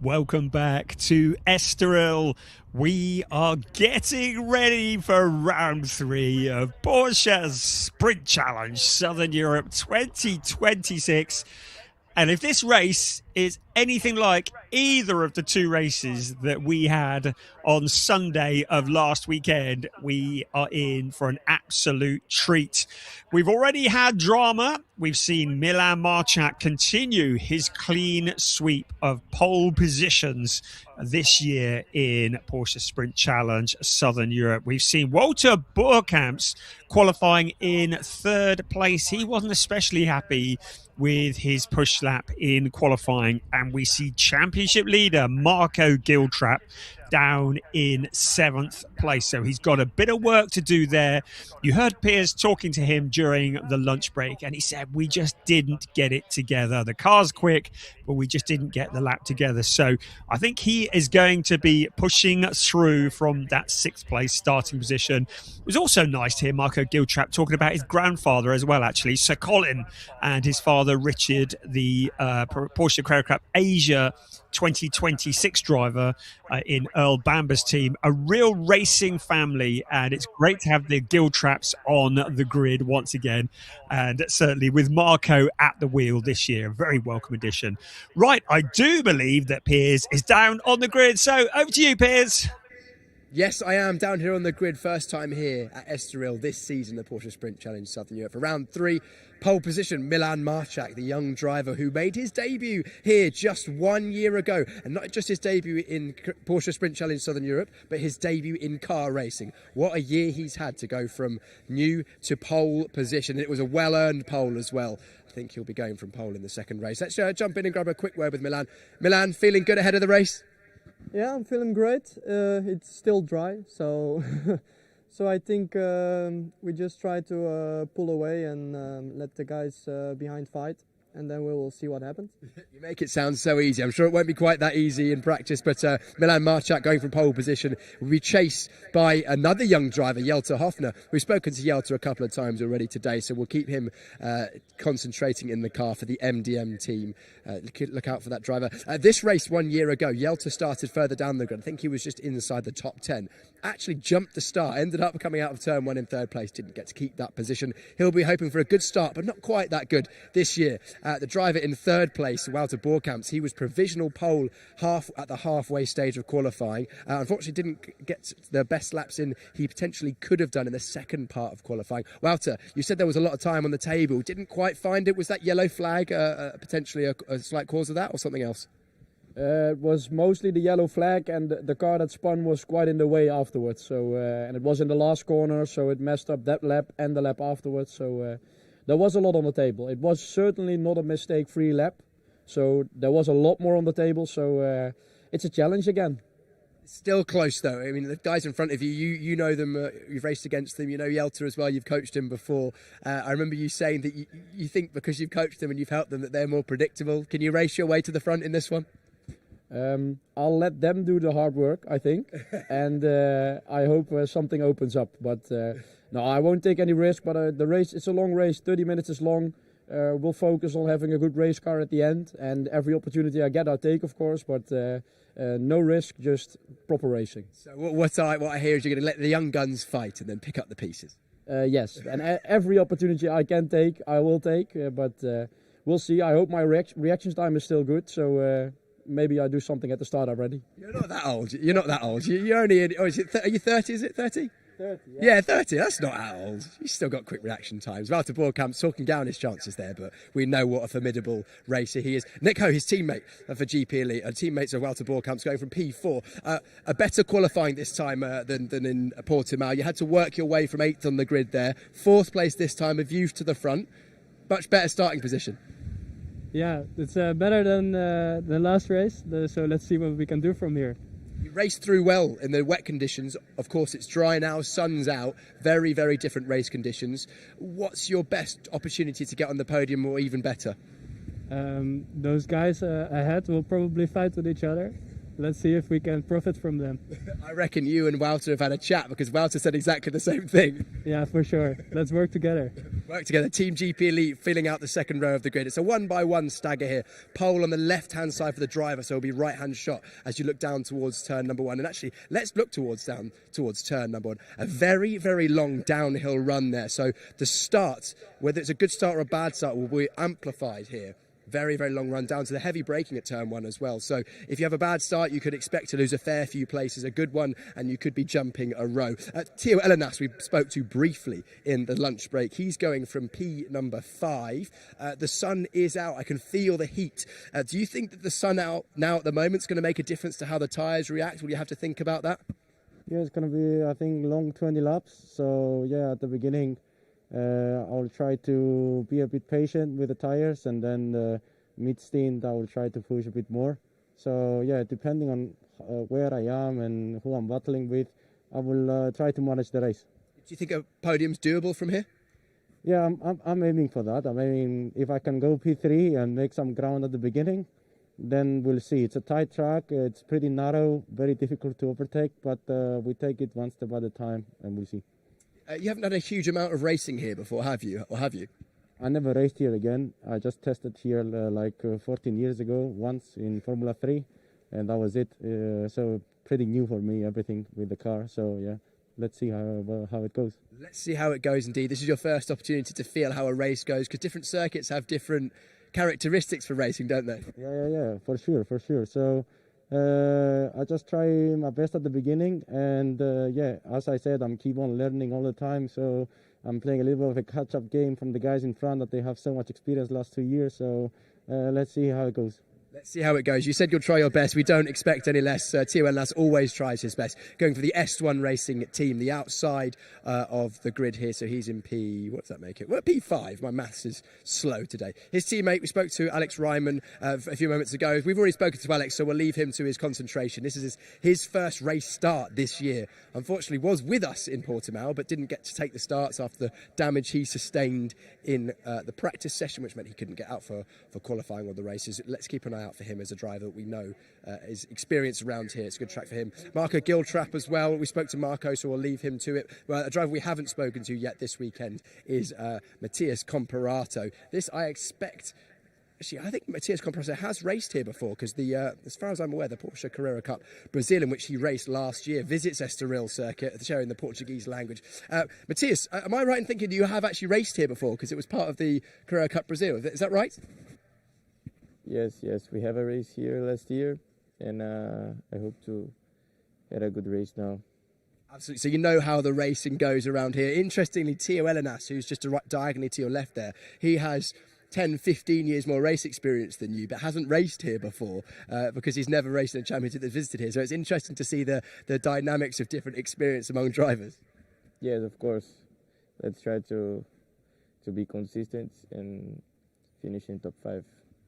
Welcome back to Estoril. We are getting ready for round 3 of Porsche's Sprint Challenge Southern Europe 2026. And if this race is anything like either of the two races that we had on Sunday of last weekend, we are in for an absolute treat. We've already had drama. We've seen Milan Marchak continue his clean sweep of pole positions this year in Porsche Sprint Challenge Southern Europe. We've seen Walter Boerkamps qualifying in 3rd place. He wasn't especially happy with his push lap in qualifying, and we see championship leader Marco Giltrap down in 7th place. So he's got a bit of work to do there. You heard Piers talking to him during the lunch break, and he said, we just didn't get it together. The car's quick, but we just didn't get the lap together. So I think he is going to be pushing through from that 6th place starting position. It was also nice to hear Marco Giltrap talking about his grandfather as well, actually, Sir Colin, and his father, Richard, the Porsche Carrera Cup Asia 2026 driver in Earl Bamber's team. A real racing family, and it's great to have the Giltraps on the grid once again, and certainly with Marco at the wheel this year, a very welcome addition. Right, I do believe that Piers is down on the grid, so over to you, Piers. Yes, I am down here on the grid, first time here at Estoril this season, the Porsche Sprint Challenge Southern Europe. For round 3, pole position, Milan Marchak, the young driver who made his debut here just 1 year ago. And not just his debut in Porsche Sprint Challenge Southern Europe, but his debut in car racing. What a year he's had to go from new to pole position. It was a well-earned pole as well. I think he'll be going from pole in the second race. Let's jump in and grab a quick word with Milan. Milan, feeling good ahead of the race? Yeah, I'm feeling great. It's still dry, so so I think we just try to pull away and let the guys behind fight, and then we will see what happens. You make it sound so easy. I'm sure it won't be quite that easy in practice, but Milan Marchak going from pole position will be chased by another young driver, Jelte Hofner. We've spoken to Jelte a couple of times already today, so we'll keep him concentrating in the car for the MDM team. Look out for that driver. This race 1 year ago, Jelte started further down the grid. I think he was just inside the top 10. Actually jumped the start, ended up coming out of turn 1 in 3rd place, didn't get to keep that position. He'll be hoping for a good start, but not quite that good this year. The driver in 3rd place, Walter Boerkamps, he was provisional pole at the halfway stage of qualifying. Unfortunately didn't get the best laps in he potentially could have done in the second part of qualifying. Walter, you said there was a lot of time on the table, didn't quite find it. Was that yellow flag potentially a slight cause of that, or something else? It was mostly the yellow flag, and the car that spun was quite in the way afterwards. So and it was in the last corner, so it messed up that lap and the lap afterwards. So there was a lot on the table. It was certainly not a mistake-free lap, so there was a lot more on the table. So it's a challenge again. Still close though. I mean, the guys in front of you, you know them. You've raced against them. You know Jelte as well. You've coached him before. I remember you saying that you think because you've coached them and you've helped them that they're more predictable. Can you race your way to the front in this one? I'll let them do the hard work, I think, and I hope something opens up. But no, I won't take any risk. But the race, it's a long race. 30 minutes is long. We'll focus on having a good race car at the end, and every opportunity I get, I'll take, of course. But no risk, just proper racing. So what I hear is you're going to let the young guns fight and then pick up the pieces. Yes, and every opportunity I can take, I will take. But we'll see. I hope my reaction time is still good. So. Maybe I do something at the start already. You're not that old. You're not that old. You're only in, are you 30? Is it 30? 30, yeah, 30. That's not that old. You've still got quick reaction times. Walter Boerkamps talking down his chances there, but we know what a formidable racer he is. Nico, his teammate for GP Elite, teammates of Walter Boerkamps, going from P4. A better qualifying this time than in Portimao. You had to work your way from 8th on the grid there. 4th place this time, a view to the front. Much better starting position. Yeah, it's better than the last race, so let's see what we can do from here. You raced through well in the wet conditions. Of course, it's dry now, sun's out, very, very different race conditions. What's your best opportunity to get on the podium or even better? Those guys ahead will probably fight with each other. let's see if we can profit from them. I reckon you and Wouter have had a chat, because Wouter said exactly the same thing. Yeah, for sure. Let's work together. Work together. Team GP Elite filling out the second row of the grid. It's a one-by-one stagger here. Pole on the left-hand side for the driver, so it'll be right-hand shot as you look down towards turn number one. And actually, let's look towards turn number one. A very, very long downhill run there. So the start, whether it's a good start or a bad start, will be amplified here. Very, very long run down to the heavy braking at turn one as well. So if you have a bad start, you could expect to lose a fair few places. A good one, and you could be jumping a row. Teo Elenas, we spoke to briefly in the lunch break. He's going from P number 5. The sun is out. I can feel the heat. Do you think that the sun out now at the moment is going to make a difference to how the tyres react? Will you have to think about that? Yeah, it's going to be, I think, long 20 laps. So, yeah, at the beginning, I'll try to be a bit patient with the tires, and then mid-stint I will try to push a bit more. So yeah, depending on where I am and who I'm battling with, I will try to manage the race. Do you think a podium's doable from here? Yeah, I'm aiming for that. I'm aiming, if I can go P3 and make some ground at the beginning, then we'll see. It's a tight track, it's pretty narrow, very difficult to overtake, but we take it one step at a time, and we'll see. You haven't done a huge amount of racing here before, have you? Or have you? I never raced here again. I just tested here like 14 years ago, once in Formula 3, and that was it. So pretty new for me, everything with the car. So yeah, let's see how it goes. Let's see how it goes indeed. This is your first opportunity to feel how a race goes, because different circuits have different characteristics for racing, don't they? Yeah, for sure. So I just try my best at the beginning, and yeah, as I said, I'm keep on learning all the time, so I'm playing a little bit of a catch-up game from the guys in front, that they have so much experience last 2 years, so let's see how it goes. Let's see how it goes. You said you'll try your best. We don't expect any less. Teo Elenas always tries his best. Going for the S1 Racing team, the outside of the grid here. So he's in P... What does that make it? Well, P5. My maths is slow today. His teammate, we spoke to Alex Ryman a few moments ago. We've already spoken to Alex, so we'll leave him to his concentration. This is his first race start this year. Unfortunately, was with us in Portimao, but didn't get to take the starts after the damage he sustained in the practice session, which meant he couldn't get out for qualifying or the races. Let's keep an eye out for him as a driver that we know is experienced around here. It's a good track for him. Marco Giltrap as well. We spoke to Marco, so we'll leave him to it. Well, a driver we haven't spoken to yet this weekend is Matthias Comparato. This, I expect... Actually, I think Matthias Comparato has raced here before, because as far as I'm aware, the Porsche Carrera Cup Brazil, in which he raced last year, visits Estoril circuit, sharing the Portuguese language. Matthias, am I right in thinking you have actually raced here before, because it was part of the Carrera Cup Brazil? Is that right? Yes, we have a race here last year, and I hope to have a good race now. Absolutely. So you know how the racing goes around here. Interestingly, Teo Elenas, who's just diagonally to your left there, he has 10, 15 years more race experience than you, but hasn't raced here before because he's never raced in a championship that's visited here. So it's interesting to see the dynamics of different experience among drivers. Yes, of course. Let's try to be consistent and finish in top 5.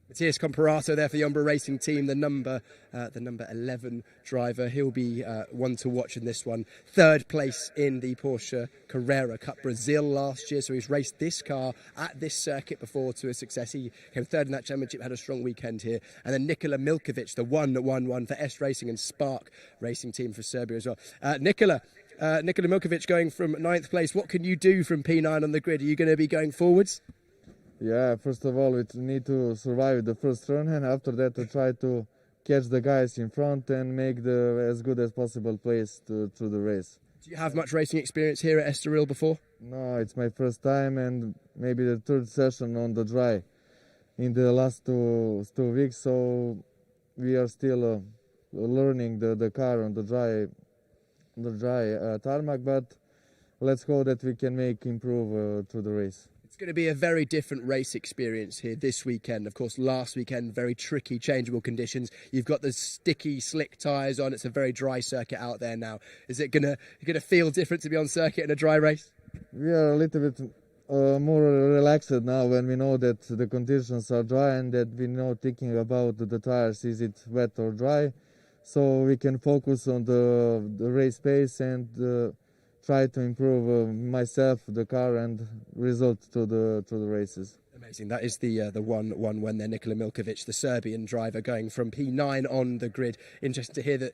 Matthias Comparato there for the Umbra Racing team, the number 11 driver. He'll be one to watch in this one. Third place in the Porsche Carrera Cup Brazil last year, so he's raced this car at this circuit before to a success. He came third in that championship, had a strong weekend here. And then Nikola Milkovic, the 1-1 for S Racing and Spark Racing team for Serbia as well. Nikola Milkovic going from 9th place. What can you do from P9 on the grid? Are you going to be going forwards? Yeah, first of all, we need to survive the first run, and after that to try to catch the guys in front and make the as good as possible place through the race. Do you have much racing experience here at Estoril before? No, it's my first time, and maybe the third session on the dry in the last two weeks, so we are still learning the car on the dry tarmac, but let's hope that we can improve through the race. It's going to be a very different race experience here this weekend. Of course, last weekend, very tricky, changeable conditions. You've got the sticky, slick tyres on. It's a very dry circuit out there now. Is it going to feel different to be on circuit in a dry race? We are a little bit more relaxed now when we know that the conditions are dry and that we know thinking about the tyres, is it wet or dry. So we can focus on the race pace and try to improve myself, the car, and result to the races. Amazing. That is the 1-1 there. Nikola Milkovic, the Serbian driver, going from P9 on the grid. Interesting to hear that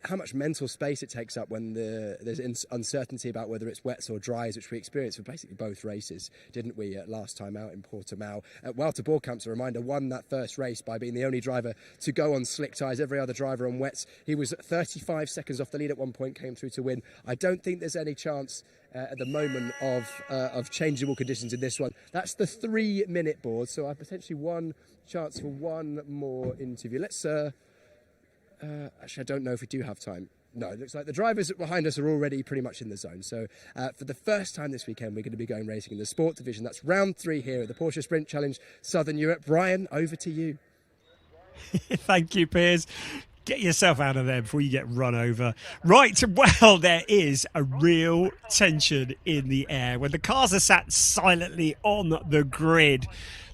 how much mental space it takes up when there's uncertainty about whether it's wets or dries, which we experienced for basically both races, didn't we, last time out in Portimao. Wouter Boerkamp's, a reminder, won that first race by being the only driver to go on slick tyres. Every other driver on wets. He was 35 seconds off the lead at one point, came through to win. I don't think there's any chance at the moment of changeable conditions in this one. That's the 3-minute board, so I potentially one chance for one more interview. Let's... actually, I don't know if we do have time. No, it looks like the drivers behind us are already pretty much in the zone. So for the first time this weekend, we're going to be going racing in the sport division. That's round 3 here at the Porsche Sprint Challenge Southern Europe. Brian, over to you. Thank you, Piers. Get yourself out of there before you get run over. Right, well, there is a real tension in the air. When the cars are sat silently on the grid,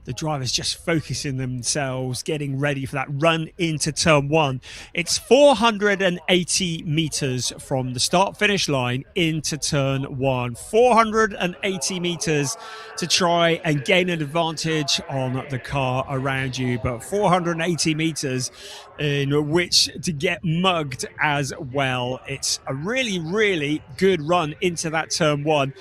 the drivers just focusing themselves, getting ready for that run into turn 1. It's 480 metres from the start-finish line into turn 1. 480 metres to try and gain an advantage on the car around you, but 480 metres in which to get mugged as well. It's a really, really good run into that turn 1.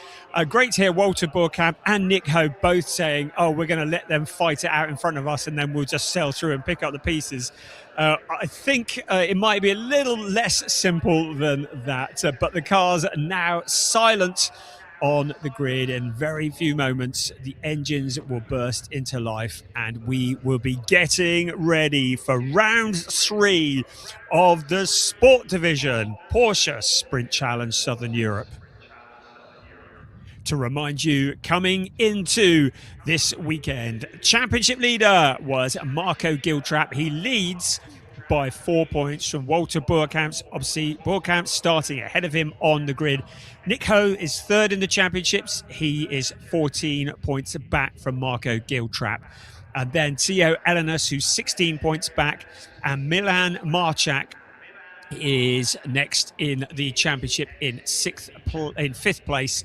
Great to hear Wouter Boerkamp and Nick Ho both saying, oh, we're going to let them fight it out in front of us and then we'll just sail through and pick up the pieces. I think it might be a little less simple than that, but the cars are now silent on the grid. In very few moments, the engines will burst into life and we will be getting ready for round 3 of the Sport Division Porsche Sprint Challenge Southern Europe. To remind you, coming into this weekend, championship leader was Marco Giltrap. He leads by 4 points from Wouter Boerkamp. Obviously, Boerkamp starting ahead of him on the grid. Nick Ho is third in the championships. He is 14 points back from Marco Giltrap. And then Theo Elenas, who's 16 points back. And Milan Marchak is next in the championship in fifth place.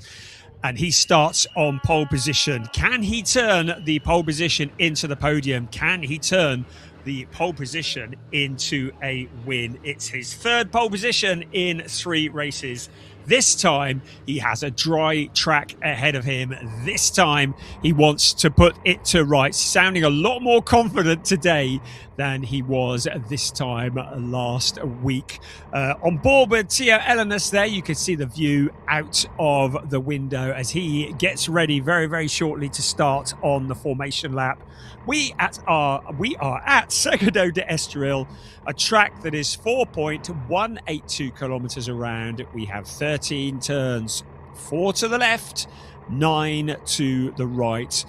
And he starts on pole position. Can he turn the pole position into the podium? Can he turn the pole position into a win? It's his third pole position in 3 races. This time, he has a dry track ahead of him. This time, he wants to put it to rights, sounding a lot more confident today than he was this time last week. On board with Theo Elenas there, you can see the view out of the window as he gets ready very, very shortly to start on the formation lap. We are at Segundo de Estoril, a track that is 4.182 kilometers around. We have 13 turns, 4 to the left, 9 to the right.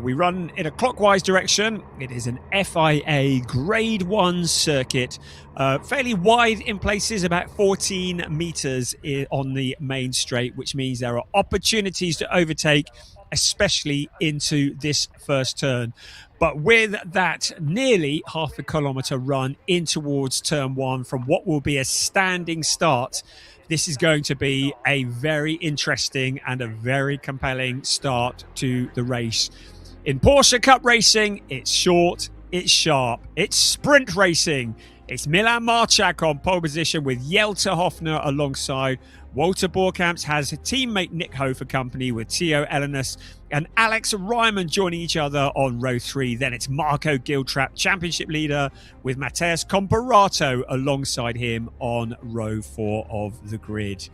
We run in a clockwise direction. It is an FIA Grade 1 circuit, fairly wide in places, about 14 meters on the main straight, which means there are opportunities to overtake, especially into this first turn. But with that nearly half a kilometre run in towards turn 1 from what will be a standing start, this is going to be a very interesting and a very compelling start to the race. In Porsche Cup racing, it's short, it's sharp, it's sprint racing. It's Milan Marchak on pole position with Jelte Hofner alongside. Wouter Boerkamp has teammate Nick Ho for company with Theo Elenas and Alex Ryman joining each other on row 3. Then it's Marco Giltrap, championship leader, with Matthias Comparato alongside him on row 4 of the grid.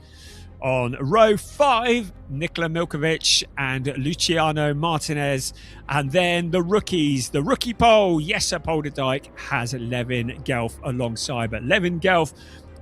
On row 5, Nikola Milkovic and Luciano Martinez. And then the rookies, the rookie pole, Jesse Polderdijk has Levin Gelf alongside. But Levin Gelf,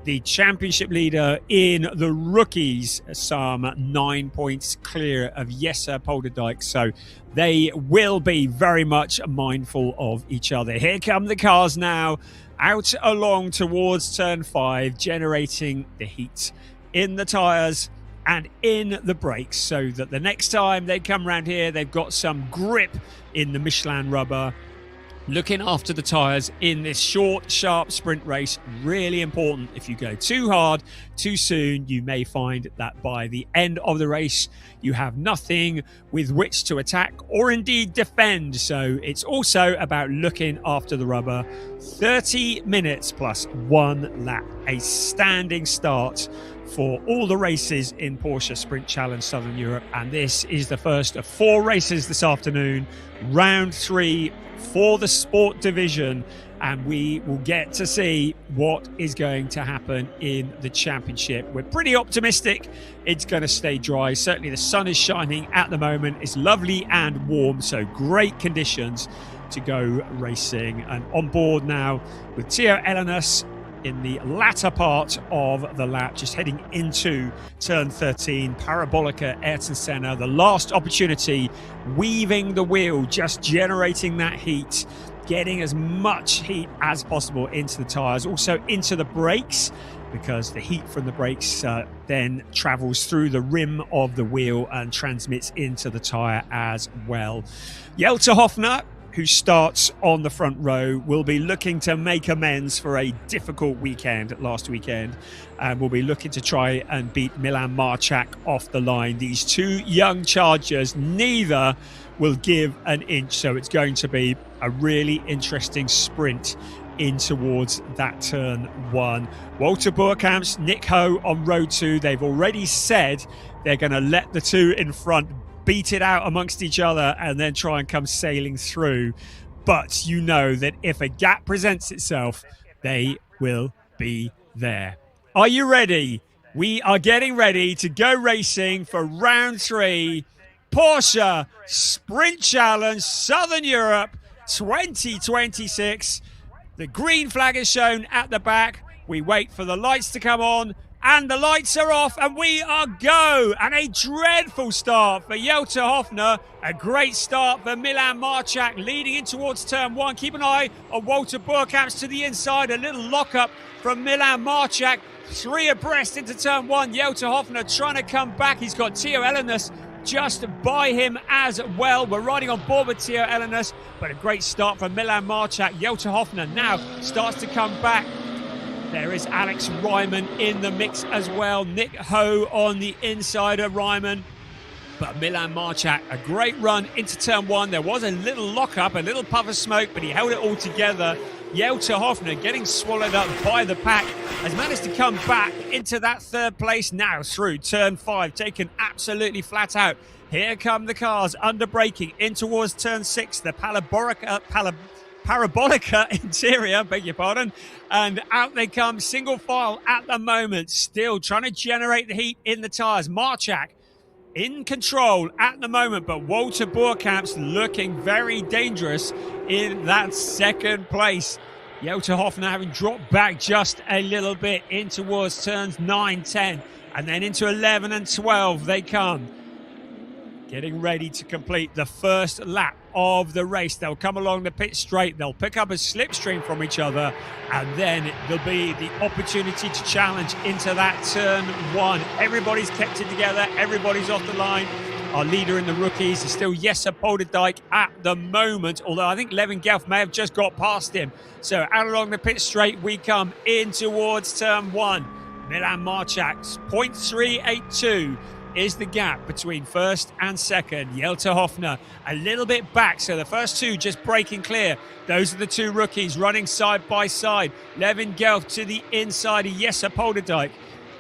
the championship leader in the rookies, some 9 points clear of Jesse Polderdijk. So they will be very much mindful of each other. Here come the cars now, out along towards turn 5, generating the heat in the tyres and in the brakes, so that the next time they come around here, they've got some grip in the Michelin rubber. looking after the tyres in this short, sharp sprint race, really important. If you go too hard, too soon, you may find that by the end of the race, you have nothing with which to attack or indeed defend. So it's also about looking after the rubber. 30 minutes plus 1 lap, a standing start for all the races in Porsche Sprint Challenge Southern Europe. And this is the first of 4 races this afternoon, round 3 for the sport division, and we will get to see what is going to happen in the championship. We're pretty optimistic it's going to stay dry. Certainly the sun is shining at the moment. It's lovely and warm, so great conditions to go racing. And on board now with Theo Elenas in the latter part of the lap, just heading into turn 13, Parabolica, Ayrton Senna, the last opportunity, weaving the wheel, just generating that heat, getting as much heat as possible into the tyres, also into the brakes, because the heat from the brakes then travels through the rim of the wheel and transmits into the tyre as well. Jelte Hofner, who starts on the front row, will be looking to make amends for a difficult weekend last weekend, and will be looking to try and beat Milan Marchak off the line. These 2 young chargers, neither will give an inch, so it's going to be a really interesting sprint in towards that turn 1. Walter Boerkamp's, Nick Ho on row 2. They've already said they're going to let the 2 in front beat it out amongst each other and then try and come sailing through. But you know that if a gap presents itself, they will be there. Are you ready? We are getting ready to go racing for round 3, Porsche Sprint Challenge Southern Europe 2026. The green flag is shown at the back. We wait for the lights to come on, and the lights are off, and we are go. And a dreadful start for Jelte Hofner. A great start for Milan Marchak leading in towards turn 1. Keep an eye on Walter Boerkamps to the inside. A little lock-up from Milan Marchak. 3 abreast into turn 1. Jelte Hofner trying to come back. He's got Theo Elenas just by him as well. We're riding on board with Theo Elenas, but a great start from Milan Marchak. Jelte Hofner now starts to come back. There is Alex Ryman in the mix as well. Nick Ho on the inside of Ryman. But Milan Marchak, a great run into turn 1. There was a little lock-up, a little puff of smoke, but he held it all together. Jelte Hofner getting swallowed up by the pack, has managed to come back into that 3rd place now through turn 5, taken absolutely flat out. Here come the cars under braking in towards turn 6, the Parabolica interior, beg your pardon, and out they come single file at the moment, still trying to generate the heat in the tyres. Marchak in control at the moment, but Walter Boerkamps looking very dangerous in that 2nd place. Jelte Hofner having dropped back just a little bit in towards turns 9, 10, and then into 11 and 12 they come. Getting ready to complete the first lap of the race. They'll come along the pit straight. They'll pick up a slipstream from each other, and then there'll be the opportunity to challenge into that turn 1. Everybody's kept it together. Everybody's off the line. Our leader in the rookies is still Jesse Polderdijk at the moment, although I think Levin Gelf may have just got past him. So out along the pit straight we come in towards turn 1. Milan Marchak's 0.382 is the gap between 1st and 2nd. Jelte Hofner a little bit back, so the first 2 just breaking clear. Those are the 2 rookies running side by side. Levin Gelf to the inside of Jesse Polderdijk.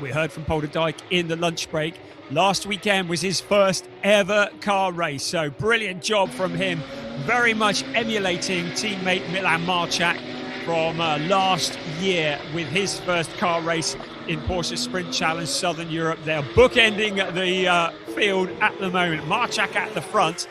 We heard from Polderdijk in the lunch break. Last weekend was his first ever car race, so brilliant job from him. Very much emulating teammate Milan Marchak from last year with his first car race in Porsche Sprint Challenge Southern Europe. They're bookending the field at the moment. Marchak at the front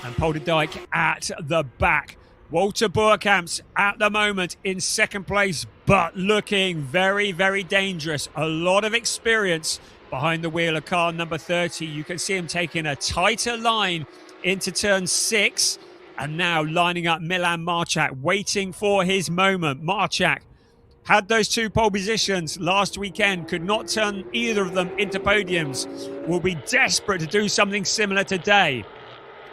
and Polderdijk at the back. Walter Boerkamps at the moment in 2nd place, but looking very, very dangerous. A lot of experience behind the wheel of car number 30. You can see him taking a tighter line into turn 6, and now lining up Milan Marchak, waiting for his moment. Marchak had those 2 pole positions last weekend, could not turn either of them into podiums. Will be desperate to do something similar today.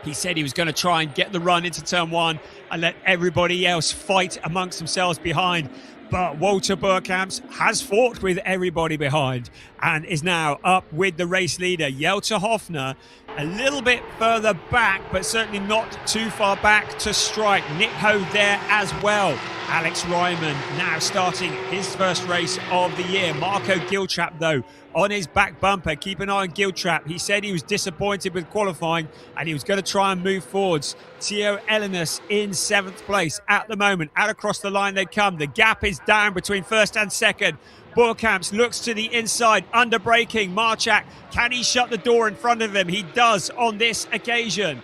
He said he was going to try and get the run into turn one and let everybody else fight amongst themselves behind. But Walter Burkamps has fought with everybody behind and is now up with the race leader, Jelte Hofner, a little bit further back, but certainly not too far back to strike. Nick Ho there as well. Alex Ryman now starting his first race of the year. Marco Giltrap, though, on his back bumper. Keep an eye on Giltrap. He said he was disappointed with qualifying and he was going to try and move forwards. Theo Elenis in 7th place at the moment. Out across the line they come. The gap is down between first and second. Burkamps looks to the inside, under braking. Marchak, can he shut the door in front of him? He does on this occasion.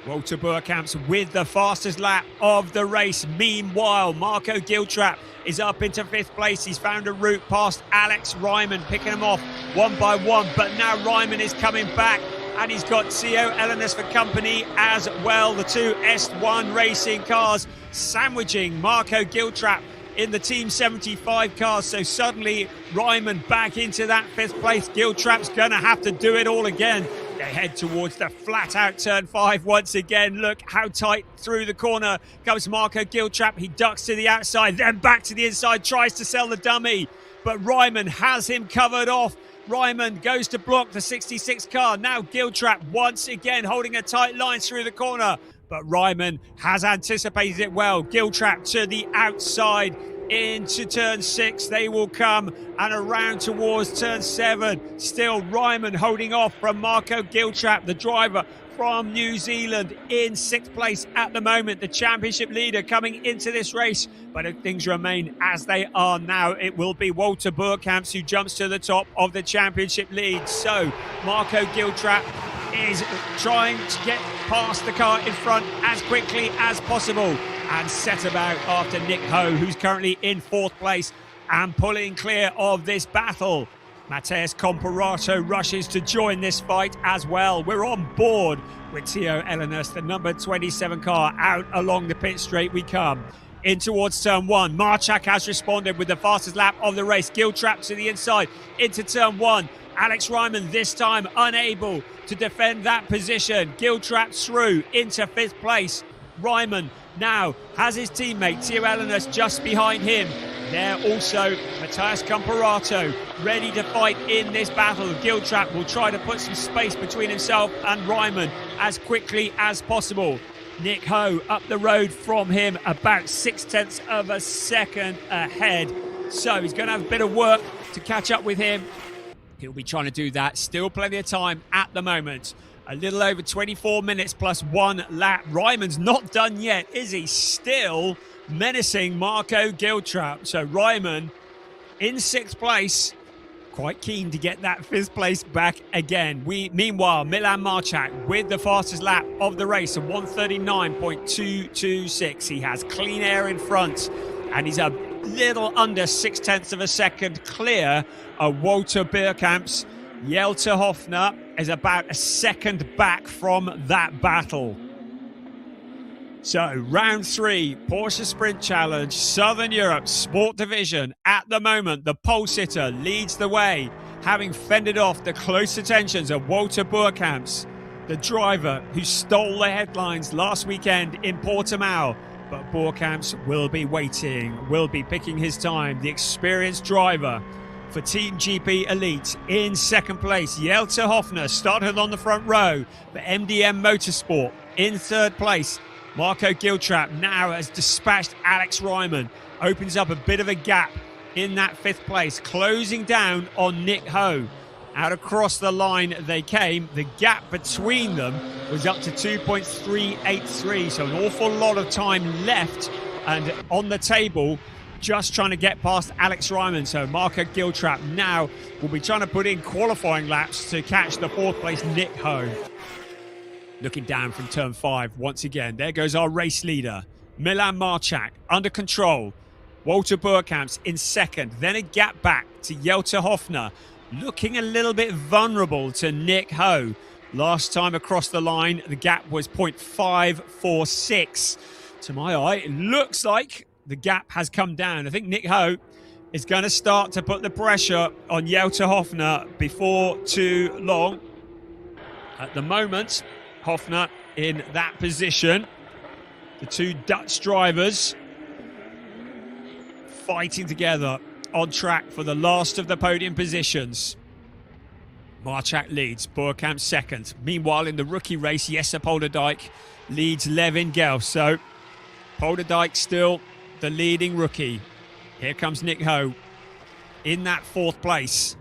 Walter Burkamps with the fastest lap of the race. Meanwhile, Marco Giltrap is up into 5th place. He's found a route past Alex Ryman, picking him off one by one. But now Ryman is coming back and he's got Theo Elenis for company as well. The two S1 racing cars sandwiching Marco Giltrap in the Team 75 cars. So suddenly Ryman back into that 5th place. Giltrap's going to have to do it all again. They head towards the flat-out turn 5 once again. Look how tight through the corner comes Marco Giltrap. He ducks to the outside, then back to the inside, tries to sell the dummy. But Ryman has him covered off. Ryman goes to block the 66 car. Now Giltrap once again holding a tight line through the corner. But Ryman has anticipated it well. Giltrap to the outside. Into turn 6 they will come and around towards turn 7. Still Ryman holding off from Marco Giltrap, the driver from New Zealand, in 6th place at the moment, the championship leader coming into this race. But if things remain as they are now, it will be Walter Burkamps who jumps to the top of the championship lead. So Marco Giltrap is trying to get past the car in front as quickly as possible and set about after Nick Ho, who's currently in 4th place and pulling clear of this battle. Matheus Comparato rushes to join this fight as well. We're on board with Theo Elenis, the number 27 car. Out along the pit straight we come. In towards turn 1. Marchak has responded with the fastest lap of the race. Giltrap to the inside into turn 1. Alex Ryman this time unable to defend that position. Giltrap through into 5th place. Ryman now has his teammate Theo Elenis just behind him. There also Matheus Comparato ready to fight in this battle. Giltrap will try to put some space between himself and Ryman as quickly as possible. Nick Ho up the road from him, about 0.6 of a second ahead. So he's going to have a bit of work to catch up with him. He'll be trying to do that. Still plenty of time at the moment. A little over 24 minutes plus 1 lap. Ryman's not done yet, is he? Still menacing Marco Giltrap. So Ryman in 6th place, quite keen to get that 5th place back again. Meanwhile, Milan Marchak with the fastest lap of the race, a 1:39.226. He has clean air in front and he's a little under 0.6 of a second clear of Walter Burkamps. Jelte Hofner is about a second back from that battle. So round 3, Porsche Sprint Challenge, Southern Europe Sport Division. At the moment, the pole sitter leads the way, having fended off the close attentions of Walter Burkamps, the driver who stole the headlines last weekend in Portimao. But Burkamps will be waiting, will be picking his time. The experienced driver for Team GP Elite in 2nd place. Jelte Hofner started on the front row for MDM Motorsport. In 3rd place, Marco Giltrap now has dispatched Alex Ryman. Opens up a bit of a gap in that 5th place, closing down on Nick Ho. Out across the line they came. The gap between them was up to 2.383, so an awful lot of time left and on the table, just trying to get past Alex Ryman. So Marco Giltrap now will be trying to put in qualifying laps to catch the 4th place Nick Ho. Looking down from turn 5 once again. There goes our race leader, Milan Marchak, under control. Walter Burkamps in 2nd. Then a gap back to Jelte Hofner, looking a little bit vulnerable to Nick Ho. Last time across the line, the gap was 0.546. To my eye, it looks like the gap has come down. I think Nick Ho is going to start to put the pressure on Jelte Hofner before too long. At the moment, Hofner in that position. The two Dutch drivers fighting together on track for the last of the podium positions. Marchak leads, Boerkamp second. Meanwhile, in the rookie race, Jesse Polderdijk leads Levin Gelf. So Polderdijk still the leading rookie. Here comes Nick Ho in that fourth place,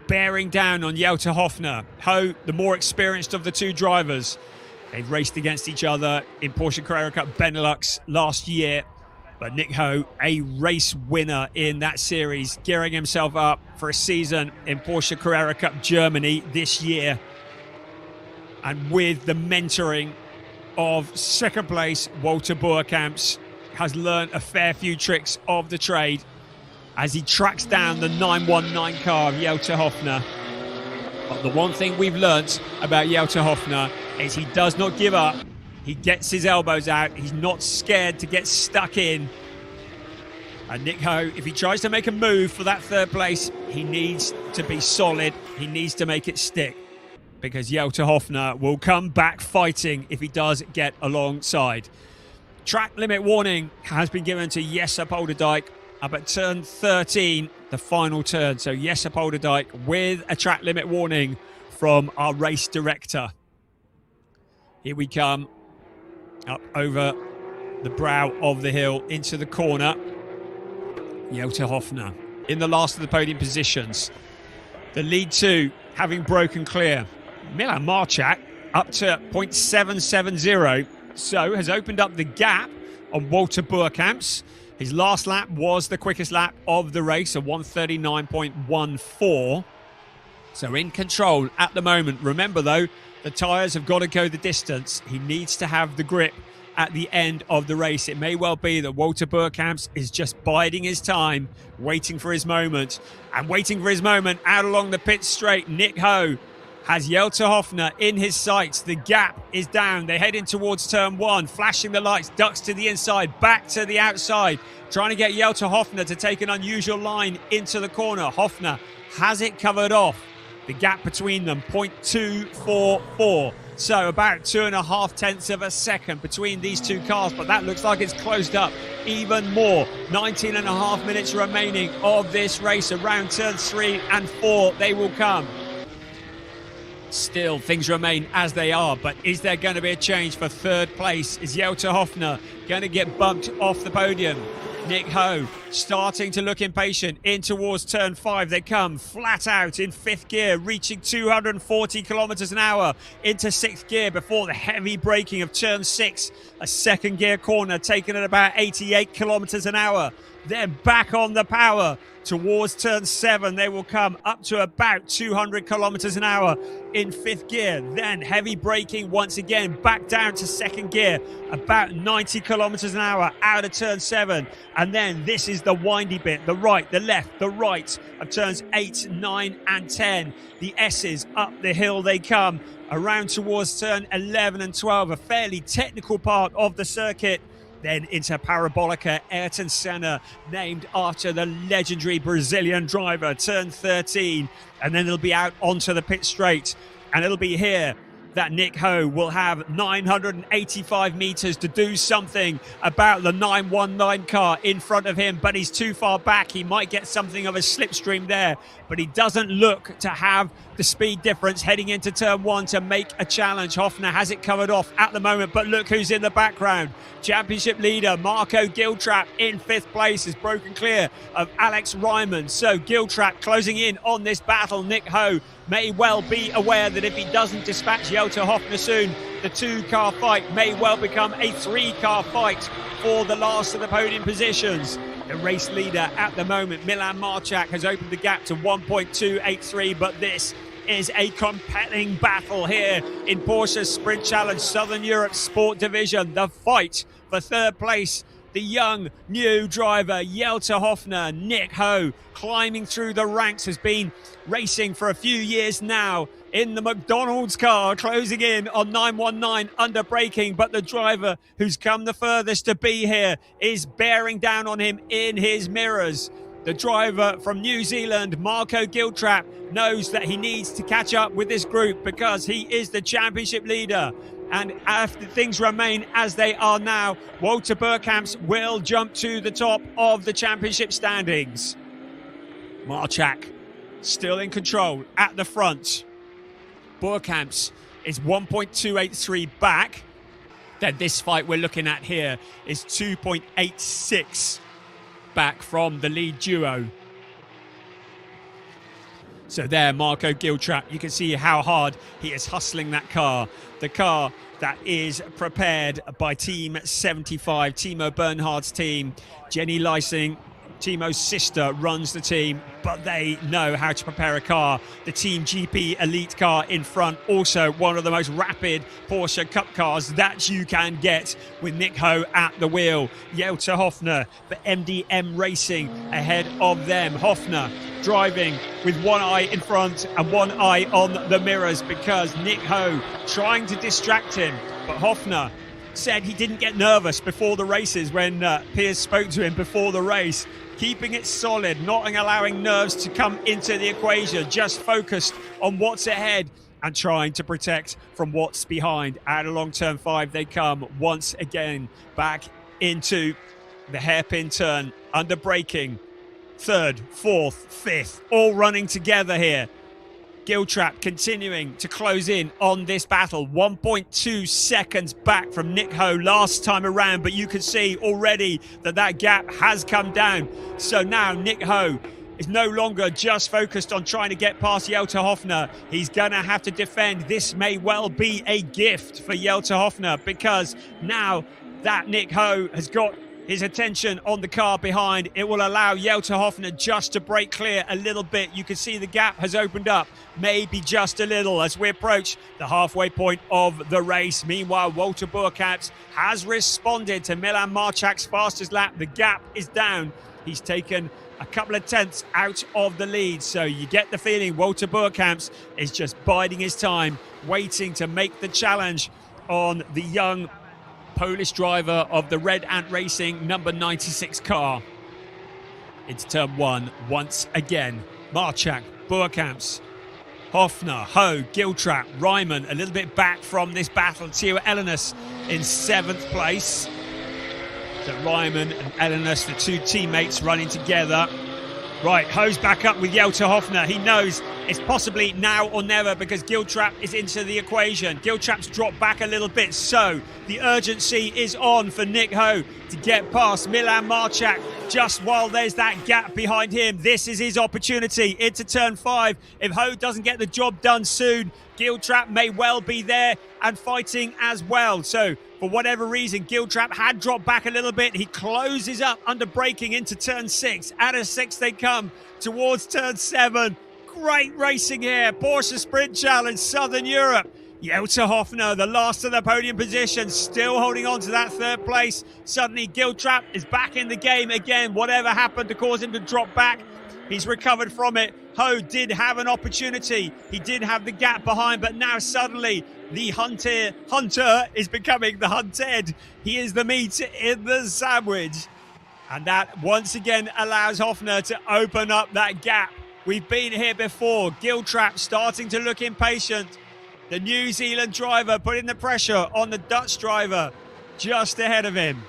bearing down on Jelte Hofner. Ho, the more experienced of the two drivers. They've raced against each other in Porsche Carrera Cup Benelux last year. But Nick Ho, a race winner in that series, gearing himself up for a season in Porsche Carrera Cup Germany this year. And with the mentoring of second place Walter Boerkamps, has learned a fair few tricks of the trade as he tracks down the 919 car of Jelte Hofner. But the one thing we've learnt about Jelte Hofner is he does not give up. He gets his elbows out. He's not scared to get stuck in. And Nick Ho, if he tries to make a move for that third place, he needs to be solid. He needs to make it stick, because Jelte Hofner will come back fighting if he does get alongside. Track limit warning has been given to Jesse Polderdijk up at turn 13, the final turn. So Jesse Polderdijk with a track limit warning from our race director. Here we come up over the brow of the hill into the corner. Jelte Hofner in the last of the podium positions. The lead two having broken clear. Milan Marchak up to 0.770, so has opened up the gap on Walter Boerkamps. His last lap was the quickest lap of the race, a 1:39.14. So in control at the moment. Remember though, the tyres have got to go the distance. He needs to have the grip at the end of the race. It may well be that Walter Boerkamps is just biding his time, waiting for his moment. And waiting for his moment out along the pit straight, Nick Ho has Jelte Hofner in his sights. The gap is down. They're heading towards turn one, flashing the lights, ducks to the inside, back to the outside, trying to get Jelte Hofner to take an unusual line into the corner. Hofner has it covered off. The gap between them, 0.244. So about 2.5 tenths of a second between these two cars, but that looks like it's closed up even more. 19.5 minutes remaining of this race. Around turns 3 and 4, they will come. Still, things remain as they are, but is there going to be a change for third place? Is Jelte Hofner going to get bumped off the podium? Nick Ho starting to look impatient. In towards turn 5 they come, flat out in 5th gear, reaching 240 kilometers an hour into 6th gear before the heavy braking of turn 6. A 2nd gear corner taken at about 88 kilometers an hour. Then back on the power towards turn 7. They will come up to about 200 kilometers an hour in 5th gear. Then heavy braking once again, back down to 2nd gear, about 90 kilometers an hour out of turn 7. And then this is the windy bit, the right, the left, the right of turns 8, 9 and 10. The S's up the hill they come, around towards turn 11 and 12, a fairly technical part of the circuit. Then into Parabolica, Ayrton Senna, named after the legendary Brazilian driver, turn 13. And then it'll be out onto the pit straight. And it'll be here that Nick Ho will have 985 meters to do something about the 919 car in front of him, but he's too far back. He might get something of a slipstream there, but he doesn't look to have the speed difference heading into turn 1 to make a challenge. Hofner has it covered off at the moment, but look who's in the background. Championship leader Marco Giltrap in 5th place has broken clear of Alex Ryman. So Giltrap closing in on this battle. Nick Ho may well be aware that if he doesn't dispatch Jelte Hofner soon, the 2-car fight may well become a 3-car fight for the last of the podium positions. The race leader at the moment, Milan Marchak, has opened the gap to 1.283, but this is a compelling battle here in Porsche's Sprint Challenge Southern Europe Sport Division. The fight for third place, the young new driver Jelte Hofner. Nick Ho climbing through the ranks, has been racing for a few years now in the McDonald's car, closing in on 919 under braking, but the driver who's come the furthest to be here is bearing down on him in his mirrors. The driver from New Zealand, Marco Giltrap, knows that he needs to catch up with this group because he is the championship leader. And after things remain as they are now, Walter Burkamps will jump to the top of the championship standings. Marchak still in control at the front. Burkamps is 1.283 back. Then this fight we're looking at here is 2.86 back from the lead duo. So there, Marco Giltrap, you can see how hard he is hustling that car. The car that is prepared by Team 75, Timo Bernhard's team. Jenny Lysing, Timo's sister, runs the team, but they know how to prepare a car. The Team GP Elite car in front, also one of the most rapid Porsche Cup cars that you can get, with Nick Ho at the wheel. Jelte Hofner for MDM Racing ahead of them. Hofner driving with one eye in front and one eye on the mirrors because Nick Ho trying to distract him. But Hofner said he didn't get nervous before the races when Piers spoke to him before the race. Keeping it solid, not allowing nerves to come into the equation, just focused on what's ahead and trying to protect from what's behind. Out along turn 5 they come once again back into the hairpin turn, under braking. 3rd, 4th, 5th, all running together here. Giltrap continuing to close in on this battle. 1.2 seconds back from Nick Ho last time around, but you can see already that that gap has come down. So now Nick Ho is no longer just focused on trying to get past Jelte Hofner. He's going to have to defend. This may well be a gift for Jelte Hofner because now that Nick Ho has got his attention on the car behind, it will allow Jelte Hofner just to break clear a little bit. You can see the gap has opened up, maybe just a little, as we approach the halfway point of the race. Meanwhile, Walter Burkamps has responded to Milan Marchak's fastest lap. The gap is down. He's taken a couple of tenths out of the lead. So you get the feeling Walter Burkamps is just biding his time, waiting to make the challenge on the young Polish driver of the Red Ant Racing number 96 car. Into turn 1 once again. Marchak, Burkamps, Hofner, Ho, Giltrap, Ryman a little bit back from this battle. Theo Elenis in 7th place. So Ryman and Elenis, the two teammates running together. Right, Ho's back up with Jelte Hofner. He knows it's possibly now or never because Giltrap is into the equation. Giltrap's dropped back a little bit, so the urgency is on for Nick Ho to get past Milan Marchak just while there's that gap behind him. This is his opportunity into turn 5. If Ho doesn't get the job done soon, Giltrap may well be there and fighting as well. So for whatever reason, Giltrap had dropped back a little bit. He closes up under braking into turn 6. Out of 6 they come towards turn 7. Great racing here. Porsche Sprint Challenge, Southern Europe. Jelte Hofner, the last of the podium position, still holding on to that 3rd place. Suddenly Giltrap is back in the game again. Whatever happened to cause him to drop back, he's recovered from it. Ho did have an opportunity. He did have the gap behind, but now suddenly the hunter is becoming the hunted. He is the meat in the sandwich. And that once again allows Hofner to open up that gap. We've been here before. Giltrap starting to look impatient. The New Zealand driver putting the pressure on the Dutch driver just ahead of him.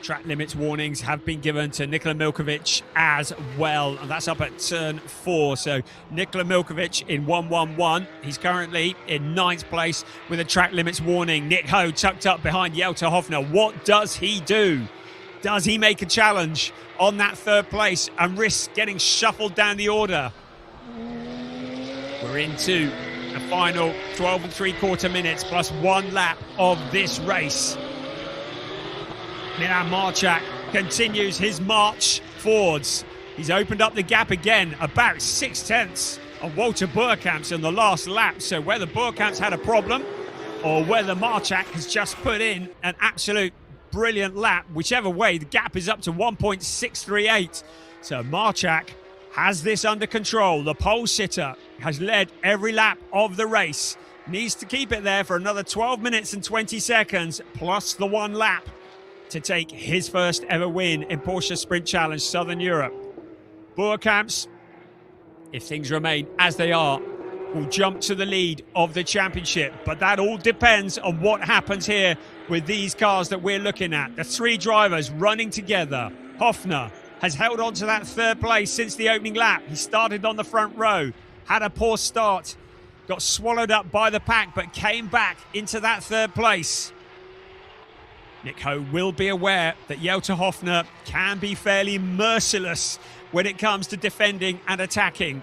Track limits warnings have been given to Nikola Milkovic as well, and that's up at turn 4. So Nikola Milkovic in 111. He's currently in 9th place with a track limits warning. Nick Ho tucked up behind Jelte Hofner. What does he do? Does he make a challenge on that 3rd place and risk getting shuffled down the order? We're into the final 12 3/4 minutes plus 1 lap of this race. Milan Marchak continues his march forwards. He's opened up the gap again, about 6 tenths of Walter Burkamps in the last lap. So whether Burkamps had a problem or whether Marchak has just put in an absolute brilliant lap, whichever way, the gap is up to 1.638. So Marchak has this under control. The pole sitter has led every lap of the race. Needs to keep it there for another 12 minutes and 20 seconds, plus the 1 lap to take his first ever win in Porsche Sprint Challenge Southern Europe. Burkamps, if things remain as they are, will jump to the lead of the championship. But that all depends on what happens here with these cars that we're looking at. The three drivers running together. Hofner has held on to that third place since the opening lap. He started on the front row, had a poor start, got swallowed up by the pack, but came back into that third place. Nick Ho will be aware that Jälter Hofner can be fairly merciless when it comes to defending and attacking.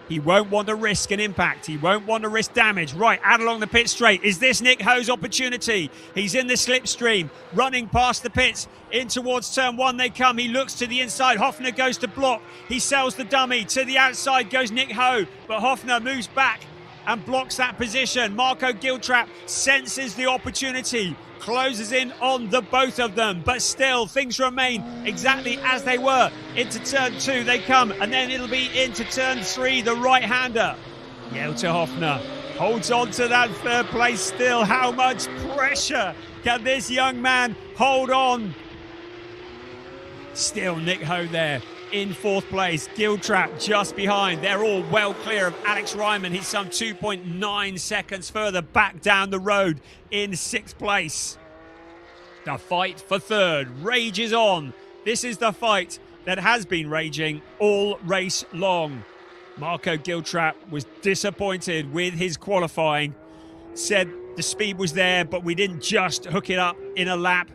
He won't want to risk an impact. He won't want to risk damage. Right, out along the pit straight. Is this Nick Ho's opportunity? He's in the slipstream, running past the pits. In towards turn one they come. He looks to the inside. Hofner goes to block. He sells the dummy. To the outside goes Nick Ho. But Hofner moves back and blocks that position. Marco Giltrap senses the opportunity, closes in on the both of them, but still things remain exactly as they were. Into turn two they come, and then it'll be into turn three, the right-hander. Jälter Hofner holds on to that third place still. How much pressure can this young man hold on? Still Nick Ho there in fourth place. Giltrap just behind. They're all well clear of Alex Ryman. He's some 2.9 seconds further back down the road in sixth place. The fight for third rages on. This is the fight that has been raging all race long. Marco Giltrap was disappointed with his qualifying. Said the speed was there, but we didn't just hook it up in a lap.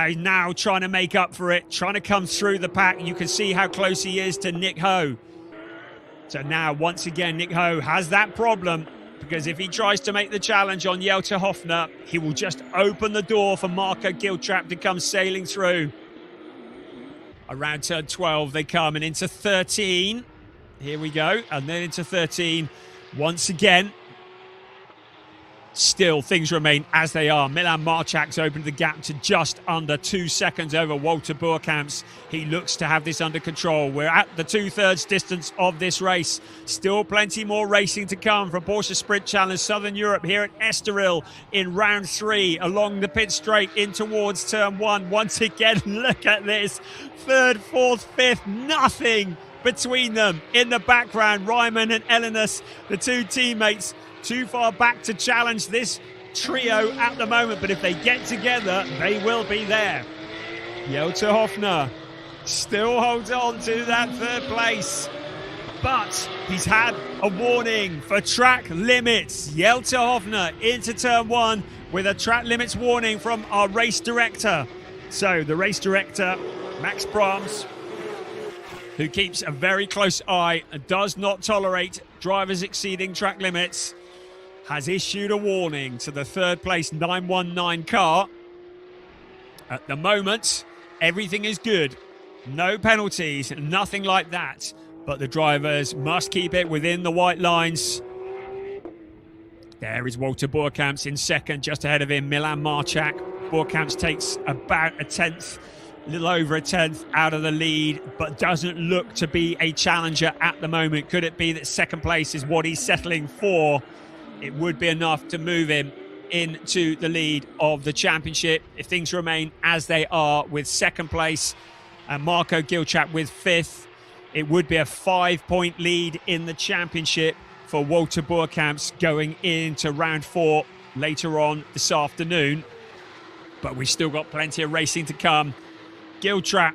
He's now trying to make up for it, trying to come through the pack. You can see how close he is to Nick Ho. So now, once again, Nick Ho has that problem, because if he tries to make the challenge on Jälter Hofner, he will just open the door for Marco Giltrap to come sailing through. Around turn 12 they come, and into 13. Here we go, and then into 13 once again. Still, things remain as they are. Milan Marčak's opened the gap to just under 2 seconds over Walter Boerkamps. He looks to have this under control. We're at the 2/3 distance of this race. Still plenty more racing to come from Porsche Sprint Challenge Southern Europe here at Estoril in round 3 along the pit straight in towards turn 1. Once again, look at this. Third, fourth, fifth, nothing between them. In the background, Ryman and Elinus, the two teammates, too far back to challenge this trio at the moment, but if they get together, they will be there. Jälter Hofner still holds on to that third place, but he's had a warning for track limits. Jälter Hofner into turn 1 with a track limits warning from our race director. So the race director, Max Brahms, who keeps a very close eye and does not tolerate drivers exceeding track limits, has issued a warning to the third place 919 car. At the moment, everything is good. No penalties, nothing like that. But the drivers must keep it within the white lines. There is Walter Boerkamps in second, just ahead of him, Milan Marčak. Boerkamps takes about a tenth, a little over a tenth out of the lead, but doesn't look to be a challenger at the moment. Could it be that second place is what he's settling for? It would be enough to move him into the lead of the championship if things remain as they are, with second place and Marco Giltrap with fifth. It would be a 5-point lead in the championship for Walter Boerkamps going into round 4 later on this afternoon. But we've still got plenty of racing to come. Giltrap,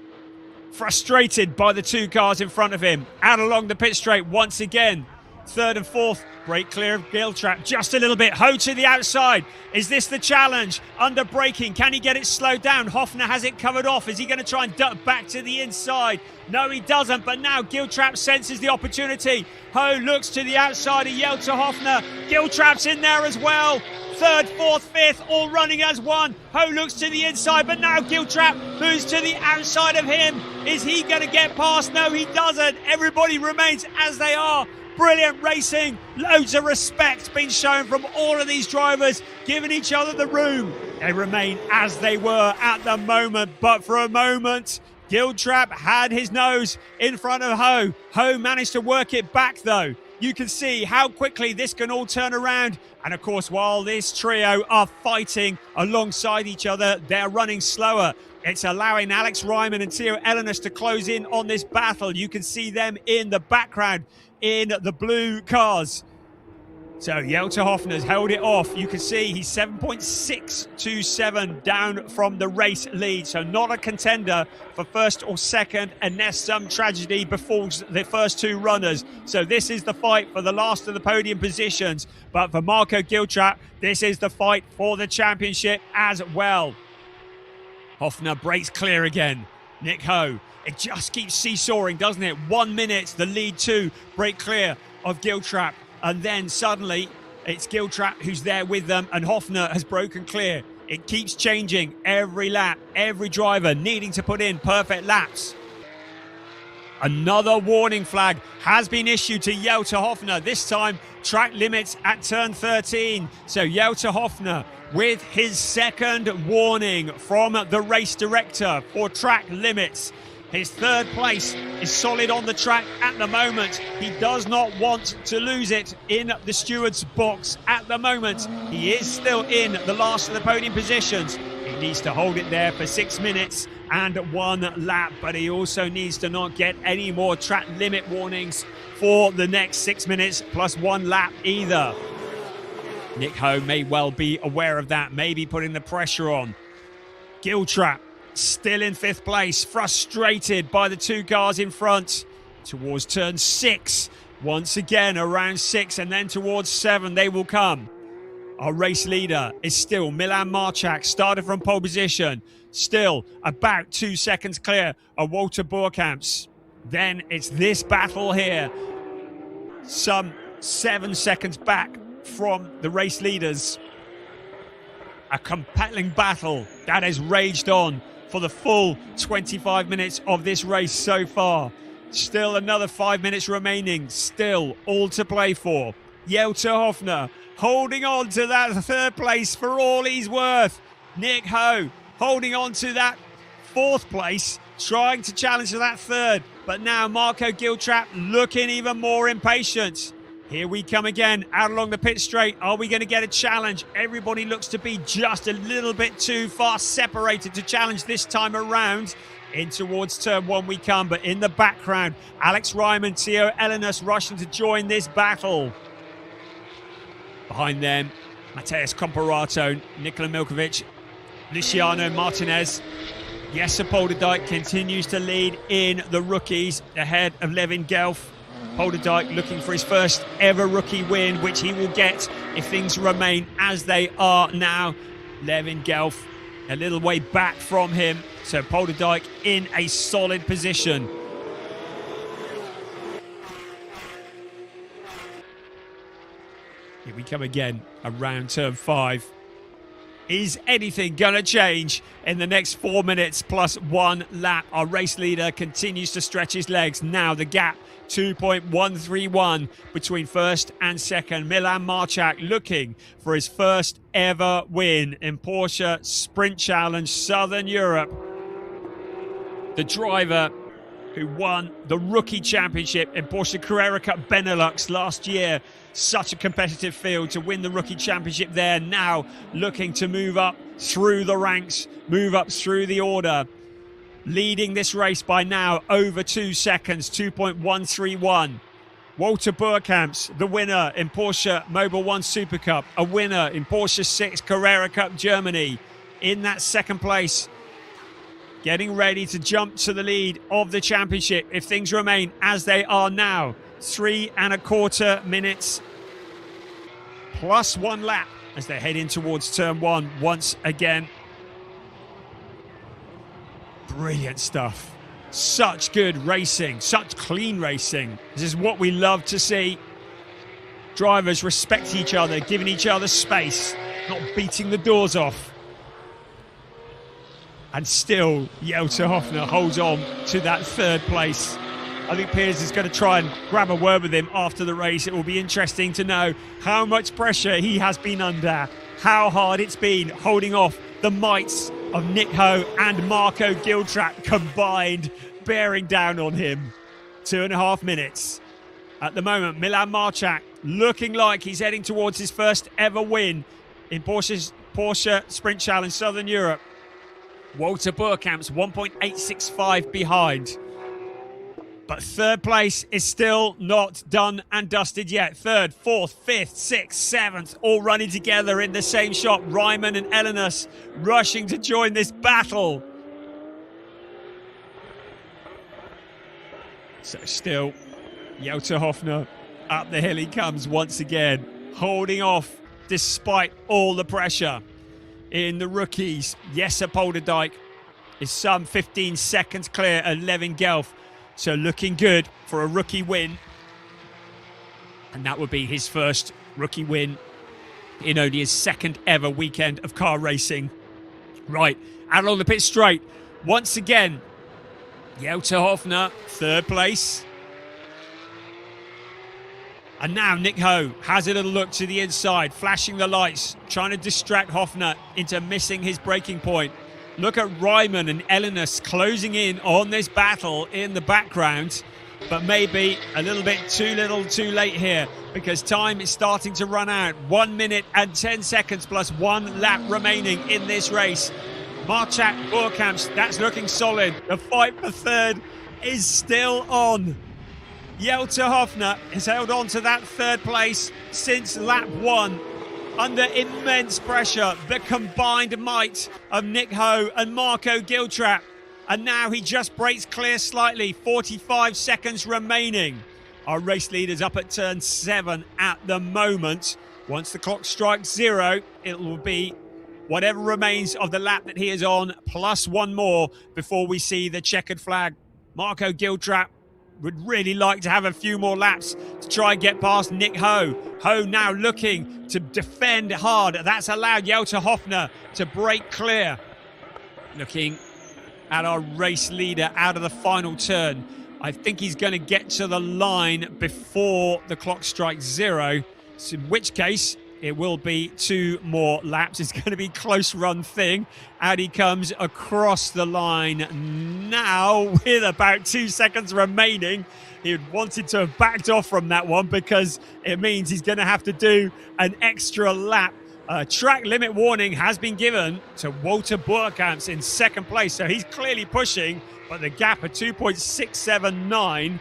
frustrated by the two cars in front of him, out along the pit straight once again. Third and fourth, break clear of Giltrap just a little bit. Ho to the outside. Is this the challenge? Under braking, can he get it slowed down? Hofner has it covered off. Is he going to try and duck back to the inside? No, he doesn't, but now Giltrap senses the opportunity. Ho looks to the outside of Jälter Hofner. Giltrap's in there as well. Third, fourth, fifth, all running as one. Ho looks to the inside, but now Giltrap moves to the outside of him. Is he going to get past? No, he doesn't. Everybody remains as they are. Brilliant racing. Loads of respect being shown from all of these drivers, giving each other the room. They remain as they were at the moment, but for a moment, Giltrap had his nose in front of Ho. Ho managed to work it back, though. You can see how quickly this can all turn around. And of course, while this trio are fighting alongside each other, they're running slower. It's allowing Alex Ryman and Theo Elinus to close in on this battle. You can see them in the background in the blue cars. So Jelter Hoffner's held it off. You can see he's 7.627 down from the race lead. So not a contender for first or second unless some tragedy befalls the first two runners. So this is the fight for the last of the podium positions. But for Marco Giltrap, this is the fight for the championship as well. Hoffner breaks clear again. Nick Ho, it just keeps seesawing, doesn't it? 1 minute, the lead two break clear of Giltrap. And then suddenly it's Giltrap who's there with them, and Hoffner has broken clear. It keeps changing every lap, every driver needing to put in perfect laps. Another warning flag has been issued to Jelter Hoffner, this time track limits at turn 13. So Jelter Hoffner with his second warning from the race director for track limits. His third place is solid on the track at the moment. He does not want to lose it in the steward's box at the moment. He is still in the last of the podium positions. He needs to hold it there for 6 minutes and 1 lap, but he also needs to not get any more track limit warnings for the next 6 minutes plus 1 lap either. Nick Ho may well be aware of that, maybe putting the pressure on. Giltrap still in 5th place, frustrated by the 2 cars in front. Towards turn 6, once again around 6, and then towards 7 they will come. Our race leader is still Milan Marchak, started from pole position, still about 2 seconds clear of Walter Boerkamps. Then it's this battle here, some 7 seconds back from the race leaders. A compelling battle that has raged on for the full 25 minutes of this race so far. Still another 5 minutes remaining, still all to play for. Jelter Hoffner holding on to that 3rd place for all he's worth. Nick Ho holding on to that 4th place, trying to challenge for that 3rd. But now Marco Giltrap looking even more impatient. Here we come again, out along the pit straight. Are we going to get a challenge? Everybody looks to be just a little bit too far separated to challenge this time around. In towards turn 1 we come, but in the background, Alex Ryman, Theo Elenas rushing to join this battle. Behind them, Mateusz Comparato, Nikola Milkovic, Luciano Martinez. Jesse Polderdijk continues to lead in the rookies ahead of Levin Gelf. Polderdijk looking for his first ever rookie win, which he will get if things remain as they are now. Levin Gelf a little way back from him, so Polderdijk in a solid position. Here we come again around turn 5. Is anything gonna change in the next 4 minutes plus 1 lap? Our race leader continues to stretch his legs. Now the gap 2.131 between first and second. Milan Marchak looking for his first ever win in Porsche Sprint Challenge Southern Europe. The driver who won the rookie championship in Porsche Carrera Cup Benelux last year. Such a competitive field to win the rookie championship there. Now looking to move up through the ranks, move up through the order. Leading this race by now over 2 seconds, 2.131. Walter Boerkamps, the winner in Porsche Mobile 1 Super Cup, a winner in Porsche 6 Carrera Cup Germany, in that 2nd place. Getting ready to jump to the lead of the championship if things remain as they are now. 3.25 minutes plus 1 lap as they head in towards turn 1 once again. Brilliant stuff. Such good racing, such clean racing. This is what we love to see. Drivers respecting each other, giving each other space, not beating the doors off. And still, Jelter Hoffner holds on to that 3rd place. I think Piers is going to try and grab a word with him after the race. It will be interesting to know how much pressure he has been under, how hard it's been holding off the mights of Nick Ho and Marco Giltrap combined, bearing down on him. 2.5 minutes. At the moment, Milan Marchak looking like he's heading towards his first ever win in Porsche Sprint Challenge Southern Europe. Walter Boerkamps 1.865 behind. But third place is still not done and dusted yet. Third, fourth, fifth, sixth, seventh, all running together in the same shot. Ryman and Elenus rushing to join this battle. So still, Jota Hofner, up the hill he comes once again, holding off despite all the pressure. In the rookies, Jesse Polderdijk is some 15 seconds clear of Levin Gelf. So looking good for a rookie win. And that would be his first rookie win in only his second ever weekend of car racing. Right, out along the pit straight. Once again, Jota Hofner, third place. And now Nick Ho has a little look to the inside, flashing the lights, trying to distract Hofner into missing his braking point. Look at Ryman and Elenus closing in on this battle in the background, but maybe a little bit too little too late here because time is starting to run out. 1 minute and 10 seconds plus 1 lap remaining in this race. Marchak Boerkamps, that's looking solid. The fight for third is still on. Jota Hofner has held on to that third place since lap 1. Under immense pressure, the combined might of Nick Ho and Marco Giltrap. And now he just breaks clear slightly, 45 seconds remaining. Our race leader's up at turn 7 at the moment. Once the clock strikes 0, it will be whatever remains of the lap that he is on, plus 1 more before we see the checkered flag. Marco Giltrap would really like to have a few more laps to try and get past Nick Ho. Ho now looking to defend hard. That's allowed Jota Hofner to break clear. Looking at our race leader out of the final turn. I think he's going to get to the line before the clock strikes 0, in which case it will be 2 more laps. It's going to be a close run thing. Out he comes across the line now with about 2 seconds remaining. He wanted to have backed off from that one because it means he's going to have to do an extra lap. Track limit warning has been given to Walter Boerkamps in second place. So he's clearly pushing, but the gap of 2.679.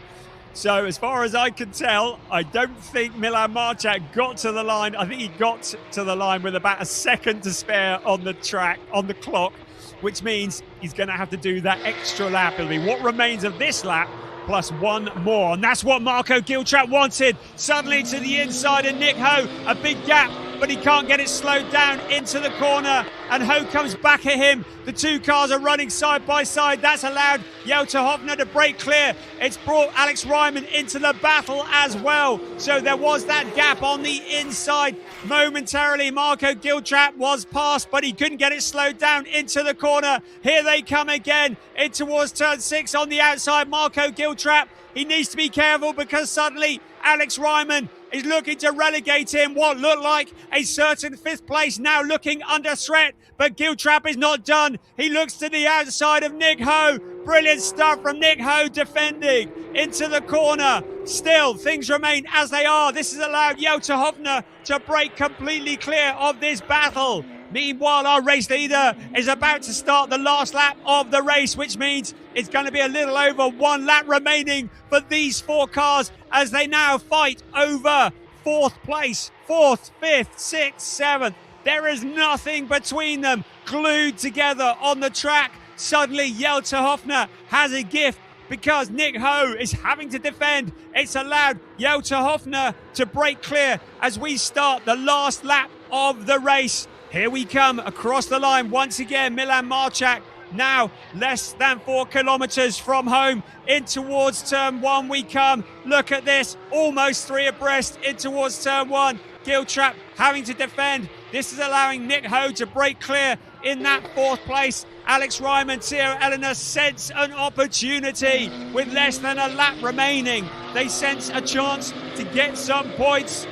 So as far as I can tell, I don't think Milan Marchak got to the line. I think he got to the line with about a second to spare on the track, on the clock, which means he's going to have to do that extra lap. It'll be what remains of this lap plus 1 more. And that's what Marco Giltrap wanted. Suddenly to the inside of Nick Ho, a big gap, but he can't get it slowed down into the corner. And Ho comes back at him. The 2 cars are running side by side. That's allowed Jota Hofner to break clear. It's brought Alex Ryman into the battle as well. So there was that gap on the inside. Momentarily, Marco Giltrap was passed, but he couldn't get it slowed down into the corner. Here they come again in towards turn 6 on the outside. Marco Giltrap, he needs to be careful because suddenly Alex Ryman is looking to relegate him. What looked like a certain 5th place now looking under threat, but Giltrap is not done. He looks to the outside of Nick Ho. Brilliant stuff from Nick Ho defending into the corner. Still, things remain as they are. This has allowed Jota Hofner to break completely clear of this battle. Meanwhile, our race leader is about to start the last lap of the race, which means it's going to be a little over 1 lap remaining for these 4 cars as they now fight over 4th place, 4th, 5th, 6th, 7th. There is nothing between them, glued together on the track. Suddenly, Jota Hofner has a gift because Nick Ho is having to defend. It's allowed Jota Hofner to break clear as we start the last lap of the race. Here we come across the line once again. Milan Marchak now less than 4 kilometers from home. In towards turn 1 we come. Look at this, almost 3 abreast in towards turn 1. Giltrap having to defend. This is allowing Nick Ho to break clear in that 4th place. Alex Ryman, Theo Eleanor sense an opportunity with less than a lap remaining. They sense a chance to get some points.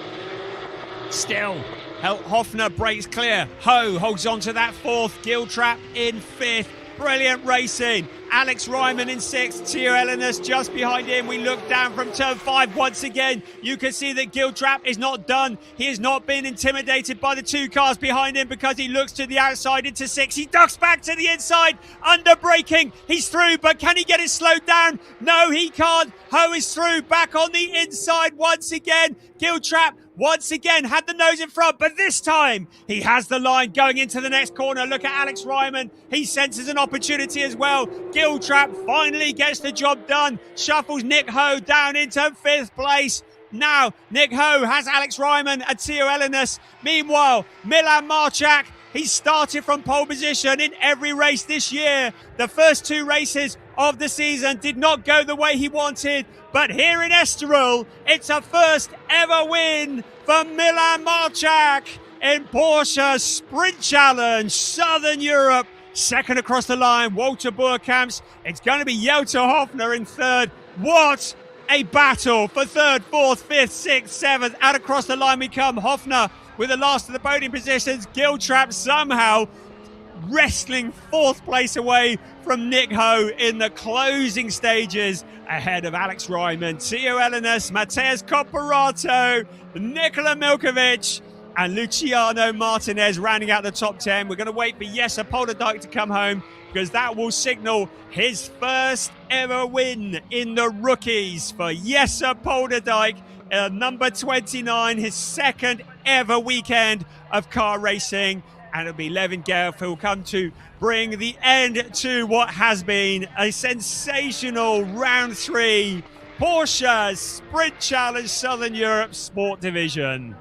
Still, Hofner breaks clear. Ho holds on to that 4th. Giltrap in 5th. Brilliant racing. Alex Ryman in 6th, Theo Elenis just behind him. We look down from turn 5 once again. You can see that Giltrap is not done. He has not been intimidated by the 2 cars behind him because he looks to the outside into 6. He ducks back to the inside, under braking. He's through, but can he get it slowed down? No, he can't. Ho is through, back on the inside once again. Giltrap once again had the nose in front, but this time he has the line going into the next corner. Look at Alex Ryman. He senses an opportunity as well. Giltrap finally gets the job done. Shuffles Nick Ho down into 5th place. Now Nick Ho has Alex Ryman and Theo Elenis. Meanwhile, Milan Marchak, he started from pole position in every race this year. The first 2 races of the season did not go the way he wanted, but here in Estoril, it's a first ever win for Milan Marchak in Porsche Sprint Challenge Southern Europe. Second across the line, Walter Boerkamps. It's going to be Jota Hofner in 3rd. What a battle for 3rd, 4th, 5th, 6th, 7th. Out across the line we come. Hofner with the last of the podium positions. Giltrap somehow wrestling 4th place away from Nick Ho in the closing stages, ahead of Alex Ryman, Theo Elenis, Mateusz Comparato, Nikola Milkovic and Luciano Martinez rounding out the top 10. We're going to wait for Jesse Polderdijk to come home because that will signal his first ever win in the rookies for Jesse Polderdijk, number 29, his second ever weekend of car racing. And it'll be Levin Gelf who will come to bring the end to what has been a sensational round 3 Porsche Sprint Challenge Southern Europe Sport Division.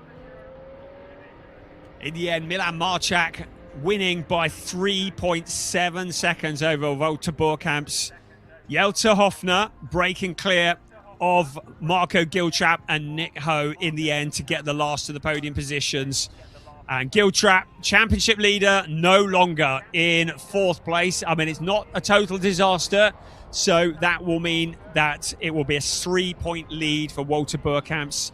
In the end, Milan Marchak winning by 3.7 seconds over Walter Boerkamps. Jota Hofner breaking clear of Marco Giltrap and Nick Ho in the end to get the last of the podium positions. And Giltrap, championship leader, no longer in 4th place. I mean, it's not a total disaster. So that will mean that it will be a 3-point lead for Walter Boerkamps.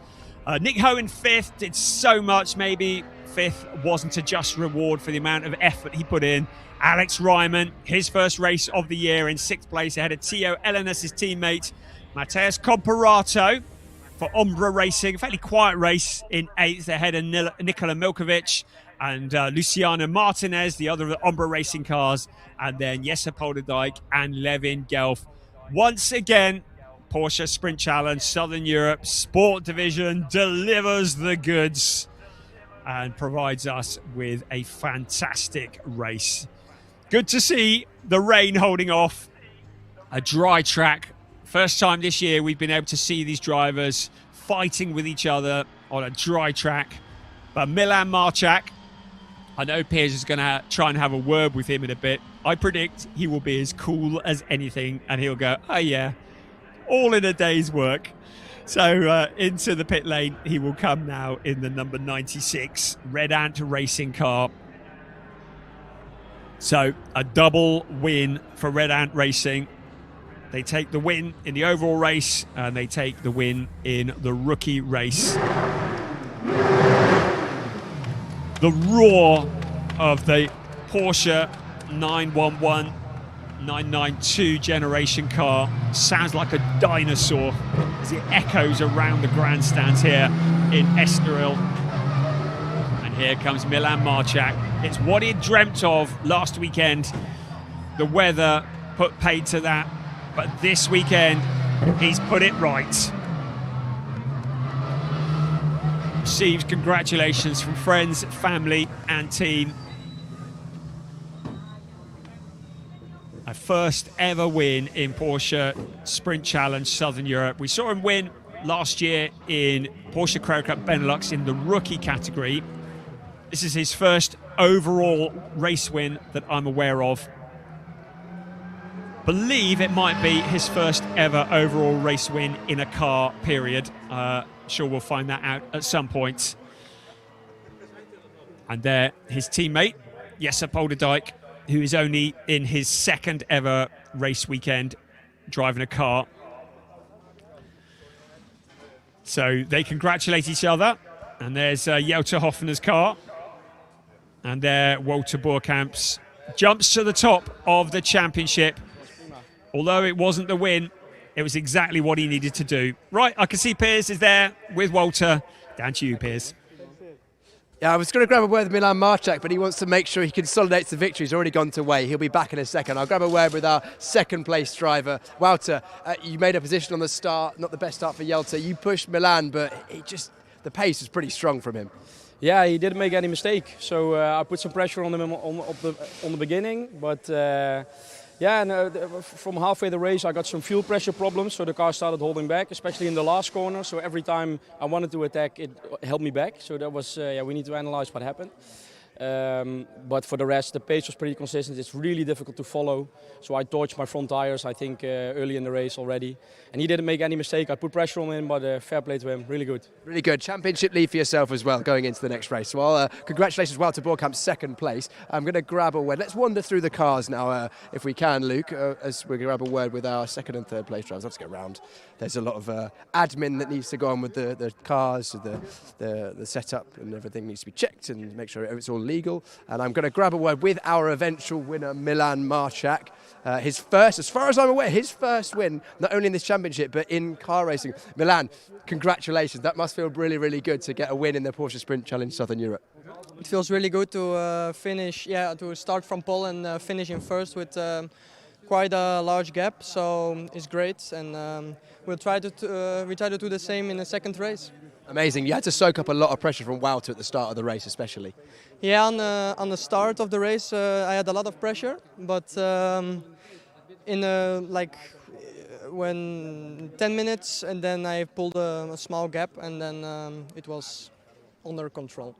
Nick Ho in 5th did so much. Maybe 5th wasn't a just reward for the amount of effort he put in. Alex Ryman, his first race of the year, in 6th place ahead of Theo Elenis, his teammate. Mateusz Comparato for Umbra Racing, a fairly quiet race, in 8th ahead of Nikola Milkovic and Luciano Martinez, the other of the Umbra Racing cars, and then Jesse Polderdijk and Levin Gelf. Once again, Porsche Sprint Challenge Southern Europe Sport Division delivers the goods and provides us with a fantastic race. Good to see the rain holding off. A dry track. First time this year we've been able to see these drivers fighting with each other on a dry track. But Milan Marchak, I know Piers is going to try and have a word with him in a bit. I predict he will be as cool as anything and he'll go, oh yeah, all in a day's work. So into the pit lane he will come now in the number 96 Red Ant racing car. So a double win for Red Ant Racing. They take the win in the overall race and they take the win in the rookie race. The roar of the Porsche 911 992 generation car sounds like a dinosaur as it echoes around the grandstands here in Estoril. And here comes Milan Marchak. It's what he dreamt of last weekend. The weather put paid to that. But this weekend, he's put it right. Receives congratulations from friends, family and team. A first ever win in Porsche Sprint Challenge Southern Europe. We saw him win last year in Porsche Carrera Cup Benelux in the rookie category. This is his first overall race win that I'm aware of. Believe it might be his first ever overall race win in a car, period. Sure we'll find that out at some point. And there, his teammate, Jesse Polderdijk, who is only in his second ever race weekend driving a car. So they congratulate each other. And there's Jota Hofner's car. And there, Walter Boerkamps jumps to the top of the championship. Although it wasn't the win, it was exactly what he needed to do. Right, I can see Piers is there with Walter. Down to you, Piers. Yeah, I was going to grab a word with Milan Marchak, but he wants to make sure he consolidates the victory. He's already gone to Way. He'll be back in a second. I'll grab a word with our second place driver, Walter. You made a position on the start, not the best start for Jelta. You pushed Milan, but the pace was pretty strong from him. Yeah, he didn't make any mistake. So I put some pressure on him on the beginning, but from halfway the race I got some fuel pressure problems, so the car started holding back, especially in the last corner. So every time I wanted to attack, it held me back. So that was we need to analyze what happened. But for the rest, the pace was pretty consistent. It's really difficult to follow. So I torched my front tires, I think, early in the race already. And he didn't make any mistake. I put pressure on him, but fair play to him. Really good. Really good. Championship lead for yourself as well, going into the next race. Well, congratulations, Walter Borkamp's second place. I'm going to grab a word. Let's wander through the cars now, if we can, Luke, as we grab a word with our second and third place drivers. Let's go round. There's a lot of admin that needs to go on with the cars, the setup, and everything needs to be checked and make sure it's all legal. And I'm going to grab a word with our eventual winner, Milan Marchak. His first, as far as I'm aware, his first win, not only in this championship, but in car racing. Milan, congratulations. That must feel really, really good to get a win in the Porsche Sprint Challenge Southern Europe. It feels really good to to start from pole and finish in first with quite a large gap. So it's great, and we try to do the same in the second race. Amazing. You had to soak up a lot of pressure from Walter at the start of the race, especially. Yeah, on the start of the race, I had a lot of pressure, but when 10 minutes, and then I pulled a small gap, and then it was under control.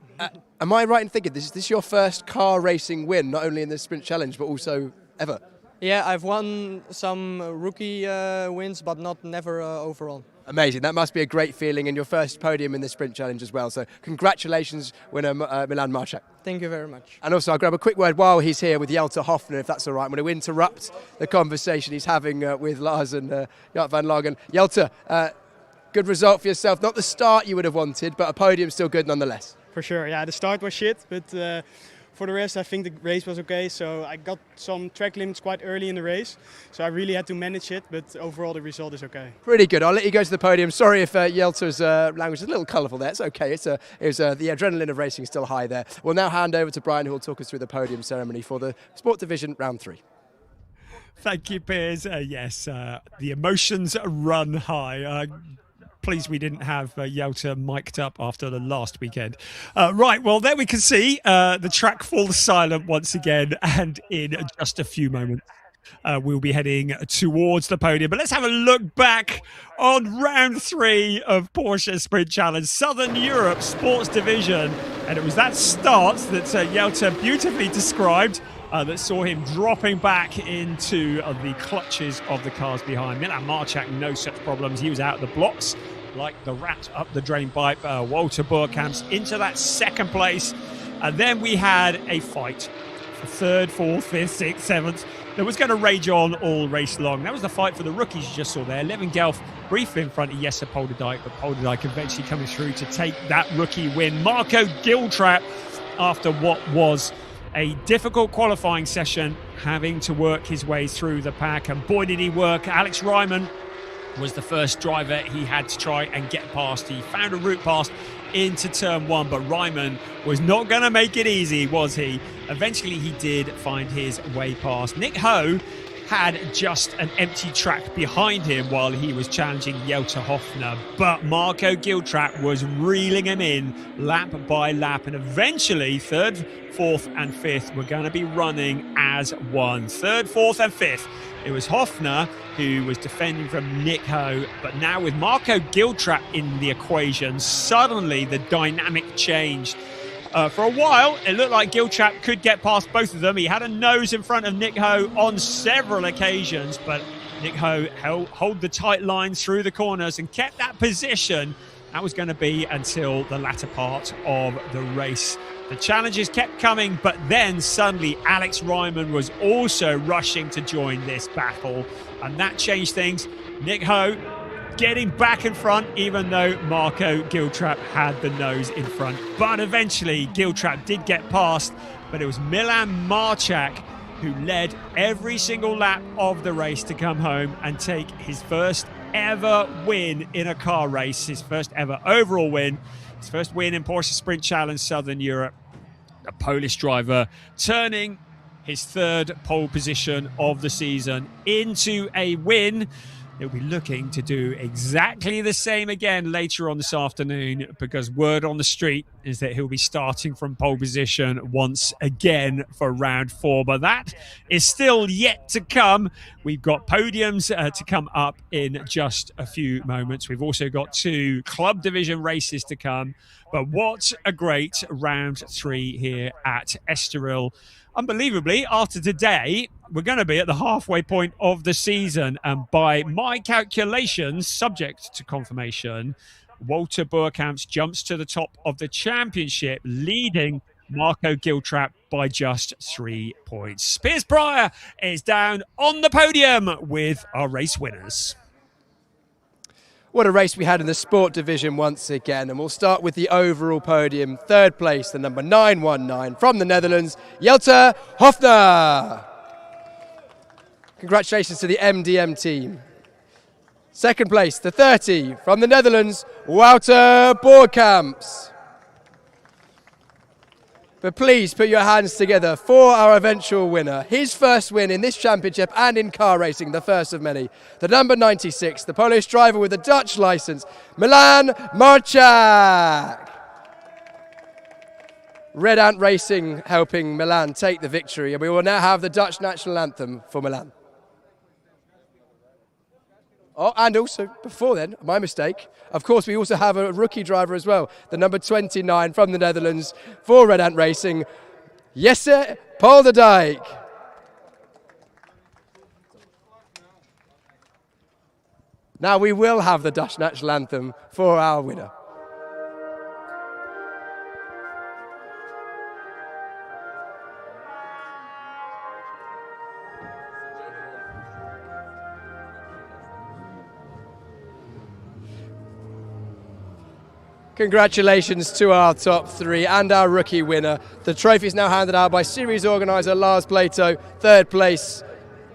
Am I right in thinking this is your first car racing win, not only in the Sprint Challenge, but also ever? Yeah, I've won some rookie wins, but never overall. Amazing. That must be a great feeling, and your first podium in the Sprint Challenge as well. So congratulations, winner Milan Marchak. Thank you very much. And also I'll grab a quick word while he's here with Jelta Hoffner, if that's all right. I'm going to interrupt the conversation he's having with Lars and Jaap van Lagen. Jelta, good result for yourself. Not the start you would have wanted, but a podium still good nonetheless. For sure, yeah. The start was shit, but for the rest, I think the race was okay. So I got some track limits quite early in the race, so I really had to manage it. But overall, the result is okay. Pretty good. I'll let you go to the podium. Sorry if Jelta's language is a little colourful there. It's okay. The adrenaline of racing is still high there. We'll now hand over to Brian, who will talk us through the podium ceremony for the Sport Division Round 3. Thank you, Piers. Yes, the emotions run high. Pleased we didn't have Jelta mic'd up after the last weekend. Right, well, there we can see the track fall silent once again, and in just a few moments we'll be heading towards the podium. But let's have a look back on round 3 of Porsche Sprint Challenge Southern Europe Sports Division. And it was that start that Jelta beautifully described that saw him dropping back into the clutches of the cars behind. Milan Marchak, no such problems. He was out of the blocks like the rat up the drain pipe. Walter Borkamp's into that second place. And then we had a fight for third, fourth, fifth, sixth, seventh that was going to rage on all race long. That was the fight for the rookies you just saw there. Levin Gelf briefly in front of Jesse Polderdijk, but Polderdijk eventually coming through to take that rookie win. Marco Giltrap, after what was a difficult qualifying session, having to work his way through the pack, and boy did he work. Alex Ryman was the first driver he had to try and get past. He found a route past into turn 1, but Ryman was not going to make it easy, was he? Eventually he did find his way past. Nick Ho had just an empty track behind him while he was challenging Jelta Hoffner, but Marco Giltrap was reeling him in lap by lap, and eventually third, fourth and fifth were going to be running as one. Third, fourth and fifth, it was Hoffner who was defending from Nick Ho, but now with Marco Giltrap in the equation, suddenly the dynamic changed. For a while, it looked like Giltrap could get past both of them. He had a nose in front of Nick Ho on several occasions, but Nick Ho held the tight lines through the corners and kept that position. That was going to be until the latter part of the race. The challenges kept coming, but then suddenly Alex Ryman was also rushing to join this battle, and that changed things. Nick Ho getting back in front, even though Marco Giltrap had the nose in front. But eventually Giltrap did get past, but it was Milan Marchak who led every single lap of the race to come home and take his first ever win in a car race, his first ever overall win, his first win in Porsche Sprint Challenge Southern Europe. The Polish driver turning his third pole position of the season into a win. He'll be looking to do exactly the same again later on this afternoon, because word on the street is that he'll be starting from pole position once again for round 4. But that is still yet to come. We've got podiums to come up in just a few moments. We've also got 2 club division races to come. But what a great round 3 here at Estoril. Unbelievably, after today, we're going to be at the halfway point of the season. And by my calculations, subject to confirmation, Walter Boerkamps jumps to the top of the championship, leading Marco Giltrap by just 3 points. Piers Pryor is down on the podium with our race winners. What a race we had in the sport division once again, and we'll start with the overall podium. Third place, the number 919 from the Netherlands, Jelte Hofner. Congratulations to the MDM team. Second place, the 30 from the Netherlands, Wouter Boerkamps. But please put your hands together for our eventual winner. His first win in this championship and in car racing, the first of many. The number 96, the Polish driver with a Dutch license, Milan Marchak. Red Ant Racing helping Milan take the victory, and we will now have the Dutch national anthem for Milan. Oh, and also, before then, my mistake, of course, we also have a rookie driver as well, the number 29 from the Netherlands for Red Ant Racing, Jesse Polderdijk. Now we will have the Dutch national anthem for our winner. Congratulations to our top 3 and our rookie winner. The trophy is now handed out by series organiser Lars Plato. Third place,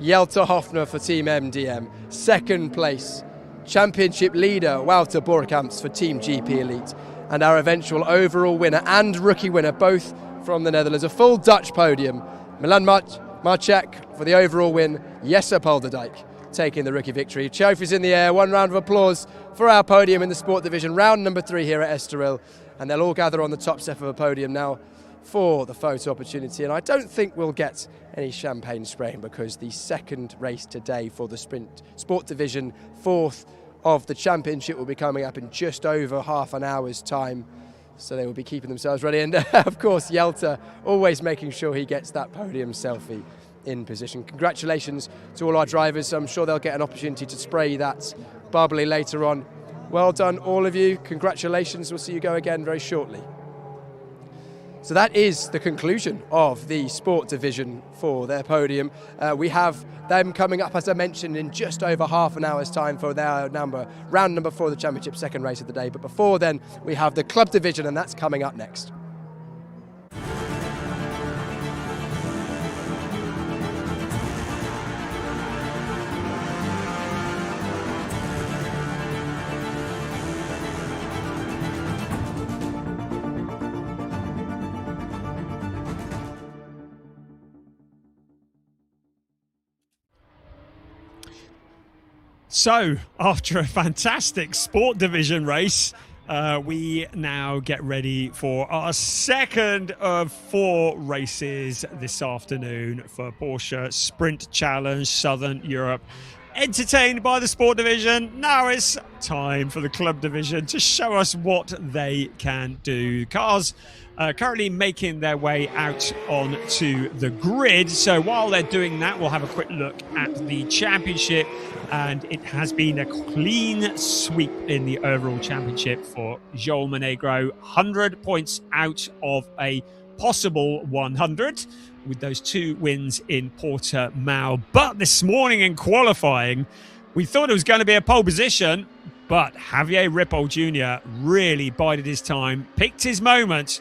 Jelte Hofner for Team MDM. Second place, championship leader Wouter Boerkamps for Team GP Elite. And our eventual overall winner and rookie winner, both from the Netherlands. A full Dutch podium. Milan Marchak for the overall win, Jesse Polderdijk taking the rookie victory. Trophies in the air, 1 round of applause for our podium in the sport division, round number 3 here at Estoril, and they'll all gather on the top step of a podium now for the photo opportunity. And I don't think we'll get any champagne spraying, because the second race today for the sprint sport division, 4th of the championship, will be coming up in just over half an hour's time, so they will be keeping themselves ready. And of course, Jelte always making sure he gets that podium selfie in position. Congratulations to all our drivers. I'm sure they'll get an opportunity to spray that bubbly later on. Well done, all of you. Congratulations. We'll see you go again very shortly. So that is the conclusion of the sport division for their podium. We have them coming up, as I mentioned, in just over half an hour's time for their round number 4 of the championship, second race of the day. But before then, we have the club division, and that's coming up next. So, after a fantastic sport division race, we now get ready for our second of 4 races this afternoon for Porsche Sprint Challenge Southern Europe. Entertained by the sport division, now it's time for the club division to show us what they can do. Cars currently making their way out onto the grid. So while they're doing that, we'll have a quick look at the championship. And it has been a clean sweep in the overall championship for Joel Monegro. 100 points out of a possible 100 with those 2 wins in Portimao. But this morning in qualifying, we thought it was going to be a pole position, but Javier Ripoll Jr. really bided his time, picked his moment,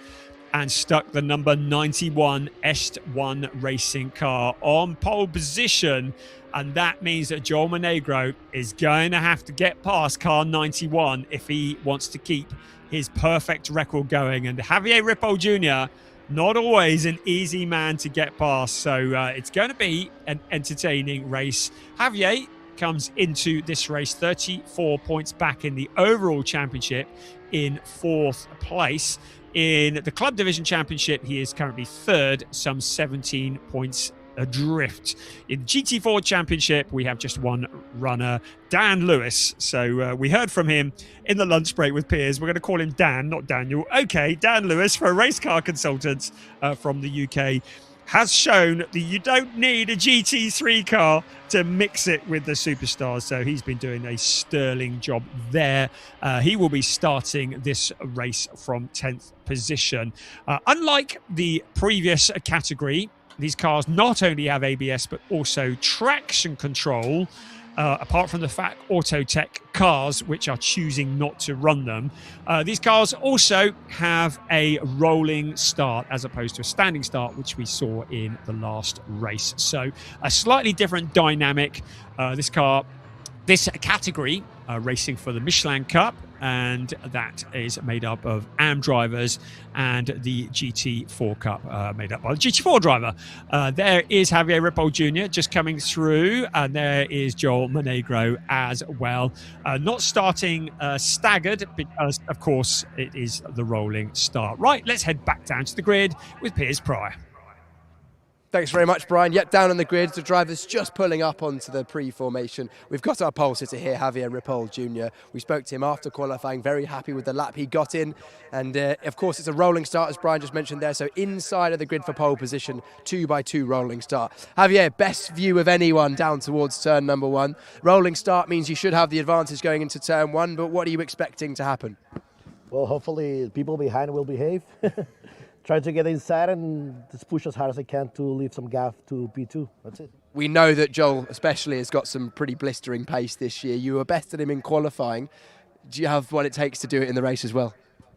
and stuck the number 91 Est1 racing car on pole position. And that means that Joel Monegro is going to have to get past car 91 if he wants to keep his perfect record going. And Javier Ripoll Jr., not always an easy man to get past. So it's going to be an entertaining race. Javier comes into this race 34 points back in the overall championship in 4th place. In the Club Division Championship, he is currently 3rd, some 17 points adrift. In the GT4 Championship, we have just one runner, Dan Lewis. So we heard from him in the lunch break with Piers. We're going to call him Dan, not Daniel. Okay, Dan Lewis, for a race car consultant from the UK, has shown that you don't need a GT3 car to mix it with the superstars. So he's been doing a sterling job there. He will be starting this race from 10th position. Unlike the previous category, these cars not only have ABS but also traction control, apart from the fact Autotech cars, which are choosing not to run them. These cars also have a rolling start as opposed to a standing start, which we saw in the last race. So a slightly different dynamic. This category, racing for the Michelin Cup, and that is made up of AM drivers, and the GT4 Cup made up by the GT4 driver. There is Javier Ripoll Jr. just coming through, and there is Joel Monegro as well. Not starting staggered because, of course, it is the rolling start. Right, let's head back down to the grid with Piers Pryor. Thanks very much, Brian. Yep, down on the grid, the driver's just pulling up onto the pre-formation. We've got our pole sitter here, Javier Ripoll Jr. We spoke to him after qualifying, very happy with the lap he got in. And of course, it's a rolling start, as Brian just mentioned there. So inside of the grid for pole position, 2x2 rolling start. Javier, best view of anyone down towards turn number 1. Rolling start means you should have the advantage going into turn 1, but what are you expecting to happen? Well, hopefully people behind will behave. Try to get inside and just push as hard as I can to leave some gap to P2. That's it. We know that Joel especially has got some pretty blistering pace this year. You were best than him in qualifying. Do you have what it takes to do it in the race as well?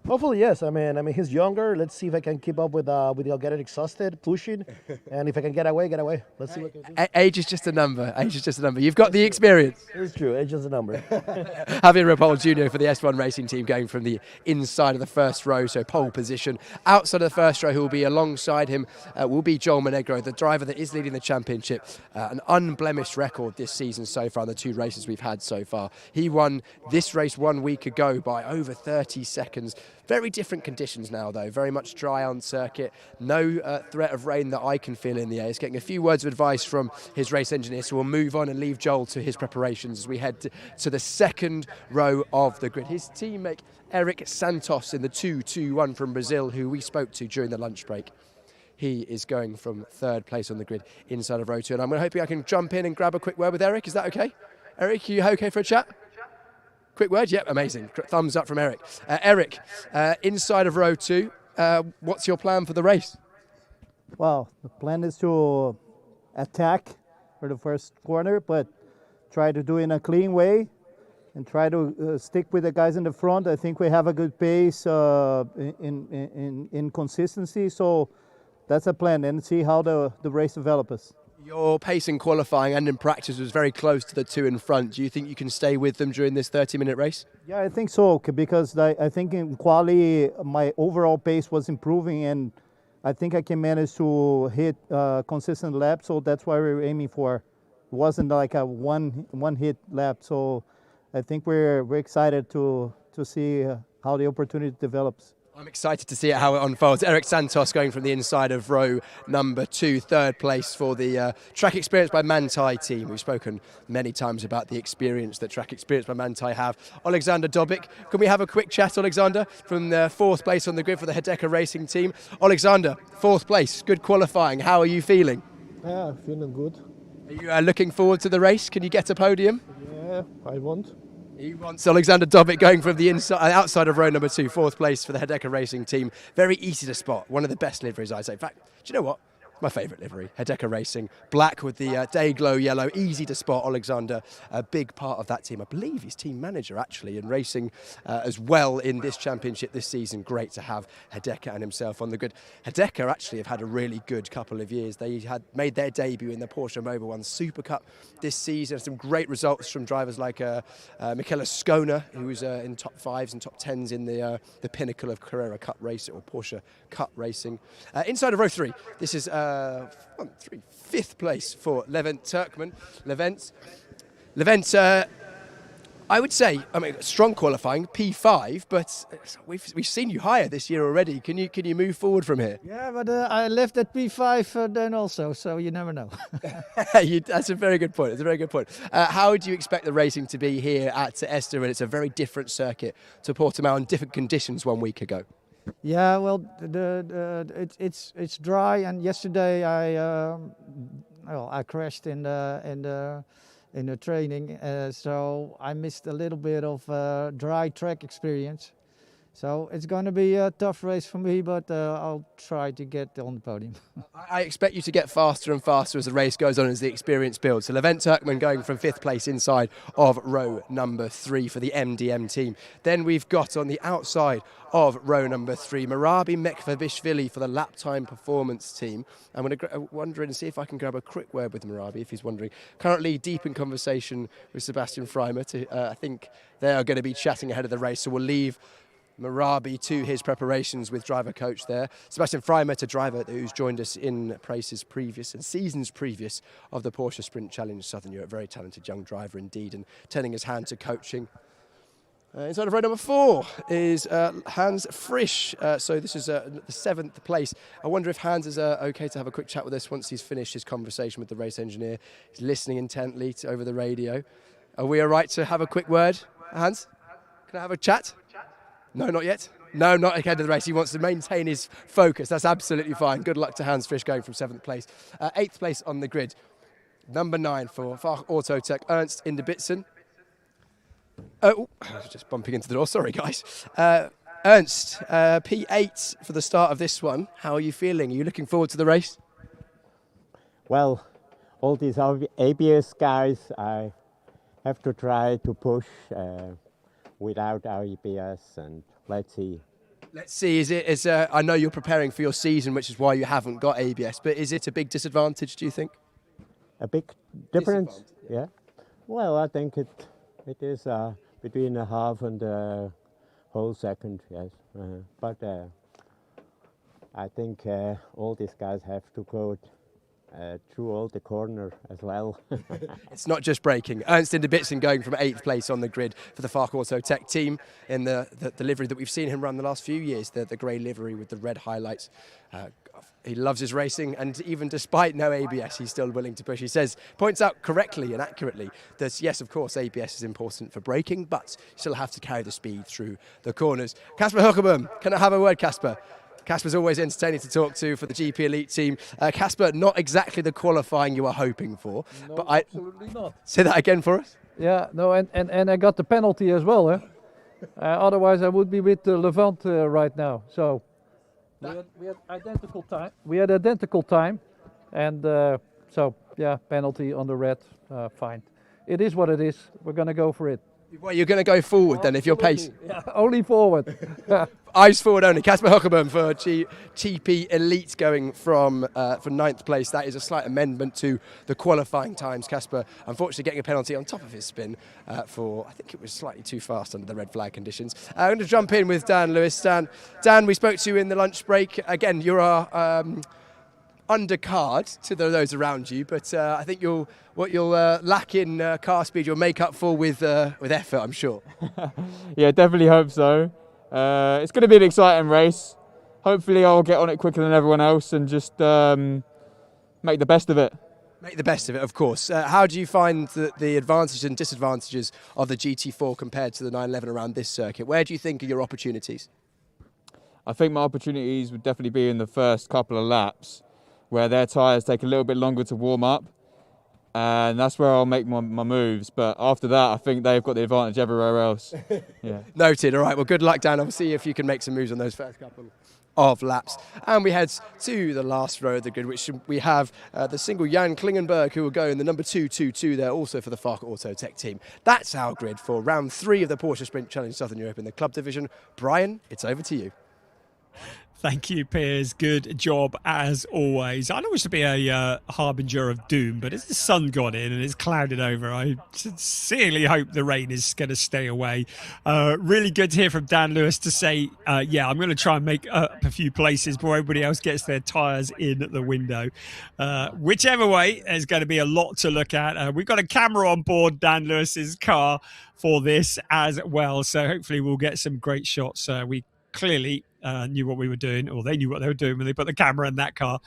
Hopefully, yes. I mean, he's younger. Let's see if I can keep up with getting exhausted, pushing, and if I can get away, get away. Let's see what I can do. Age is just a number. Age is just a number. You've got the experience. It's true. Age is a number. Javier Ripoll Jr. for the S1 racing team, going from the inside of the first row, so pole position. Outside of the first row, who will be alongside him will be Joel Monegro, the driver that is leading the championship. An unblemished record this season so far, the 2 races we've had so far. He won this race 1 week ago by over 30 seconds. Very different conditions now, though. Very much dry on circuit. No threat of rain that I can feel in the air. He's getting a few words of advice from his race engineer, so we'll move on and leave Joel to his preparations as we head to the second row of the grid. His teammate, Eric Santos, in the 2-2-1 from Brazil, who we spoke to during the lunch break. He is going from 3rd place on the grid inside of row 2. And I'm hoping I can jump in and grab a quick word with Eric. Is that okay? Eric, are you okay for a chat? Quick word? Yep, amazing. Thumbs up from Eric. Eric, inside of row 2, what's your plan for the race? Well, the plan is to attack for the first corner, but try to do it in a clean way and try to stick with the guys in the front. I think we have a good pace in consistency, so that's a plan, and see how the race develops. Your pace in qualifying and in practice was very close to the 2 in front. Do you think you can stay with them during this 30-minute race? Yeah, I think so, because I think in quali my overall pace was improving, and I think I can manage to hit consistent laps, so that's why we're aiming for. It wasn't like a one hit lap, so I think we're excited to see how the opportunity develops. I'm excited to see how it unfolds. Eric Santos going from the inside of row number 2, 3rd place for the Track Experience by Manthey team. We've spoken many times about the experience that Track Experience by Manthey have. Alexander Dobic, can we have a quick chat, Alexander, from the 4th place on the grid for the Hideka Racing team? Alexander, 4th place, good qualifying. How are you feeling? Yeah, feeling good. Are you looking forward to the race? Can you get a podium? Yeah, I want. He wants Alexander Dobic going from the outside of row number 2, 4th place for the Hideka Racing team. Very easy to spot. One of the best liveries, I'd say. In fact, do you know what? My favourite livery, Hideka Racing. Black with the day glow yellow, easy to spot. Alexander, a big part of that team. I believe he's team manager actually, and racing as well in this championship this season. Great to have Hideka and himself on the grid. Hideka actually have had a really good couple of years. They had made their debut in the Porsche Mobile One Super Cup this season. Some great results from drivers like Michele Scona, who was in top 5s and top 10s in the pinnacle of Carrera Cup racing or Porsche Cup racing. Inside of row 3, this is 5th place for Levent Turkman. Levent, I would say, strong qualifying, P5, but we've seen you higher this year already. Can you move forward from here? Yeah, but I left at P5 then also, so you never know. That's a very good point. How do you expect the racing to be here at Estoril? It's a very different circuit to Portimao and different conditions 1 week ago. Yeah, well, it's dry, and yesterday I crashed in the training, so I missed a little bit of dry track experience. So it's going to be a tough race for me, but I'll try to get on the podium. I expect you to get faster and faster as the race goes on, as the experience builds. So Levent Turkman going from 5th place inside of row number 3 for the MDM team. Then we've got on the outside of row number 3, Marabi Mekvabishvili for the lap time performance team. I'm going to wonder and see if I can grab a quick word with Marabi if he's wondering. Currently deep in conversation with Sebastian Freimer. I think they are going to be chatting ahead of the race, so we'll leave Marabi to his preparations with driver coach there. Sebastian Freimer, a driver who's joined us in races previous and seasons previous of the Porsche Sprint Challenge Southern Europe. Very talented young driver indeed, and turning his hand to coaching. Inside of row number 4 is Hans Frisch. So this is the 7th place. I wonder if Hans is okay to have a quick chat with us once he's finished his conversation with the race engineer. He's listening intently over the radio. Are we all right to have a quick word, Hans? Can I have a chat? No, not yet. No, not ahead of the race. He wants to maintain his focus. That's absolutely fine. Good luck to Hans Frisch going from 7th place. 8th place on the grid. Number 9 for Fach Autotech, Ernst Inderbitzen. Oh, I was just bumping into the door. Sorry, guys. Ernst, P8 for the start of this one. How are you feeling? Are you looking forward to the race? Well, all these ABS guys, I have to try to push without our ABS, and let's see. Let's see. I know you're preparing for your season, which is why you haven't got ABS, but is it a big disadvantage, do you think? A big difference? Yeah. Well, I think it is between a half and a whole second, yes. But I think all these guys have to go through all the corner as well. It's not just braking. Ernst Inderbitzen going from 8th place on the grid for the Fach Autotech team in the livery that we've seen him run the last few years, the grey livery with the red highlights. He loves his racing, and even despite no ABS, he's still willing to push. He points out correctly and accurately that, yes, of course, ABS is important for braking, but you still have to carry the speed through the corners. Casper Huckerboom, can I have a word, Casper? Casper's always entertaining to talk to for the GP Elite team. Casper, not exactly the qualifying you were hoping for. No, but absolutely not. Say that again for us. Yeah, no, and I got the penalty as well. Otherwise, I would be with Levent right now. So we had identical time. We had identical time, and so yeah, penalty on the red. Fine. It is what it is. We're going to go for it. Well, you're going to go forward then if you're pacing. Yeah, only forward. Eyes forward only. Casper Huckerboom for GP Elite going from 9th place. That is a slight amendment to the qualifying times. Casper, unfortunately, getting a penalty on top of his spin for, I think it was slightly too fast under the red flag conditions. I'm going to jump in with Dan Lewis. Dan, we spoke to you in the lunch break. Again, you're our undercard to those around you, but I think what you'll lack in car speed, you'll make up for with effort, I'm sure. Yeah, definitely hope so. It's going to be an exciting race. Hopefully I'll get on it quicker than everyone else and just make the best of it. Make the best of it, of course. How do you find the advantages and disadvantages of the GT4 compared to the 911 around this circuit? Where do you think are your opportunities? I think my opportunities would definitely be in the first couple of laps, where their tyres take a little bit longer to warm up, and that's where I'll make my moves. But after that, I think they've got the advantage everywhere else. Yeah. Noted. All right, well, good luck, Dan. I'll see if you can make some moves on those first couple. of laps. And we head to the last row of the grid, which we have the single Jan Klingenberg, who will go in the number 222 there, also for the Fark Auto Tech team. That's our grid for round 3 of the Porsche Sprint Challenge Southern Europe in the club division. Brian, it's over to you. Thank you, Piers. Good job as always. I don't wish to be a harbinger of doom, but as the sun got in and it's clouded over, I sincerely hope the rain is going to stay away. Really good to hear from Dan Lewis to say, yeah, I'm going to try and make up a few places before everybody else gets their tyres in the window. Whichever way, there's going to be a lot to look at. We've got a camera on board Dan Lewis's car for this as well, so hopefully we'll get some great shots. We clearly knew what we were doing, or they knew what they were doing when they put the camera in that car.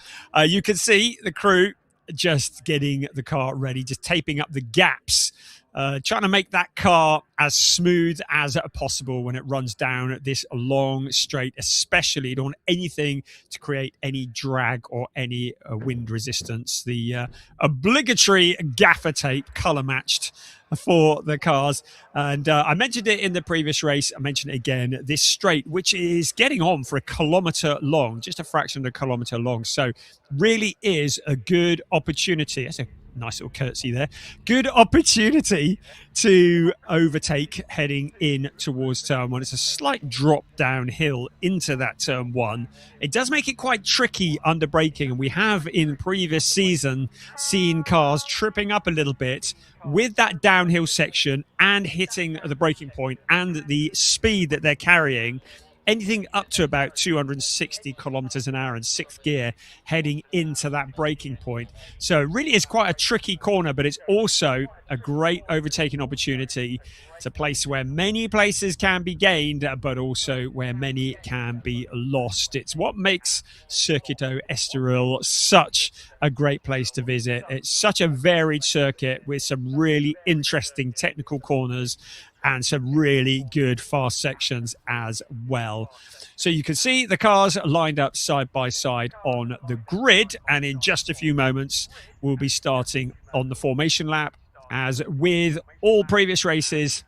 You can see the crew just getting the car ready, just taping up the gaps, trying to make that car as smooth as possible when it runs down this long straight. Especially, you don't want anything to create any drag or any wind resistance. The obligatory gaffer tape, colour matched for the cars. And I mentioned it in the previous race, I mentioned it again, this straight, which is getting on for a kilometre long, just a fraction of a kilometre long. So really is a good opportunity. That's a nice little curtsy there. Good opportunity to overtake heading in towards turn 1. It's a slight drop downhill into that turn 1. It does make it quite tricky under braking, and we have in previous season seen cars tripping up a little bit with that downhill section and hitting the braking point and the speed that they're carrying. Anything up to about 260 kilometers an hour in 6th gear heading into that braking point. So it really is quite a tricky corner, but it's also a great overtaking opportunity. It's a place where many places can be gained, but also where many can be lost. It's what makes Circuito Estoril such a great place to visit. It's such a varied circuit with some really interesting technical corners and some really good fast sections as well. So you can see the cars lined up side by side on the grid, and in just a few moments we'll be starting on the formation lap. As with all previous races,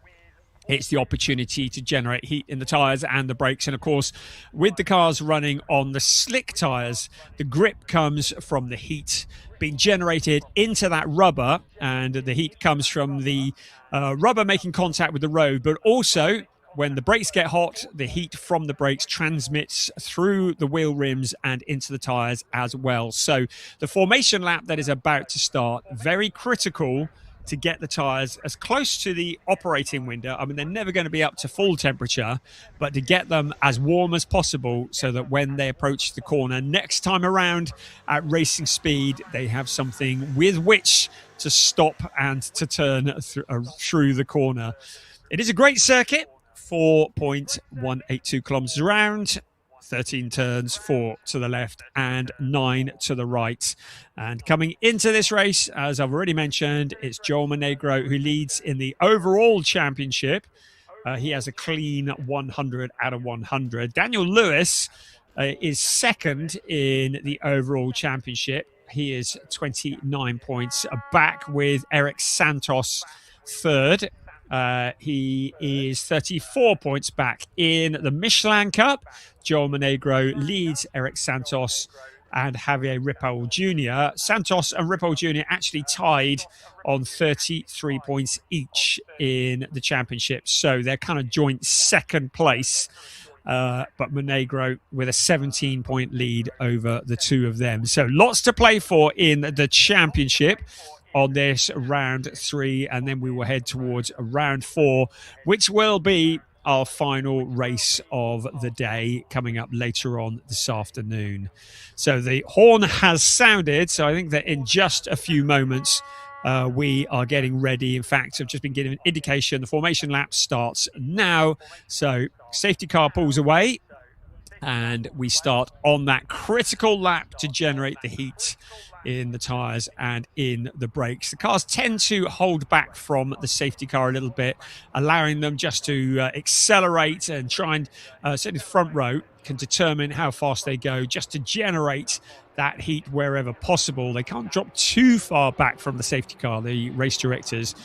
it's the opportunity to generate heat in the tyres and the brakes. And of course, with the cars running on the slick tyres, the grip comes from the heat being generated into that rubber, and the heat comes from the rubber making contact with the road, but also when the brakes get hot, the heat from the brakes transmits through the wheel rims and into the tyres as well. So the formation lap that is about to start, very critical to get the tyres as close to the operating window. I mean, they're never going to be up to full temperature, but to get them as warm as possible so that when they approach the corner next time around at racing speed, they have something with which to stop and to turn through the corner. It is a great circuit, 4.182 kilometers around, 13 turns, 4 to the left and 9 to the right. And coming into this race, as I've already mentioned, it's Joel Monegro who leads in the overall championship. He has a clean 100 out of 100. Daniel Lewis is second in the overall championship. He is 29 points back, with Eric Santos third. He is 34 points back in the Michelin Cup. Joel Monegro leads Eric Santos and Javier Ripoll Jr. Santos and Ripoll Jr. actually tied on 33 points each in the championship. So they're kind of joint second place. But Monegro with a 17-point lead over the two of them. So lots to play for in the championship on this round 3, and then we will head towards round 4, which will be our final race of the day coming up later on this afternoon. So the horn has sounded, so I think that in just a few moments we are getting ready. In fact, I've just been given an indication the formation lap starts now. So safety car pulls away and we start on that critical lap to generate the heat in the tyres and in the brakes. The cars tend to hold back from the safety car a little bit, allowing them just to accelerate and try and certainly the front row can determine how fast they go, just to generate that heat wherever possible. They can't drop too far back from the safety car. The race directors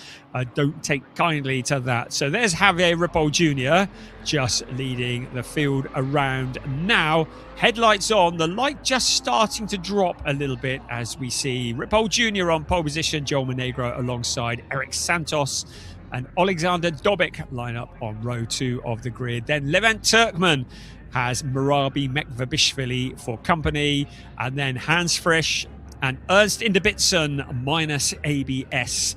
don't take kindly to that. So there's Javier Ripoll Jr. just leading the field around now. Headlights on, the light just starting to drop a little bit as we see Ripoll Jr. on pole position, Joel Monegro alongside Eric Santos and Alexander Dobik line up on row 2 of the grid. Then Levent Turkmen has Murabi Mekvabishvili for company, and then Hans Frisch and Ernst Inderbitsen minus ABS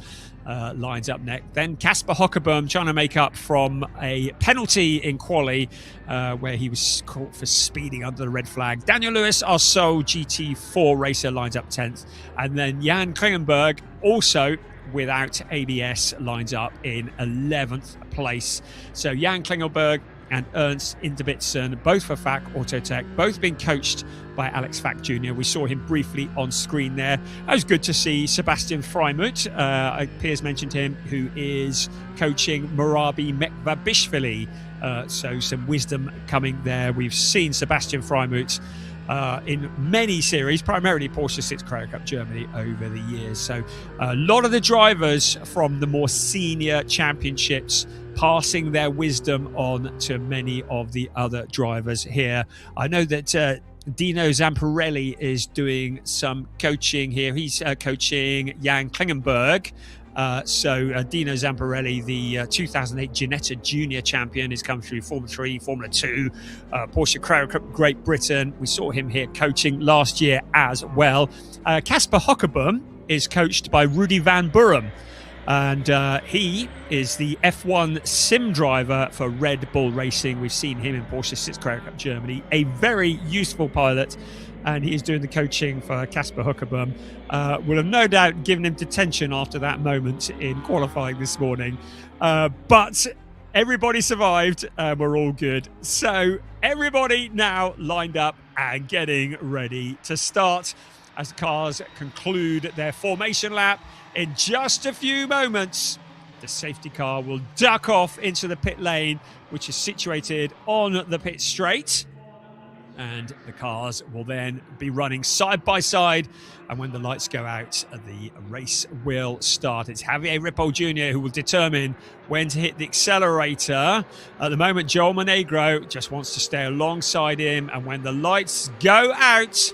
lines up next. Then Kasper Hockerboom trying to make up from a penalty in quali where he was caught for speeding under the red flag. Daniel Lewis, our sole GT4 racer, lines up 10th, and then Jan Klingenberg, also without ABS, lines up in 11th place. So Jan Klingenberg and Ernst Inderbitsen, both for FAC Autotech, both being coached by Alex Fack Jr. We saw him briefly on screen there. It was good to see Sebastian Freimuth, Piers mentioned him, who is coaching Murabi Mekvabishvili. So some wisdom coming there. We've seen Sebastian Freimuth in many series, primarily Porsche 6 Cryo Cup Germany over the years. So a lot of the drivers from the more senior championships passing their wisdom on to many of the other drivers here. I know that Dino Zamparelli is doing some coaching here. He's coaching Jan Klingenberg. So Dino Zamparelli, the 2008 Ginetta Junior champion, is coming through Formula 3, Formula 2, Porsche Cryo Cup Great Britain. We saw him here coaching last year as well. Kasper Hockerboom is coached by Rudy van Buren. And he is the F1 sim driver for Red Bull Racing. We've seen him in Porsche 6 Cryo Cup Germany. A very useful pilot. And he is doing the coaching for Kasper Hockerboom. Will have no doubt given him detention after that moment in qualifying this morning. But everybody survived and we're all good. So everybody now lined up and getting ready to start as the cars conclude their formation lap. In just a few moments, the safety car will duck off into the pit lane, which is situated on the pit straight. And the cars will then be running side by side. And when the lights go out, the race will start. It's Javier Ripoll Jr. who will determine when to hit the accelerator. At the moment, Joel Monegro just wants to stay alongside him. And when the lights go out,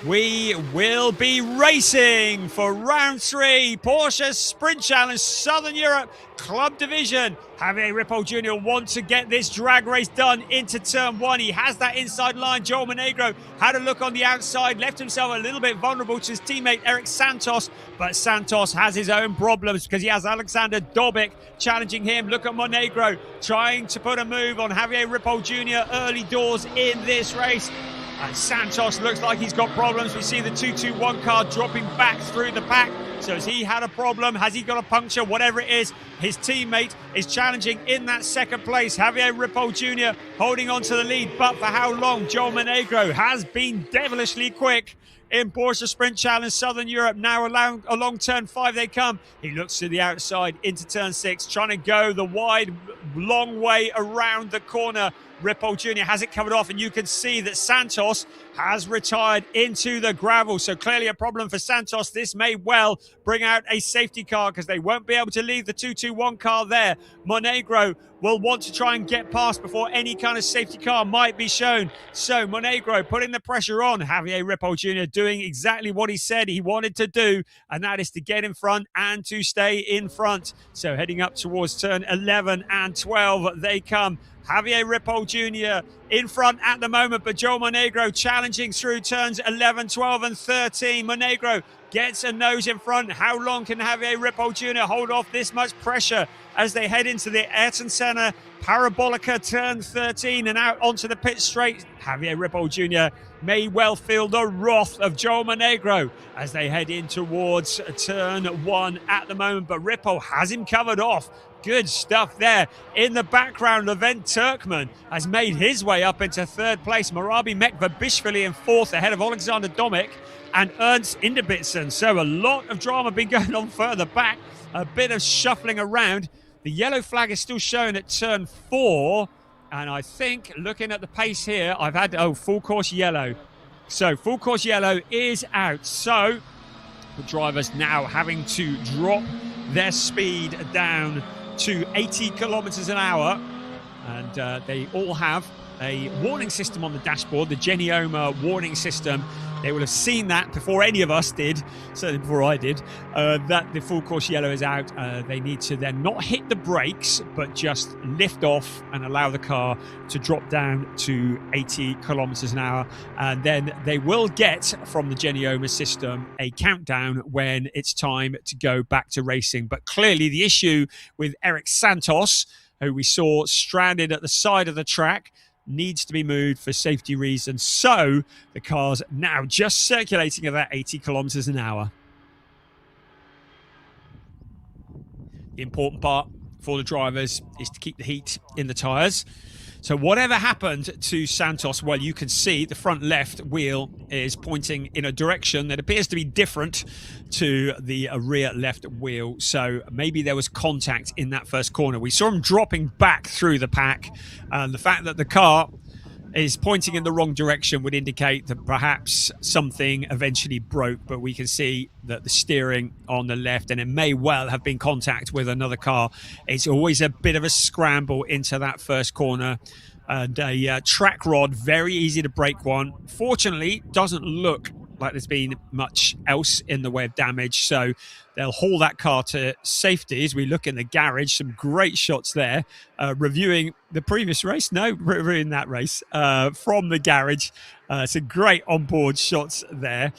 we will be racing for round 3, Porsche Sprint Challenge Southern Europe Club Division. Javier Ripoll Jr. wants to get this drag race done into turn 1. He has that inside line. Joel Monegro had a look on the outside, left himself a little bit vulnerable to his teammate Eric Santos, but Santos has his own problems because he has Alexander Dobik challenging him. Look at Monegro trying to put a move on Javier Ripoll Jr. early doors in this race. And Santos looks like he's got problems. We see the 221 car dropping back through the pack. So has he had a problem? Has he got a puncture? Whatever it is, his teammate is challenging in that second place. Javier Ripoll Jr. holding on to the lead, but for how long? Joel Monegro has been devilishly quick in Porsche Sprint Challenge Southern Europe. Now along turn 5 they come. He looks to the outside into turn 6, trying to go the wide, long way around the corner. Ripoll Jr. has it covered off, and you can see that Santos has retired into the gravel. So clearly a problem for Santos. This may well bring out a safety car because they won't be able to leave the 221 car there. Monegro will want to try and get past before any kind of safety car might be shown. So Monegro putting the pressure on. Javier Ripoll Jr. doing exactly what he said he wanted to do, and that is to get in front and to stay in front. So heading up towards turn 11 and 12 they come. Javier Ripoll Jr. in front at the moment, but Joel Monegro challenging through turns 11, 12 and 13. Monegro gets a nose in front. How long can Javier Ripoll Jr. hold off this much pressure as they head into the Ayrton Senna Parabolica turn 13 and out onto the pit straight? Javier Ripoll Jr. may well feel the wrath of Joel Monegro as they head in towards turn 1 at the moment, but Ripoll has him covered off. Good stuff there. In the background, Levent Turkmen has made his way up into 3rd place. Murabi Mekvabishvili in 4th ahead of Alexander Dobik and Ernst Inderbitsen. So a lot of drama been going on further back. A bit of shuffling around. The yellow flag is still showing at turn 4. And I think, looking at the pace here, I've had, full course yellow. So full course yellow is out. So the drivers now having to drop their speed down to 80 kilometers an hour. And they all have a warning system on the dashboard, the Genioma warning system. They will have seen that before any of us did, certainly before I did, that the full course yellow is out. They need to then not hit the brakes, but just lift off and allow the car to drop down to 80 kilometers an hour. And then they will get from the Genioma system a countdown when it's time to go back to racing. But clearly the issue with Eric Santos, who we saw stranded at the side of the track, needs to be moved for safety reasons. So the car's now just circulating at that 80 kilometers an hour. The important part for the drivers is to keep the heat in the tyres. So whatever happened to Santos, well, you can see the front left wheel is pointing in a direction that appears to be different to the rear left wheel. So maybe there was contact in that first corner. We saw him dropping back through the pack. The fact that the car is pointing in the wrong direction would indicate that perhaps something eventually broke, but we can see that the steering on the left, and it may well have been contact with another car. It's always a bit of a scramble into that first corner, and a track rod, very easy to break one. Fortunately, doesn't look like there's been much else in the way of damage, so they'll haul that car to safety. As we look in the garage, some great shots there, reviewing the previous race, reviewing that race from the garage. Some great onboard shots there,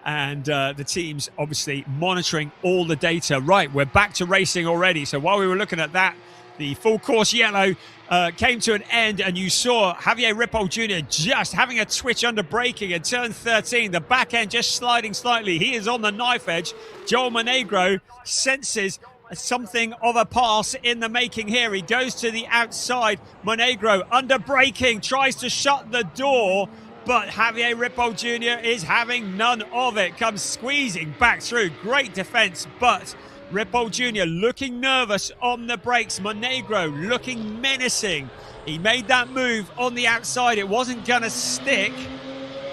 and the team's obviously monitoring all the data. Right, we're back to racing already. So while we were looking at that, the full course yellow came to an end, and you saw Javier Ripoll Jr. just having a twitch under braking in turn 13. The back end just sliding slightly. He is on the knife edge. Joel Monegro senses something of a pass in the making here. He goes to the outside. Monegro under braking, tries to shut the door, but Javier Ripoll Jr. is having none of it. Comes squeezing back through. Great defense, but Ripoll Jr. looking nervous on the brakes. Monegro looking menacing. He made that move on the outside. It wasn't going to stick.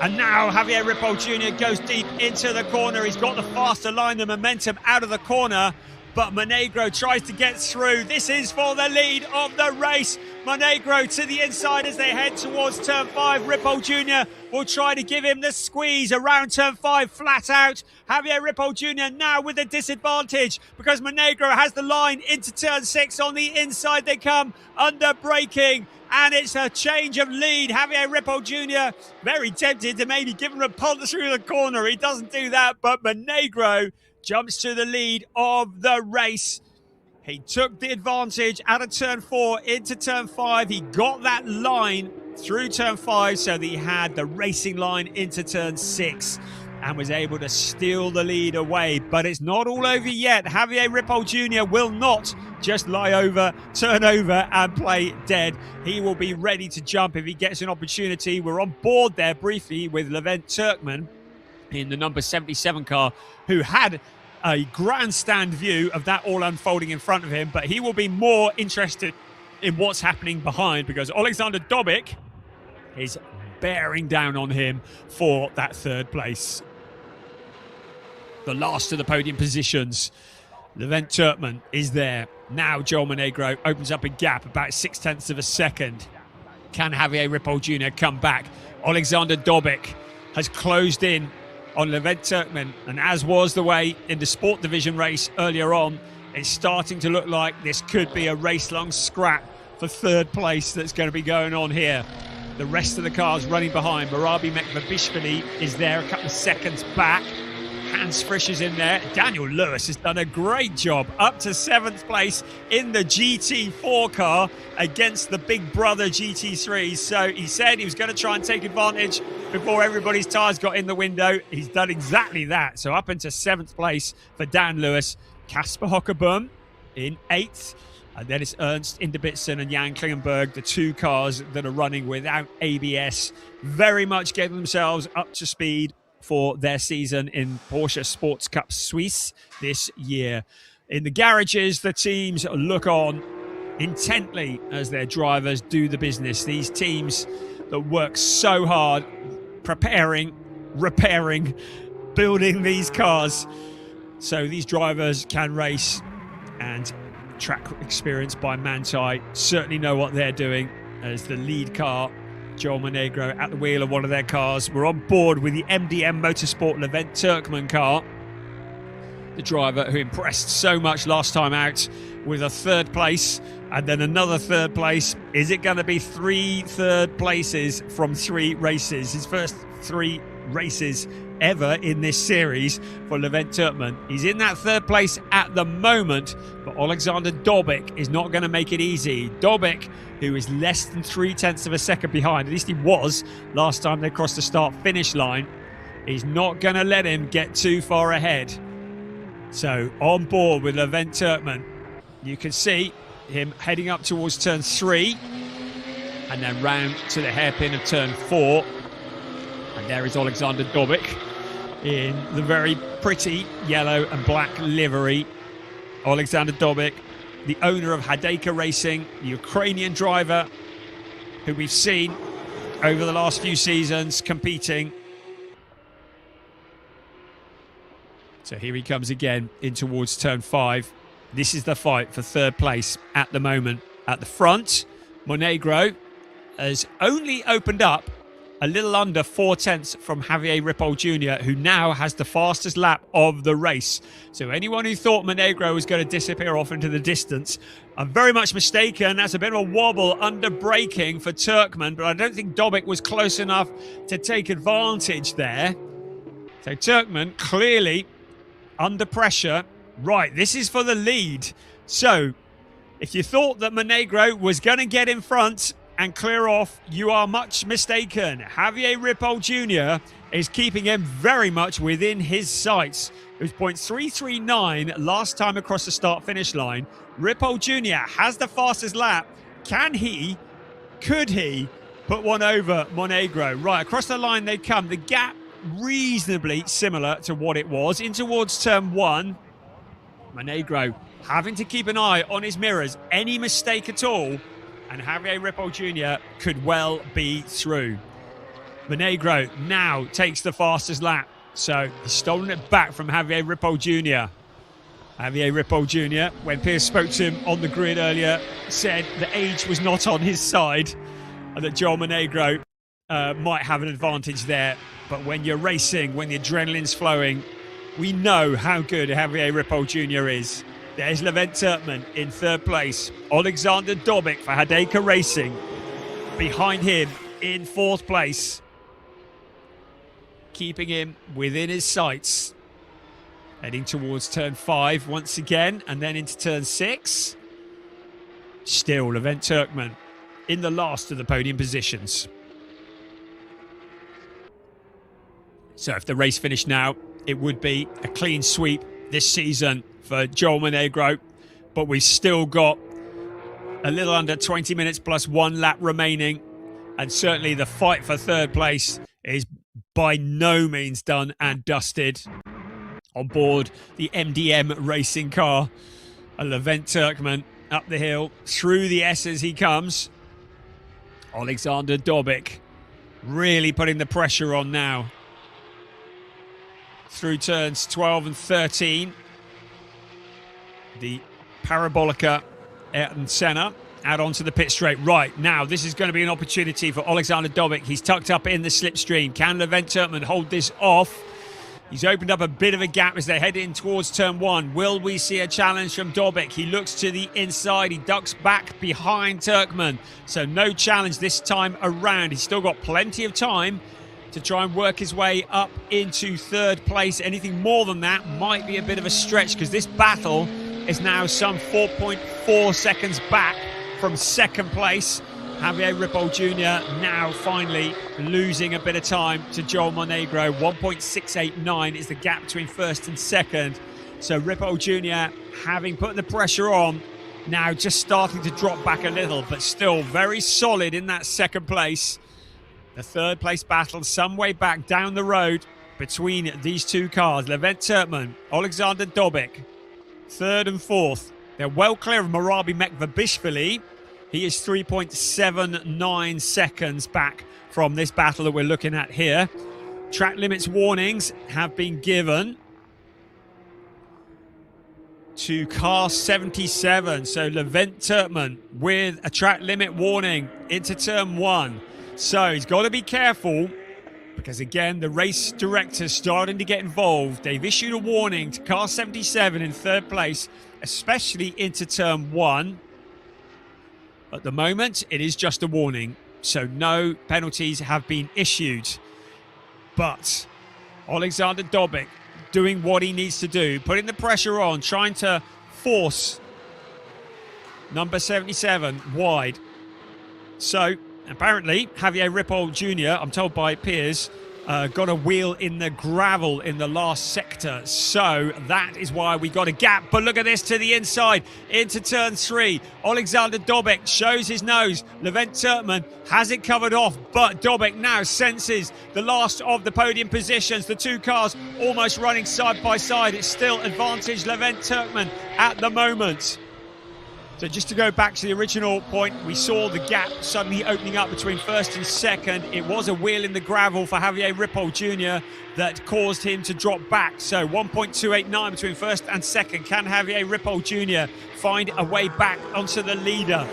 And now Javier Ripoll Jr. goes deep into the corner. He's got the faster line, the momentum out of the corner. But Monegro tries to get through. This is for the lead of the race. Monegro to the inside as they head towards turn 5. Ripoll Jr. will try to give him the squeeze around turn 5, flat out. Javier Ripoll Jr. now with a disadvantage because Monegro has the line into turn 6. On the inside they come, under braking. And it's a change of lead. Javier Ripoll Jr. very tempted to maybe give him a punt through the corner. He doesn't do that, but Monegro jumps to the lead of the race. He took the advantage out of turn 4 into turn 5. He got that line through turn 5, so that he had the racing line into turn 6 and was able to steal the lead away. But it's not all over yet. Javier Ripoll Jr. will not just lie over, turn over and play dead. He will be ready to jump if he gets an opportunity. We're on board there briefly with Levent Turkman in the number 77 car, who had a grandstand view of that all unfolding in front of him, but he will be more interested in what's happening behind because Alexander Dobik is bearing down on him for that third place. The last of the podium positions. Levent Turkman is there. Now Joel Monegro opens up a gap about 0.6 of a second. Can Javier Ripoll Jr. come back? Alexander Dobik has closed in on Levent Turkman, and as was the way in the Sport Division race earlier on, it's starting to look like this could be a race-long scrap for third place that's going to be going on here. The rest of the cars running behind. Marabi Mekvabishvili is there a couple of seconds back. Hans Frisch is in there. Daniel Lewis has done a great job, up to 7th place in the GT4 car against the big brother GT3s. So he said he was going to try and take advantage before everybody's tyres got in the window. He's done exactly that. So up into 7th place for Dan Lewis. Kasper Hockerboom in 8th. And then it's Ernst Inderbitzen and Jan Klingenberg, the two cars that are running without ABS. Very much getting themselves up to speed for their season in Porsche Sports Cup Suisse this year. In the garages, the teams look on intently as their drivers do the business. These teams that work so hard preparing, repairing, building these cars so these drivers can race, and track experience by Manthey certainly know what they're doing as the lead car, Joel Monegro, at the wheel of one of their cars. We're on board with the MDM Motorsport Levent Turkmen car, the driver who impressed so much last time out with a third place and then another third place. Is it going to be 3 third places from 3 races? His first 3 races ever in this series for Levent Turkmen. He's in that third place at the moment, but Alexander Dobik is not going to make it easy. Dobik, who is less than 0.3 of a second behind, at least he was last time they crossed the start-finish line, is not going to let him get too far ahead. So on board with Levent Turkmen. You can see him heading up towards turn 3 and then round to the hairpin of turn 4. And there is Alexander Dobik in the very pretty yellow and black livery. Alexander Dobik, the owner of Hadeka Racing, the Ukrainian driver who we've seen over the last few seasons competing. So here he comes again in towards turn 5. This is the fight for third place at the moment. At the front, Monegro has only opened up a little under 0.4 from Javier Ripoll Jr., who now has the fastest lap of the race. So anyone who thought Monegro was going to disappear off into the distance are very much mistaken. That's a bit of a wobble under braking for Turkmen, but I don't think Dobik was close enough to take advantage there. So Turkmen clearly under pressure. Right, this is for the lead. So if you thought that Monegro was going to get in front and clear off, you are much mistaken. Javier Ripoll Jr. is keeping him very much within his sights. It was 0.339 last time across the start-finish line. Ripoll Jr. has the fastest lap. Could he put one over Monegro? Right, across the line they come. The gap reasonably similar to what it was. In towards turn 1. Monegro having to keep an eye on his mirrors. Any mistake at all, and Javier Ripoll Jr. could well be through. Monegro now takes the fastest lap. So he's stolen it back from Javier Ripoll Jr. Javier Ripoll Jr., when Pierce spoke to him on the grid earlier, said that age was not on his side and that Joel Monegro might have an advantage there. But when you're racing, when the adrenaline's flowing, we know how good Javier Ripoll Jr. is. There's Levent Turkmen in third place. Alexander Dobik for Hadeka Racing. Behind him in fourth place. Keeping him within his sights. Heading towards turn 5 once again, and then into turn 6. Still Levent Turkmen in the last of the podium positions. So if the race finished now, it would be a clean sweep this season for Joel Monegro, but we've still got a little under 20 minutes plus 1 lap remaining, and certainly the fight for third place is by no means done and dusted. On board the MDM racing car, a Levent Turkmen up the hill, through the S's he comes. Alexander Dobik really putting the pressure on now. Through turns 12 and 13. The Parabolica Ayrton Senna out onto the pit straight. Right, now this is going to be an opportunity for Alexander Dobik. He's tucked up in the slipstream. Can Levent Turkmen hold this off? He's opened up a bit of a gap as they head in towards turn 1. Will we see a challenge from Dobik? He looks to the inside. He ducks back behind Turkmen. So no challenge this time around. He's still got plenty of time to try and work his way up into third place. Anything more than that might be a bit of a stretch, because this battle is now some 4.4 seconds back from second place. Javier Ripoll Jr. now finally losing a bit of time to Joel Monegro. 1.689 is the gap between first and second. So Ripoll Jr. having put the pressure on, now just starting to drop back a little, but still very solid in that second place. The third place battle some way back down the road between these two cars. Levent Turkmen, Alexander Dobik, third and fourth. They're well clear of Marabi Mekvabishvili, He is 3.79 seconds back from this battle that we're looking at here. Track limits warnings have been given to car 77. So Levent Turkman with a track limit warning into turn 1. So he's got to be careful, because again, the race director's starting to get involved. They've issued a warning to car 77 in 3rd place, especially into turn 1. At the moment, it is just a warning, so no penalties have been issued. But Alexander Dobic doing what he needs to do, putting the pressure on, trying to force number 77 wide. So apparently, Javier Ripoll Jr., I'm told by Piers, got a wheel in the gravel in the last sector. So that is why we got a gap. But look at this to the inside, into turn 3. Alexander Dobic shows his nose. Levent Turkman has it covered off, but Dobic now senses the last of the podium positions. The two cars almost running side by side. It's still advantage Levent Turkman at the moment. So just to go back to the original point, we saw the gap suddenly opening up between 1st and 2nd. It was a wheel in the gravel for Javier Ripoll Jr. that caused him to drop back. So 1.289 between 1st and 2nd. Can Javier Ripoll Jr. find a way back onto the leader?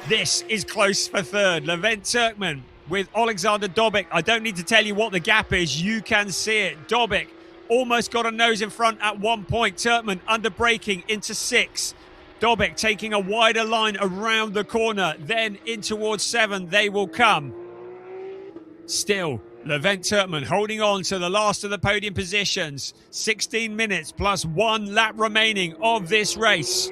This is close for 3rd. Levent Turkman with Alexander Dobic. I don't need to tell you what the gap is. You can see it. Dobic almost got a nose in front at one point. Turkman under braking into 6. Dobic taking a wider line around the corner, then in towards 7 they will come. Still, Levent Turkman holding on to the last of the podium positions. 16 minutes plus 1 lap remaining of this race.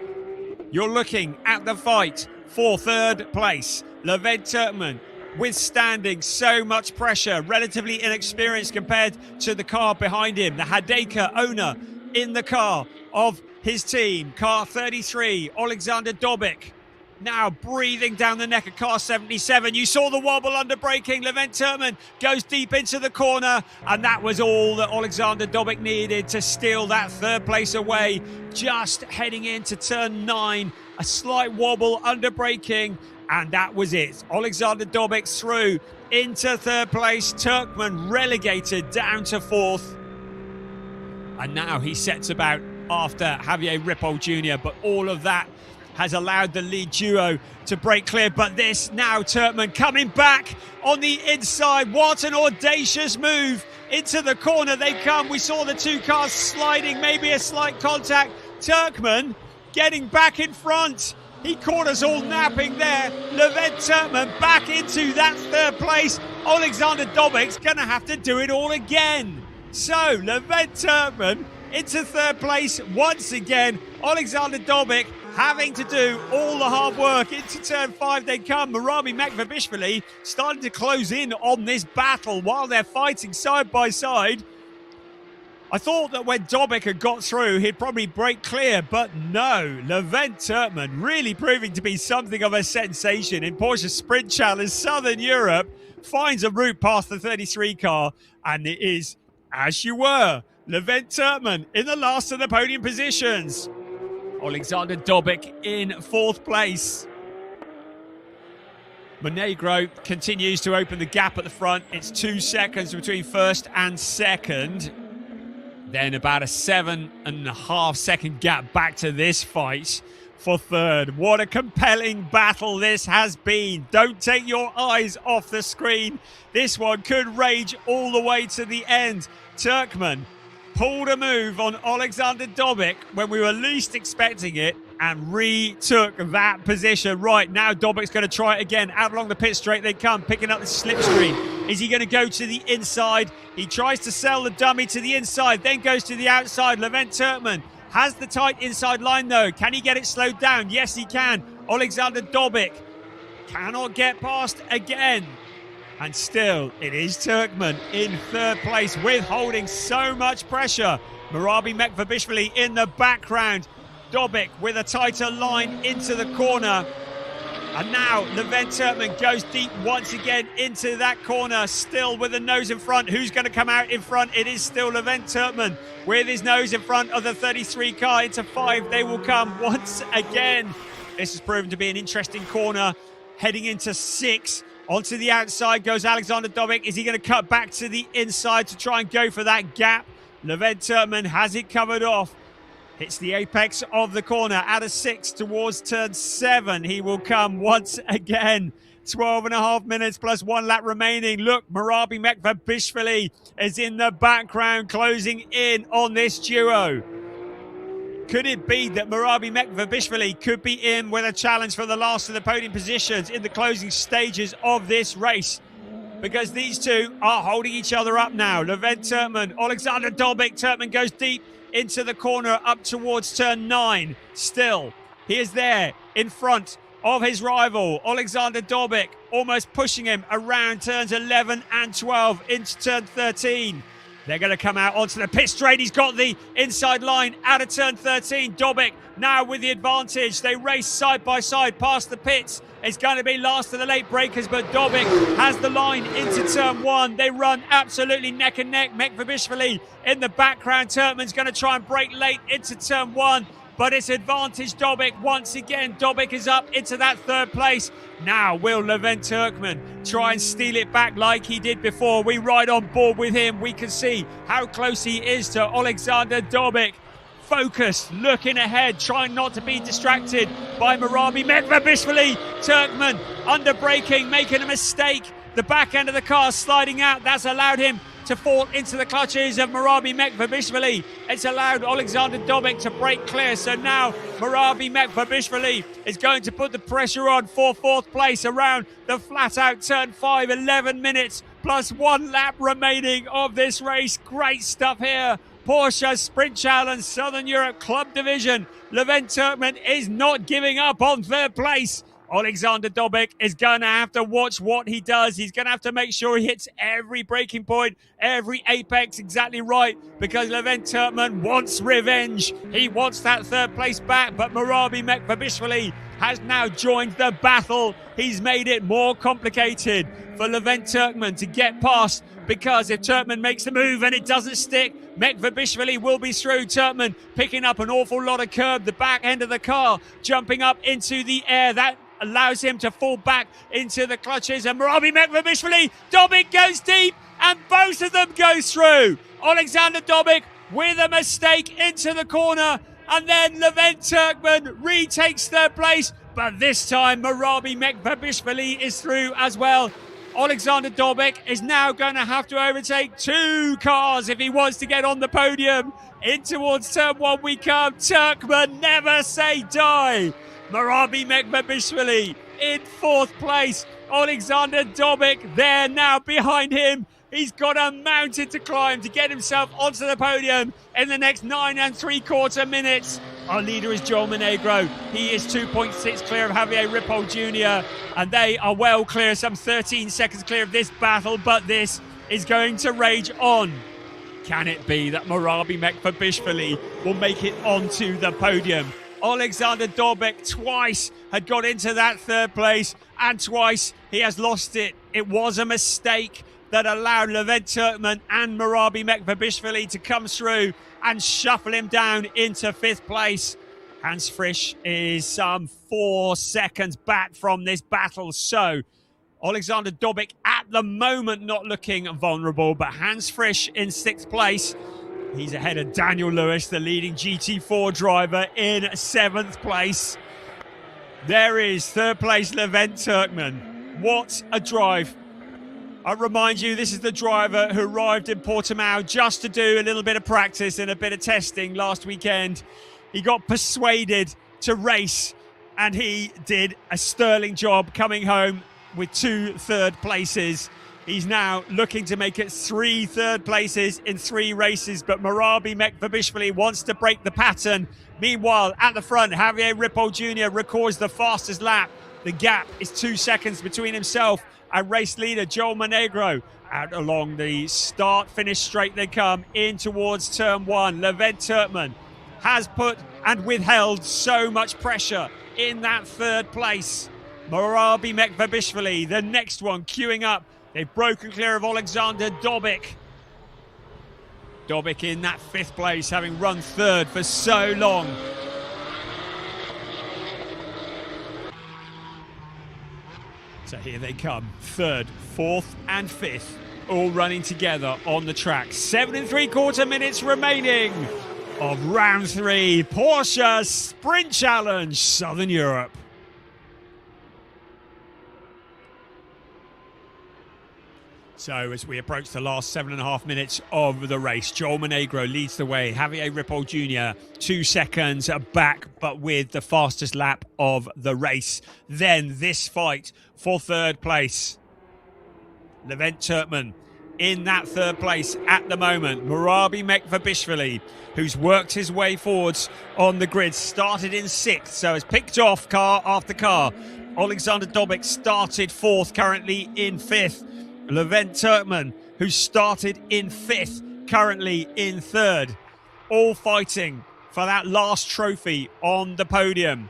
You're looking at the fight for 3rd place. Levent Turkman withstanding so much pressure, relatively inexperienced compared to the car behind him. The Hadeka owner in the car of his team, car 33, Alexander Dobic, now breathing down the neck of car 77. You saw the wobble under braking. Levent Turkman goes deep into the corner, and that was all that Alexander Dobic needed to steal that 3rd place away. Just heading into turn 9, a slight wobble under braking, and that was it. Alexander Dobic through into 3rd place. Turkman relegated down to 4th. And now he sets about after Javier Ripoll Jr. But all of that has allowed the lead duo to break clear. But this now, Turkman coming back on the inside. What an audacious move. Into the corner they come. We saw the two cars sliding, maybe a slight contact. Turkman getting back in front. He caught us all napping there. Levent Turkman back into that 3rd place. Alexander Dobic's going to have to do it all again. So, Levent Turkman into 3rd place once again. Alexander Dobic having to do all the hard work. Into turn 5 they come. Marabi Mekvabishvili starting to close in on this battle while they're fighting side by side. I thought that when Dobic had got through, he'd probably break clear, but no. Levent Turkman really proving to be something of a sensation in Porsche Sprint Challenge Southern Europe. Finds a route past the 33 car, and it is as you were. Levent Turkman in the last of the podium positions. Alexander Dobic in 4th place. Monegro continues to open the gap at the front. It's 2 seconds between 1st and 2nd. Then about a 7.5 second gap back to this fight for 3rd. What a compelling battle this has been. Don't take your eyes off the screen. This one could rage all the way to the end. Turkman pulled a move on Alexander Dobic when we were least expecting it and retook that position. Right, now Dobic's going to try it again. Out along the pit straight they come, picking up the slipstream. Is he going to go to the inside? He tries to sell the dummy to the inside, then goes to the outside. Levent Turkman has the tight inside line though. Can he get it slowed down? Yes, he can. Alexander Dobic cannot get past again. And still, it is Turkman in 3rd place, withholding so much pressure. Marabi Mekvabishvili in the background. Dobic with a tighter line into the corner. And now Levent Turkman goes deep once again into that corner, still with the nose in front. Who's going to come out in front? It is still Levent Turkman with his nose in front of the 33 car. Into 5 they will come once again. This has proven to be an interesting corner. Heading into 6. Onto the outside goes Alexander Dobic. Is he going to cut back to the inside to try and go for that gap? Levent Turkmen has it covered off. Hits the apex of the corner out of 6 towards turn 7. He will come once again. 12.5 minutes plus 1 lap remaining. Look, Marabi Mekvabishvili is in the background closing in on this duo. Could it be that Marabi Mekvabishvili could be in with a challenge for the last of the podium positions in the closing stages of this race? Because these two are holding each other up now. Levent Turkmen, Alexander Dobic. Turkmen goes deep into the corner up towards turn 9. Still, he is there in front of his rival, Alexander Dobic, almost pushing him around turns 11 and 12 into turn 13. They're going to come out onto the pit straight. He's got the inside line out of turn 13. Dobic now with the advantage. They race side by side past the pits. It's going to be last of the late breakers, but Dobic has the line into turn 1. They run absolutely neck and neck. Mekvabishvili in the background. Turkmen's going to try and break late into turn 1. But it's advantage Dobic once again. Dobic is up into that 3rd place. Now will Levent Turkmen try and steal it back like he did before? We ride on board with him. We can see how close he is to Alexander Dobic. Focused, looking ahead, trying not to be distracted by Marabi Mekvabishvili. Turkmen under braking, making a mistake. The back end of the car sliding out. That's allowed him to fall into the clutches of Marabi Mekvabishvili. It's allowed Alexander Dobic to break clear. So now Marabi Mekvabishvili is going to put the pressure on for 4th place around the flat out turn 5. 11 minutes plus 1 lap remaining of this race. Great stuff here. Porsche Sprint Challenge Southern Europe Club Division. Levent Turkmen is not giving up on 3rd place. Alexander Dobic is going to have to watch what he does. He's going to have to make sure he hits every breaking point, every apex exactly right, because Levent Turkmen wants revenge. He wants that 3rd place back, but Marabi Mekvabishvili has now joined the battle. He's made it more complicated for Levent Turkmen to get past, because if Turkmen makes a move and it doesn't stick, Mekvabishvili will be through. Turkmen picking up an awful lot of curb, the back end of the car jumping up into the air. That allows him to fall back into the clutches, and Marabi Mekvabishvili, Dobic goes deep, and both of them go through. Alexander Dobic with a mistake into the corner, and then Levent Turkmen retakes 3rd place, but this time Marabi Mekvabishvili is through as well. Alexander Dobic is now going to have to overtake 2 cars if he wants to get on the podium. In towards turn 1 we come. Turkmen never say die. Marabi Mekvabishvili in 4th place. Alexander Dobic there now behind him. He's got a mountain to climb to get himself onto the podium in the next 9 3/4 minutes. Our leader is Joel Monegro. He is 2.6 clear of Javier Ripoll Jr. And they are well clear, some 13 seconds clear of this battle, but this is going to rage on. Can it be that Marabi Mekvabishvili will make it onto the podium? Alexander Dobic twice had got into that 3rd place, and twice he has lost it. It was a mistake that allowed Levent Turkmen and Marabi Mekvabishvili to come through and shuffle him down into 5th place. Hans Frisch is some 4 seconds back from this battle. So Alexander Dobic at the moment not looking vulnerable, but Hans Frisch in 6th place. He's ahead of Daniel Lewis, the leading GT4 driver, in 7th place. There is 3rd place Levent Turkmen. What a drive. I remind you, this is the driver who arrived in Portimao just to do a little bit of practice and a bit of testing last weekend. He got persuaded to race, and he did a sterling job coming home with 2 3rd places. He's now looking to make it 3 3rd places in 3 races, but Marabi Mekvabishvili wants to break the pattern. Meanwhile, at the front, Javier Ripoll Jr. records the fastest lap. The gap is 2 seconds between himself and race leader Joel Monegro. Out along the start-finish straight they come in towards turn 1. Levent Turkmen has put and withheld so much pressure in that 3rd place. Marabi Mekvabishvili, the next one, queuing up. They've broken clear of Alexander Dobic. Dobic in that 5th place, having run 3rd for so long. So here they come, third, fourth and fifth, all running together on the track. 7 3/4 minutes remaining of round 3, Porsche Sprint Challenge, Southern Europe. So as we approach the last 7.5 minutes of the race, Joel Monegro leads the way. Javier Ripoll Jr. 2 seconds back, but with the fastest lap of the race. Then this fight for third place. Levent Turkman in that third place at the moment. Murabi Mekvabishvili, who's worked his way forwards on the grid, started in 6th, so has picked off car after car. Alexander Dobik started 4th, currently in 5th. Levent Turkman, who started in 5th, currently in 3rd. All fighting for that last trophy on the podium.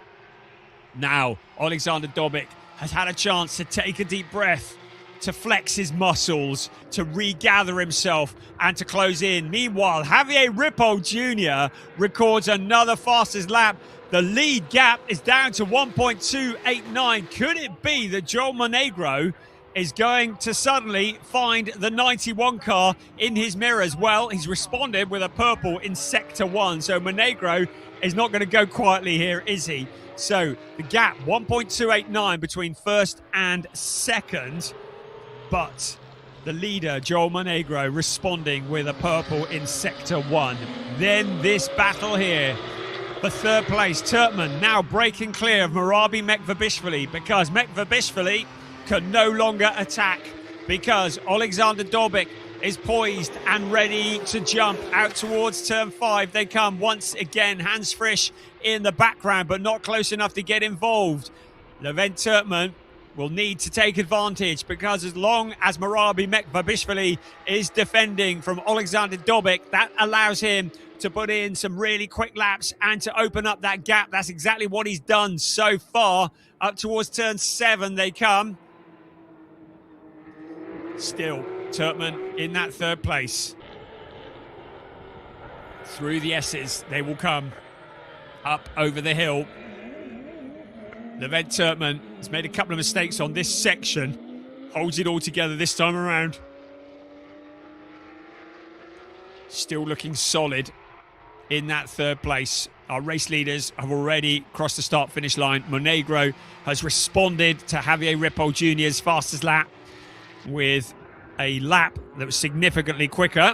Now, Alexander Dobik has had a chance to take a deep breath, to flex his muscles, to regather himself and to close in. Meanwhile, Javier Ripoll Jr. records another fastest lap. The lead gap is down to 1.289. Could it be that Joel Monegro is going to suddenly find the 91 car in his mirrors? Well, he's responded with a purple in Sector 1, so Monegro is not going to go quietly here, is he? So the gap, 1.289 between first and second, but the leader, Joel Monegro, responding with a purple in Sector 1. Then this battle here for third place, Turkman now breaking clear of Murabi Mekvabishvili, because Mekvabishvili can no longer attack, because Alexander Dobik is poised and ready to jump out towards turn 5. They come once again, Hans Frisch in the background, but not close enough to get involved. Levent Turkman will need to take advantage, because as long as Murabi Mekvabishvili is defending from Alexander Dobik, that allows him to put in some really quick laps and to open up that gap. That's exactly what he's done so far. Up towards turn 7 they come. Still, Turkman in that third place. Through the S's, they will come up over the hill. Levent Turkman has made a couple of mistakes on this section. Holds it all together this time around. Still looking solid in that third place. Our race leaders have already crossed the start-finish line. Monegro has responded to Javier Ripoll Jr.'s fastest lap with a lap that was significantly quicker.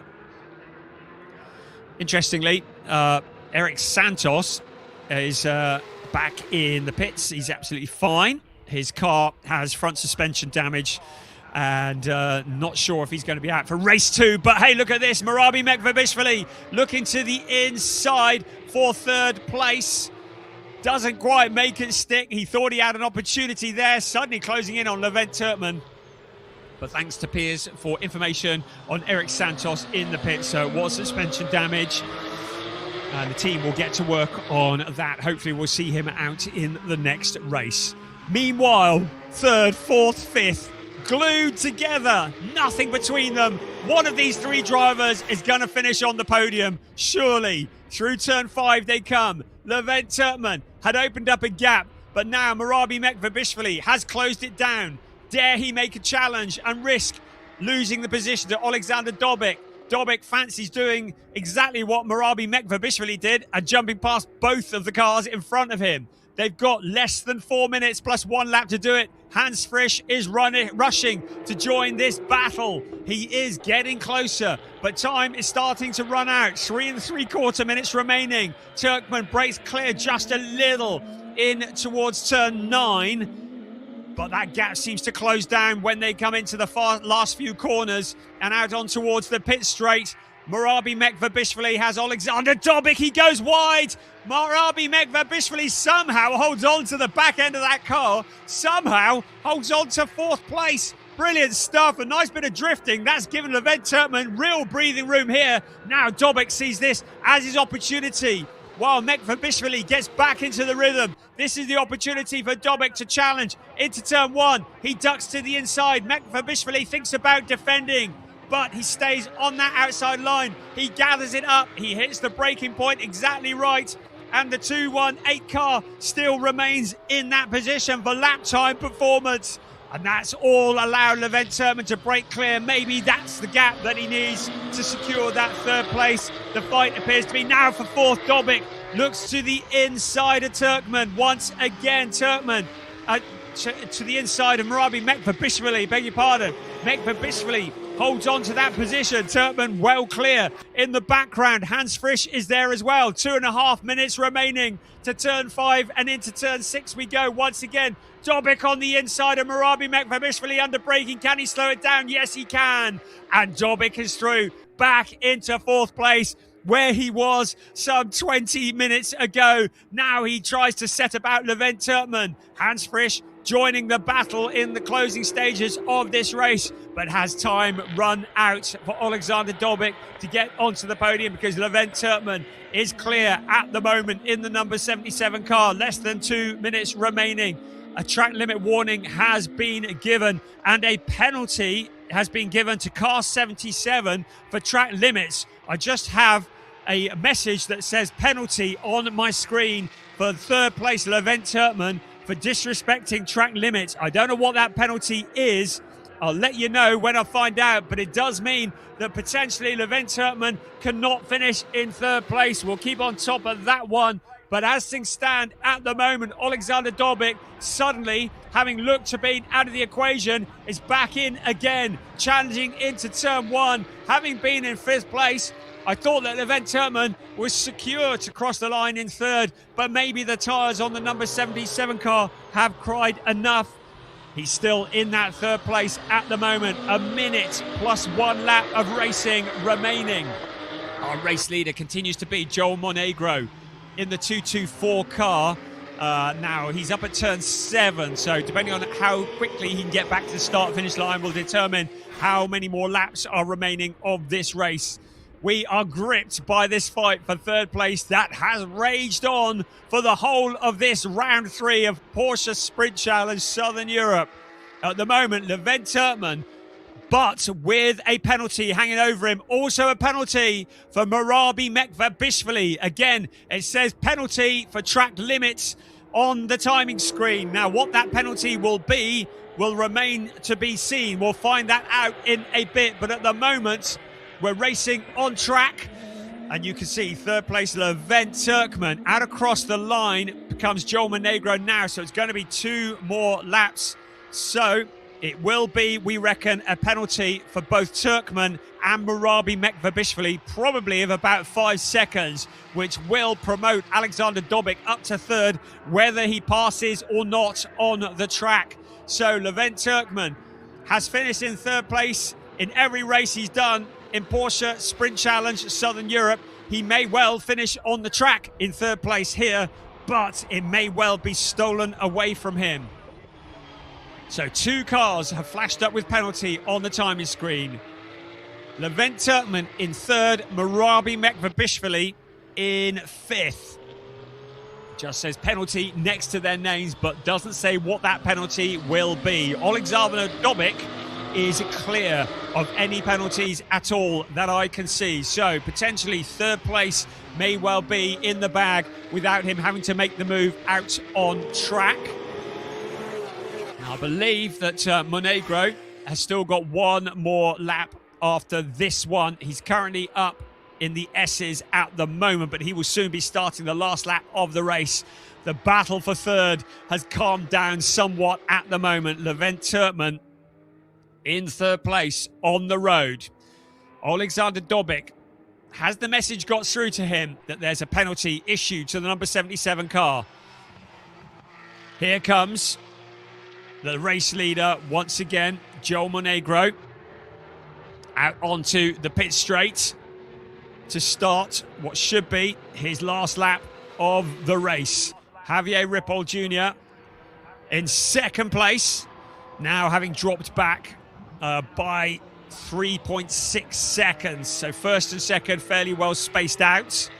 Interestingly, Eric Santos is back in the pits. He's absolutely fine. His car has front suspension damage, and not sure if he's going to be out for race 2. But hey, look at this. Murabi Mekvabishvili looking to the inside for third place. Doesn't quite make it stick. He thought he had an opportunity there, suddenly closing in on Levent Turkman. But thanks to Piers for information on Eric Santos in the pit. So it was suspension damage, and the team will get to work on that. Hopefully we'll see him out in the next race. Meanwhile, third, fourth, fifth, glued together, nothing between them. One of these 3 drivers is going to finish on the podium, surely. Through turn 5 they come. Levent Turkman had opened up a gap, but now Murabi Mekvabishvili has closed it down. Dare he make a challenge and risk losing the position to Alexander Dobik? Dobik fancies doing exactly what Murabi Mekvabishvili did and jumping past both of the cars in front of him. They've got less than 4 minutes plus 1 lap to do it. Hans Frisch is rushing to join this battle. He is getting closer, but time is starting to run out. 3 3/4 minutes remaining. Turkman breaks clear just a little in towards turn 9. But that gap seems to close down when they come into the last few corners and out on towards the pit straight. Murabi Mekvabishvili has Alexander Dobik. He goes wide. Murabi Mekvabishvili somehow holds on to the back end of that car. Somehow holds on to 4th place. Brilliant stuff. A nice bit of drifting. That's given Levent Turkman real breathing room here. Now Dobik sees this as his opportunity. While Mekvabishvili gets back into the rhythm. This is the opportunity for Dobik to challenge into turn 1. He ducks to the inside. Mekvabishvili thinks about defending, but he stays on that outside line. He gathers it up. He hits the braking point exactly right. And the 218 car still remains in that position for lap time performance. And that's all allowed Levent Turkman to break clear. Maybe that's the gap that he needs to secure that third place. The fight appears to be now for fourth. Dobic looks to the inside of Turkman. Once again, Turkman to the inside of Murabi Mekvabishvili, beg your pardon. Mekvabishvili holds on to that position. Turkman well clear in the background. Hans Frisch is there as well. 2.5 minutes remaining to turn 5 and into turn 6 we go once again. Dobic on the inside of Murabi Mekvabishvili under braking. Can he slow it down? Yes, he can. And Dobic is through back into fourth place, where he was some 20 minutes ago. Now he tries to set about Levent Turkman. Hans Frisch joining the battle in the closing stages of this race, but has time run out for Alexander Dobic to get onto the podium, because Levent Turkman is clear at the moment in the number 77 car. Less than 2 minutes remaining. A track limit warning has been given, and a penalty has been given to car 77 for track limits. I just have a message that says penalty on my screen for third place Levent Turkman for disrespecting track limits. I don't know what that penalty is. I'll let you know when I find out, but it does mean that potentially Levent Turkman cannot finish in third place. We'll keep on top of that one. But as things stand at the moment, Alexander Dobic, suddenly, having looked to be out of the equation, is back in again, challenging into turn 1. Having been in 5th place, I thought that Levent Turkman was secure to cross the line in 3rd, but maybe the tyres on the number 77 car have cried enough. He's still in that 3rd place at the moment. A minute plus 1 lap of racing remaining. Our race leader continues to be Joel Monegro in the 224 car. Now he's up at turn 7, so depending on how quickly he can get back to the start-finish line will determine how many more laps are remaining of this race. We are gripped by this fight for 3rd place that has raged on for the whole of this round 3 of Porsche Sprint Challenge Southern Europe. At the moment, Levent Turkman, but with a penalty hanging over him. Also a penalty for Murabi Mekvabishvili. Again, it says penalty for track limits on the timing screen. Now, what that penalty will be will remain to be seen. We'll find that out in a bit. But at the moment, we're racing on track. And you can see 3rd place Levent Turkman. Out across the line becomes Joel Monegro now. So it's going to be 2 more laps. So it will be, we reckon, a penalty for both Turkman and Murabi Mekvabishvili, probably of about 5 seconds, which will promote Alexander Dobic up to 3rd, whether he passes or not on the track. So Levent Turkman has finished in 3rd place in every race he's done in Porsche Sprint Challenge Southern Europe. He may well finish on the track in 3rd place here, but it may well be stolen away from him. So 2 cars have flashed up with penalty on the timing screen. Levent Turkman in 3rd, Murabi Mekvabishvili in 5th. Just says penalty next to their names, but doesn't say what that penalty will be. Alexander Dobic is clear of any penalties at all that I can see. So potentially 3rd place may well be in the bag without him having to make the move out on track. I believe that Monegro has still got 1 more lap after this one. He's currently up in the S's at the moment, but he will soon be starting the last lap of the race. The battle for 3rd has calmed down somewhat at the moment. Levent Turkman in 3rd place on the road. Alexander Dobic, has the message got through to him that there's a penalty issued to the number 77 car? Here comes the race leader once again, Joel Monegro, out onto the pit straight to start what should be his last lap of the race. Javier Ripoll Jr. in 2nd place, now having dropped back by 3.6 seconds. So 1st and 2nd fairly well spaced out.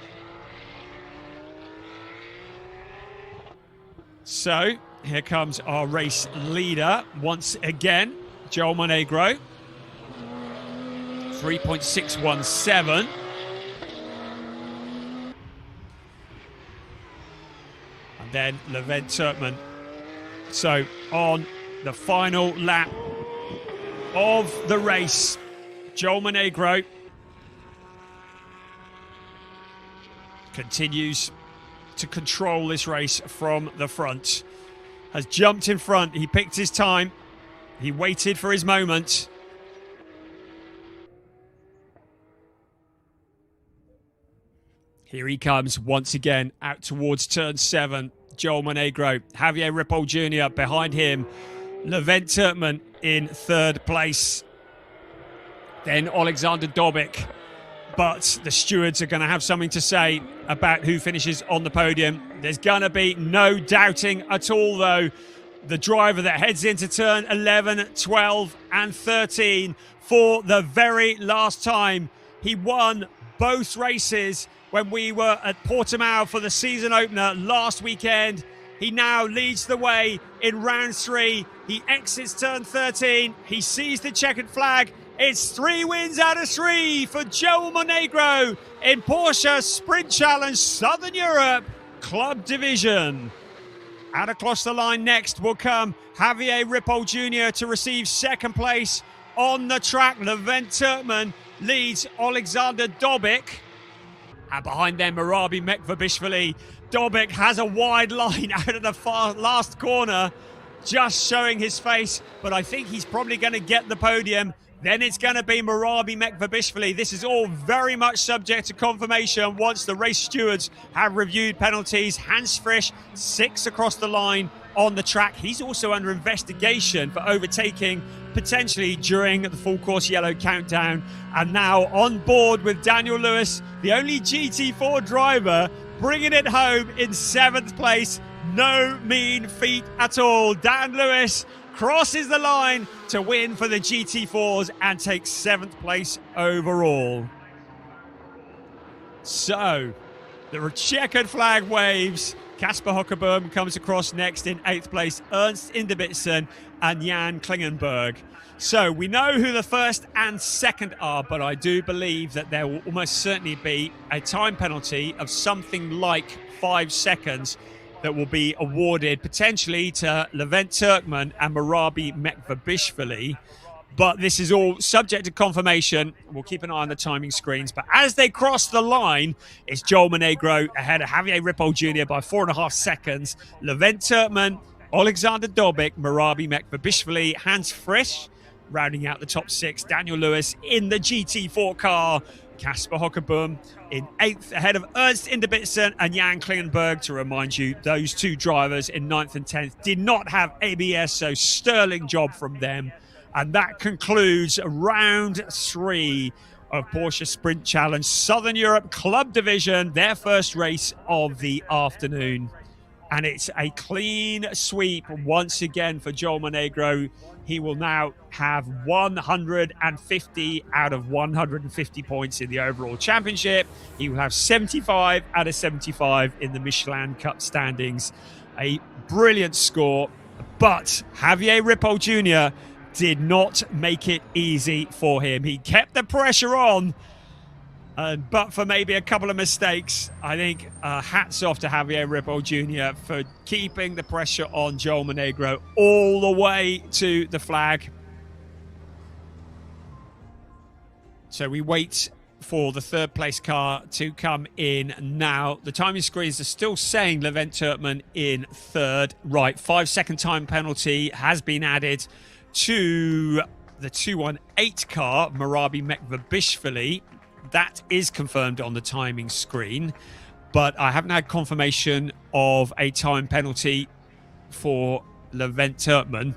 So here comes our race leader once again, Joel Monegro. 3.617. And then Levent Turkman. So on the final lap of the race. Joel Monegro continues to control this race from the front. Has jumped in front. He picked his time. He waited for his moment. Here he comes once again out towards turn 7. Joel Monegro, Javier Ripoll Jr. behind him. Levent Turkman in 3rd place. Then Alexander Dobic. But the stewards are going to have something to say about who finishes on the podium. There's going to be no doubting at all, though. The driver that heads into turn 11, 12 and 13 for the very last time. He won both races when we were at Portimao for the season opener last weekend. He now leads the way in round 3. He exits turn 13. He sees the checkered flag. It's 3 wins out of 3 for Joel Monegro in Porsche Sprint Challenge Southern Europe Club Division. Out across the line next will come Javier Ripoll Jr. to receive 2nd place on the track. Levent Turkman leads Alexander Dobic. And behind them, Marabi Mekvabishvili. Dobic has a wide line out of the far last corner, just showing his face, but I think he's probably going to get the podium. Then it's going to be Marabi Mekvabishvili. This is all very much subject to confirmation once the race stewards have reviewed penalties. Hans Frisch, 6 across the line on the track. He's also under investigation for overtaking potentially during the full course yellow countdown. And now on board with Daniel Lewis, the only GT4 driver, bringing it home in 7th place. No mean feat at all. Dan Lewis crosses the line to win for the GT4s and takes 7th place overall. So, the checkered flag waves. Kasper Hockerboom comes across next in 8th place. Ernst Inderbitzen and Jan Klingenberg. So we know who the 1st and 2nd are, but I do believe that there will almost certainly be a time penalty of something like 5 seconds that will be awarded potentially to Levent Turkman and Marabi Mekvabishvili. But this is all subject to confirmation. We'll keep an eye on the timing screens. But as they cross the line, it's Joel Monegro ahead of Javier Ripoll Jr. by 4.5 seconds. Levent Turkman, Alexander Dobic, Marabi Mekvabishvili, Hans Frisch, rounding out the top 6. Daniel Lewis in the GT4 car. Kasper Hockerboom in 8th ahead of Ernst Inderbitzen and Jan Klingenberg. To remind you, those 2 drivers in 9th and 10th did not have ABS, so sterling job from them. And that concludes round 3 of Porsche Sprint Challenge Southern Europe Club Division, their first race of the afternoon. And it's a clean sweep once again for Joel Monegro. He will now have 150 out of 150 points in the overall championship. He will have 75 out of 75 in the Michelin Cup standings. A brilliant score, but Javier Ripoll Jr. did not make it easy for him. He kept the pressure on, but for maybe a couple of mistakes. I think hats off to Javier Ripoll Jr. for keeping the pressure on Joel Monegro all the way to the flag. So we wait for the 3rd place car to come in now. The timing screens are still saying Levent Turkman in 3rd. Right, 5-second time penalty has been added to the 218 car, Marabi Mekvabishvili. That is confirmed on the timing screen, but I haven't had confirmation of a time penalty for Levent Turkman.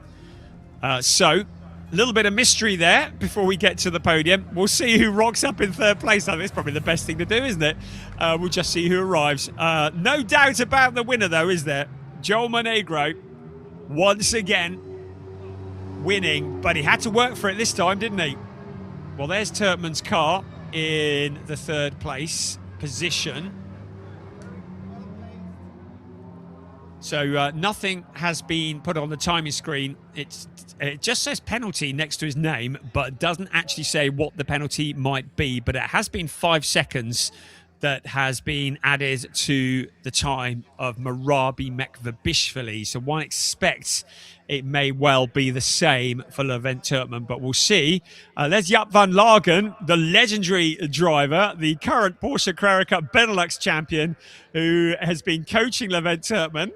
So, a little bit of mystery there before we get to the podium. We'll see who rocks up in 3rd place. I think it's probably the best thing to do, isn't it? We'll just see who arrives. No doubt about the winner, though, is there? Joel Monegro, once again, winning, but he had to work for it this time, didn't he? Well, there's Turkman's car in the 3rd place position. So nothing has been put on the timing screen. It just says penalty next to his name, but it doesn't actually say what the penalty might be. But it has been 5 seconds that has been added to the time of Marabi Mekvabishvili. So one expects it may well be the same for Levent Turkmen, but we'll see. There's Jaap van Lagen, the legendary driver, the current Porsche Carrera Cup Benelux champion, who has been coaching Levent Turkmen.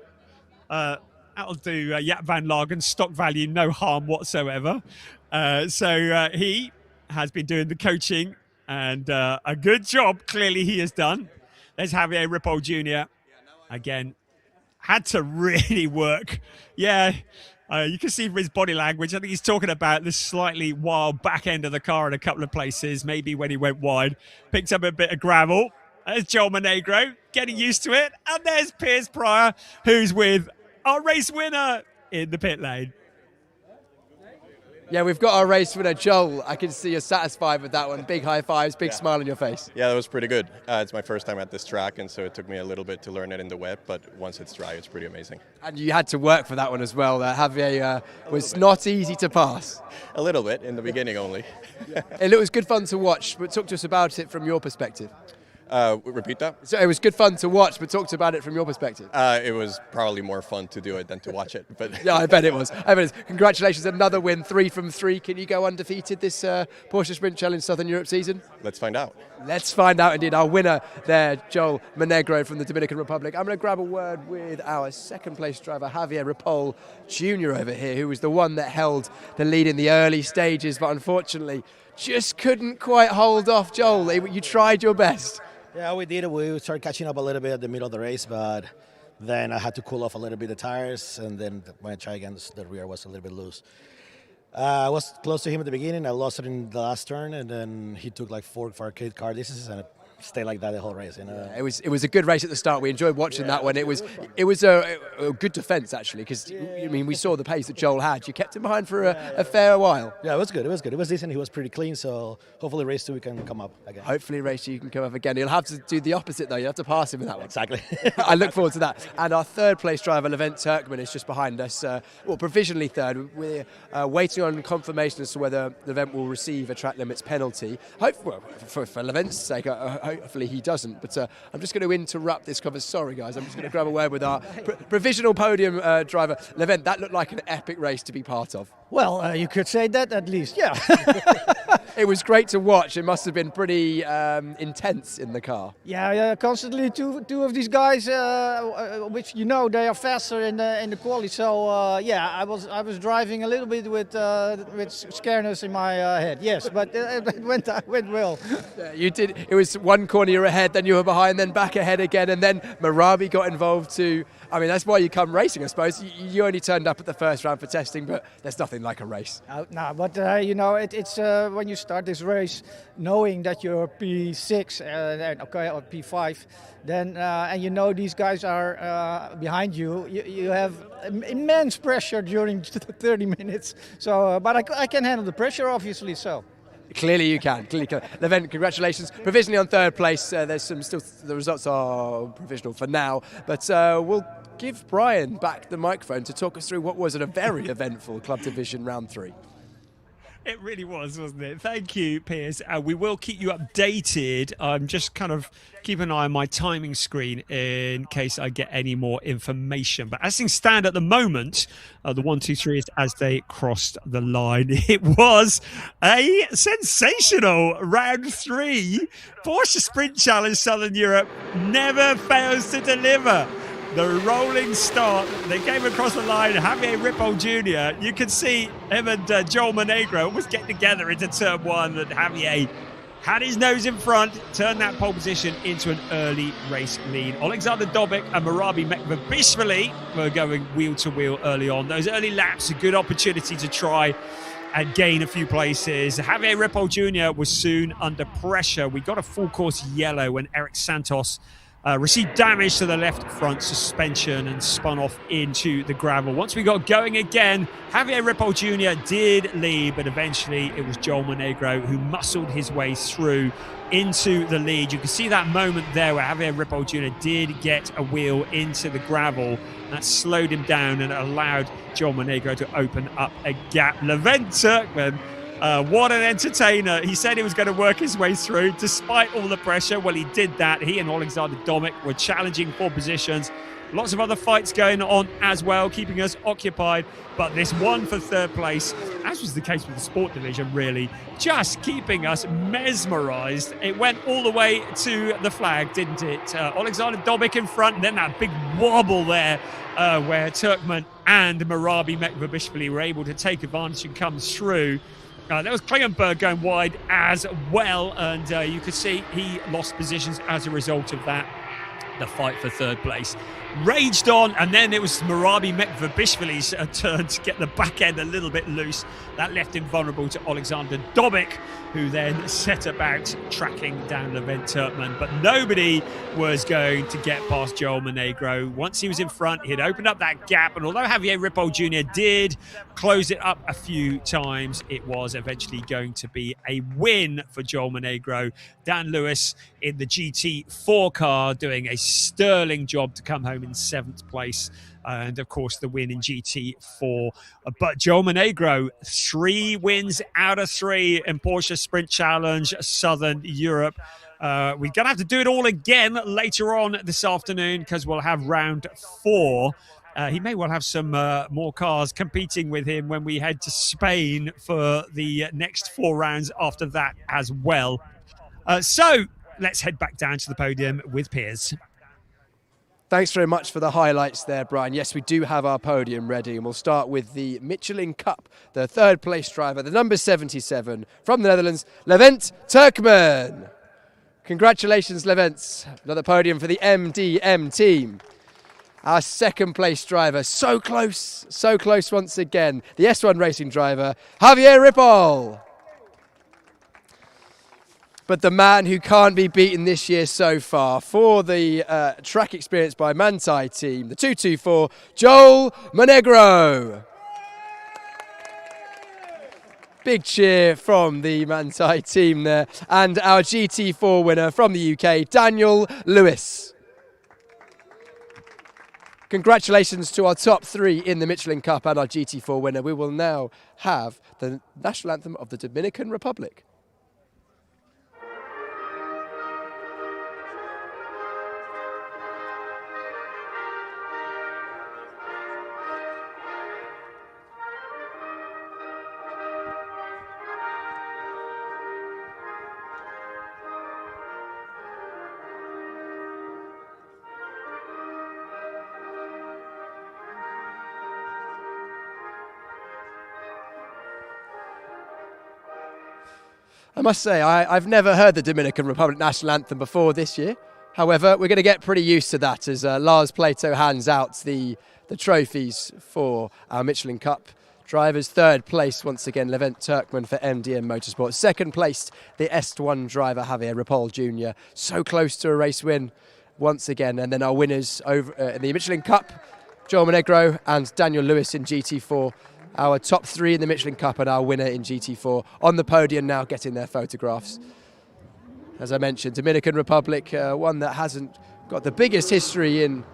That'll do Jaap van Lagen, stock value, no harm whatsoever. So he has been doing the coaching, and a good job, clearly, he has done. There's Javier Ripoll Jr. Again, had to really work. Yeah, you can see from his body language, I think he's talking about the slightly wild back end of the car in a couple of places, maybe when he went wide. Picked up a bit of gravel. There's Joel Monegro, getting used to it. And there's Piers Pryor, who's with our race winner in the pit lane. Yeah, we've got our race winner, Joel. I can see you're satisfied with that one. Big high fives, big smile on your face. Yeah, that was pretty good. It's my first time at this track, and so it took me a little bit to learn it in the wet, but once it's dry, it's pretty amazing. And you had to work for that one as well. Javier was not easy to pass. A little bit, in the beginning only. It was good fun to watch, but talk to us about it from your perspective. Repeat that? So it was good fun to watch, but talk to us about it from your perspective. It was probably more fun to do it than to watch it. But yeah, I bet it was. Congratulations, another win, 3 from 3. Can you go undefeated this Porsche Sprint Challenge Southern Europe season? Let's find out. Let's find out indeed. Our winner there, Joel Monegro from the Dominican Republic. I'm going to grab a word with our second place driver, Javier Ripoll Jr. over here, who was the one that held the lead in the early stages, but unfortunately just couldn't quite hold off Joel. You tried your best. Yeah, we did. We started catching up a little bit at the middle of the race, but then I had to cool off a little bit the tires, and then when I tried again, the rear was a little bit loose. I was close to him at the beginning. I lost it in the last turn, and then he took like 4 arcade car distances, and it stayed like that the whole race. You know? It was a good race at the start. We enjoyed watching that one. It was a good defence actually, because we saw the pace that Joel had. You kept him behind for a fair while. Yeah, it was good. It was good. It was decent. He was pretty clean. So hopefully race 2 we can come up again. Hopefully race 2 you can come up again. You'll have to do the opposite though. You have to pass him in that one. Exactly. I look forward to that. And our third place driver, Levent Turkmen, is just behind us. Provisionally third. We're waiting on confirmation as to whether Levent will receive a track limits penalty. For Levent's sake, hopefully he doesn't. But I'm just going to interrupt this conversation. Sorry, guys. I'm just going to grab a word with our provisional podium driver. Levent, that looked like an epic race to be part of. Well, you could say that at least, yeah. It was great to watch. It must have been pretty intense in the car. Yeah, constantly two of these guys, which they are faster in the quali. So I was driving a little bit with scareness in my head. Yes, but it went well. Yeah, you did. It was one corner you were ahead, then you were behind, then back ahead again, and then Marabi got involved too. I mean, that's why you come racing, I suppose. You only turned up at the first round for testing, but there's nothing like a race. But it's when you start this race, knowing that you're P6 or P5, then and these guys are behind you. You have immense pressure during 30 minutes. So, but I can handle the pressure, obviously. So. Clearly you can. Levent, congratulations. Provisionally on third place. There's still the results are provisional for now, but we'll give Brian back the microphone to talk us through what was a very eventful Club Division Round 3. It really was, wasn't it? Thank you, Piers. We will keep you updated. Just kind of keep an eye on my timing screen in case I get any more information. But as things stand at the moment, the 1, 2, 3 is as they crossed the line. It was a sensational round 3. Porsche Sprint Challenge Southern Europe never fails to deliver. The rolling start, they came across the line, Javier Ripoll Jr. You can see him and Joel Monegro almost get together into turn 1, and Javier had his nose in front, turned that pole position into an early race lead. Alexander Dobik and Marabi Mekvabishvili were going wheel to wheel early on. Those early laps, a good opportunity to try and gain a few places. Javier Ripoll Jr. was soon under pressure. We got a full course yellow when Eric Santos received damage to the left front suspension and spun off into the gravel. Once we got going again, Javier Ripoll Jr. did lead, but eventually it was Joel Monegro who muscled his way through into the lead. You can see that moment there where Javier Ripoll Jr. did get a wheel into the gravel. That slowed him down and allowed Joel Monegro to open up a gap. Levent Turkmen What an entertainer. He said he was going to work his way through despite all the pressure. Well, he did that. He and Alexander Domic were challenging for positions. Lots of other fights going on as well, keeping us occupied. But this one for third place, as was the case with the sport division, really, just keeping us mesmerised. It went all the way to the flag, didn't it? Alexander Domic in front, and then that big wobble there where Turkmen and Marabi Mekvabishvili were able to take advantage and come through. There was Klingenberg going wide as well, and you could see he lost positions as a result of that. The fight for third place raged on, and then it was Marabi Mekvabishvili's turn to get the back end a little bit loose. That left him vulnerable to Alexander Domic, who then set about tracking down Levent Turkmen. But nobody was going to get past Joel Monegro. Once he was in front, he'd opened up that gap, and although Javier Ripoll Jr. did close it up a few times, it was eventually going to be a win for Joel Monegro. Dan Lewis in the GT4 car doing a sterling job to come home in 7th place. And of course the win in GT4. But Joel Monegro, 3 wins out of 3 in Porsche Sprint Challenge Southern Europe. We're going to have to do it all again later on this afternoon, because we'll have round 4. He may well have some more cars competing with him when we head to Spain for the next 4 rounds after that as well. So let's head back down to the podium with Piers. Thanks very much for the highlights there, Brian. Yes, we do have our podium ready, and we'll start with the Michelin Cup, the third place driver, the number 77 from the Netherlands, Levent Turkmen. Congratulations, Levent. Another podium for the MDM team. Our second place driver, so close once again. The S1 racing driver, Javier Ripoll. But the man who can't be beaten this year so far for the track experience by Manthey team, the 224, Joel Monegro. Big cheer from the Manthey team there. And our GT4 winner from the UK, Daniel Lewis. Congratulations to our top 3 in the Michelin Cup and our GT4 winner. We will now have the national anthem of the Dominican Republic. I must say, I've never heard the Dominican Republic national anthem before this year. However, we're going to get pretty used to that as Lars Plato hands out the trophies for our Michelin Cup drivers. Third place, once again, Levent Turkmen for MDM Motorsport. Second place, the S1 driver, Javier Ripoll Jr. So close to a race win once again. And then our winners over in the Michelin Cup, Joel Monegro and Daniel Lewis in GT4. Our top 3 in the Michelin Cup and our winner in GT4 on the podium now getting their photographs. As I mentioned, Dominican Republic, one that hasn't got the biggest history in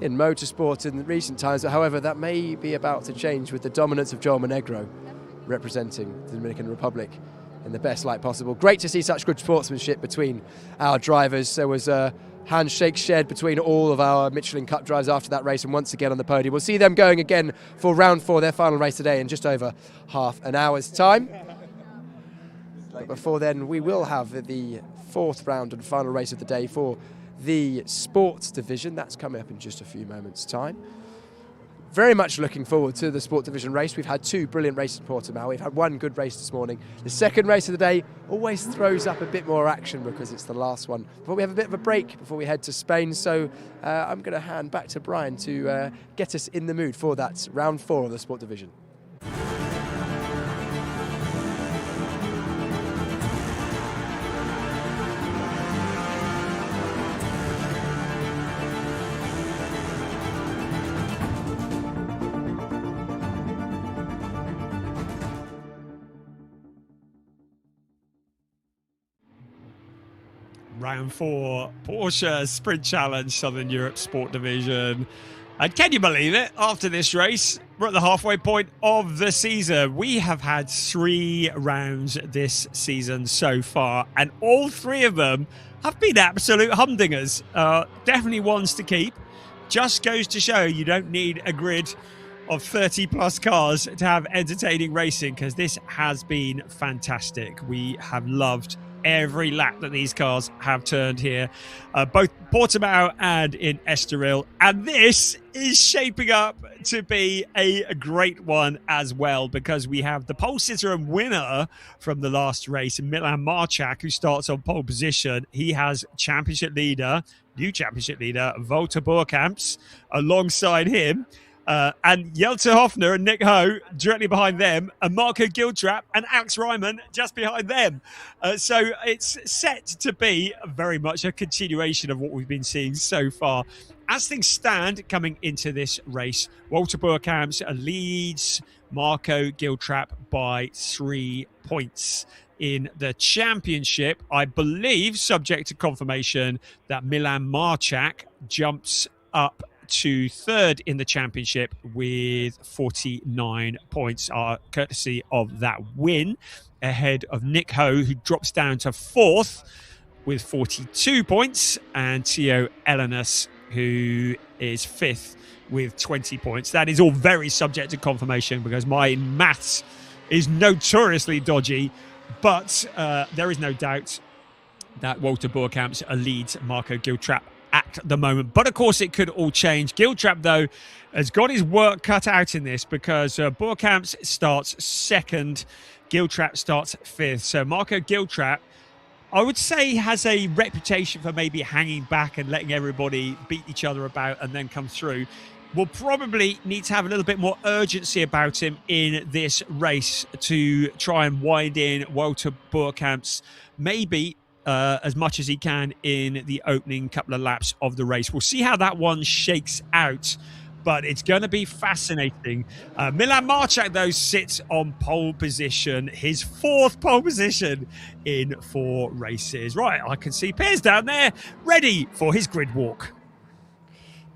motorsport in recent times. However, that may be about to change with the dominance of Joel Monegro representing the Dominican Republic in the best light possible. Great to see such good sportsmanship between our drivers. There was a handshake shared between all of our Michelin Cup drivers after that race, and once again on the podium. We'll see them going again for round 4, their final race today, in just over half an hour's time. But before then, we will have the 4th round and final race of the day for the sports division. That's coming up in just a few moments' time. Very much looking forward to the sport division race. We've had 2 brilliant races in Portimao. We've had 1 good race this morning. The second race of the day always throws up a bit more action because it's the last one. But we have a bit of a break before we head to Spain. So I'm going to hand back to Brian to get us in the mood for that round 4 of the sport division. Round 4, Porsche Sprint Challenge Southern Europe Sport Division. And can you believe it? After this race, We're at the halfway point of the season. We have had 3 rounds this season so far, and all 3 of them have been absolute humdingers. Definitely ones to keep. Just goes to show you don't need a grid of 30 plus cars to have entertaining racing, because this has been fantastic. We have loved every lap that these cars have turned here, both Portimao and in Estoril, and this is shaping up to be a great one as well, because we have the pole sitter and winner from the last race, Milan Marchak, who starts on pole position. He has new championship leader Walter Boerkamps alongside him. And Jelte Hofner and Nick Ho directly behind them, and Marco Giltrap and Alex Ryman just behind them. So it's set to be very much a continuation of what we've been seeing so far. As things stand coming into this race, Walter Boerkamps leads Marco Giltrap by 3 points. In the championship, I believe, subject to confirmation, that Milan Marchak jumps up to 3rd in the championship with 49 points, courtesy of that win, ahead of Nick Ho, who drops down to 4th with 42 points, and Theo Elenas, who is 5th with 20 points. That is all very subject to confirmation, because my maths is notoriously dodgy, but there is no doubt that Walter Boerkamps leads Marco Giltrap at the moment. But of course it could all change. Giltrap, though, has got his work cut out in this, because Boerkamps starts 2nd, Giltrap starts 5th. So Marco Giltrap, I would say, has a reputation for maybe hanging back and letting everybody beat each other about and then come through. Will probably need to have a little bit more urgency about him in this race to try and wind in Walter Boerkamps, maybe as much as he can in the opening couple of laps of the race. We'll see how that one shakes out, but it's going to be fascinating. Milan Marchak, though, sits on pole position, his 4th pole position in 4 races. Right, I can see Piers down there, ready for his grid walk.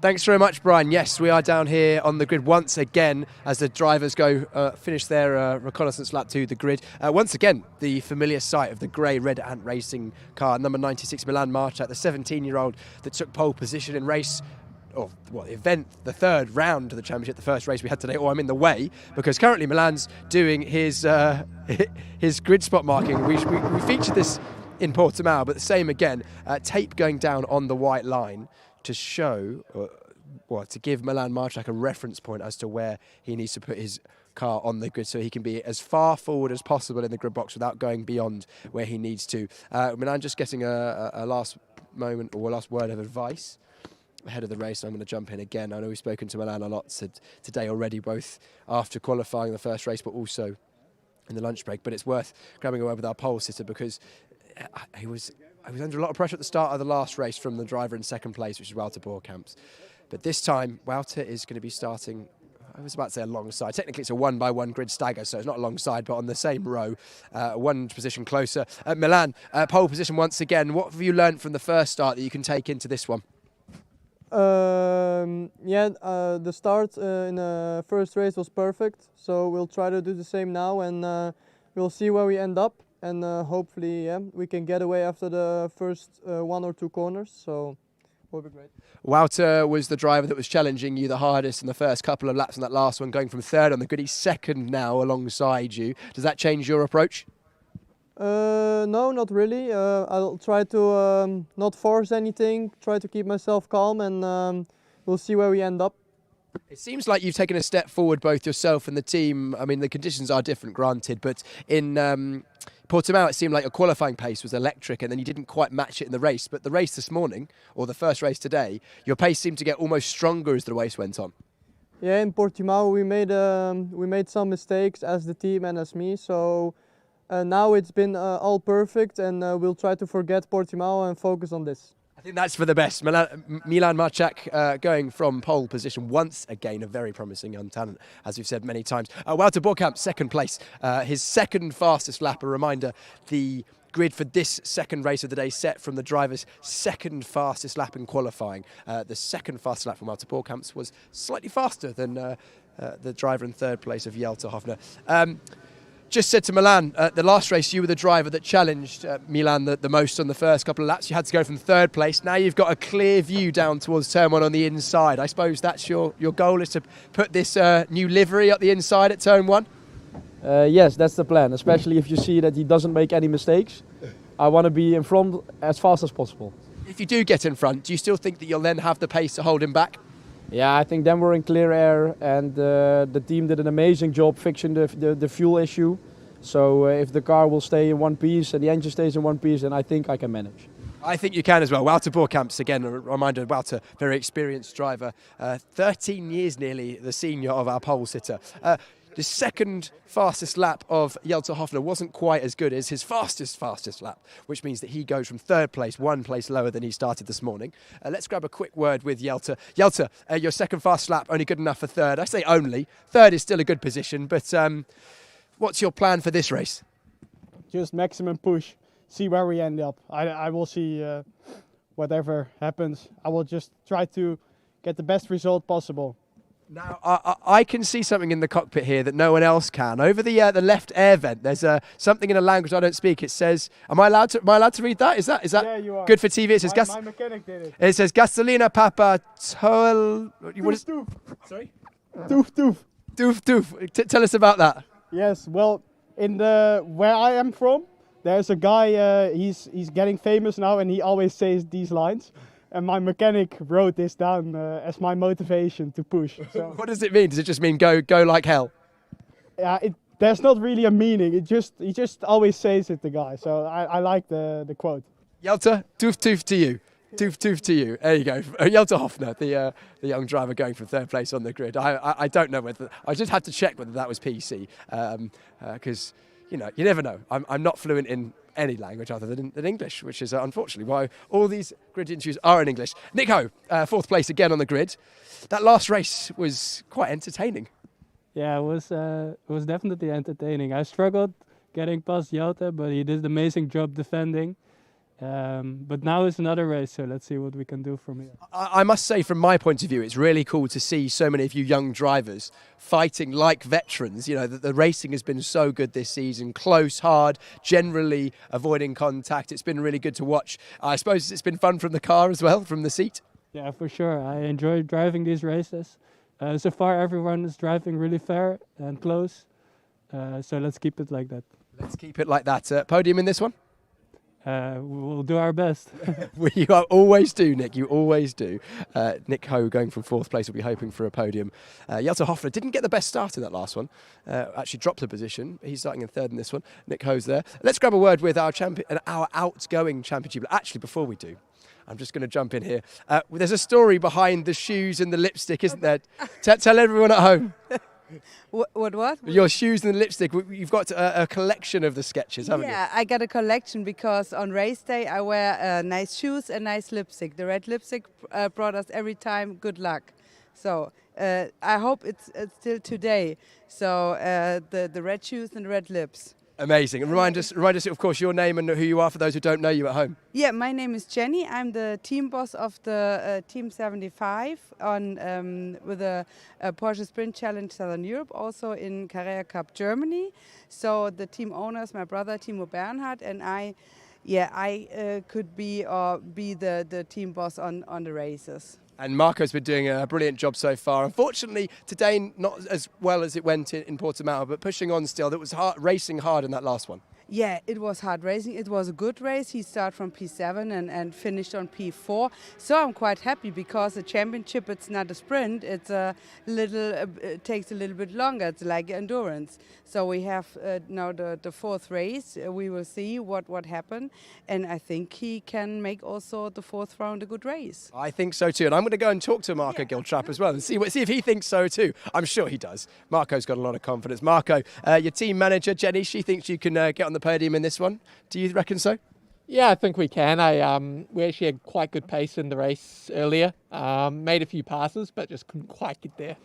Thanks very much, Brian. Yes, we are down here on the grid once again as the drivers go finish their reconnaissance lap to the grid. Once again, the familiar sight of the grey Red Ant Racing car, number 96 Milan Marchak, the 17-year-old that took pole position in race, or the event, the 3rd round of the championship, the first race we had today. Oh, I'm in the way, because currently Milan's doing his grid spot marking. We featured this in Portimao, but the same again, tape going down on the white line to show, to give Milan Marchak a reference point as to where he needs to put his car on the grid, so he can be as far forward as possible in the grid box without going beyond where he needs to. Milan just getting a last moment or last word of advice ahead of the race. I'm going to jump in again. I know we've spoken to Milan a lot today already, both after qualifying the first race but also in the lunch break, but it's worth grabbing a word with our pole sitter, because he was under a lot of pressure at the start of the last race from the driver in 2nd place, which is Walter Boerkamps. But this time, Walter is going to be starting, I was about to say alongside. Technically, it's a 1-by-1 grid stagger, so it's not alongside, but on the same row, 1 position closer. Milan, pole position once again. What have you learned from the first start that you can take into this one? The start in the first race was perfect, so we'll try to do the same now, and we'll see where we end up. And hopefully, we can get away after the first 1 or 2 corners, so will be great. Walter was the driver that was challenging you the hardest in the first couple of laps in that last one, going from 3rd on the grid. He's 2nd now alongside you. Does that change your approach? No, not really. I'll try to not force anything, try to keep myself calm, and we'll see where we end up. It seems like you've taken a step forward, both yourself and the team. I mean, the conditions are different, granted, but in Portimao, it seemed like your qualifying pace was electric, and then you didn't quite match it in the race. But the race this morning, or the first race today, your pace seemed to get almost stronger as the race went on. Yeah, in Portimao, we made some mistakes as the team and as me. So now it's been all perfect, and we'll try to forget Portimao and focus on this. I think that's for the best. Milan Marchak going from pole position once again, a very promising young talent, as we've said many times. Walter Boerkamps, 2nd place, his 2nd fastest lap. A reminder, the grid for this 2nd race of the day set from the driver's 2nd fastest lap in qualifying. The 2nd fastest lap from Walter Boerkamps was slightly faster than the driver in third place of Jelter Hofner. Just said to Milan, the last race you were the driver that challenged Milan the most on the first couple of laps. You had to go from third place. Now you've got a clear view down towards turn 1 on the inside. I suppose that's your goal, is to put this new livery at the inside at turn 1? Yes, that's the plan, especially if you see that he doesn't make any mistakes. I want to be in front as fast as possible. If you do get in front, do you still think that you'll then have the pace to hold him back? Yeah, I think then we're in clear air, and the team did an amazing job fixing the fuel issue. So if the car will stay in one piece and the engine stays in one piece, then I think I can manage. I think you can as well. Wouter Boerkamps, again, a reminder, Wouter, very experienced driver. 13 years nearly the senior of our pole sitter. The second fastest lap of Jelter Hofner wasn't quite as good as his fastest lap, which means that he goes from third place, 1 place lower than he started this morning. Let's grab a quick word with Jelter. Jelter, your second fast lap, only good enough for third. I say only. Third is still a good position, but what's your plan for this race? Just maximum push, see where we end up. I will see whatever happens. I will just try to get the best result possible. Now, I can see something in the cockpit here that no one else can. Over the left air vent, there's something in a language I don't speak. It says, am I allowed to read that? Is that Yeah, you are. good for TV? It says My mechanic did it. It says gasolina papa toel. Doof. Sorry? Doof. Doof. Tell us about that. Yes, well, in where I am from, there's a guy, he's getting famous now, and he always says these lines. And my mechanic wrote this down as my motivation to push. So. What does it mean? Does it just mean go like hell? Yeah, there's not really a meaning. He just always says it, the guy. So I like the quote. Jelter, doof to you. Doof to you. There you go. Jelter Hofner, the young driver going from third place on the grid. I don't know whether, I just had to check whether that was PC, because you never know. I'm not fluent in any language other than English, which is unfortunately why all these grid interviews are in English. Nick Ho, fourth place again on the grid. That last race was quite entertaining. Yeah, it was definitely entertaining. I struggled getting past Jelter, but he did an amazing job defending. But now it's another race, so let's see what we can do from here. I must say, from my point of view, it's really cool to see so many of you young drivers fighting like veterans. You know, the racing has been so good this season, close, hard, generally avoiding contact. It's been really good to watch. I suppose it's been fun from the car as well, from the seat. Yeah, for sure. I enjoy driving these races. So far, everyone is driving really fair and close. So let's keep it like that. Let's keep it like that. Podium in this one? We'll do our best. You always do, Nick. You always do. Nick Ho going from fourth place will be hoping for a podium. Jelter Hofner didn't get the best start in that last one. Actually dropped a position. He's starting in third in this one. Nick Ho's there. Let's grab a word with our outgoing championship. Actually, before we do, I'm just going to jump in here. There's a story behind the shoes and the lipstick, isn't there? Tell everyone at home. What? Your shoes and the lipstick. You've got a collection of the sketches, haven't you? Yeah, I got a collection because on race day I wear nice shoes and nice lipstick. The red lipstick brought us every time good luck. So I hope it's still today. So the red shoes and the red lips. Amazing. And remind us, of course, your name and who you are for those who don't know you at home. Yeah, my name is Jenny. I'm the team boss of the Team 75 with a Porsche Sprint Challenge Southern Europe, also in Carrera Cup Germany. So the team owners, my brother Timo Bernhard, and I could be the team boss on the races. And Marco's been doing a brilliant job so far. Unfortunately, today not as well as it went in Portimao, but pushing on still. That was racing hard in that last one. Yeah, it was hard racing. It was a good race. He started from P7 and finished on P4. So I'm quite happy because the championship, it's not a sprint. It's it takes a little bit longer. It's like endurance. So we have now the fourth race. We will see what happened. And I think he can make also the fourth round a good race. I think so too. And I'm going to go and talk to Marco Giltrap as well and see if he thinks so too. I'm sure he does. Marco's got a lot of confidence. Marco, your team manager, Jenny, she thinks you can get on the podium in this one. Do you reckon so? Yeah, I think we can. We actually had quite good pace in the race earlier. Made a few passes, but just couldn't quite get there.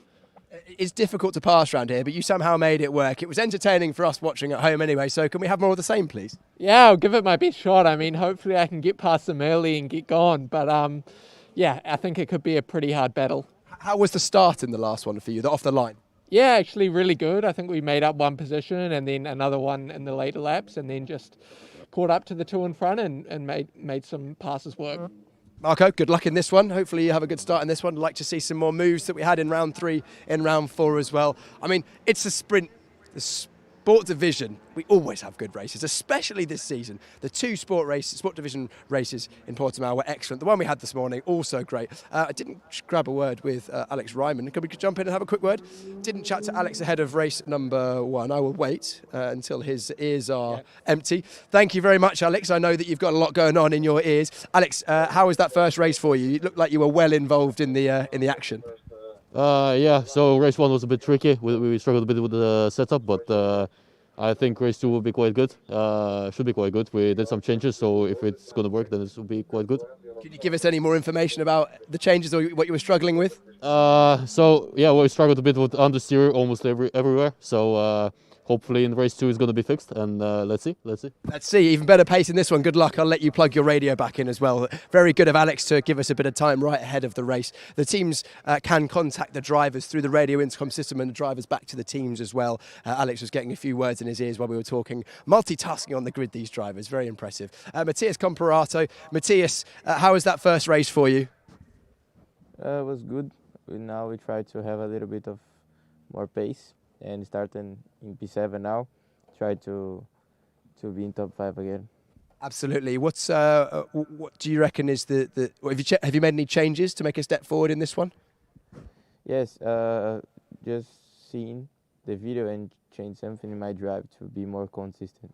It's difficult to pass around here, but you somehow made it work. It was entertaining for us watching at home anyway, so can we have more of the same, please? Yeah, I'll give it my best shot. I mean, hopefully I can get past them early and get gone. But yeah, I think it could be a pretty hard battle. How was the start in the last one for you, off the line? Yeah, actually really good. I think we made up one position and then another one in the later laps, and then just caught up to the two in front and made some passes work. Marco, good luck in this one. Hopefully you have a good start in this one. I'd like to see some more moves that we had in round 3, in round 4 as well. I mean, it's a sprint. The sport division, we always have good races, especially this season. The 2 sport division races in Portimao were excellent. The one we had this morning, also great. I didn't grab a word with Alex Ryman. Could we jump in and have a quick word? Didn't chat to Alex ahead of race number 1. I will wait until his ears are empty. Thank you very much, Alex. I know that you've got a lot going on in your ears. Alex, how was that first race for you? You looked like you were well involved in the action. Yeah, so race 1 was a bit tricky. We struggled a bit with the setup, but I think race 2 will be quite good. Should be quite good. We did some changes, so if it's going to work, then it will be quite good. Can you give us any more information about the changes or what you were struggling with? So yeah, we struggled a bit with understeer almost everywhere. So hopefully in race 2 it's going to be fixed, and let's see. Let's see. Even better pace in this one. Good luck. I'll let you plug your radio back in as well. Very good of Alex to give us a bit of time right ahead of the race. The teams can contact the drivers through the radio intercom system, and the drivers back to the teams as well. Alex was getting a few words in his ears while we were talking. Multitasking on the grid, these drivers. Very impressive. Matthias Comparato. Matthias, how was that first race for you? It was good. Now we try to have a little bit of more pace. And starting in P7 now, try to be in top 5 again. Absolutely. What do you reckon is have you made any changes to make a step forward in this one? Yes, just seeing the video and change something in my drive to be more consistent.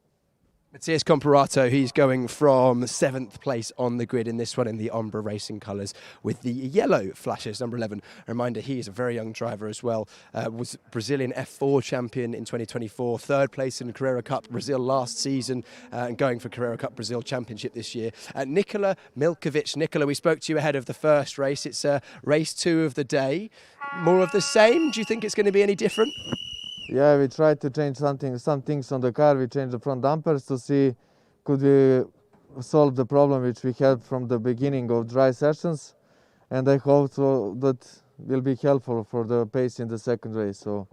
Matthias Comparato, he's going from 7th place on the grid in this one in the Ombra Racing colours with the yellow flashes, number 11. A reminder, he is a very young driver as well. Was Brazilian F4 champion in 2024, 3rd place in the Carrera Cup Brazil last season, and going for Carrera Cup Brazil Championship this year. Nikola Milkovic. Nikola, we spoke to you ahead of the first race. It's race 2 of the day. More of the same? Do you think it's going to be any different? Yeah, we tried to change some things on the car. We changed the front dampers to see could we solve the problem which we had from the beginning of dry sessions, and I hope so that will be helpful for the pace in the second race. So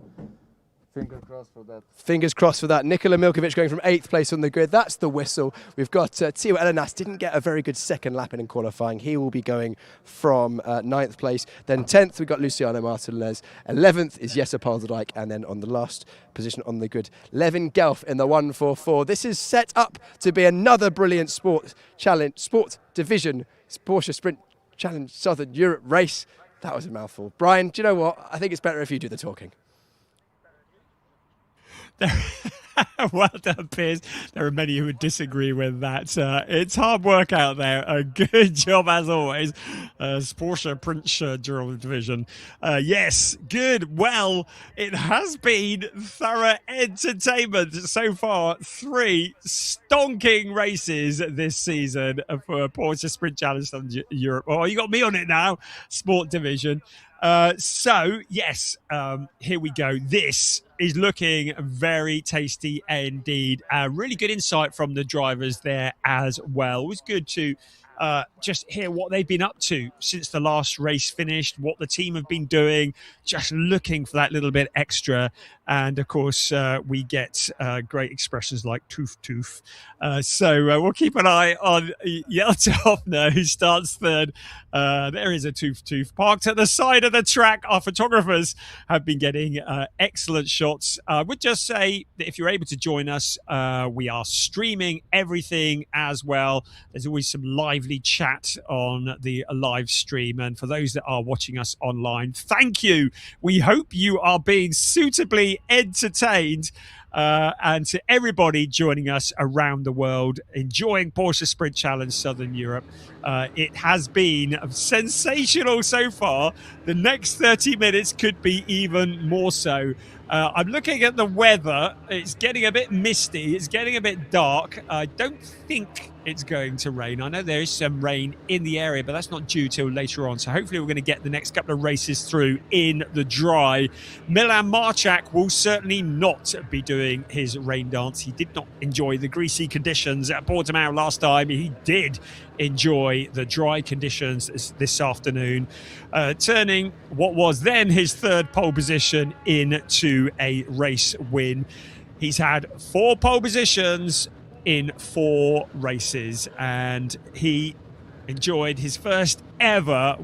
fingers crossed for that. Fingers crossed for that. Nikola Milkovic going from 8th place on the grid. That's the whistle. We've got Tio Elenas, didn't get a very good second lap in qualifying. He will be going from 9th place. Then 10th, we've got Luciano Martinez. 11th is Jesse Paalderdijk. And then on the last position on the grid, Levin Gelf in the 144. This is set up to be another brilliant sport division Porsche Sprint Challenge Southern Europe race. That was a mouthful. Brian, do you know what? I think it's better if you do the talking. Well done, Piers. There are many who would disagree with that. It's hard work out there. A good job as always. Porsche Prince Dural Division. Yes, good. Well, it has been thorough entertainment so far. 3 stonking races this season for Porsche Sprint Challenge Southern Europe. Oh, you got me on it now. Sport Division. So, yes, here we go. This is looking very tasty indeed. Really good insight from the drivers there as well. It was good to just hear what they've been up to since the last race finished, what the team have been doing, just looking for that little bit extra. And of course, we get great expressions like toof toof. So we'll keep an eye on Jelte Hofner, who starts 3rd. There is a toof toof parked at the side of the track. Our photographers have been getting excellent shots. I would just say that if you're able to join us, we are streaming everything as well. There's always some lively chat on the live stream. And for those that are watching us online, thank you. We hope you are being suitably entertained. And to everybody joining us around the world, enjoying Porsche Sprint Challenge Southern Europe. It has been sensational so far. The next 30 minutes could be even more so. I'm looking at the weather. It's getting a bit misty. It's getting a bit dark. I don't think it's going to rain. I know there is some rain in the area, but that's not due till later on. So hopefully we're going to get the next couple of races through in the dry. Milan Marchak will certainly not be doing his rain dance. He did not enjoy the greasy conditions at Portimao last time. He did enjoy enjoy the dry conditions this afternoon, turning what was then his third pole position into a race win. He's had 4 pole positions in 4 races, and he enjoyed his first ever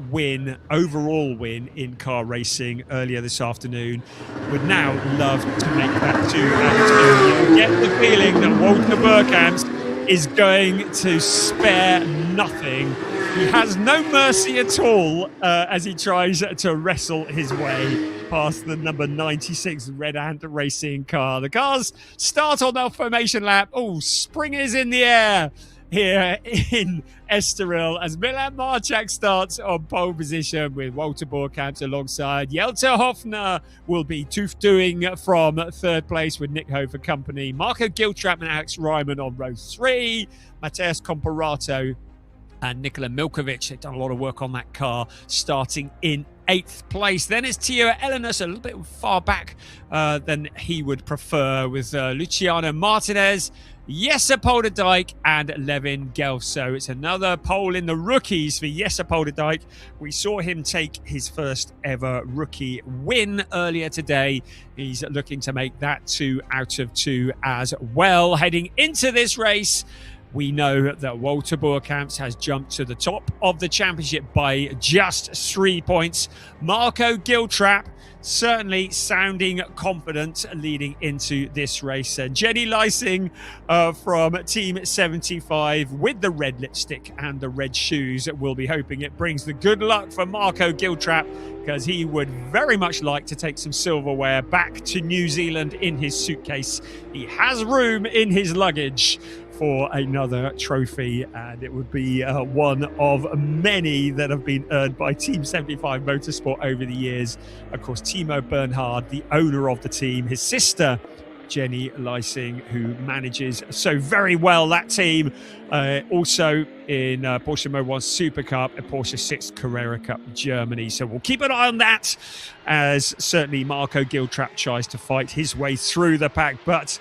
overall win in car racing earlier this afternoon. Would now love to make that 2 out of 2. You get the feeling that Walter Burkamps is going to spare nothing. He has no mercy at all as he tries to wrestle his way past the number 96 Red Ant Racing car. The cars start on their formation lap. Oh, spring is in the air here in Estoril as Milan Marchak starts on pole position with Walter Burkamps alongside. Jelte Hofner will be doing from 3rd place with Nick Ho for company. Marco Giltrap and Alex Ryman on row 3. Mateus Comparato and Nikola Milkovic, they've done a lot of work on that car, starting in 8th place. Then it's Teo Elenos, a little bit far back than he would prefer, with Luciano Martinez, Jesse Polderdijk and Levin Gelso. It's another pole in the rookies for Jesse Polderdijk. We saw him take his first ever rookie win earlier today. He's looking to make that 2 out of 2 as well. Heading into this race, we know that Walter Burkamps has jumped to the top of the championship by just 3 points. Marco Giltrap certainly sounding confident leading into this race. And Jenny Lysing from Team 75 with the red lipstick and the red shoes will be hoping it brings the good luck for Marco Giltrap, because he would very much like to take some silverware back to New Zealand in his suitcase. He has room in his luggage for another trophy, and it would be one of many that have been earned by Team 75 Motorsport over the years. Of course, Timo Bernhard, the owner of the team, his sister Jenny Lysing, who manages so very well that team, also in Porsche Mobil 1 Super Cup and Porsche 6 Carrera Cup Germany. So we'll keep an eye on that, as certainly Marco Giltrap tries to fight his way through the pack. But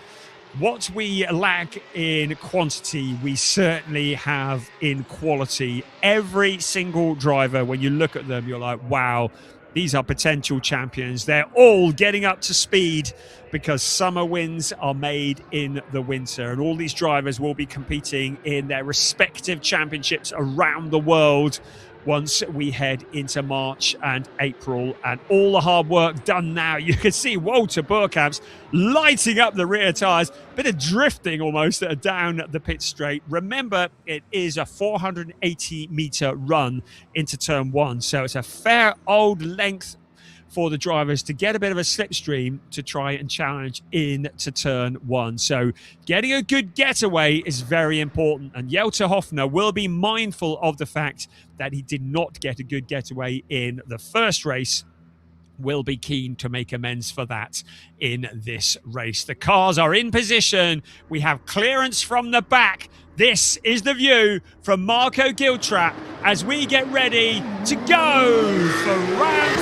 what we lack in quantity, we certainly have in quality. Every single driver, when you look at them, you're like, wow, these are potential champions. They're all getting up to speed, because summer wins are made in the winter. And all these drivers will be competing in their respective championships around the world once we head into March and April, and all the hard work done now. You can see Walter Burkamps lighting up the rear tyres, bit of drifting almost down the pit straight. Remember, it is a 480-metre run into turn 1, so it's a fair old length for the drivers to get a bit of a slipstream to try and challenge into turn 1. So getting a good getaway is very important, and Jelte Hofner will be mindful of the fact that he did not get a good getaway in the first race. Will be keen to make amends for that in this race. The cars are in position. We have clearance from the back. This is the view from Marco Giltrap as we get ready to go for round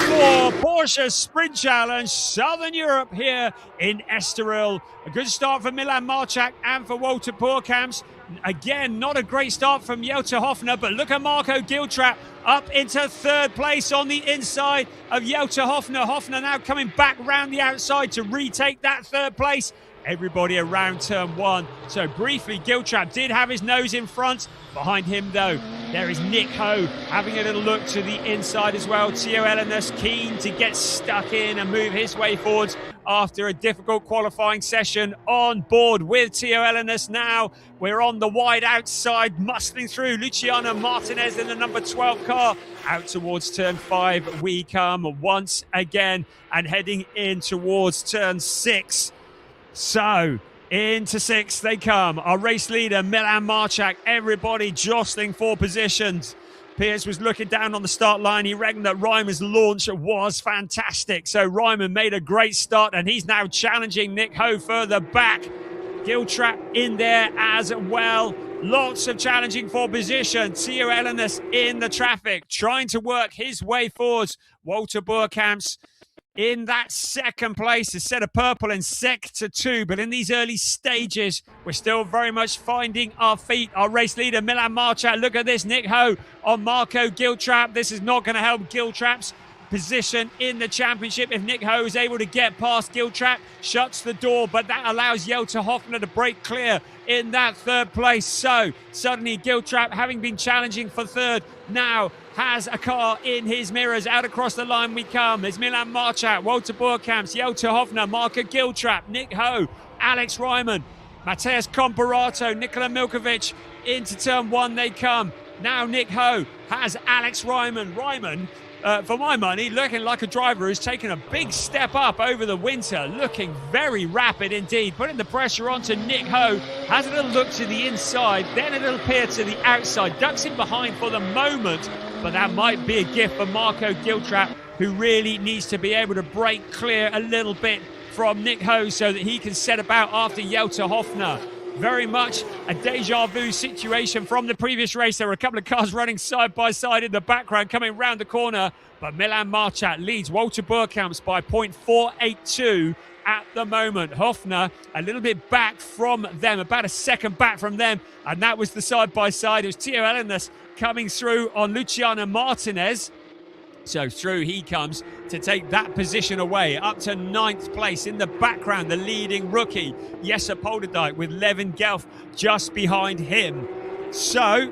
4 Porsche Sprint Challenge Southern Europe here in Estoril. A good start for Milan Marchak and for Walter Burkamps. Again, not a great start from Jelte Hofner, but look at Marco Giltrap up into 3rd place on the inside of Jelte Hofner. Hofner now coming back round the outside to retake that 3rd place. Everybody around turn 1. So briefly, Giltrap did have his nose in front. Behind him, though, there is Nick Ho having a little look to the inside as well. Teo Elenos keen to get stuck in and move his way forwards after a difficult qualifying session. On board with Teo Elenos now. We're on the wide outside, muscling through Luciano Martinez in the number 12 car. Out towards turn 5 we come once again, and heading in towards turn 6. So, into 6 they come. Our race leader, Milan Marchak, everybody jostling for positions. Piers was looking down on the start line. He reckoned that Ryman's launch was fantastic. So Ryman made a great start, and he's now challenging Nick Ho further back. Giltrap in there as well. Lots of challenging for position. Teo Elenos in the traffic, trying to work his way forwards. Walter Burkamps in that second place, a set of purple in Sector 2. But in these early stages, we're still very much finding our feet. Our race leader, Milan Marchak. Look at this, Nick Ho on Marco Giltrap. This is not going to help Giltrap's position in the championship. If Nick Ho is able to get past Giltrap, shuts the door, but that allows Jelter Hoffner to break clear in that third place. So suddenly Giltrap, having been challenging for third, now has a car in his mirrors. Out across the line we come. There's Milan Marchak, Walter Boerkamps, Jelter Hoffner, Marco Giltrap, Nick Ho, Alex Ryman, Mateusz Comparato, Nikola Milkovic. Into turn 1 they come. Now Nick Ho has Alex Ryman. Ryman, for my money, looking like a driver who's taken a big step up over the winter, looking very rapid indeed, putting the pressure onto Nick Ho, has a little look to the inside, then a little peer to the outside, ducks in behind for the moment, but that might be a gift for Marco Giltrap, who really needs to be able to break clear a little bit from Nick Ho so that he can set about after Jelter Hoffner. Very much a deja vu situation from the previous race. There were a couple of cars running side by side in the background coming round the corner, but Milan Marchak leads Walter Boerkamps by 0.482 at the moment. Hoffner a little bit back from them, about a second back from them, and that was the side by side. It was Tio Ellenes coming through on Luciano Martinez. So through he comes to take that position away. Up to 9th place in the background, the leading rookie, Jesse Polderdijk, with Levin Gelf just behind him. So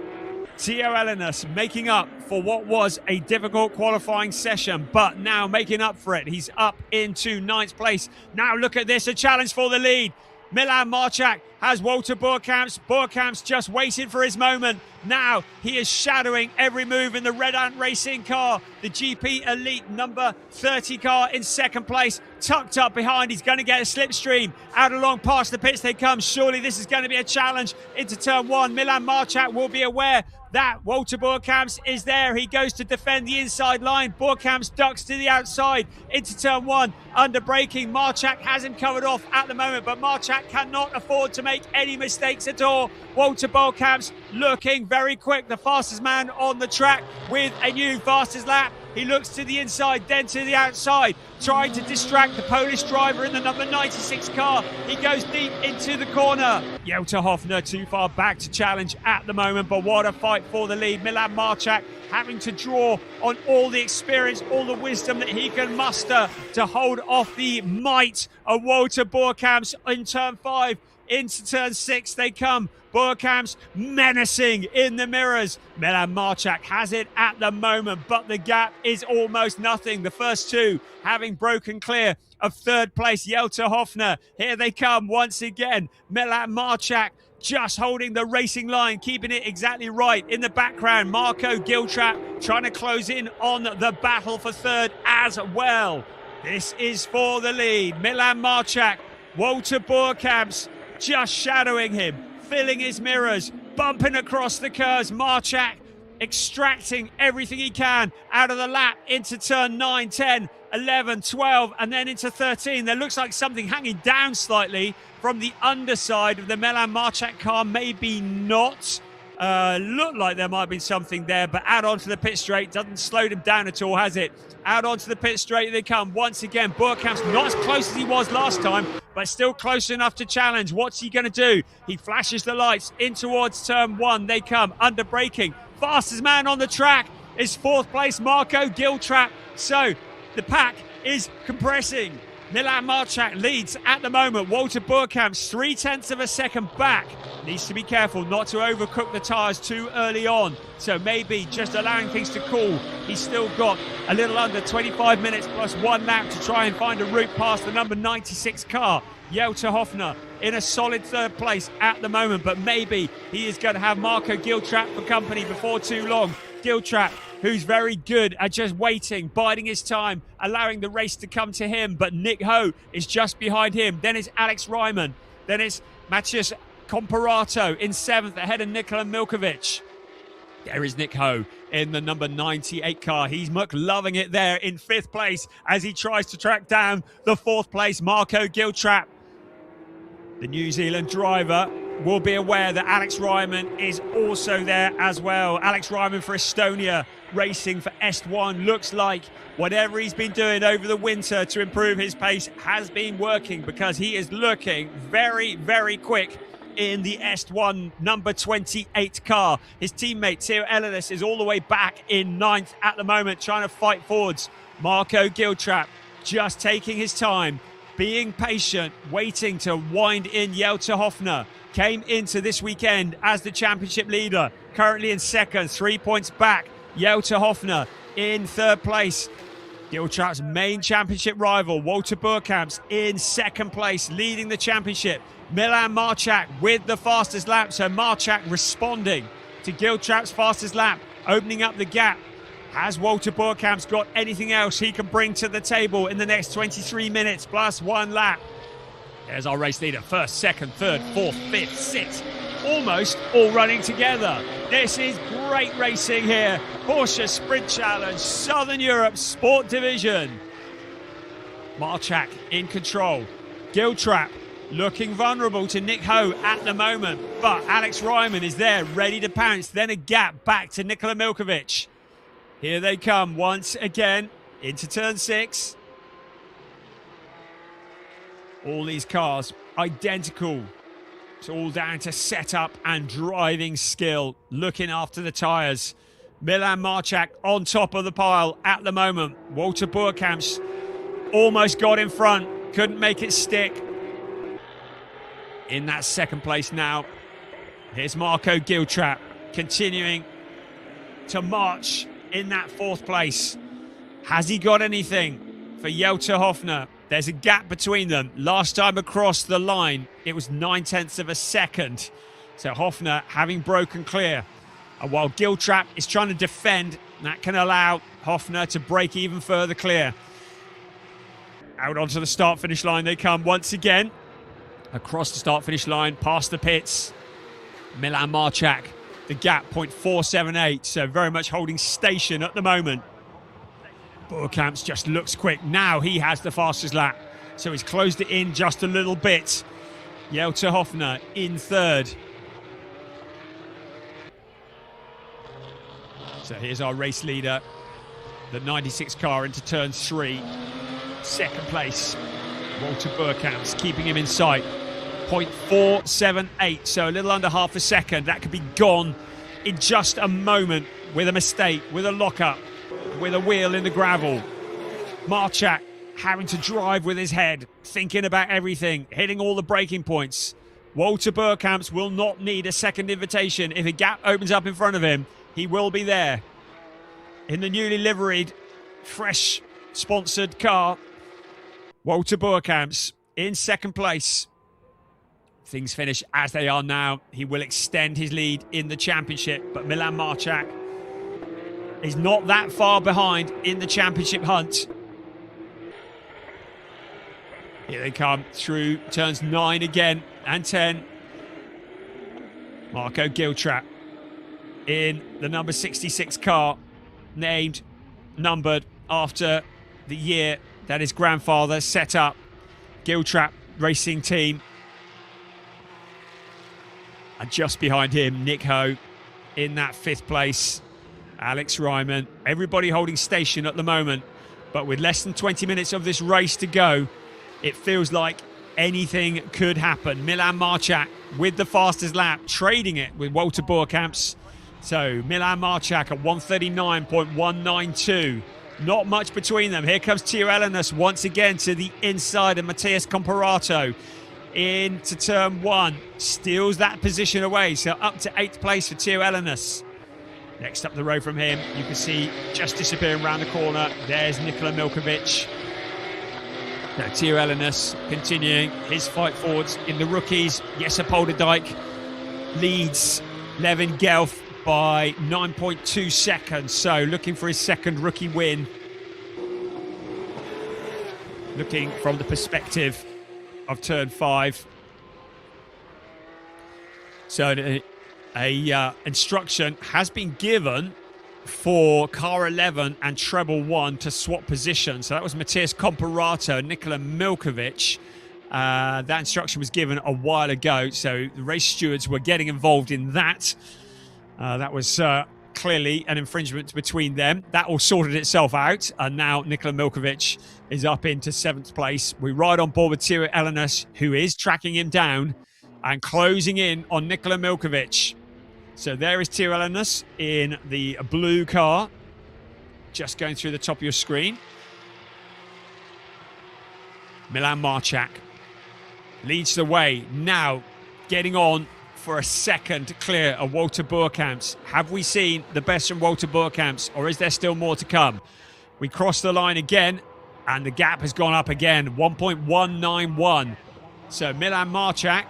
Tio Ellenes making up for what was a difficult qualifying session, but now making up for it. He's up into 9th place. Now look at this, a challenge for the lead. Milan Marchak has Walter Boerkamps. Boerkamps just waiting for his moment. Now he is shadowing every move in the Red Ant Racing car. The GP Elite number 30 car in second place, tucked up behind. He's going to get a slipstream. Out along past the pits they come. Surely this is going to be a challenge into turn 1. Milan Marchak will be aware that Walter Boerkamps is there. He goes to defend the inside line. Boerkamps ducks to the outside into turn 1. Under braking, Marchak has him covered off at the moment, but Marchak cannot afford to make any mistakes at all. Walter Boerkamps looking very quick, the fastest man on the track with a new fastest lap. He looks to the inside, then to the outside, trying to distract the Polish driver in the number 96 car. He goes deep into the corner. Jelter Hoffner too far back to challenge at the moment, but what a fight for the lead. Milan Marchak having to draw on all the experience, all the wisdom that he can muster to hold off the might of Walter Boerkamps in turn 5. Into turn 6 they come. Boerkamps menacing in the mirrors. Milan Marchak has it at the moment, but the gap is almost nothing. The first two having broken clear of third place. Jelter Hoffner, here they come once again. Milan Marchak just holding the racing line, keeping it exactly right. In the background, Marco Giltrap trying to close in on the battle for third as well. This is for the lead. Milan Marchak, Walter Boerkamps just shadowing him, filling his mirrors, bumping across the curves. Marchak extracting everything he can out of the lap into turn 9, 10, 11, 12, and then into 13. There looks like something hanging down slightly from the underside of the Milan Marchak car. Maybe not. Looked like there might have been something there, but out onto the pit straight. Doesn't slow them down at all, has it? Out onto the pit straight they come once again. Boerkamps not as close as he was last time, but still close enough to challenge. What's he going to do? He flashes the lights in towards turn 1. They come under braking. Fastest man on the track is 4th place, Marco Giltrap. So the pack is compressing. Milan Marchak leads at the moment. Walter Boerkamps 0.3 of a second back. Needs to be careful not to overcook the tyres too early on. So maybe just allowing things to cool. He's still got a little under 25 minutes plus 1 lap to try and find a route past the number 96 car. Jelter Hoffner in a solid third place at the moment, but maybe he is going to have Marco Giltrap for company before too long. Giltrap, who's very good at just waiting, biding his time, allowing the race to come to him. But Nick Ho is just behind him. Then it's Alex Ryman. Then it's Mateusz Comparato in 7th ahead of Nikola Milkovic. There is Nick Ho in the number 98 car. He's loving it there in 5th place as he tries to track down the 4th place Marco Giltrap. The New Zealand driver will be aware that Alex Ryman is also there as well. Alex Ryman for Estonia racing for Est1. Looks like whatever he's been doing over the winter to improve his pace has been working, because he is looking very, very quick in the Est1 number 28 car. His teammate Theo Ellis is all the way back in 9th at the moment, trying to fight forwards. Marco Giltrap just taking his time, being patient, waiting to wind in. Jelte Hofner came into this weekend as the championship leader, currently in second, 3 points back. Jelte Hofner in third place. Giltrap's main championship rival, Walter Burkamps, in second place, leading the championship. Milan Marchak with the fastest lap, so Marchak responding to Giltrap's fastest lap, opening up the gap. Has Walter Burkamps got anything else he can bring to the table in the next 23 minutes plus one lap? There's our race leader, first, second, third, fourth, fifth, sixth, almost all running together. This is great racing here. Porsche Sprint Challenge, Southern Europe Sport Division. Marchak in control. Giltrap looking vulnerable to Nick Ho at the moment, but Alex Ryman is there, ready to pounce. Then a gap back to Nikola Milkovic. Here they come once again into turn 6. All these cars identical. It's all down to setup and driving skill, looking after the tyres. Milan Marchak on top of the pile at the moment. Walter Burkamps almost got in front, couldn't make it stick. In that second place now. Here's Marco Giltrap continuing to march in that fourth place. Has he got anything for Jelte Hofner? There's a gap between them. Last time across the line, it was 9/10 of a second. So Hofner having broken clear. And while Giltrap is trying to defend, that can allow Hofner to break even further clear. Out onto the start-finish line they come once again. Across the start-finish line, past the pits. Milan Marchak, the gap, 0.478, so very much holding station at the moment. Burkamps just looks quick. Now he has the fastest lap, so he's closed it in just a little bit. Jelte Hofner in third. So here's our race leader, the 96 car into turn 3. Second place, Walter Burkamps, keeping him in sight. 0.478, so a little under half a second. That could be gone in just a moment with a mistake, with a lockup, with a wheel in the gravel. Marchak having to drive with his head, thinking about everything, hitting all the breaking points. Walter Burkamps will not need a second invitation. If a gap opens up in front of him, he will be there. In the newly liveried, fresh sponsored car, Walter Burkamps in second place. Things finish as they are now. He will extend his lead in the championship, but Milan Marchak is not that far behind in the championship hunt. Here they come through turns 9 again and 10. Marco Giltrap in the number 66 car, named, numbered after the year that his grandfather set up. Giltrap Racing Team. And just behind him, Nick Ho in that 5th place. Alex Ryman, everybody holding station at the moment. But with less than 20 minutes of this race to go, it feels like anything could happen. Milan Marchak with the fastest lap, trading it with Walter Burkamps. So Milan Marchak at 139.192. Not much between them. Here comes Theo Ellis once again to the inside of Matthias Comparato. Into turn 1, steals that position away, so up to 8th place for Theo Ellis. Next up the road from him, you can see just disappearing around the corner, there's Nikola Milkovic. Now Theo Ellis continuing his fight forwards in the rookies. Jesse Polderdijk leads Levin Gelf by 9.2 seconds, so looking for his second rookie win. Looking from the perspective of turn 5. So a instruction has been given for car 11 and treble 1 to swap positions. So that was Matthias Comparato and Nikola Milkovic. That instruction was given a while ago, so the race stewards were getting involved in that. That was clearly an infringement between them. That all sorted itself out, and now Nikola Milkovic is up into 7th place. We ride on board with Teo Elenas, who is tracking him down and closing in on Nikola Milkovic. So there is Teo Elenas in the blue car, just going through the top of your screen. Milan Marchak leads the way, now getting on for a second clear of Walter Boerkamps. Have we seen the best from Walter Boerkamps, or is there still more to come? We cross the line again, and the gap has gone up again, 1.191. So Milan Marchak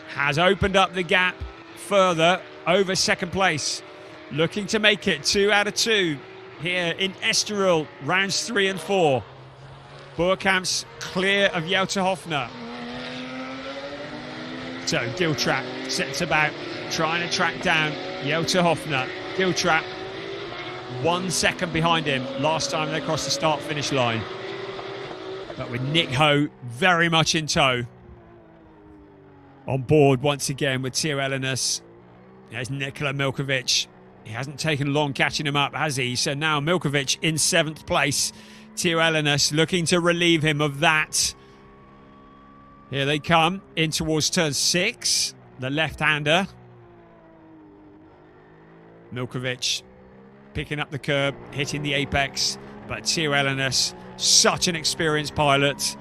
has opened up the gap further over 2nd place, looking to make it 2 out of 2 here in Estoril, rounds 3 and 4. Boerkamps clear of Jutta Hofner. So Giltrap sets about trying to track down Jutta Hofner. Giltrap 1 second behind him last time they crossed the start-finish line. But with Nick Ho very much in tow. On board once again with Teo Elenas. There's Nikola Milkovic. He hasn't taken long catching him up, has he? So now Milkovic in 7th place. Teo Elenas looking to relieve him of that. Here they come in towards turn 6. The left-hander. Milkovic picking up the curb, hitting the apex. But Teo Elenas, such an experienced pilot.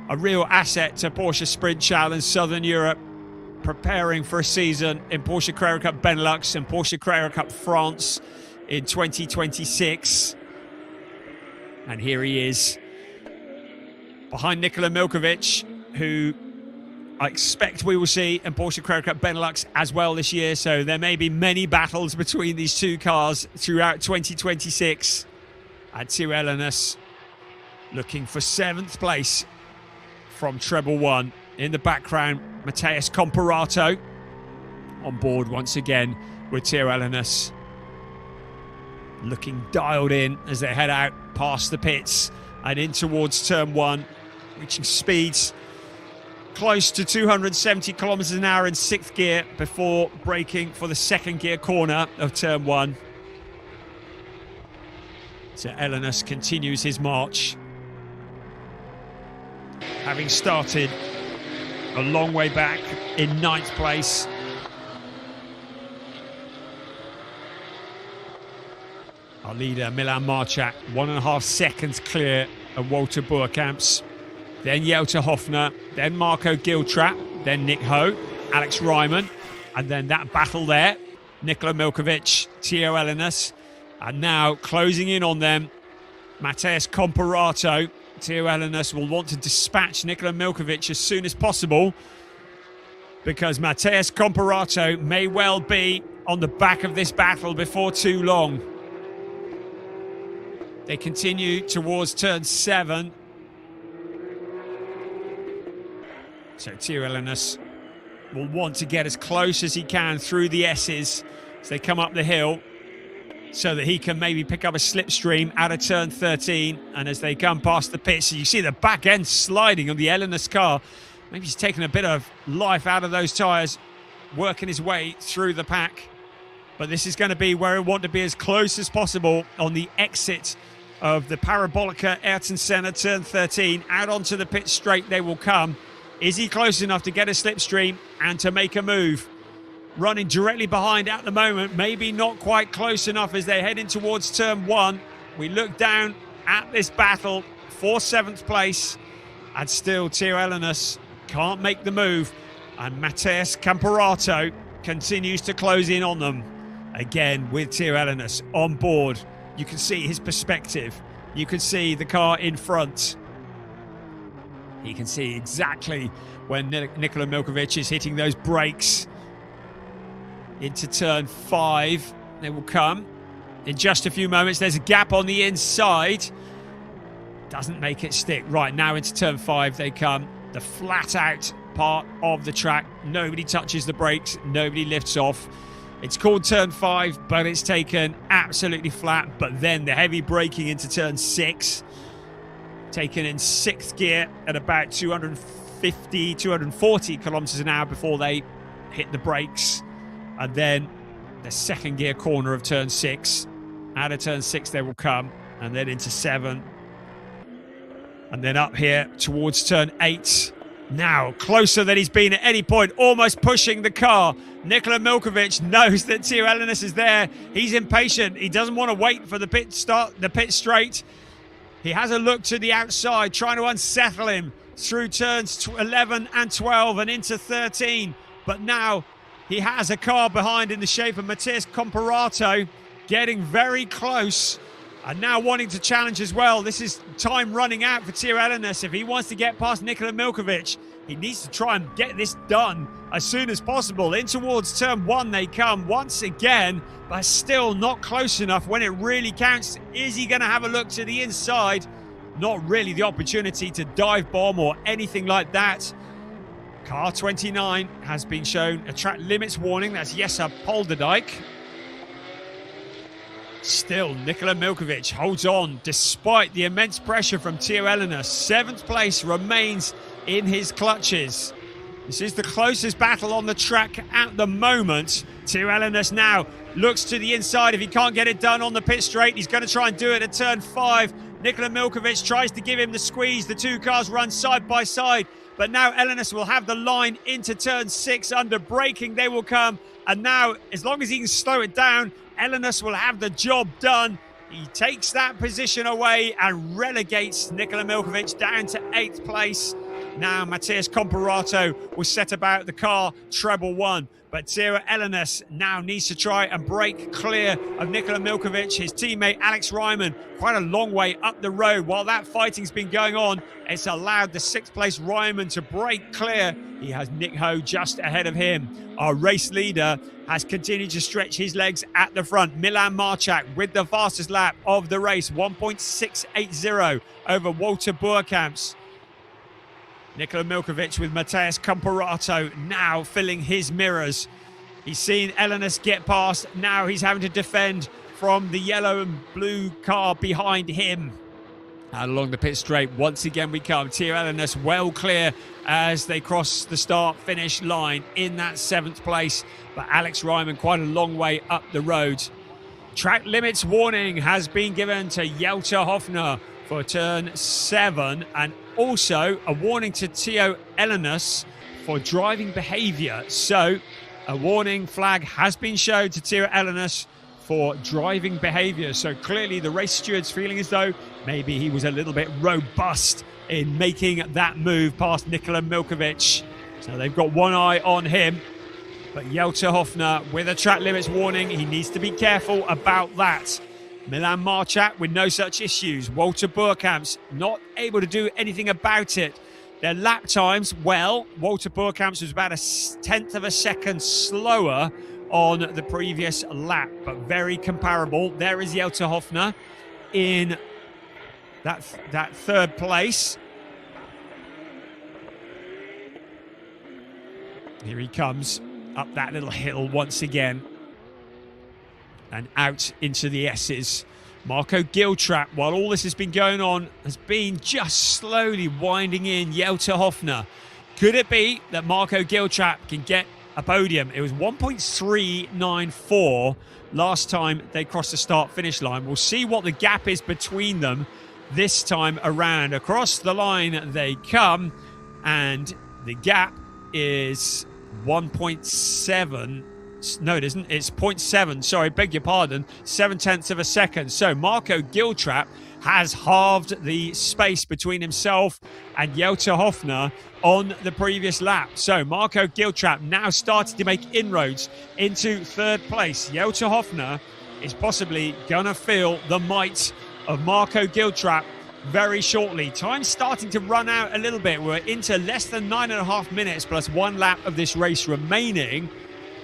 A real asset to Porsche Sprint Challenge Southern Europe. Preparing for a season in Porsche Carrera Cup Benelux and Porsche Carrera Cup France in 2026. And here he is, behind Nikola Milkovic, who I expect we will see in Porsche Carrera Cup Benelux as well this year. So there may be many battles between these two cars throughout 2026. And Teo Elenas looking for 7th place from treble 1. In the background, Matthias Comparato on board once again with Teo Elenas. Looking dialed in as they head out past the pits and in towards turn 1, reaching speeds close to 270 kilometers an hour in 6th gear before braking for the 2nd gear corner of turn 1. So Elenas continues his march, having started a long way back in 9th place. Our leader, Milan Marchak, 1.5 seconds clear of Walter Boerkamps. Then Jutta Hofner, then Marco Giltrap, then Nick Ho, Alex Ryman, and then that battle there, Nikola Milkovic, Teo Elenas, and now closing in on them, Matthias Comparato. Teo Elenas will want to dispatch Nikola Milkovic as soon as possible, because Matthias Comparato may well be on the back of this battle before too long. They continue towards turn 7. So Teo Elenas will want to get as close as he can through the S's as they come up the hill, so that he can maybe pick up a slipstream out of turn 13. And as they come past the pits, you see the back end sliding on the Elenas car. Maybe he's taken a bit of life out of those tyres, working his way through the pack. But this is going to be where we want to be as close as possible on the exit of the Parabolica Ayrton Senna turn 13. Out onto the pit straight they will come. Is he close enough to get a slipstream and to make a move? Running directly behind at the moment, maybe not quite close enough as they head in towards turn 1. We look down at this battle for 7th place, and still Teo Elenas can't make the move, and Matthias Comparato continues to close in on them. Again with Teo Elenas on board, you can see his perspective, you can see the car in front, you can see exactly when Nikola Milkovic is hitting those brakes. Into turn 5 they will come in just a few moments. There's a gap on the inside, doesn't make it stick. Right, now into turn 5 they come, the flat out part of the track. Nobody touches the brakes, nobody lifts off. It's called turn 5, but it's taken absolutely flat. But then the heavy braking into turn 6, taken in 6th gear at about 240 kilometers an hour before they hit the brakes. And then the second gear corner of turn 6. Out of turn 6 they will come, and then into 7. And then up here towards turn 8. Now, closer than he's been at any point, almost pushing the car. Nikola Milkovic knows that Teo Ellenis is there. He's impatient. He doesn't want to wait for the pit straight. He has a look to the outside, trying to unsettle him through turns 11 and 12 and into 13. But now he has a car behind in the shape of Matthias Comparato, getting very close and now wanting to challenge as well. This is time running out for Teo Ellenis. If he wants to get past Nikola Milkovic, he needs to try and get this done as soon as possible. In towards turn 1 they come once again, but still not close enough when it really counts. Is he going to have a look to the inside? Not really the opportunity to dive bomb or anything like that. Car 29 has been shown a track limits warning. That's Jesse Polderdijk. Still, Nikola Milkovic holds on despite the immense pressure from Teo Ellenis. 7th place remains in his clutches. This is the closest battle on the track at the moment. Teo Ellenis now looks to the inside. If he can't get it done on the pit straight, he's going to try and do it at turn 5. Nikola Milkovic tries to give him the squeeze. The two cars run side by side. But now Ellenis will have the line into turn 6. Under braking they will come. And now, as long as he can slow it down, Ellenis will have the job done. He takes that position away and relegates Nikola Milkovic down to 8th place. Now Matthias Comparato will set about the car treble 1. But Teo Ellenis now needs to try and break clear of Nikola Milkovic. His teammate Alex Ryman quite a long way up the road. While that fighting's been going on, it's allowed the 6th place Ryman to break clear. He has Nick Ho just ahead of him. Our race leader has continued to stretch his legs at the front. Milan Marchak with the fastest lap of the race, 1.680 over Walter Boerkamps. Nikola Milkovic with Matthias Comparato now filling his mirrors. He's seen Ellenis get past. Now he's having to defend from the yellow and blue car behind him. And along the pit straight, once again we come. Teo Ellenis well clear as they cross the start-finish line in that 7th place. But Alex Ryman quite a long way up the road. Track limits warning has been given to Jelte Hofner for turn 7, and also a warning to Teo Ellenis for driving behaviour. So a warning flag has been shown to Teo Ellenis for driving behaviour. So clearly the race steward's feeling as though maybe he was a little bit robust in making that move past Nikola Milkovic. So they've got one eye on him. But Jelte Hofner with a track limits warning, he needs to be careful about that. Milan Marchak with no such issues. Walter Boerkamps not able to do anything about it. Their lap times, well, Walter Boerkamps was about 1/10 of a second slower on the previous lap, but very comparable. There is Jelte Hofner in that 3rd place. Here he comes up that little hill once again and out into the S's. Marco Giltrap, while all this has been going on, has been just slowly winding in Jelte Hofner. Could it be that Marco Giltrap can get a podium? It was 1.394 last time they crossed the start-finish line. We'll see what the gap is between them this time around. Across the line they come, and the gap is 1.7. No, it isn't. It's 0.7. Sorry, beg your pardon. 0.7 of a second. So Marco Giltrap has halved the space between himself and Jelte Hofner on the previous lap. So Marco Giltrap now starting to make inroads into 3rd place. Jelte Hofner is possibly going to feel the might of Marco Giltrap very shortly. Time's starting to run out a little bit. We're into less than 9.5 minutes plus 1 lap of this race remaining.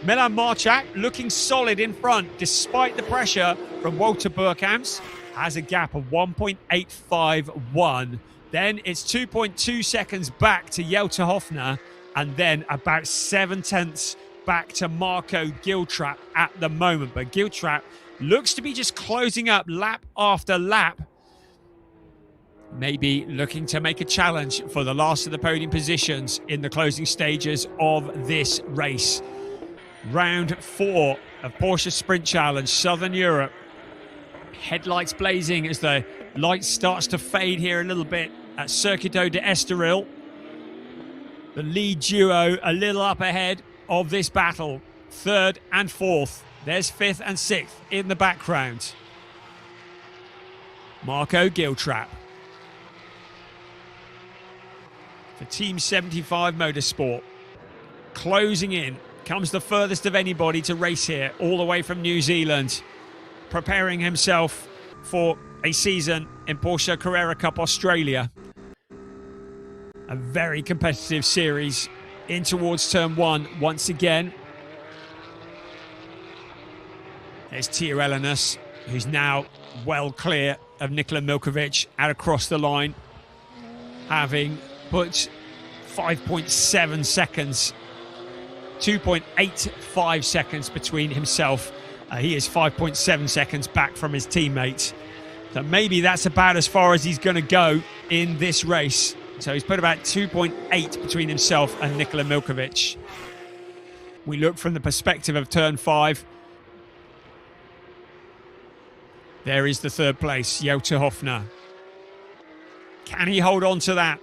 Milan Marchak looking solid in front despite the pressure from Walter Boerkamps. Has a gap of 1.851. Then it's 2.2 seconds back to Jelte Hofner, and then about 0.7 back to Marco Giltrap at the moment. But Giltrap looks to be just closing up lap after lap. Maybe looking to make a challenge for the last of the podium positions in the closing stages of this race. Round 4 of Porsche Sprint Challenge, Southern Europe. Headlights blazing as the light starts to fade here a little bit at Circuito de Estoril. The lead duo a little up ahead of this battle. 3rd and 4th. There's 5th and 6th in the background. Marco Giltrap. For Team 75 Motorsport. Closing in. Comes the furthest of anybody to race here, all the way from New Zealand. Preparing himself for a season in Porsche Carrera Cup Australia. A very competitive series in towards turn 1 once again. There's Tio Elenas, who's now well clear of Nikola Milkovic out across the line, having put 5.7 seconds, 2.85 seconds between himself. He is 5.7 seconds back from his teammates. So maybe that's about as far as he's going to go in this race. So he's put about 2.8 between himself and Nikola Milkovic. We look from the perspective of turn 5. There is the 3rd place, Jota Hofner. Can he hold on to that?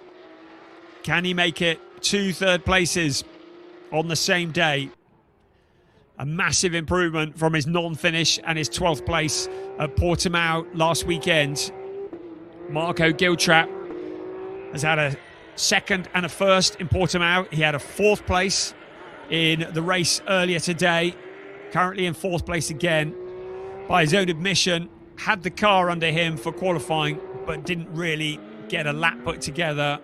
Can he make it 2 third places on the same day? A massive improvement from his non-finish and his 12th place at Portimao last weekend. Marco Giltrap has had a 2nd and a 1st in Portimao. He had a 4th place in the race earlier today. Currently in 4th place again. By his own admission, had the car under him for qualifying, but didn't really get a lap put together.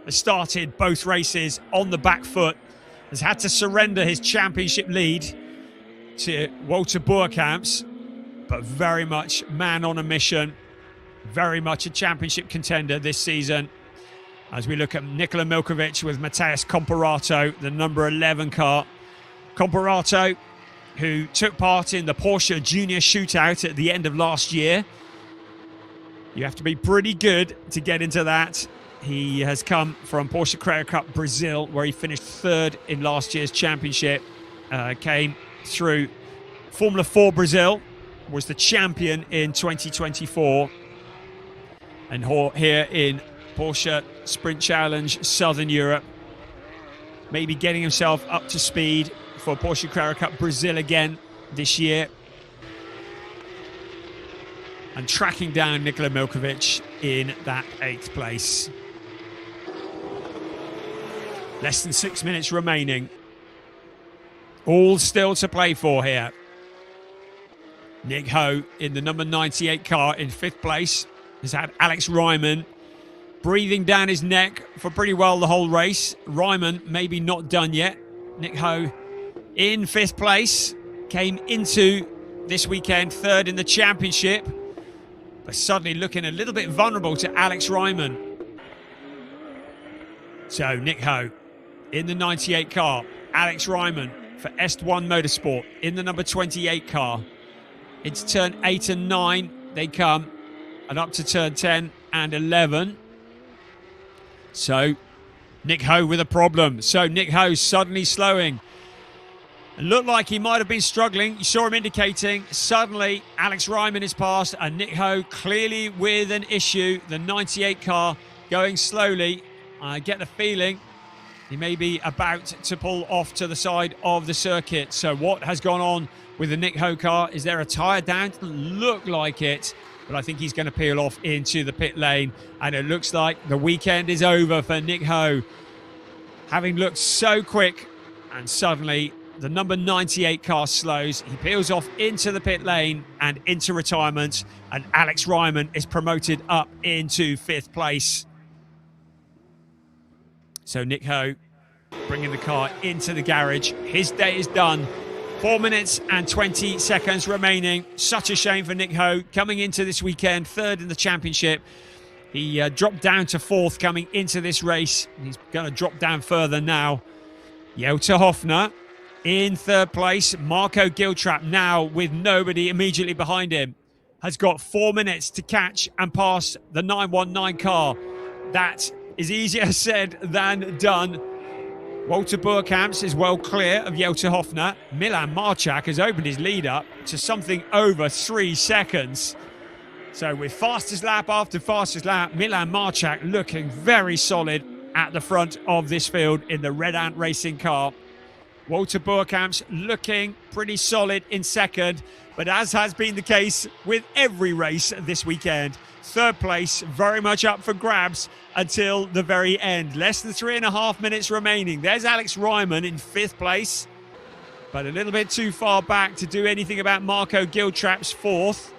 Has started both races on the back foot. Has had to surrender his championship lead to Walter Boerkamps, but very much man on a mission. Very much a championship contender this season. As we look at Nikola Milkovic with Matthias Comparato, the number 11 car. Comparato, who took part in the Porsche Junior Shootout at the end of last year. You have to be pretty good to get into that. He has come from Porsche Carrera Cup Brazil, where he finished 3rd in last year's championship. Came through Formula 4 Brazil, was the champion in 2024. And here in Porsche Sprint Challenge Southern Europe, maybe getting himself up to speed for Porsche Carrera Cup Brazil again this year. And tracking down Nikola Milkovic in that 8th place. Less than 6 minutes remaining. All still to play for here. Nick Ho in the number 98 car in 5th place. Has had Alex Ryman breathing down his neck for pretty well the whole race. Ryman maybe not done yet. Nick Ho in 5th place. Came into this weekend 3rd in the championship, but suddenly looking a little bit vulnerable to Alex Ryman. So Nick Ho in the 98 car. Alex Ryman for Est1 Motorsport in the number 28 car. It's turn 8 and 9 they come, and up to turn 10 and 11. So Nick Ho with a problem. So Nick Ho suddenly slowing. It looked like he might have been struggling. You saw him indicating. Suddenly Alex Ryman is past, and Nick Ho clearly with an issue. The 98 car going slowly. I get the feeling he may be about to pull off to the side of the circuit. So what has gone on with the Nick Ho car? Is there a tyre down? Doesn't look like it, but I think he's going to peel off into the pit lane. And it looks like the weekend is over for Nick Ho. Having looked so quick, and suddenly the number 98 car slows. He peels off into the pit lane and into retirement. And Alex Ryman is promoted up into 5th place. So Nick Ho bringing the car into the garage. His day is done. 4 minutes and 20 seconds remaining. Such a shame for Nick Ho coming into this weekend, 3rd in the championship. He dropped down to 4th coming into this race. He's going to drop down further now. Jota Hofner in 3rd place. Marco Giltrap now with nobody immediately behind him has got 4 minutes to catch and pass the 919 car. That is easier said than done. Walter Burkamps is well clear of Jolter Hofner. Milan Marchak has opened his lead up to something over 3 seconds. So with fastest lap after fastest lap, Milan Marchak looking very solid at the front of this field in the Red Ant Racing car. Walter Burkamps looking pretty solid in second, but as has been the case with every race this weekend, third place very much up for grabs until the very end. Less than 3.5 minutes remaining. There's Alex Ryman in 5th place, but a little bit too far back to do anything about Marco Giltrap's 4th.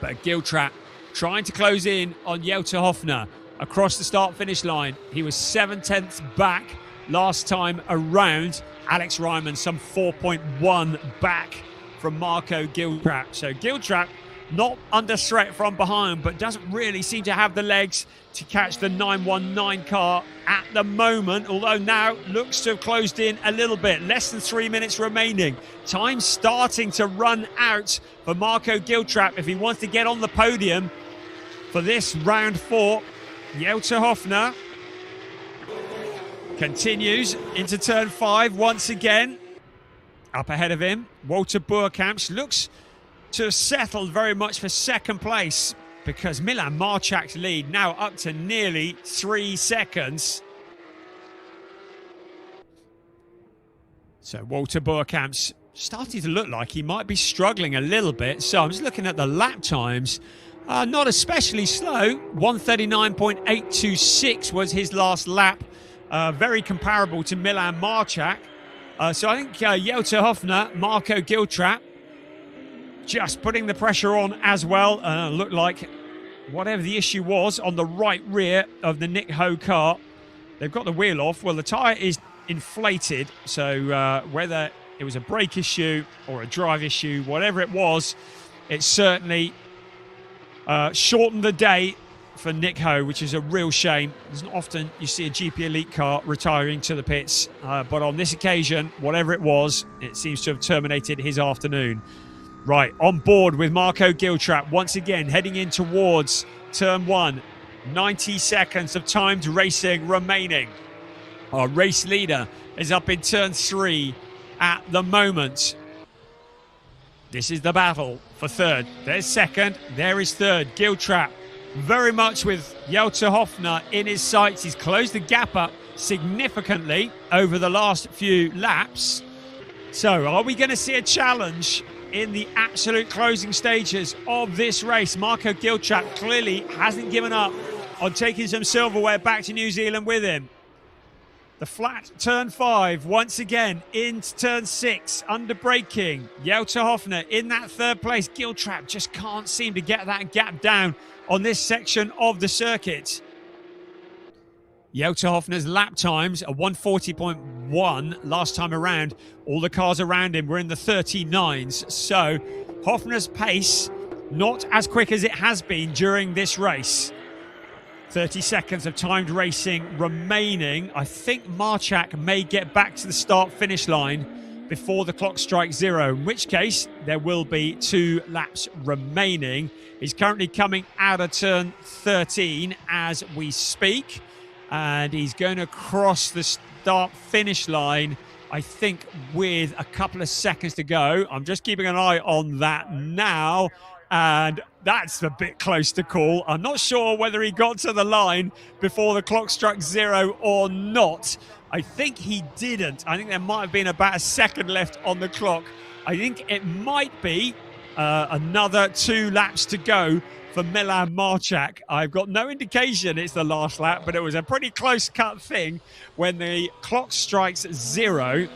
But Giltrap trying to close in on Jolter Hofner across the start-finish line. He was 7/10ths back last time around. Alex Ryman some 4.1 back from Marco Giltrap. So Giltrap not under threat from behind, but doesn't really seem to have the legs to catch the 919 car at the moment, although now looks to have closed in a little bit. Less than 3 minutes remaining. Time starting to run out for Marco Giltrap if he wants to get on the podium for this round 4. Jolter Hofner continues into turn 5 once again. Up ahead of him, Walter Burkamps looks to have settled very much for second place because Milan Marchak's lead now up to nearly 3 seconds. So Walter Burkamps starting to look like he might be struggling a little bit. So I'm just looking at the lap times. Not especially slow. 1:39.826 was his last lap. Very comparable to Milan Marchak. So I think Jolter Hofner, Marco Giltrap, just putting the pressure on as well. Looked like whatever the issue was on the right rear of the Nick Ho car, they've got the wheel off. Well, the tyre is inflated, so whether it was a brake issue or a drive issue, whatever it was, it certainly shortened the day for Nick Ho, which is a real shame. It's not often you see a GP Elite car retiring to the pits, but on this occasion, whatever it was, it seems to have terminated his afternoon. Right, on board with Marco Giltrap once again, heading in towards turn 1. 90 seconds of timed racing remaining. Our race leader is up in turn 3 at the moment. This is the battle for third. There's second, there is third. Giltrap very much with Jolter Hofner in his sights. He's closed the gap up significantly over the last few laps. So are we going to see a challenge in the absolute closing stages of this race? Marco Giltrap clearly hasn't given up on taking some silverware back to New Zealand with him. The flat turn 5 once again into turn 6 under braking. Jolter Hofner in that third place. Giltrap just can't seem to get that gap down on this section of the circuit. Jolter Hofner's lap times are 1:40.1 last time around. All the cars around him were in the 39s. So Hofner's pace not as quick as it has been during this race. 30 seconds of timed racing remaining. I think Marchak may get back to the start-finish line before the clock strikes 0, in which case there will be 2 laps remaining. He's currently coming out of turn 13 as we speak, and he's going to cross the start-finish line, I think, with a couple of seconds to go. I'm just keeping an eye on that now, and that's a bit close to call. I'm not sure whether he got to the line before the clock struck 0 or not. I think he didn't. I think there might have been about a second left on the clock. I think it might be another 2 laps to go for Milan Marchak. I've got no indication it's the last lap, but it was a pretty close-cut thing. When the clock strikes 0,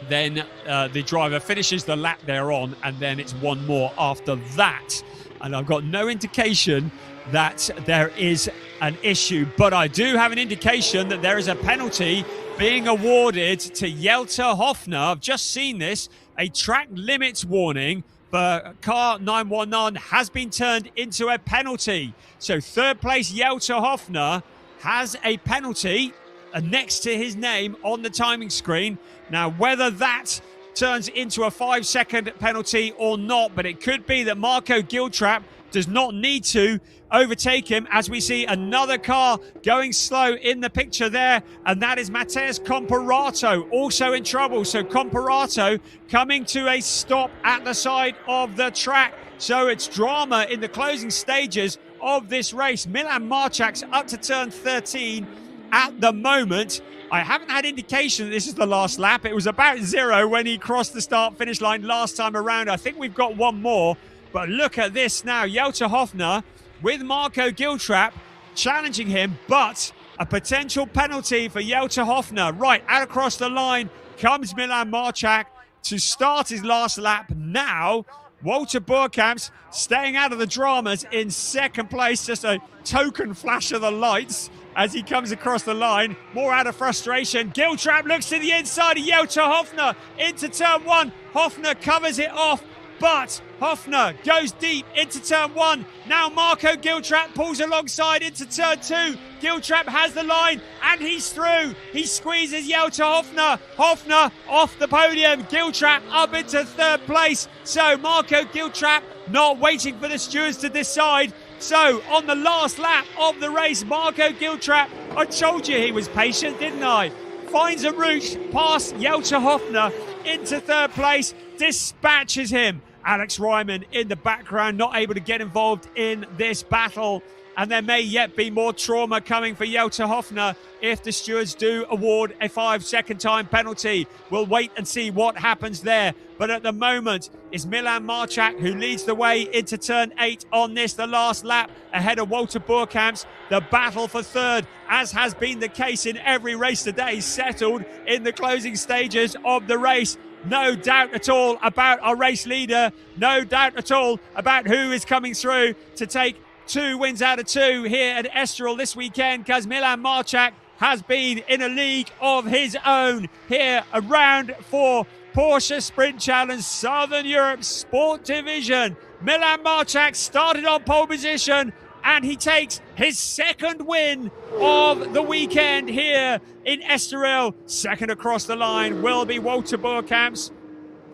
then the driver finishes the lap they're on, and then it's one more after that. And I've got no indication that there is an issue, but I do have an indication that there is a penalty being awarded to Jolter Hofner. I've just seen this. A track limits warning for car 919 has been turned into a penalty. So third place Jolter Hofner has a penalty next to his name on the timing screen. Now, whether that turns into a 5-second penalty or not, but it could be that Marco Giltrap does not need to overtake him, as we see another car going slow in the picture there, and that is Matthias Comparato, also in trouble. So Comparato coming to a stop at the side of the track. So it's drama in the closing stages of this race. Milan Marchak's up to turn 13 at the moment. I haven't had indication that this is the last lap. It was about 0 when he crossed the start-finish line last time around. I think we've got one more. But look at this now. Jutta Hoffner with Marco Giltrap challenging him, but a potential penalty for Jutta Hoffner. Right, out across the line comes Milan Marchak to start his last lap now. Walter Boerkamps staying out of the dramas in second place. Just a token flash of the lights as he comes across the line, more out of frustration. Giltrap looks to the inside of Jutta Hoffner into turn 1. Hoffner covers it off, but Hoffner goes deep into turn 1. Now Marco Giltrap pulls alongside into turn 2. Giltrap has the line and he's through. He squeezes Jutta Hoffner. Hoffner off the podium. Giltrap up into third place. So Marco Giltrap not waiting for the stewards to decide. So on the last lap of the race, Marco Giltrap, I told you he was patient, didn't I? Finds a route past Jutta Hoffner into third place, dispatches him. Alex Ryman in the background, not able to get involved in this battle. And there may yet be more trauma coming for Jutta Hoffner if the stewards do award a 5-second time penalty. We'll wait and see what happens there. But at the moment, it's Milan Marchak who leads the way into turn 8 on this, the last lap, ahead of Walter Boerkamps. The battle for third, as has been the case in every race today, settled in the closing stages of the race. No doubt at all about our race leader. No doubt at all about who is coming through to take 2 wins out of 2 here at Estoril this weekend, because Milan Marchak has been in a league of his own here around for Porsche Sprint Challenge Southern Europe Sport Division. Milan Marchak started on pole position and he takes his second win of the weekend here in Estoril. Second across the line will be Walter Boerkamps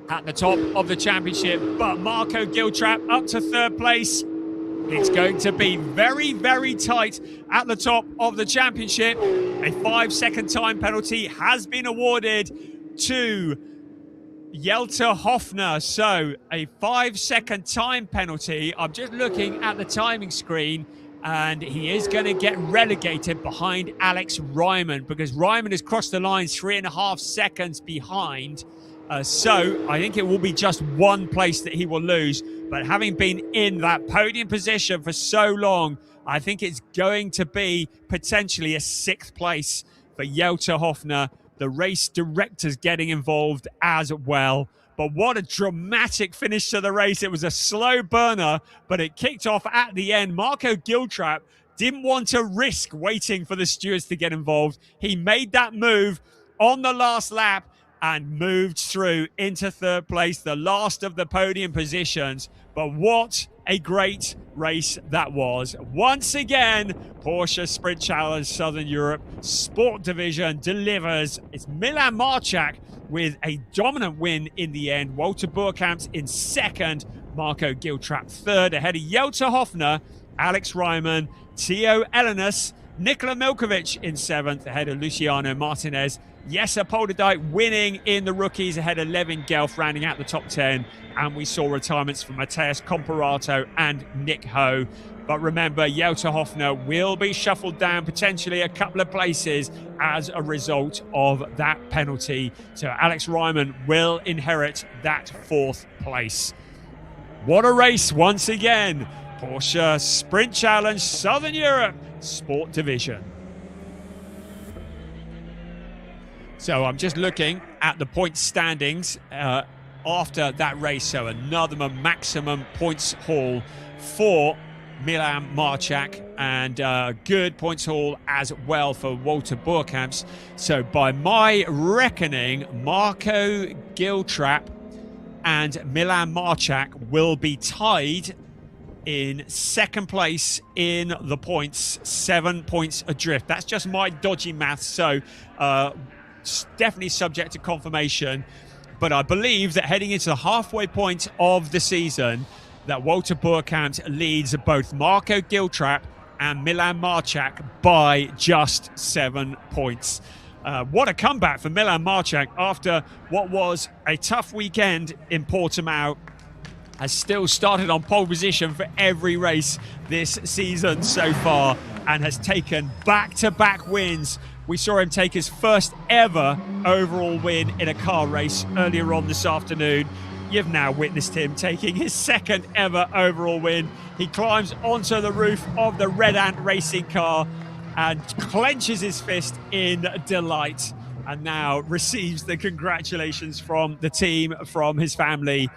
at the top of the championship, but Marco Giltrap up to third place. It's going to be very, very tight at the top of the championship. A 5-second time penalty has been awarded to Jutta Hoffner. So a 5-second time penalty. I'm just looking at the timing screen and he is going to get relegated behind Alex Ryman, because Ryman has crossed the line 3.5 seconds behind. So I think it will be just 1 place that he will lose. But having been in that podium position for so long, I think it's going to be potentially a 6th place for Jutta Hoffner. The race directors getting involved as well. But what a dramatic finish to the race. It was a slow burner, but it kicked off at the end. Marco Giltrap didn't want to risk waiting for the stewards to get involved. He made that move on the last lap and moved through into third place, the last of the podium positions. But what a great race that was. Once again, Porsche Sprint Challenge Southern Europe Sport Division delivers. It's Milan Marchak with a dominant win in the end. Walter Boerkamps in second, Marco Giltrap third, ahead of Jutta Hoffner, Alex Ryman, Theo Elenis, Nikola Milkovic in 7th, ahead of Luciano Martinez. Jesse Polderdijk winning in the rookies, ahead of Levin Gelf rounding out the top 10. And we saw retirements from Matthias Comparato and Nick Ho. But remember, Jutta Hoffner will be shuffled down potentially a couple of places as a result of that penalty. So Alex Ryman will inherit that 4th place. What a race once again. Porsche Sprint Challenge Southern Europe Sport Division. So I'm just looking at the point standings after that race. So another maximum points haul for Milan Marchak, and good points haul as well for Walter Boerkamps. So by my reckoning, Marco Giltrap and Milan Marchak will be tied in second place in the points, 7 points adrift. That's just my dodgy maths, so definitely subject to confirmation. But I believe that heading into the halfway point of the season, that Walter Burkamp leads both Marco Giltrap and Milan Marchak by just 7 points. What a comeback for Milan Marchak after what was a tough weekend in Portimao. Has still started on pole position for every race this season so far and has taken back-to-back wins. We saw him take his first ever overall win in a car race earlier on this afternoon. You've now witnessed him taking his second ever overall win. He climbs onto the roof of the Red Ant racing car and clenches his fist in delight, and now receives the congratulations from the team, from his family.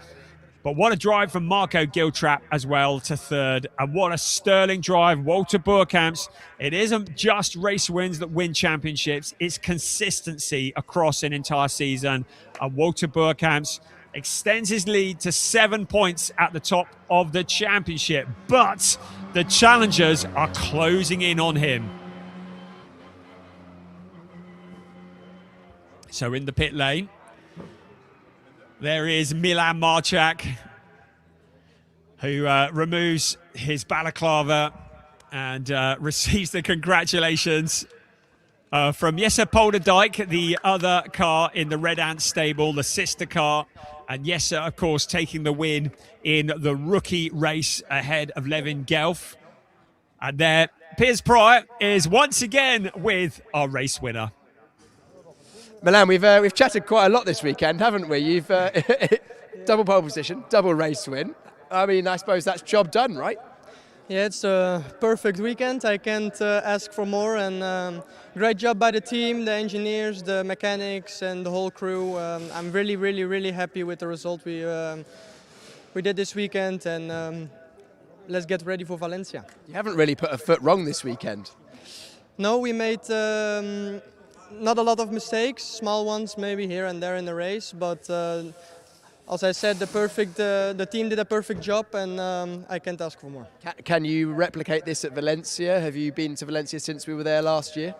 But what a drive from Marco Giltrap as well to third, and what a sterling drive Walter Burkamp's. It isn't just race wins that win championships, it's consistency across an entire season, and Walter Burkamp's extends his lead to 7 points at the top of the championship, but the challengers are closing in on him. So in the pit lane, there is Milan Marchak, who removes his balaclava and receives the congratulations from Jesse Polderdijk, the other car in the Red Ant stable, the sister car. And Jesse, of course, taking the win in the rookie race ahead of Levin Gelf. And there, Piers Pryor is once again with our race winner. Milan, we've chatted quite a lot this weekend, haven't we? You've double pole position, double race win. I mean, I suppose that's job done, right? Yeah, it's a perfect weekend. I can't ask for more. And great job by the team, the engineers, the mechanics, and the whole crew. I'm really, really, really happy with the result we did this weekend. And let's get ready for Valencia. You haven't really put a foot wrong this weekend. No, we made not a lot of mistakes, small ones maybe here and there in the race, but as I said, the team did a perfect job, and I can't ask for more. Can you replicate this at Valencia? Have you been to Valencia since we were there last year?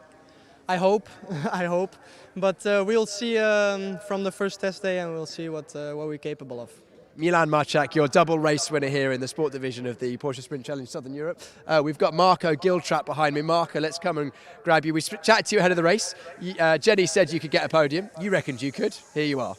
I hope, I hope, but we'll see from the first test day, and we'll see what we're capable of. Milan Marchak, your double race winner here in the sport division of the Porsche Sprint Challenge Southern Europe. We've got Marco Giltrap behind me. Marco, let's come and grab you. We chatted to you ahead of the race. Jenny said you could get a podium. You reckoned you could. Here you are.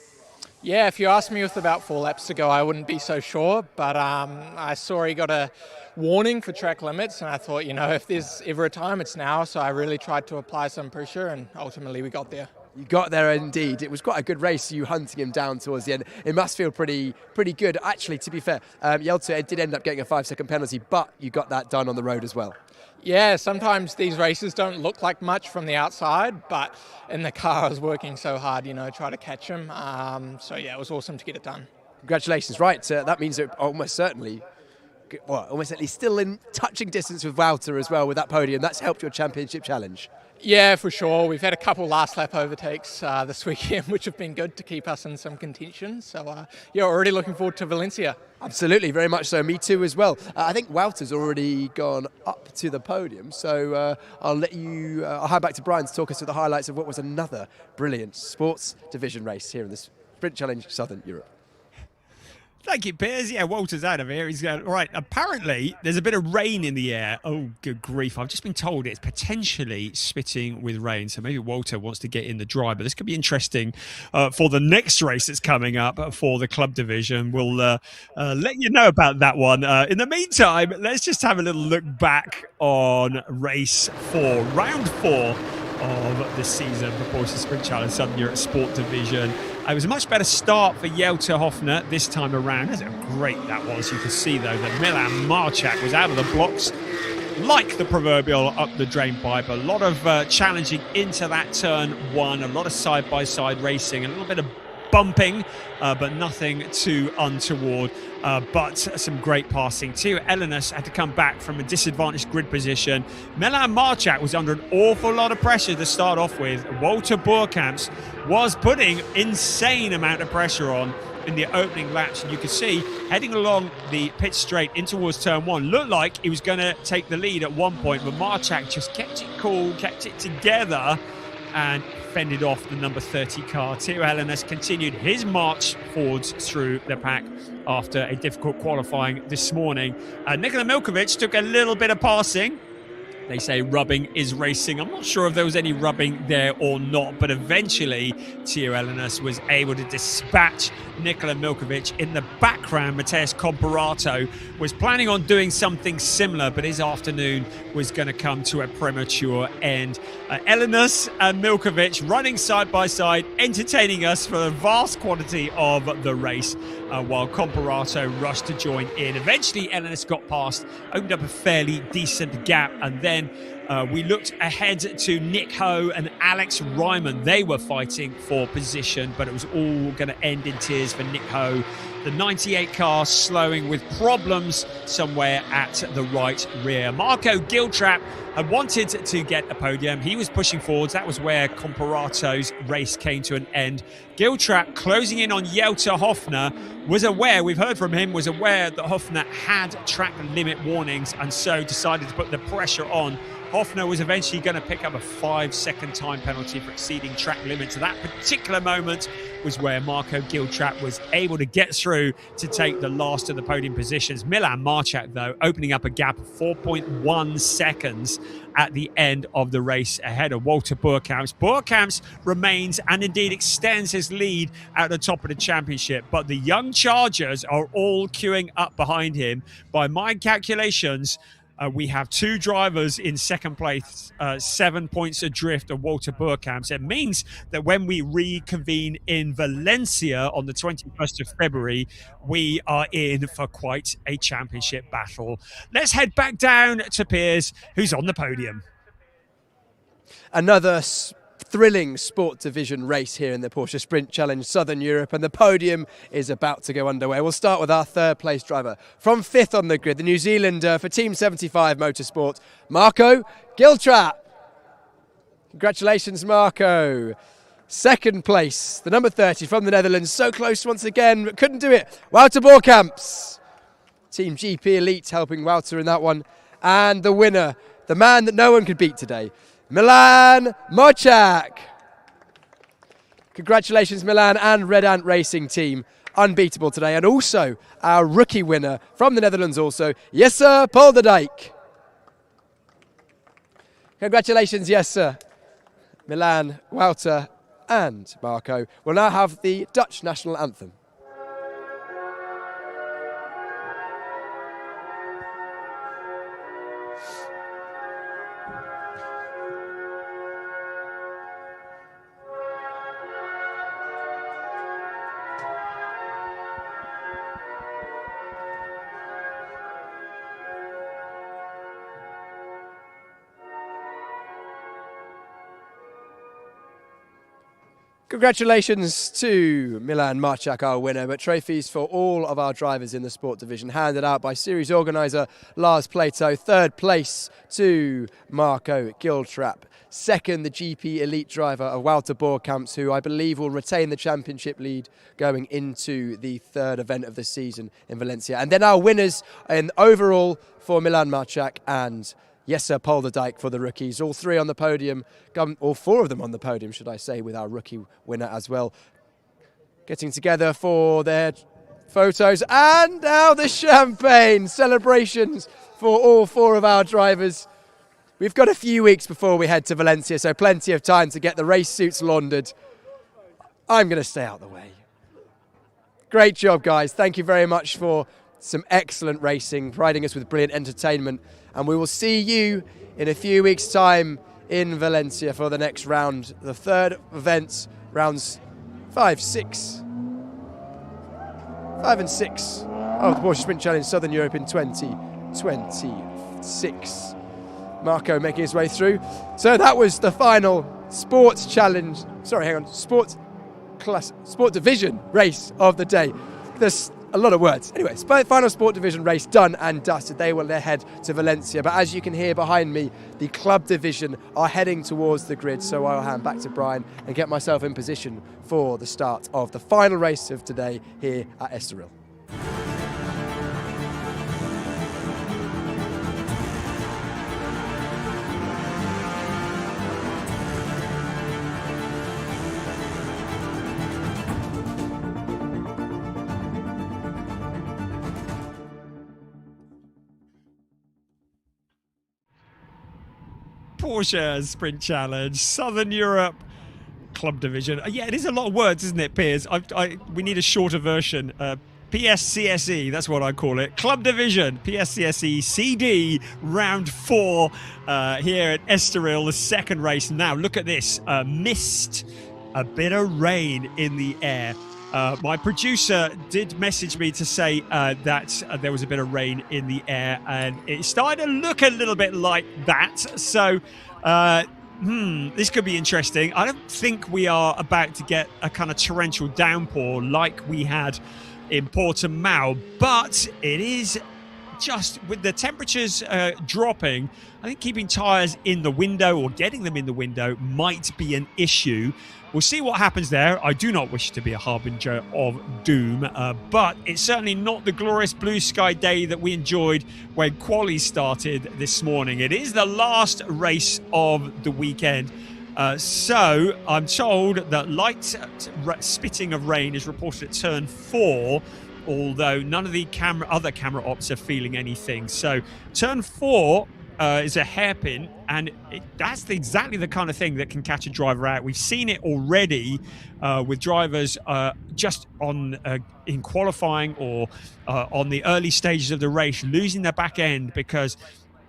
Yeah, if you asked me with about 4 laps to go, I wouldn't be so sure. But I saw he got a warning for track limits, and I thought, you know, if there's ever a time, it's now. So I really tried to apply some pressure, and ultimately we got there. You got there indeed. It was quite a good race, you hunting him down towards the end. It must feel pretty good. Actually, to be fair, Jeltzer did end up getting a 5-second penalty, but you got that done on the road as well. Yeah, sometimes these races don't look like much from the outside, but in the car I was working so hard, you know, try to catch him. So yeah, it was awesome to get it done. Congratulations. Right, that means that almost certainly, well, almost at least still in touching distance with Wouter as well with that podium. That's helped your championship challenge. Yeah, for sure. We've had a couple last lap overtakes this weekend, which have been good to keep us in some contention. So, yeah, already looking forward to Valencia. Absolutely, very much so. Me too as well. I think Wouter's already gone up to the podium. So I'll hand back to Brian to talk us through the highlights of what was another brilliant sports division race here in the Sprint Challenge Southern Europe. Thank you, Piers. Yeah, Walter's out of here. He's going, right, apparently there's a bit of rain in the air. Oh, good grief. I've just been told it's potentially spitting with rain. So maybe Walter wants to get in the dry. But this could be interesting for the next race that's coming up for the club division. We'll let you know about that one. In the meantime, let's just have a little look back on race 4, round 4 of the season for Porsche Sprint Challenge Southern Europe Sport Division. It was a much better start for Jeltzer Hofner this time around. How great that was. You can see, though, that Milan Marchak was out of the blocks like the proverbial up the drain pipe. A lot of challenging into that turn 1, a lot of side-by-side racing, a little bit of bumping, but nothing too untoward. But some great passing too. Elenis had to come back from a disadvantaged grid position. Milan Marchak was under an awful lot of pressure to start off with. Walter Burkamp was putting insane amount of pressure on in the opening laps, and you could see heading along the pit straight in towards turn 1 looked like he was going to take the lead at one point, but Marchak just kept it cool, kept it together, and fended off the number 30 car. ŁYWO has continued his march forwards through the pack after a difficult qualifying this morning. Nikola Milkovic took a little bit of passing. They say rubbing is racing. I'm not sure if there was any rubbing there or not, but eventually ŁYWO was able to dispatch Nikola Milkovic. In the background, Mateusz Comparato was planning on doing something similar, but his afternoon was going to come to a premature end. Elenas and Milkovic running side by side, entertaining us for the vast quantity of the race, while Comparato rushed to join in. Eventually, Elenas got past, opened up a fairly decent gap, and then we looked ahead to Nick Ho and Alex Ryman. They were fighting for position, but it was all going to end in tears for Nick Ho. The 98 car slowing with problems somewhere at the right rear. Marco Giltrap had wanted to get a podium. He was pushing forwards. That was where Comparato's race came to an end. Giltrap closing in on Jelter Hofner, was aware, we've heard from him, was aware that Hofner had track limit warnings and so decided to put the pressure on. Hofner was eventually going to pick up a 5-second time penalty for exceeding track limits. That particular moment was where Marco Giltrap was able to get through to take the last of the podium positions. Milan Marchak, though, opening up a gap of 4.1 seconds at the end of the race ahead of Walter Boerkamps. Boerkamps remains and indeed extends his lead at the top of the championship, but the young Chargers are all queuing up behind him. By my calculations, we have two drivers in second place, 7 points adrift of Walter Boerkamps. It means that when we reconvene in Valencia on the 21st of February, we are in for quite a championship battle. Let's head back down to Piers, who's on the podium. Another thrilling sport division race here in the Porsche Sprint Challenge Southern Europe, and the podium is about to go underway. We'll start with our third place driver. From fifth on the grid, the New Zealander for Team 75 Motorsport, Marco Giltrap. Congratulations, Marco. Second place, the number 30 from the Netherlands, so close once again, but couldn't do it. Wouter Boerkamps. Team GP Elite helping Wouter in that one. And the winner, the man that no one could beat today, Milan Marchak. Congratulations, Milan and Red Ant Racing Team. Unbeatable today. And also our rookie winner from the Netherlands also, Jesse Polderdijk. Congratulations, Jesse. Milan, Wouter and Marco will now have the Dutch national anthem. Congratulations to Milan Marchak, our winner, but trophies for all of our drivers in the sport division handed out by series organiser Lars Plato. Third place to Marco Giltrap. Second, the GP Elite driver of Wouter Boerkamps, who I believe will retain the championship lead going into the third event of the season in Valencia. And then our winners in overall for Milan Marchak and Jesse Polderdijk for the rookies. All three on the podium, all four of them on the podium, should I say, with our rookie winner as well. Getting together for their photos. And now the champagne celebrations for all four of our drivers. We've got a few weeks before we head to Valencia, so plenty of time to get the race suits laundered. I'm going to stay out of the way. Great job, guys. Thank you very much for some excellent racing, providing us with brilliant entertainment. And we will see you in a few weeks' time in Valencia for the next round, the third event, rounds 5 and 6 of the Porsche Sprint Challenge Southern Europe in 2026. Marco making his way through. So that was the final sports challenge, sport division race of the day. There's a lot of words. Anyway, final sport division race done and dusted. They will head to Valencia. But as you can hear behind me, the club division are heading towards the grid. So I'll hand back to Brian and get myself in position for the start of the final race of today here at Estoril. Porsche Sprint Challenge, Southern Europe Club Division. Yeah, it is a lot of words, isn't it, Piers? We need a shorter version. PSCSE, that's what I call it. Club Division, PSCSE CD, round 4 here at Estoril, the second race. Now, look at this. Mist, a bit of rain in the air. My producer did message me to say that there was a bit of rain in the air, and it started to look a little bit like that. So, this could be interesting. I don't think we are about to get a kind of torrential downpour like we had in Portimao, but it is just with the temperatures dropping. I think keeping tyres in the window or getting them in the window might be an issue. We'll see what happens there. I do not wish to be a harbinger of doom, but it's certainly not the glorious blue sky day that we enjoyed when quali started this morning. It is the last race of the weekend. So I'm told that light spitting of rain is reported at turn 4, although none of the other camera ops are feeling anything. So turn 4 is a hairpin, and that's exactly the kind of thing that can catch a driver out. We've seen it already with drivers just on in qualifying or on the early stages of the race losing their back end because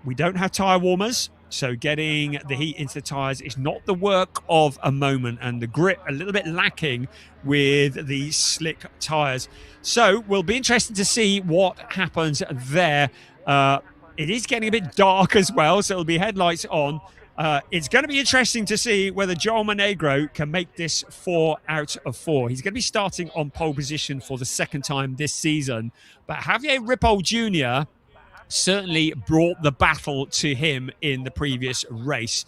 we don't have tyre warmers. So getting the heat into the tyres is not the work of a moment, and the grip a little bit lacking with the slick tyres. So we'll be interested to see what happens there. It is getting a bit dark as well, so it'll be headlights on. It's going to be interesting to see whether Joel Monegro can make this 4 out of 4. He's going to be starting on pole position for the second time this season. But Javier Ripoll Jr. certainly brought the battle to him in the previous race.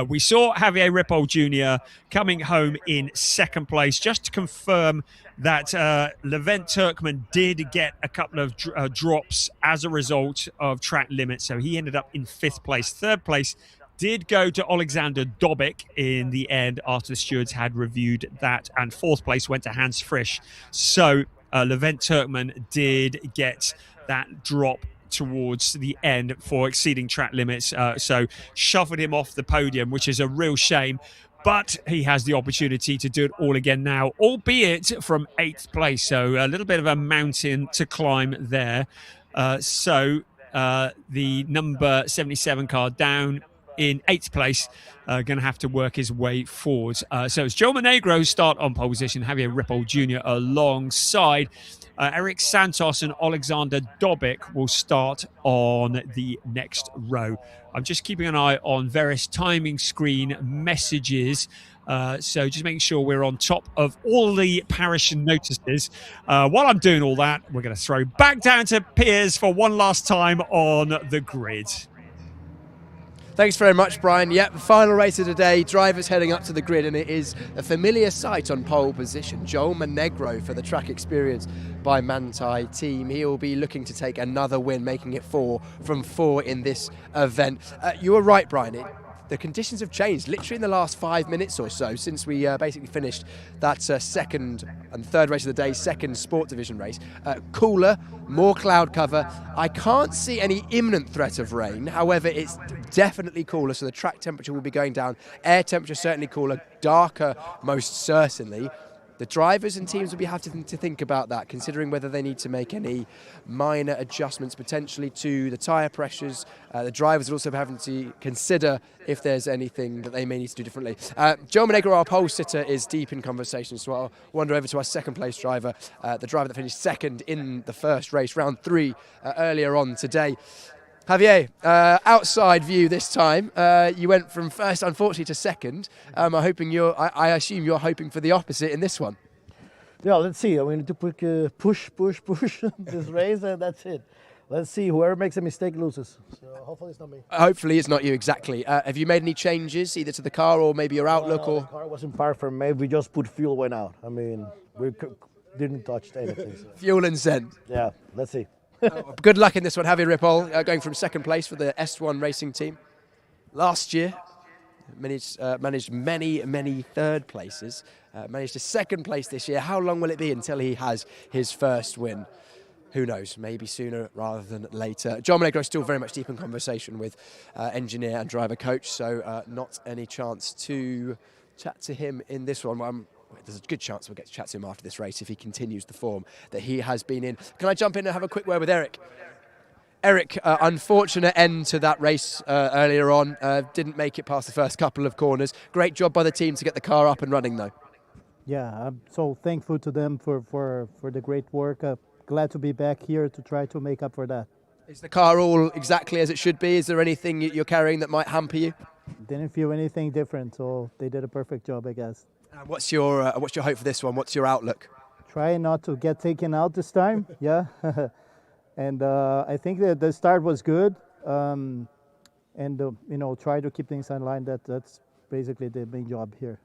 We saw Javier Ripoll Jr. coming home in second place. Just to confirm that Levent Turkman did get a couple of drops as a result of track limits, so he ended up in 5th place. 3rd place did go to Alexander Dobic in the end after the stewards had reviewed that, and 4th place went to Hans Frisch. So Levent Turkman did get that drop towards the end for exceeding track limits, so shuffled him off the podium, which is a real shame. But he has the opportunity to do it all again now, albeit from 8th place. So a little bit of a mountain to climb there. So the number 77 car down in 8th place, going to have to work his way forwards. So it's Joe Monegro start on pole position, Javier Ripoll Jr. alongside. Eric Santos and Alexander Dobic will start on the next row. I'm just keeping an eye on various timing screen messages. So just making sure we're on top of all the parish notices. While I'm doing all that, we're going to throw back down to Piers for one last time on the grid. Thanks very much, Brian. Yep, the final race of the day, drivers heading up to the grid, and it is a familiar sight on pole position. Joel Monegro for the Track Experience by Manthey team. He will be looking to take another win, making it 4 from 4 in this event. You were right, Brian. The conditions have changed literally in the last 5 minutes or so since we basically finished that second and third race of the day, second Sport Division race. Cooler, more cloud cover. I can't see any imminent threat of rain. However, it's definitely cooler, so the track temperature will be going down. Air temperature certainly cooler, darker most certainly. The drivers and teams will be having to think about that, considering whether they need to make any minor adjustments potentially to the tyre pressures. The drivers will also be having to consider if there's anything that they may need to do differently. Joe Monegro, our pole sitter, is deep in conversation, so I'll wander over to our second place driver, the driver that finished second in the first race, round 3, earlier on today. Javier, outside view this time. You went from first, unfortunately, to second. I assume you're hoping for the opposite in this one. Yeah, let's see. We need to push this race, and that's it. Let's see. Whoever makes a mistake loses. So hopefully it's not me. Hopefully it's not you, exactly. Have you made any changes, either to the car or maybe your outlook? The car wasn't perfect. Maybe we just put fuel went out. I mean, we didn't touch anything. So. Fuel and scent. Yeah, let's see. Good luck in this one, Javier Ripoll, going from second place for the S1 racing team. Last year, managed many third places. Managed a second place this year. How long will it be until he has his first win? who knows, maybe sooner rather than later. John Monegro is still very much deep in conversation with engineer and driver coach, so not any chance to chat to him in this one. There's a good chance we'll get to chat to him after this race if he continues the form that he has been in. Can I jump in and have a quick word with Eric? Eric, unfortunate end to that race earlier on. Didn't make it past the first couple of corners. Great job by the team to get the car up and running, though. Yeah, I'm so thankful to them for the great work. Glad to be back here to try to make up for that. Is the car all exactly as it should be? Is there anything you're carrying that might hamper you? Didn't feel anything different, so they did a perfect job, I guess. What's your hope for this one? What's your outlook? Try not to get taken out this time, yeah. And I think that the start was good, and try to keep things in line. That's basically the main job here.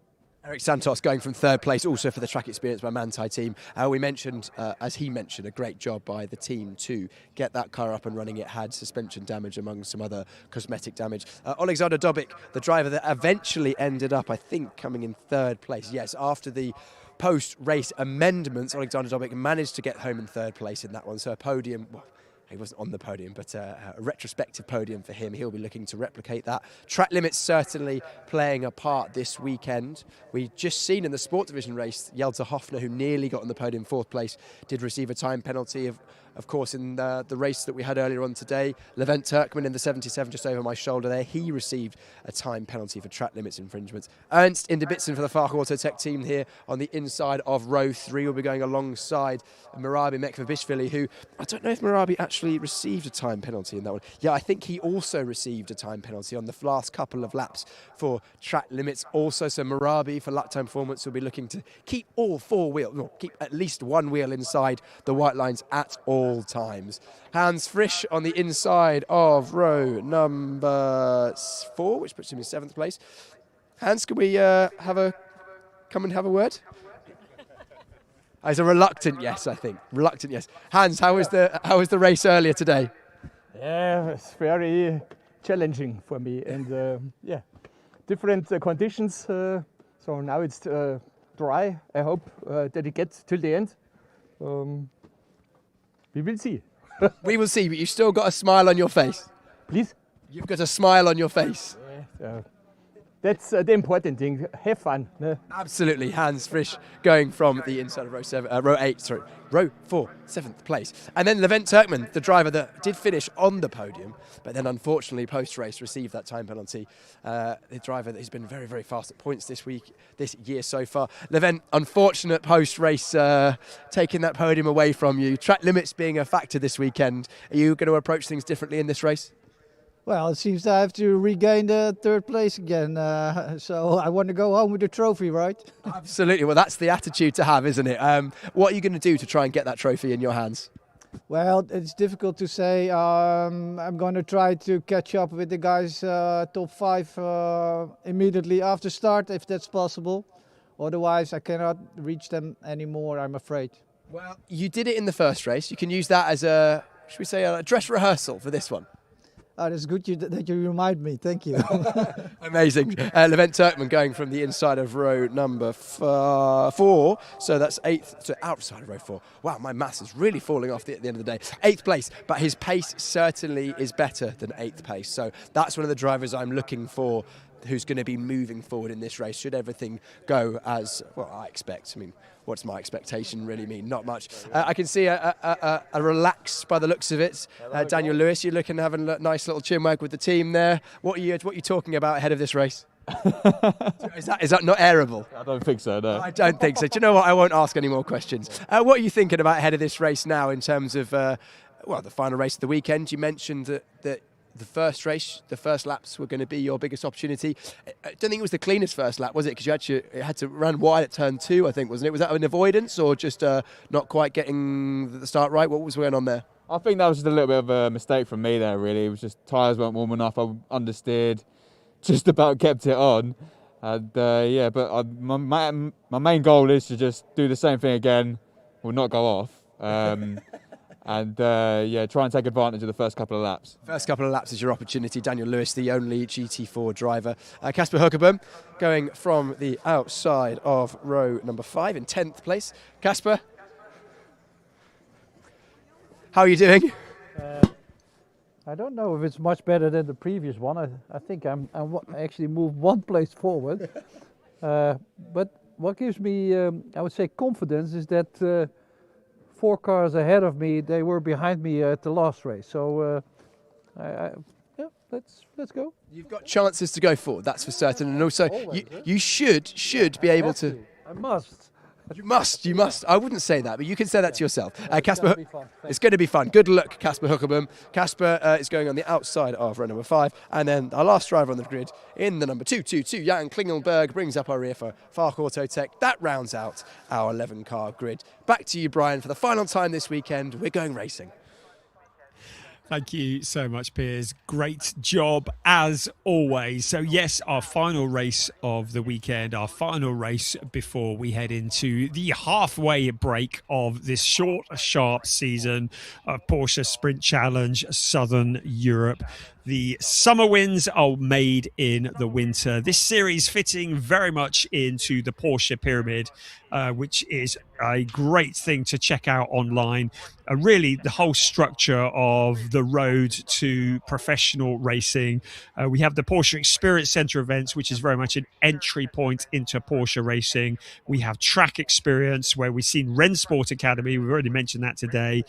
Eric Santos going from third place, also for the track experience by Manthey team. We mentioned, as he mentioned, a great job by the team to get that car up and running. It had suspension damage among some other cosmetic damage. Alexander Dobic, the driver that eventually ended up, I think, coming in third place. Yes, after the post-race amendments, Alexander Dobic managed to get home in third place in that one. So a podium, well, he wasn't on the podium, but a retrospective podium for him. He'll be looking to replicate that. Track limits certainly playing a part this weekend. We just seen in the sport division race, Jelte Hofner, who nearly got on the podium, fourth place, did receive a time penalty. Of course, in the race that we had earlier on today, Levent Turkman in the 77, just over my shoulder there, he received a time penalty for track limits infringements. Ernst Indebitzen for the Fach Autotech team here on the inside of row 3 will be going alongside Mirabi Mekvabishvili, who, I don't know if Mirabi actually received a time penalty in that one. Yeah, I think he also received a time penalty on the last couple of laps for track limits also. So Mirabi for lap time performance will be looking to keep all four wheels, no, keep at least one wheel inside the white lines at all times. Hans Frisch on the inside of row number 4, which puts him in 7th place. Hans, can we come and have a word? It's a reluctant yes, I think. Reluctant yes. Hans, how was the race earlier today? Yeah, it's very challenging for me, and different conditions. So now it's dry. I hope that it gets till the end. We will see. We will see, but you've still got a smile on your face. Please? You've got a smile on your face. That's the important thing. Have fun. Absolutely. Hans Frisch going from the inside of row 4, 7th place. And then Levent Turkman, the driver that did finish on the podium, but then unfortunately post-race received that time penalty. The driver that has been very, very fast at points this year so far. Levent, unfortunate post-race taking that podium away from you. Track limits being a factor this weekend. Are you going to approach things differently in this race? Well, it seems I have to regain the 3rd place again, so I want to go home with the trophy, right? Absolutely. Well, that's the attitude to have, isn't it? What are you going to do to try and get that trophy in your hands? Well, it's difficult to say. I'm going to try to catch up with the guys top 5 immediately after start, if that's possible. Otherwise, I cannot reach them anymore, I'm afraid. Well, you did it in the first race. You can use that as a, should we say, a dress rehearsal for this one. Oh, that's good that you remind me. Thank you. Amazing. Levent Turkman going from the inside of row number 4. So that's 8th to outside of row 4. Wow, my maths is really falling off at the end of the day. 8th place, but his pace certainly is better than 8th pace. So that's one of the drivers I'm looking for who's going to be moving forward in this race. Should everything go as, well, I expect. I mean, what's my expectation really mean? Not much. I can see a relax by the looks of it. Daniel Lewis, you're looking to have a nice little chin wag with the team there. What are you talking about ahead of this race? Is that not airable? I don't think so, no. I don't think so. Do you know what? I won't ask any more questions. What are you thinking about ahead of this race now in terms of, the final race of the weekend? You mentioned that the first race, the first laps were going to be your biggest opportunity. I don't think it was the cleanest first lap, was it? Because you had to run wide at turn 2, I think, wasn't it? Was that an avoidance or just not quite getting the start right? What was going on there? I think that was just a little bit of a mistake from me there, really. It was just tyres weren't warm enough. I understeered, just about kept it on. And but my main goal is to just do the same thing again, will not go off. And try and take advantage of the first couple of laps. First couple of laps is your opportunity. Daniel Lewis, the only GT4 driver. Casper Huckerboom going from the outside of row number 5 in 10th place. Casper, How are you doing? I don't know if it's much better than the previous one. I think I actually moved one place forward. But what gives me, I would say, confidence is that 4 cars ahead of me, they were behind me at the last race. So yeah, let's go. You've got chances to go forward, that's for certain, and also you should be able to. I must. You must. I wouldn't say that, but you can say that to yourself. Casper, it's going to be fun. Good luck, Casper Huckerboom. Casper is going on the outside of row number 5, and then our last driver on the grid in the number 222, Jan Klingelberg, brings up our rear for Fark Auto Tech. That rounds out our 11-car grid. Back to you, Brian, for the final time this weekend. We're going racing. Thank you so much, Piers. Great job as always. So yes, our final race of the weekend, our final race before we head into the halfway break of this short, sharp season of Porsche Sprint Challenge Southern Europe. The summer wins are made in the winter. This series fitting very much into the Porsche pyramid, which is a great thing to check out online. Really, the whole structure of the road to professional racing. We have the Porsche Experience Center events, which is very much an entry point into Porsche racing. We have track experience, where we've seen Rennsport Academy. We've already mentioned that today,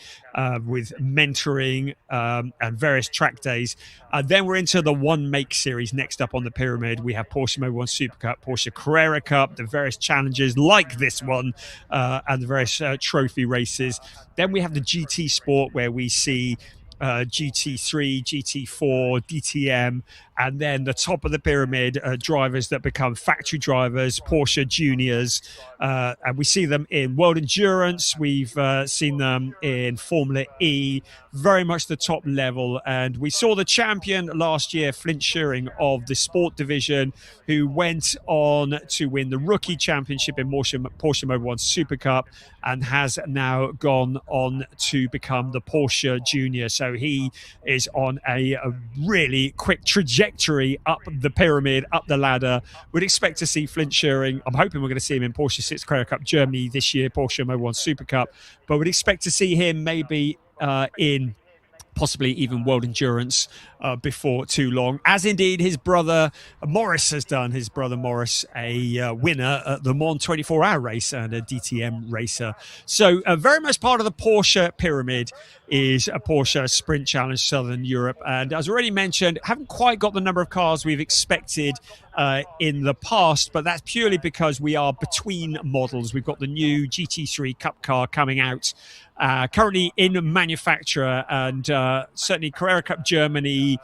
with mentoring and various track days. Then we're into the One Make series. Next up on the pyramid, we have Porsche Mobil 1 Super Cup, Porsche Carrera Cup, the various challenges like this one, and the various trophy races. Then we have the GT Sport, where we see GT3, GT4, DTM, and then the top of the pyramid, drivers that become factory drivers, Porsche Juniors, and we see them in World Endurance. We've seen them in Formula E, very much the top level. And we saw the champion last year, Flint Schuring of the Sport Division, who went on to win the Rookie Championship in Porsche Mobil 1 Super Cup, and has now gone on to become the Porsche Junior. So he is on a really quick trajectory up the pyramid, up the ladder. We'd expect to see Flint Schuring. I'm hoping we're going to see him in Porsche 6 Carrera Cup Germany this year, Porsche Mobil 1 Super Cup. But we'd expect to see him maybe in possibly even World Endurance before too long, as indeed his brother Morris has done. His brother Morris, a winner at the Mans 24-hour race and a DTM racer. So very much part of the Porsche pyramid is a Porsche Sprint Challenge Southern Europe. And as already mentioned, haven't quite got the number of cars we've expected in the past, but that's purely because we are between models. We've got the new GT3 Cup car coming out, currently in manufacture, and certainly Carrera Cup Germany,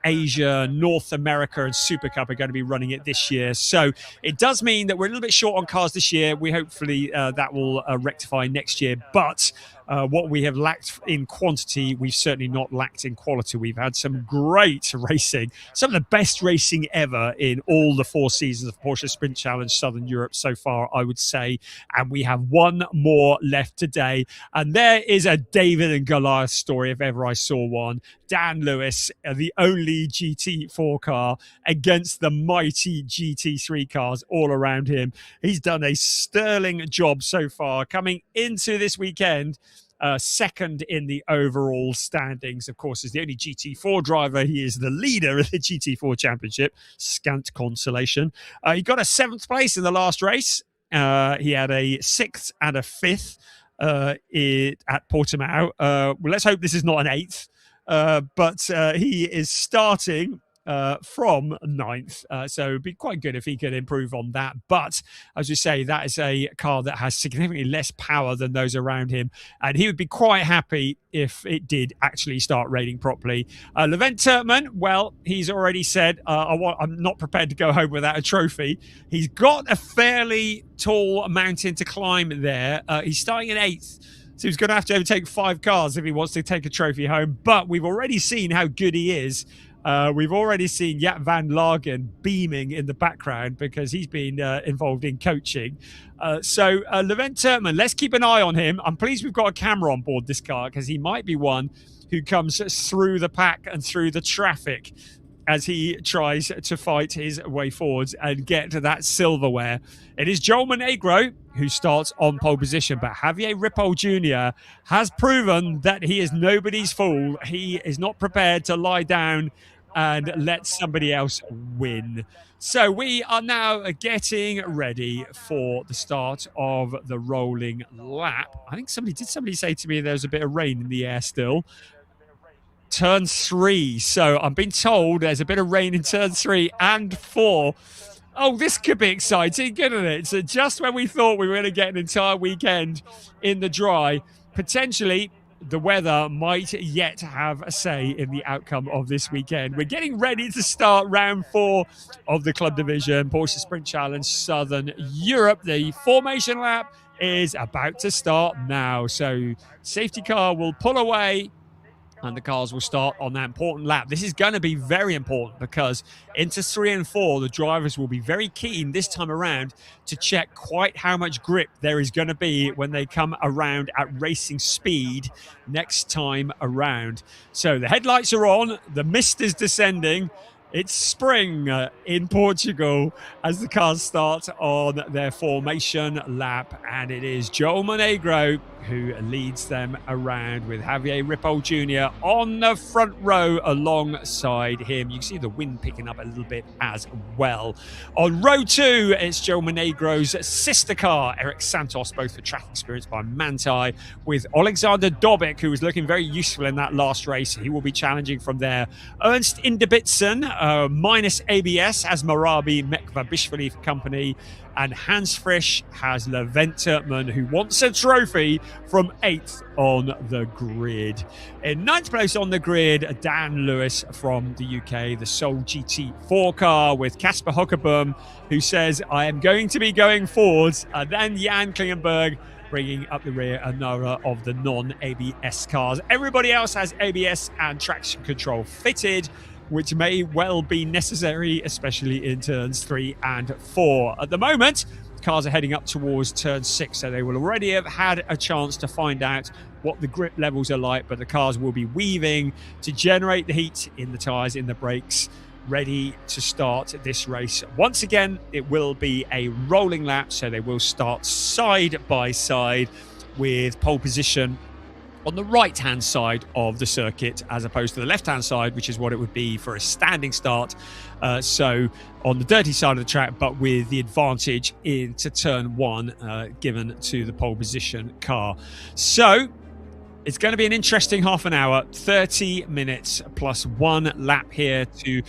Asia, North America and Super Cup are going to be running it this year. So it does mean that we're a little bit short on cars this year. We hopefully that will rectify next year. But what we have lacked in quantity, we've certainly not lacked in quality. We've had some great racing, some of the best racing ever in all the 4 seasons of Porsche Sprint Challenge Southern Europe so far, I would say. And we have one more left today. And there is a David and Goliath story, if ever I saw one. Dan Lewis, the only GT4 car against the mighty GT3 cars all around him. He's done a sterling job so far, coming into this weekend second in the overall standings. Of course, as the only GT4 driver, he is the leader of the GT4 Championship. Scant consolation. He got a 7th place in the last race. He had a 6th and a 5th at Portimao. Well, let's hope this is not an 8th. But he is starting from 9th. So it'd be quite good if he could improve on that. But as we say, that is a car that has significantly less power than those around him. And he would be quite happy if it did actually start raining properly. Levent Turkman, well, he's already said, I'm not prepared to go home without a trophy. He's got a fairly tall mountain to climb there. He's starting in 8th. So he's going to have to overtake 5 cars if he wants to take a trophy home. But we've already seen how good he is. We've already seen Jaap van Lagen beaming in the background because he's been involved in coaching. So Levent Turkman, let's keep an eye on him. I'm pleased we've got a camera on board this car because he might be one who comes through the pack and through the traffic. as he tries to fight his way forwards and get to that silverware. It is Joel Monegro who starts on pole position, but Javier Ripoll Jr. has proven that he is nobody's fool. He is not prepared to lie down and let somebody else win. So we are now getting ready for the start of the rolling lap. I think somebody say to me there's a bit of rain in the air still. Turn 3. So I'm being told there's a bit of rain in turn 3 and 4. Oh, this could be exciting, couldn't it? So just when we thought we were going to get an entire weekend in the dry, potentially the weather might yet have a say in the outcome of this weekend. We're getting ready to start round 4 of the club division, Porsche Sprint Challenge Southern Europe. The formation lap is about to start now. So safety car will pull away and the cars will start on that important lap. This is going to be very important because into 3 and 4, the drivers will be very keen this time around to check quite how much grip there is going to be when they come around at racing speed next time around. So the headlights are on, the mist is descending. It's spring in Portugal as the cars start on their formation lap, and it is Joel Monegro who leads them around with Javier Ripoll Jr. on the front row alongside him. You can see the wind picking up a little bit as well. On row 2, it's Joel Monegro's sister car, Eric Santos, both for track experience by Manthey, with Alexander Dobik, who was looking very useful in that last race. He will be challenging from there. Ernst Inderbitzen, minus ABS, has Marabi Mekvabishvili for company. And Hans Frisch has Leventerman, who wants a trophy, from 8th on the grid. In 9th place on the grid, Dan Lewis from the UK, the Soul GT4 car, with Casper Hockerboom, who says, I am going to be going forwards. And then Jan Klingenberg bringing up the rear another of the non-ABS cars. Everybody else has ABS and traction control fitted, which may well be necessary, especially in turns 3 and 4. At the moment, cars are heading up towards turn 6, so they will already have had a chance to find out what the grip levels are like, but the cars will be weaving to generate the heat in the tyres, in the brakes, ready to start this race. Once again, it will be a rolling lap, so they will start side by side with pole position on the right-hand side of the circuit as opposed to the left-hand side, which is what it would be for a standing start. So on the dirty side of the track, but with the advantage into turn 1 given to the pole position car. So it's going to be an interesting half an hour, 30 minutes plus 1 lap here to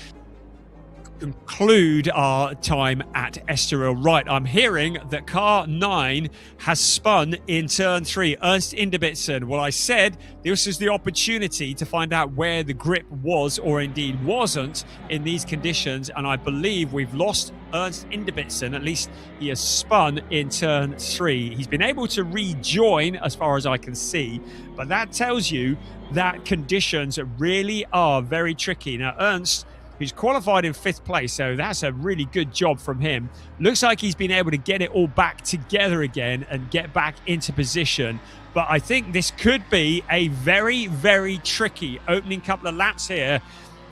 conclude our time at Estoril. Right, I'm hearing that car 9 has spun in turn 3. Ernst Inderbitzen. Well, I said this is the opportunity to find out where the grip was or indeed wasn't in these conditions, and I believe we've lost Ernst Inderbitzen. At least he has spun in turn 3. He's been able to rejoin as far as I can see, but that tells you that conditions really are very tricky. Now, Ernst, who's qualified in 5th place, so that's a really good job from him. Looks like he's been able to get it all back together again and get back into position. But I think this could be a very, very tricky opening couple of laps here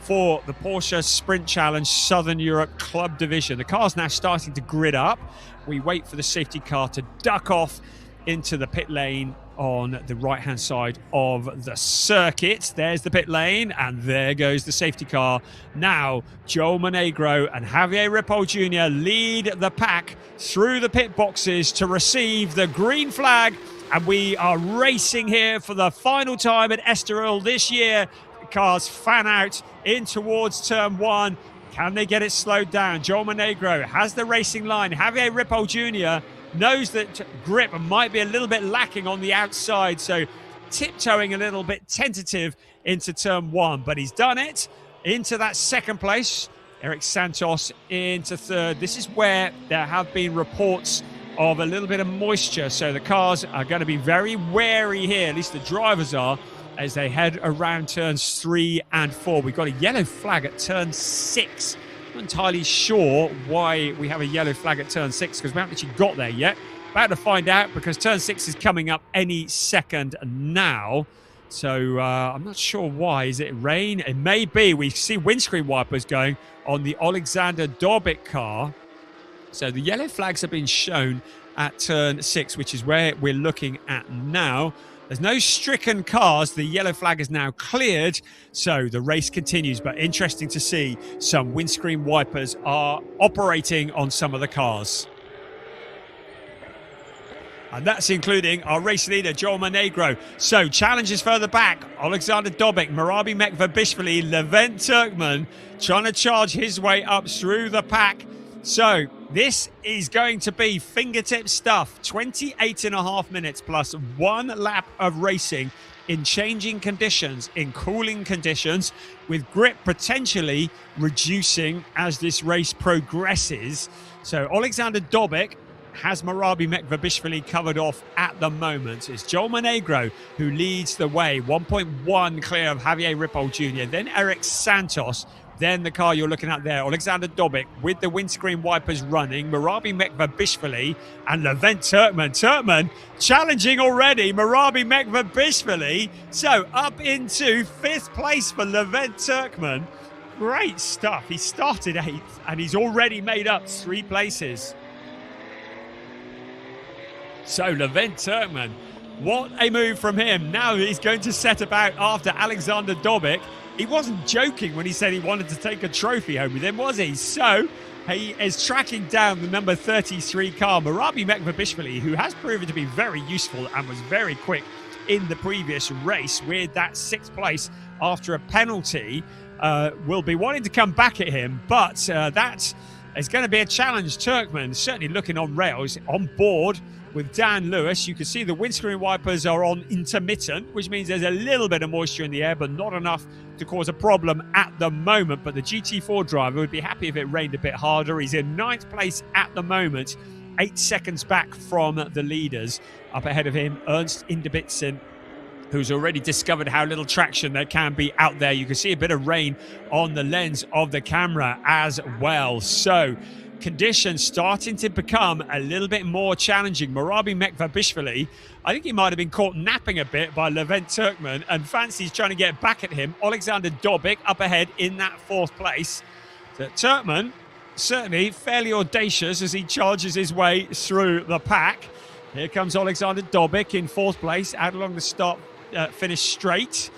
for the Porsche Sprint Challenge Southern Europe Club Division. The car's now starting to grid up. We wait for the safety car to duck off into the pit lane on the right-hand side of the circuit. There's the pit lane, and there goes the safety car. Now, Joel Monegro and Javier Ripoll Jr. lead the pack through the pit boxes to receive the green flag, and we are racing here for the final time at Estoril this year. The cars fan out in towards turn 1. Can they get it slowed down? Joel Monegro has the racing line. Javier Ripoll Jr. knows that grip might be a little bit lacking on the outside, so tiptoeing a little bit tentative into turn 1, but he's done it into that 2nd place. Eric Santos into 3rd. This is where there have been reports of a little bit of moisture, so the cars are going to be very wary here, at least the drivers are, as they head around turns 3 and 4. We've got a yellow flag at turn 6. I'm not entirely sure why we have a yellow flag at turn 6, because we haven't actually got there yet. About to find out, because turn 6 is coming up any second now. So I'm not sure why. Is it rain? It may be. We see windscreen wipers going on the Alexander Dobic car. So the yellow flags have been shown at turn 6, which is where we're looking at now. There's no stricken cars. The yellow flag is now cleared. So the race continues. But interesting to see some windscreen wipers are operating on some of the cars. And that's including our race leader, Joel Monegro. So challenges further back. Alexander Dobic, Marabi Mekvabishvili, Levent Turkmen trying to charge his way up through the pack. So this is going to be fingertip stuff. 28.5 minutes plus 1 lap of racing in changing conditions, in cooling conditions, with grip potentially reducing as this race progresses. So Alexander Dobic has Marabi Mekvabishvili covered off at the moment. It's Joel Monegro who leads the way, 1.1 clear of Javier Ripoll Jr., then Eric Santos, then the car you're looking at there, Alexander Dobic with the windscreen wipers running, Marabi Mekvabishvili and Levent Turkmen. Turkmen challenging already, Marabi Mekvabishvili. So up into 5th place for Levent Turkmen. Great stuff. He started 8th and he's already made up 3 places. So Levent Turkmen, what a move from him. Now he's going to set about after Alexander Dobic. He wasn't joking when he said he wanted to take a trophy home with him, was he? So he is tracking down the number 33 car, Marabi Mekvabishvili, who has proven to be very useful and was very quick in the previous race with that 6th place after a penalty. Will be wanting to come back at him, but that is going to be a challenge. Turkmen certainly looking on rails, on board with Dan Lewis. You can see the windscreen wipers are on intermittent, which means there's a little bit of moisture in the air, but not enough to cause a problem at the moment. But the GT4 driver would be happy if it rained a bit harder. He's in 9th place at the moment, 8 seconds back from the leaders. Up ahead of him, Ernst Inderbitzen, who's already discovered how little traction there can be out there. You can see a bit of rain on the lens of the camera as well. So conditions starting to become a little bit more challenging. Marabi Mekvabishvili, I think he might have been caught napping a bit by Levent Turkmen and fancies trying to get back at him. Alexander Dobic up ahead in that 4th place. So Turkmen certainly fairly audacious as he charges his way through the pack. Here comes Alexander Dobic in 4th place, out along the start finish straight.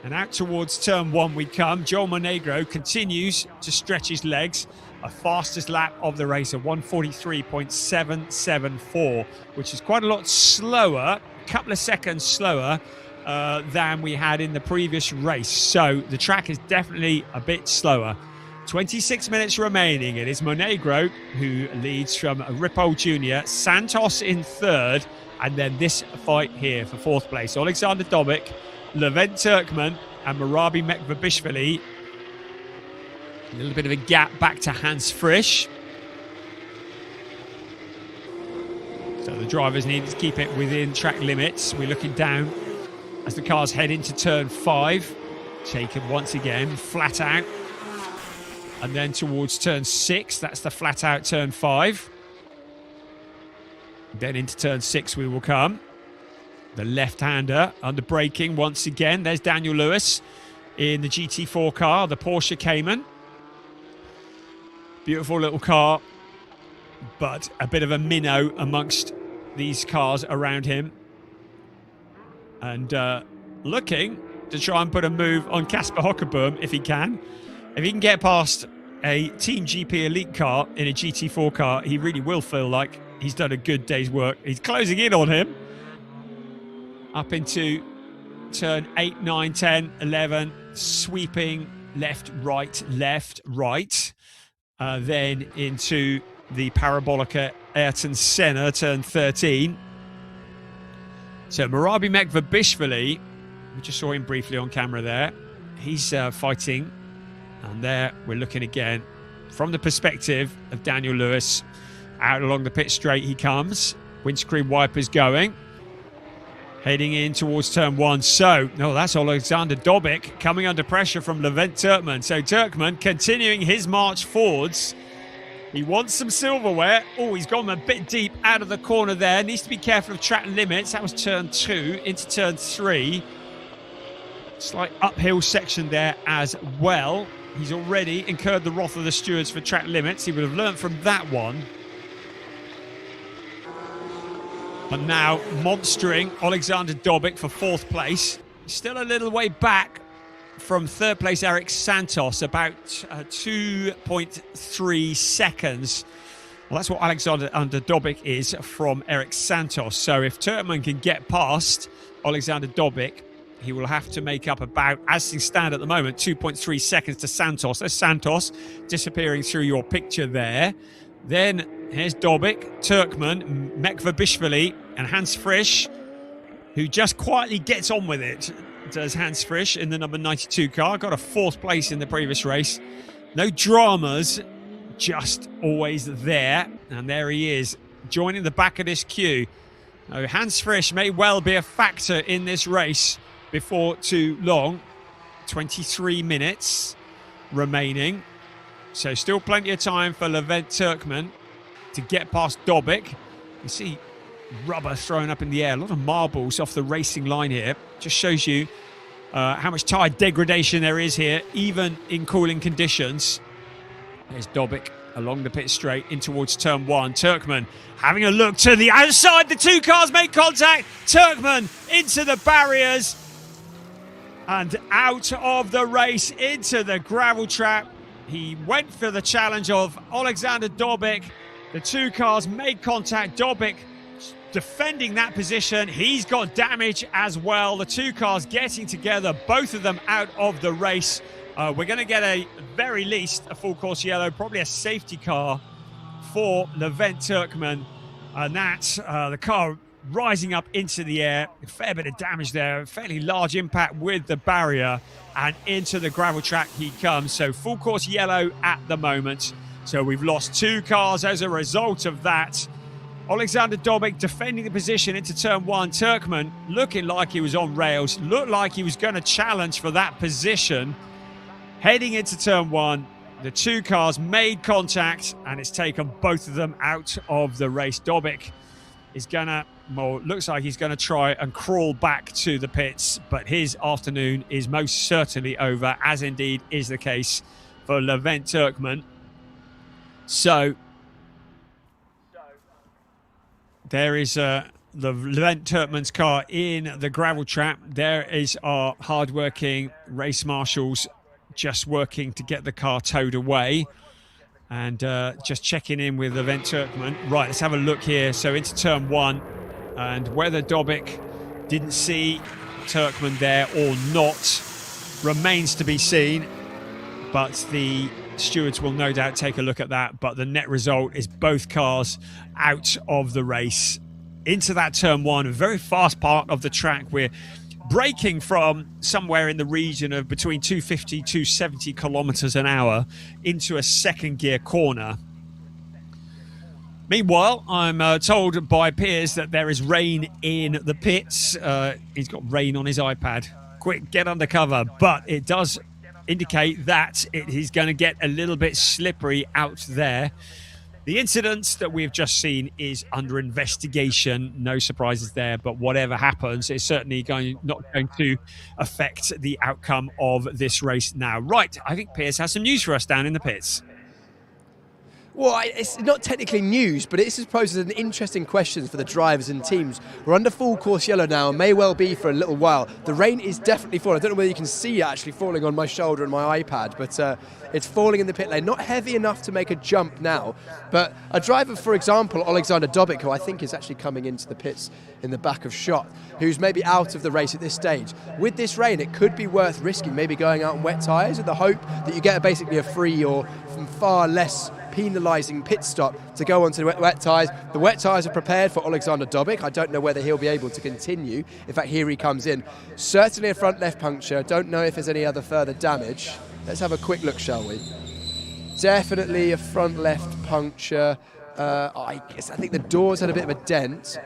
And out towards turn 1 we come. Joel Monegro continues to stretch his legs. A fastest lap of the race, a 1:43.774, which is quite a lot slower, a couple of seconds slower than we had in the previous race. So the track is definitely a bit slower. 26 minutes remaining. It is Monegro who leads from Ripoll Jr., Santos in 3rd, and then this fight here for 4th place. Alexander Dobic, Levent Turkmen, and Marabi Mekvabishvili. A little bit of a gap back to Hans Frisch. So the drivers need to keep it within track limits. We're looking down as the cars head into turn 5. Jacob once again flat out. And then towards turn 6, that's the flat out turn 5. Then into turn 6 we will come. The left-hander under braking once again. There's Daniel Lewis in the GT4 car, the Porsche Cayman. Beautiful little car, but a bit of a minnow amongst these cars around him. And looking to try and put a move on Kasper Hockerboom if he can. If he can get past a Team GP Elite car in a GT4 car, he really will feel like he's done a good day's work. He's closing in on him. Up into turn 8, 9, 10, 11, sweeping left, right, left, right. Then into the Parabolica Ayrton Senna, turn 13. So Marabi Mekvabishvili, we just saw him briefly on camera there. He's fighting. And there we're looking again from the perspective of Daniel Lewis. Out along the pit straight he comes. Windscreen wipers going. Heading in towards turn 1. So, no, that's Alexander Dobic coming under pressure from Levent Turkmen. So Turkmen continuing his march forwards. He wants some silverware. Oh, he's gone a bit deep out of the corner there. Needs to be careful of track limits. That was turn 2 into turn 3. Slight uphill section there as well. He's already incurred the wrath of the stewards for track limits. He would have learnt from that one. But now monstering Alexander Dobic for 4th place. Still a little way back from 3rd place Eric Santos, about 2.3 seconds. Well, that's what Alexander Dobic is from Eric Santos. So if Turkman can get past Alexander Dobic, he will have to make up about, as things stand at the moment, 2.3 seconds to Santos. There's Santos disappearing through your picture there. Then here's Dobic, Turkman, Mekvabishvili and Hans Frisch, who just quietly gets on with it, does Hans Frisch in the number 92 car. Got a 4th place in the previous race. No dramas, just always there. And there he is, joining the back of this queue. Now, Hans Frisch may well be a factor in this race before too long. 23 minutes remaining. So still plenty of time for Levent Turkman to get past Dobic. You see rubber thrown up in the air. A lot of marbles off the racing line here. Just shows you how much tyre degradation there is here, even in cooling conditions. There's Dobic along the pit straight in towards turn 1. Turkman having a look to the outside. The 2 cars make contact. Turkman into the barriers and out of the race into the gravel trap. He went for the challenge of Alexander Dobic. The 2 cars made contact. Dobic defending that position. He's got damage as well. The 2 cars getting together, both of them out of the race. We're going to get a very least a full course yellow, probably a safety car for Levent Turkman. And that's the car rising up into the air. A fair bit of damage there, a fairly large impact with the barrier, and into the gravel track he comes. So full course yellow at the moment. So we've lost 2 cars as a result of that. Alexander Dobic defending the position into turn 1. Turkman looking like he was on rails, looked like he was going to challenge for that position. Heading into turn 1, the 2 cars made contact and it's taken both of them out of the race. Dobic is going to, well, looks like he's going to try and crawl back to the pits, but his afternoon is most certainly over, as indeed is the case for Levent Turkman. So there is the Levent Turkman's car in the gravel trap. There is our hard-working race marshals just working to get the car towed away. And just checking in with Levent Turkman. Right, let's have a look here. So into turn 1, and whether Dobic didn't see Turkman there or not remains to be seen. But the stewards will no doubt take a look at that. But the net result is both cars out of the race. Into that turn 1, a very fast part of the track. We're braking from somewhere in the region of between 250 270 kilometers an hour into a 2nd gear corner. Meanwhile, I'm told by Piers that there is rain in the pits. He's got rain on his iPad. Quick, get under cover. But it does indicate that he's going to get a little bit slippery out there. The incident that we've just seen is under investigation. No surprises there, but whatever happens, it's certainly not going to affect the outcome of this race now. Right, I think Piers has some news for us down in the pits. Well, it's not technically news, but it poses an interesting question for the drivers and teams. We're under full course yellow now and may well be for a little while. The rain is definitely falling. I don't know whether you can see it actually falling on my shoulder and my iPad, but it's falling in the pit lane. Not heavy enough to make a jump now, but a driver, for example, Alexander Dobic, who I think is actually coming into the pits in the back of shot, who's maybe out of the race at this stage. With this rain, it could be worth risking, maybe going out on wet tyres with the hope that you get basically a free or far less penalising pit stop to go onto the wet tyres. The wet tyres are prepared for Alexander Dobic. I don't know whether he'll be able to continue. In fact, here he comes in. Certainly a front left puncture. Don't know if there's any other further damage. Let's have a quick look, shall we? Definitely a front left puncture. I think the doors had a bit of a dent.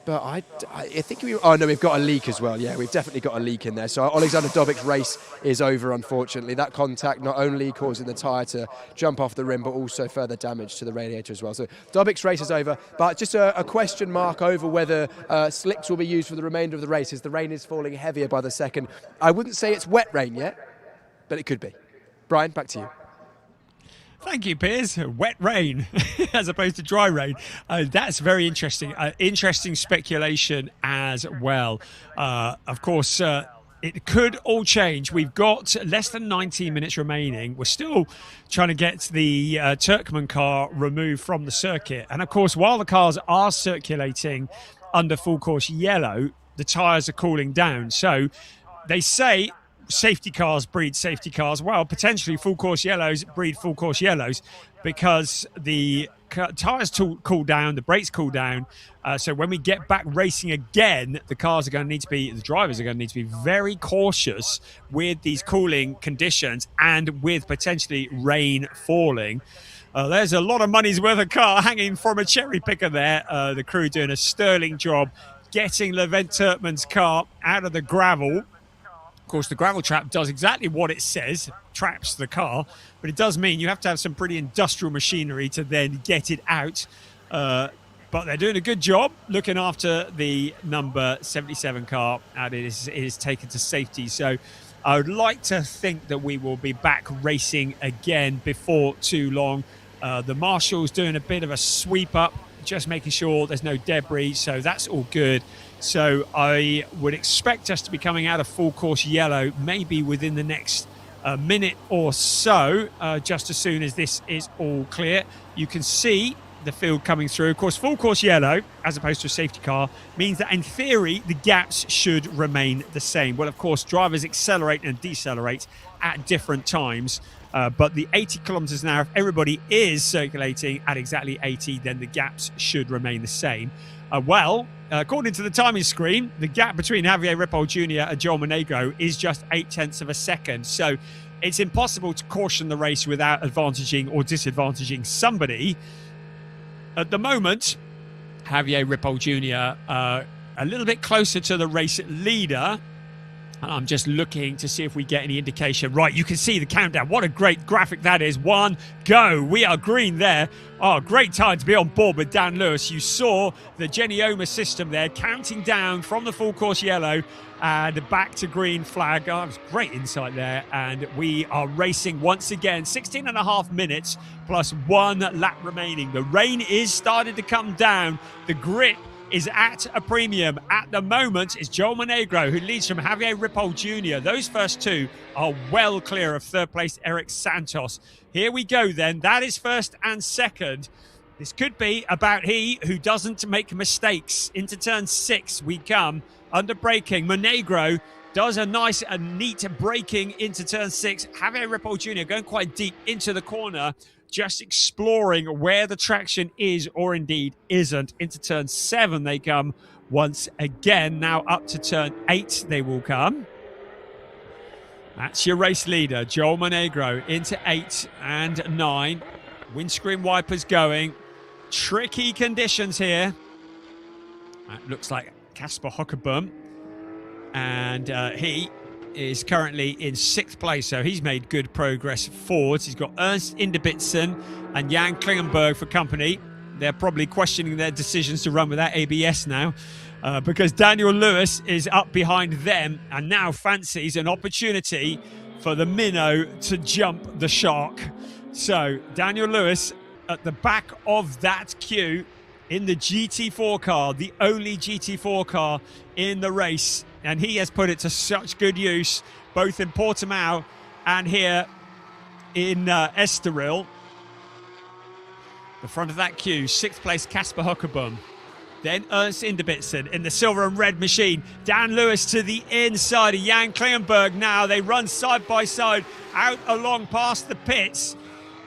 But I think we've got a leak as well. Yeah, we've definitely got a leak in there. So Alexander Dobik's race is over, unfortunately. That contact not only causing the tyre to jump off the rim, but also further damage to the radiator as well. So Dobik's race is over, but just a question mark over whether slicks will be used for the remainder of the race, as the rain is falling heavier by the second. I wouldn't say it's wet rain yet, but it could be. Brian, back to you. Thank you, Piers. Wet rain as opposed to dry rain. That's very interesting. Interesting speculation as well. Of course, it could all change. We've got less than 19 minutes remaining. We're still trying to get the Turkmen car removed from the circuit. And of course, while the cars are circulating under full course yellow, the tyres are cooling down. So they say safety cars breed safety cars. Well, potentially full course yellows breed full course yellows, because the tyres cool down, the brakes cool down. So when we get back racing again, the drivers are going to need to be very cautious with these cooling conditions and with potentially rain falling. There's a lot of money's worth of car hanging from a cherry picker there. The crew doing a sterling job getting Levent Turkmen's car out of the gravel. Of course, the gravel trap does exactly what it says, traps the car, but it does mean you have to have some pretty industrial machinery to then get it out. But they're doing a good job looking after the number 77 car, and it is taken to safety. So I would like to think that we will be back racing again before too long. The marshal's doing a bit of a sweep up, just making sure there's no debris, so that's all good. So I would expect us to be coming out of full course yellow maybe within the next minute or so, just as soon as this is all clear. You can see the field coming through. Of course, full course yellow, as opposed to a safety car, means that in theory the gaps should remain the same. Well, of course, drivers accelerate and decelerate at different times. But the 80 kilometers an hour, if everybody is circulating at exactly 80, then the gaps should remain the same. According to the timing screen, the gap between Javier Ripoll Jr. and Joel Monegro is just 0.8 of a second. So it's impossible to caution the race without advantaging or disadvantaging somebody. At the moment, Javier Ripoll Jr. A little bit closer to the race leader. I'm just looking to see if we get any indication. Right, you can see the countdown. What a great graphic that is. 1, go. We are green there. Oh, great time to be on board with Dan Lewis. You saw the Genioma system there counting down from the full course yellow and back to green flag. Oh, that was great insight there. And we are racing once again. 16 and a half minutes plus 1 lap remaining. The rain is starting to come down. The grip is at a premium. At the moment, it's Joel Monegro who leads from Javier Ripoll Jr. Those first two are well clear of third place Eric Santos. Here we go then. That is first and second. This could be about he who doesn't make mistakes. Into turn 6 we come. Under braking, Monegro does a nice and neat braking into turn 6. Javier Ripoll Jr. going quite deep into the corner, just exploring where the traction is or indeed isn't. Into turn 7 they come once again. Now up to turn 8 they will come. That's your race leader, Joel Monegro, into 8 and 9. Windscreen wipers going. Tricky conditions here. That looks like Kasper Hockebom. And he is currently in 6th place, so he's made good progress forwards. He's got Ernst Inderbitzen and Jan Klingenberg for company. They're probably questioning their decisions to run without ABS now, because Daniel Lewis is up behind them and now fancies an opportunity for the minnow to jump the shark. So Daniel Lewis at the back of that queue in the GT4 car, the only GT4 car in the race. And he has put it to such good use, both in Portimao and here in Estoril. The front of that queue, 6th place Kasper Hockebom. Then Ernst Inderbitzen in the silver and red machine. Dan Lewis to the inside of Jan Klingenberg now. They run side by side out along past the pits.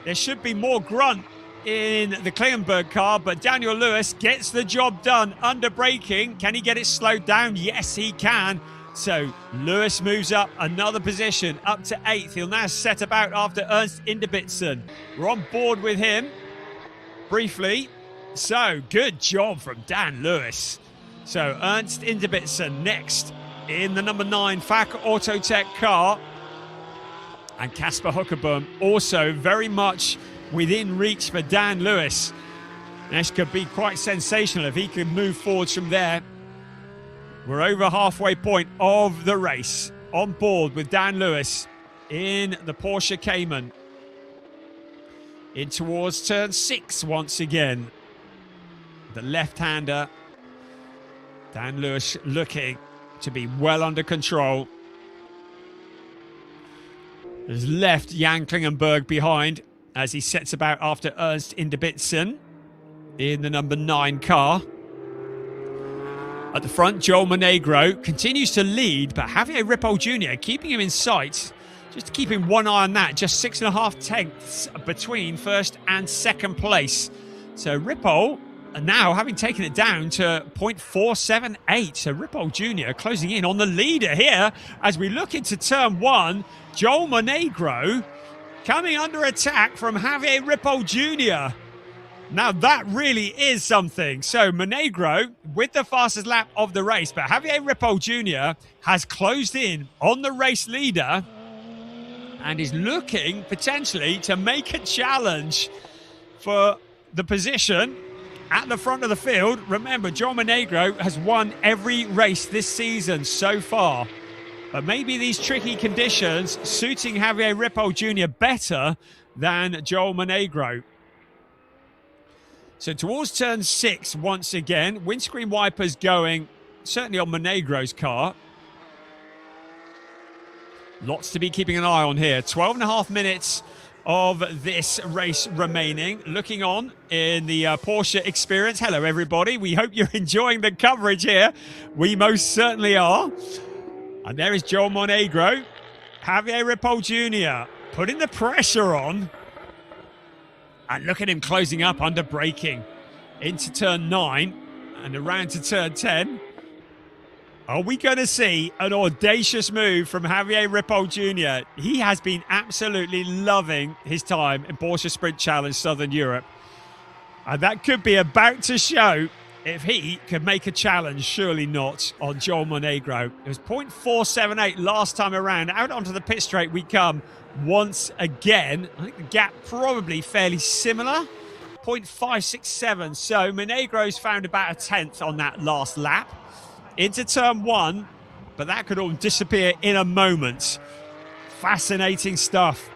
There should be more grunt in the Klingenberg car, but Daniel Lewis gets the job done under braking. Can he get it slowed down? Yes, he can. So Lewis moves up another position, up to 8th. He'll now set about after Ernst Inderbitzen. We're on board with him briefly. So good job from Dan Lewis. So Ernst Inderbitzen next in the number 9 FAC Autotech car. And Kasper Huckerboom also very much within reach for Dan Lewis. This could be quite sensational if he can move forwards from there. We're over halfway point of the race. On board with Dan Lewis in the Porsche Cayman. In towards turn 6 once again. The left-hander. Dan Lewis looking to be well under control. Has left Jan Klingenberg behind as he sets about after Ernst Inderbitzen in the number 9 car. At the front, Joel Monegro continues to lead, but Javier Ripoll Jr. keeping him in sight. Just keeping one eye on that, just 6.5 tenths between first and second place. So Ripoll now having taken it down to 0.478. So Ripoll Jr. closing in on the leader here as we look into turn 1. Joel Monegro coming under attack from Javier Ripoll Jr. Now that really is something. So Monegro with the fastest lap of the race, but Javier Ripoll Jr. has closed in on the race leader and is looking potentially to make a challenge for the position at the front of the field. Remember, Joel Monegro has won every race this season so far. But maybe these tricky conditions suiting Javier Ripoll Jr. better than Joel Monegro. So towards turn 6 once again. Windscreen wipers going certainly on Monegro's car. Lots to be keeping an eye on here. 12.5 minutes of this race remaining. Looking on in the Porsche experience. Hello, everybody. We hope you're enjoying the coverage here. We most certainly are. And there is Joel Monegro. Javier Ripoll Jr. putting the pressure on. And look at him closing up under braking into turn 9 and around to turn 10. Are we going to see an audacious move from Javier Ripoll Jr.? He has been absolutely loving his time in Porsche Sprint Challenge Southern Europe. And that could be about to show if he could make a challenge. Surely not on Joel Monegro. It was 0.478 last time around. Out onto the pit straight we come once again. I think the gap probably fairly similar. 0.567. So Monegro's found about a tenth on that last lap. Into turn 1, but that could all disappear in a moment. Fascinating stuff.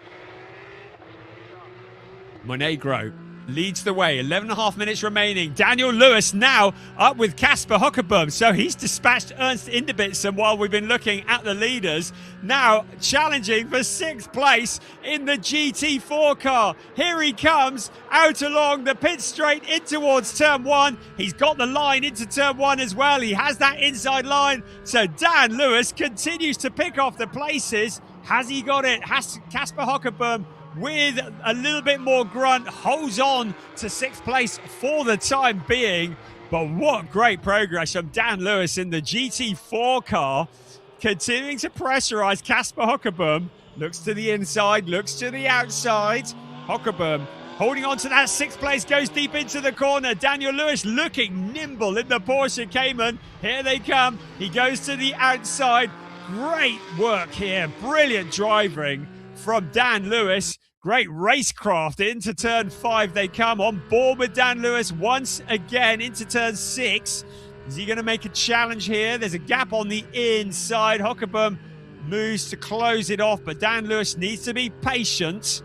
Monegro leads the way. 11.5 minutes remaining. Daniel Lewis now up with Kasper Huckerboom. So he's dispatched Ernst Inderbitzen while we've been looking at the leaders. Now challenging for 6th place in the GT4 car. Here he comes out along the pit straight in towards turn 1. He's got the line into turn 1 as well. He has that inside line. So Dan Lewis continues to pick off the places. Has he got it? Has Kasper Huckerboom with a little bit more grunt, holds on to 6th place for the time being. But what great progress from Dan Lewis in the GT4 car, continuing to pressurize Kasper Huckerboom. Looks to the inside, looks to the outside. Huckerboom holding on to that 6th place, goes deep into the corner. Daniel Lewis looking nimble in the Porsche Cayman. Here they come. He goes to the outside. Great work here. Brilliant driving from Dan Lewis. Great racecraft. Into turn 5 they come. On board with Dan Lewis once again into turn 6. Is he going to make a challenge here? There's a gap on the inside. Huckerboom moves to close it off, but Dan Lewis needs to be patient.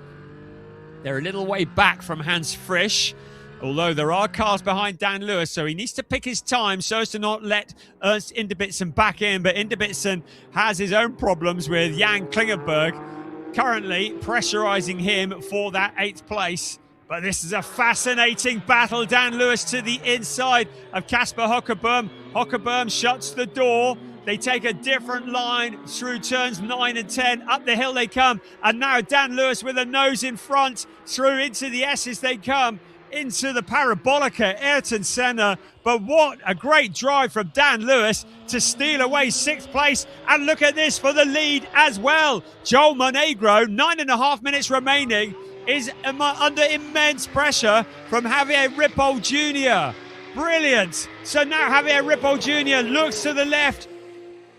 They're a little way back from Hans Frisch, although there are cars behind Dan Lewis, so he needs to pick his time so as to not let Ernst Inderbitzen back in. But Inderbitzen has his own problems with Jan Klingenberg, currently pressurizing him for that 8th place. But this is a fascinating battle. Dan Lewis to the inside of Kasper Huckerboom. Huckerboom shuts the door. They take a different line through turns 9 and 10. Up the hill they come. And now Dan Lewis with a nose in front. Through into the S's they come. Into the Parabolica, Ayrton Senna. But what a great drive from Dan Lewis to steal away 6th place. And look at this for the lead as well. Joel Monegro, 9.5 minutes remaining, is under immense pressure from Javier Ripoll Jr. Brilliant. So now Javier Ripoll Jr. looks to the left.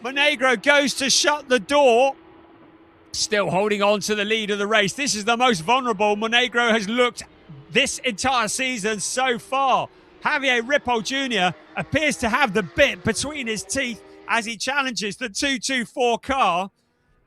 Monegro goes to shut the door. Still holding on to the lead of the race. This is the most vulnerable Monegro has looked this entire season so far. Javier Ripoll Jr. appears to have the bit between his teeth as he challenges the 224 car.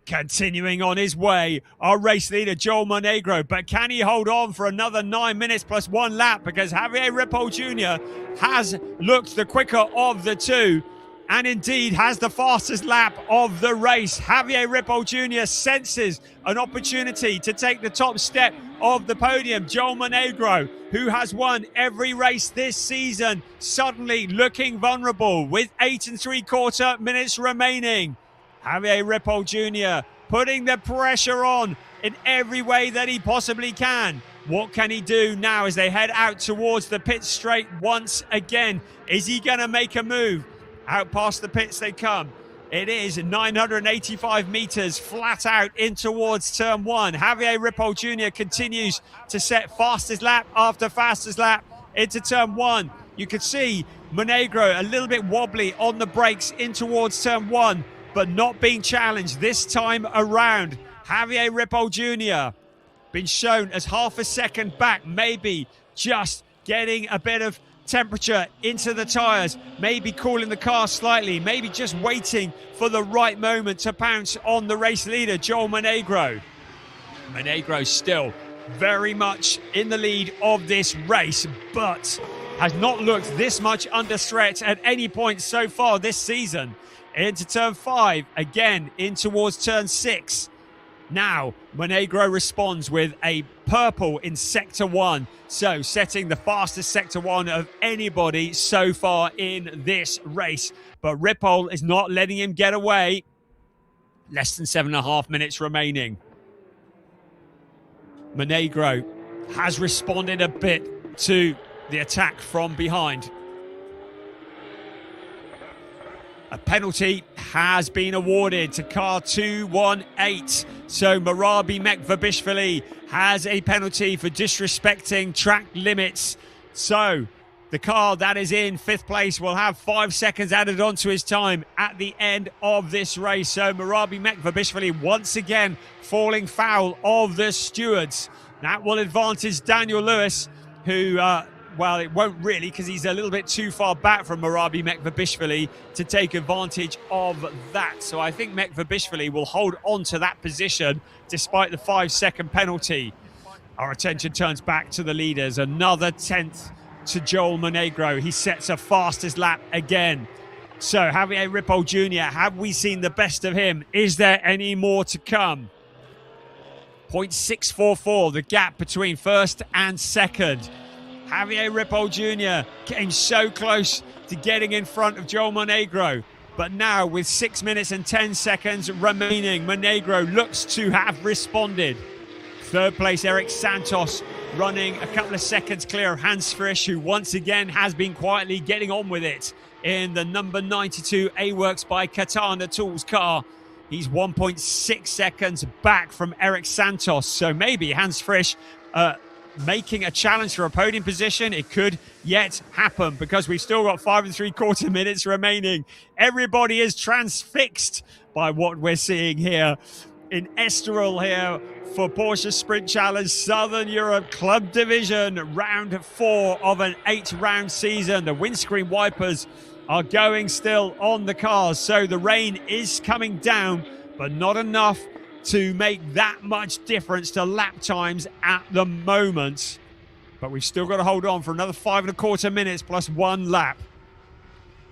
Continuing on his way, our race leader, Joel Monegro. But can he hold on for another 9 minutes plus 1 lap? Because Javier Ripoll Jr. has looked the quicker of the two and indeed has the fastest lap of the race. Javier Ripoll Jr. senses an opportunity to take the top step of the podium. Joel Monegro, who has won every race this season, suddenly looking vulnerable with 8 3/4 minutes remaining. Javier Ripoll Jr. putting the pressure on in every way that he possibly can. What can he do now as they head out towards the pit straight once again? Is he going to make a move? Out past the pits they come. It is 985 meters flat out in towards turn 1. Javier Ripoll Jr. continues to set fastest lap after fastest lap into turn 1. You can see Monegro a little bit wobbly on the brakes in towards turn 1, but not being challenged this time around. Javier Ripoll Jr. been shown as half a second back, maybe just getting a bit of temperature into the tyres, maybe cooling the car slightly, maybe just waiting for the right moment to pounce on the race leader, Joel Monegro. Monegro still very much in the lead of this race, but has not looked this much under threat at any point so far this season. Into turn 5, again in towards turn 6. Now, Monegro responds with a purple in Sector 1. So, setting the fastest Sector 1 of anybody so far in this race. But Ripoll is not letting him get away. Less than 7.5 minutes remaining. Monegro has responded a bit to the attack from behind. A penalty has been awarded to car 218. So Marabi Mekvabishvili has a penalty for disrespecting track limits. So the car that is in 5th place will have 5 seconds added onto his time at the end of this race. So Marabi Mekvabishvili once again falling foul of the stewards. That will advantage Daniel Lewis, who well, it won't really, because he's a little bit too far back from Marabi Mekvabishvili to take advantage of that. So I think Mekvabishvili will hold on to that position despite the 5-second penalty. Our attention turns back to the leaders. Another 10th to Joel Monegro. He sets a fastest lap again. So Javier Ripoll Jr., have we seen the best of him? Is there any more to come? 0.644, the gap between first and second. Javier Ripoll Jr. getting so close to getting in front of Joel Monegro. But now with 6 minutes and 10 seconds remaining, Monegro looks to have responded. 3rd place, Eric Santos, running a couple of seconds clear of Hans Frisch, who once again has been quietly getting on with it in the number 92 A-Works by Katana Tools car. He's 1.6 seconds back from Eric Santos. So maybe Hans Frisch making a challenge for a podium position. It could yet happen because we've still got 5 3/4 minutes remaining. Everybody is transfixed by what we're seeing here in Estoril here for Porsche Sprint Challenge Southern Europe Club Division, round 4 of an 8-round season. The windscreen wipers are going still on the cars, so the rain is coming down, but not enough to make that much difference to lap times at the moment. But we've still got to hold on for another 5 1/4 minutes plus 1 lap.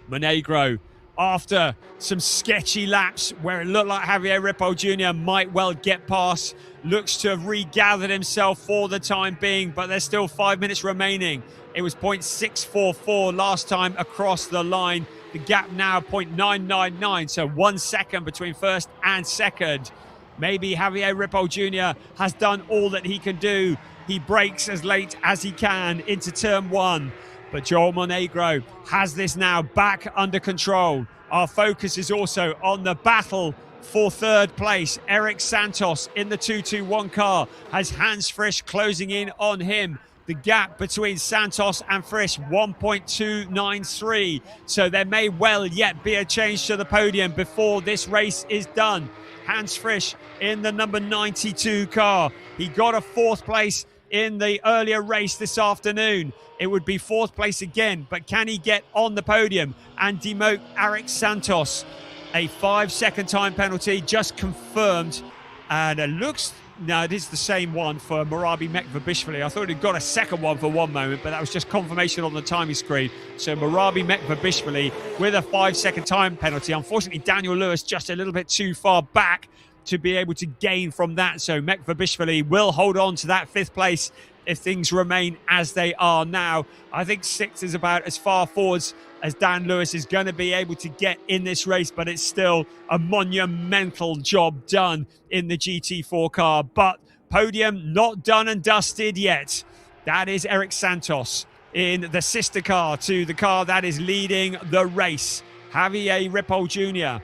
Monegro, after some sketchy laps where it looked like Javier Ripoll Jr. might well get past, looks to have regathered himself for the time being, but there's still 5 minutes remaining. It was 0.644 last time across the line. The gap now 0.999, so 1 second between first and second. Maybe Javier Ripoll Jr. has done all that he can do. He brakes as late as he can into turn 1. But Joel Monegro has this now back under control. Our focus is also on the battle for 3rd place. Eric Santos in the 221 car has Hans Frisch closing in on him. The gap between Santos and Frisch, 1.293. So there may well yet be a change to the podium before this race is done. Hans Frisch in the number 92 car. He got a 4th place in the earlier race this afternoon. It would be 4th place again, but can he get on the podium and demote Eric Santos? A 5-second time penalty just confirmed, and it looks, no, it is the same one for Murabi Mekvabishvili. I thought he'd got a second one for one moment, but that was just confirmation on the timing screen. So Murabi Mekvabishvili with a 5-second time penalty. Unfortunately, Daniel Lewis just a little bit too far back to be able to gain from that. So Mekvabishvili will hold on to that 5th place if things remain as they are now. I think 6th is about as far forwards as Dan Lewis is going to be able to get in this race, but it's still a monumental job done in the GT4 car. But podium not done and dusted yet. That is Eric Santos in the sister car to the car that is leading the race. Javier Ripoll Jr.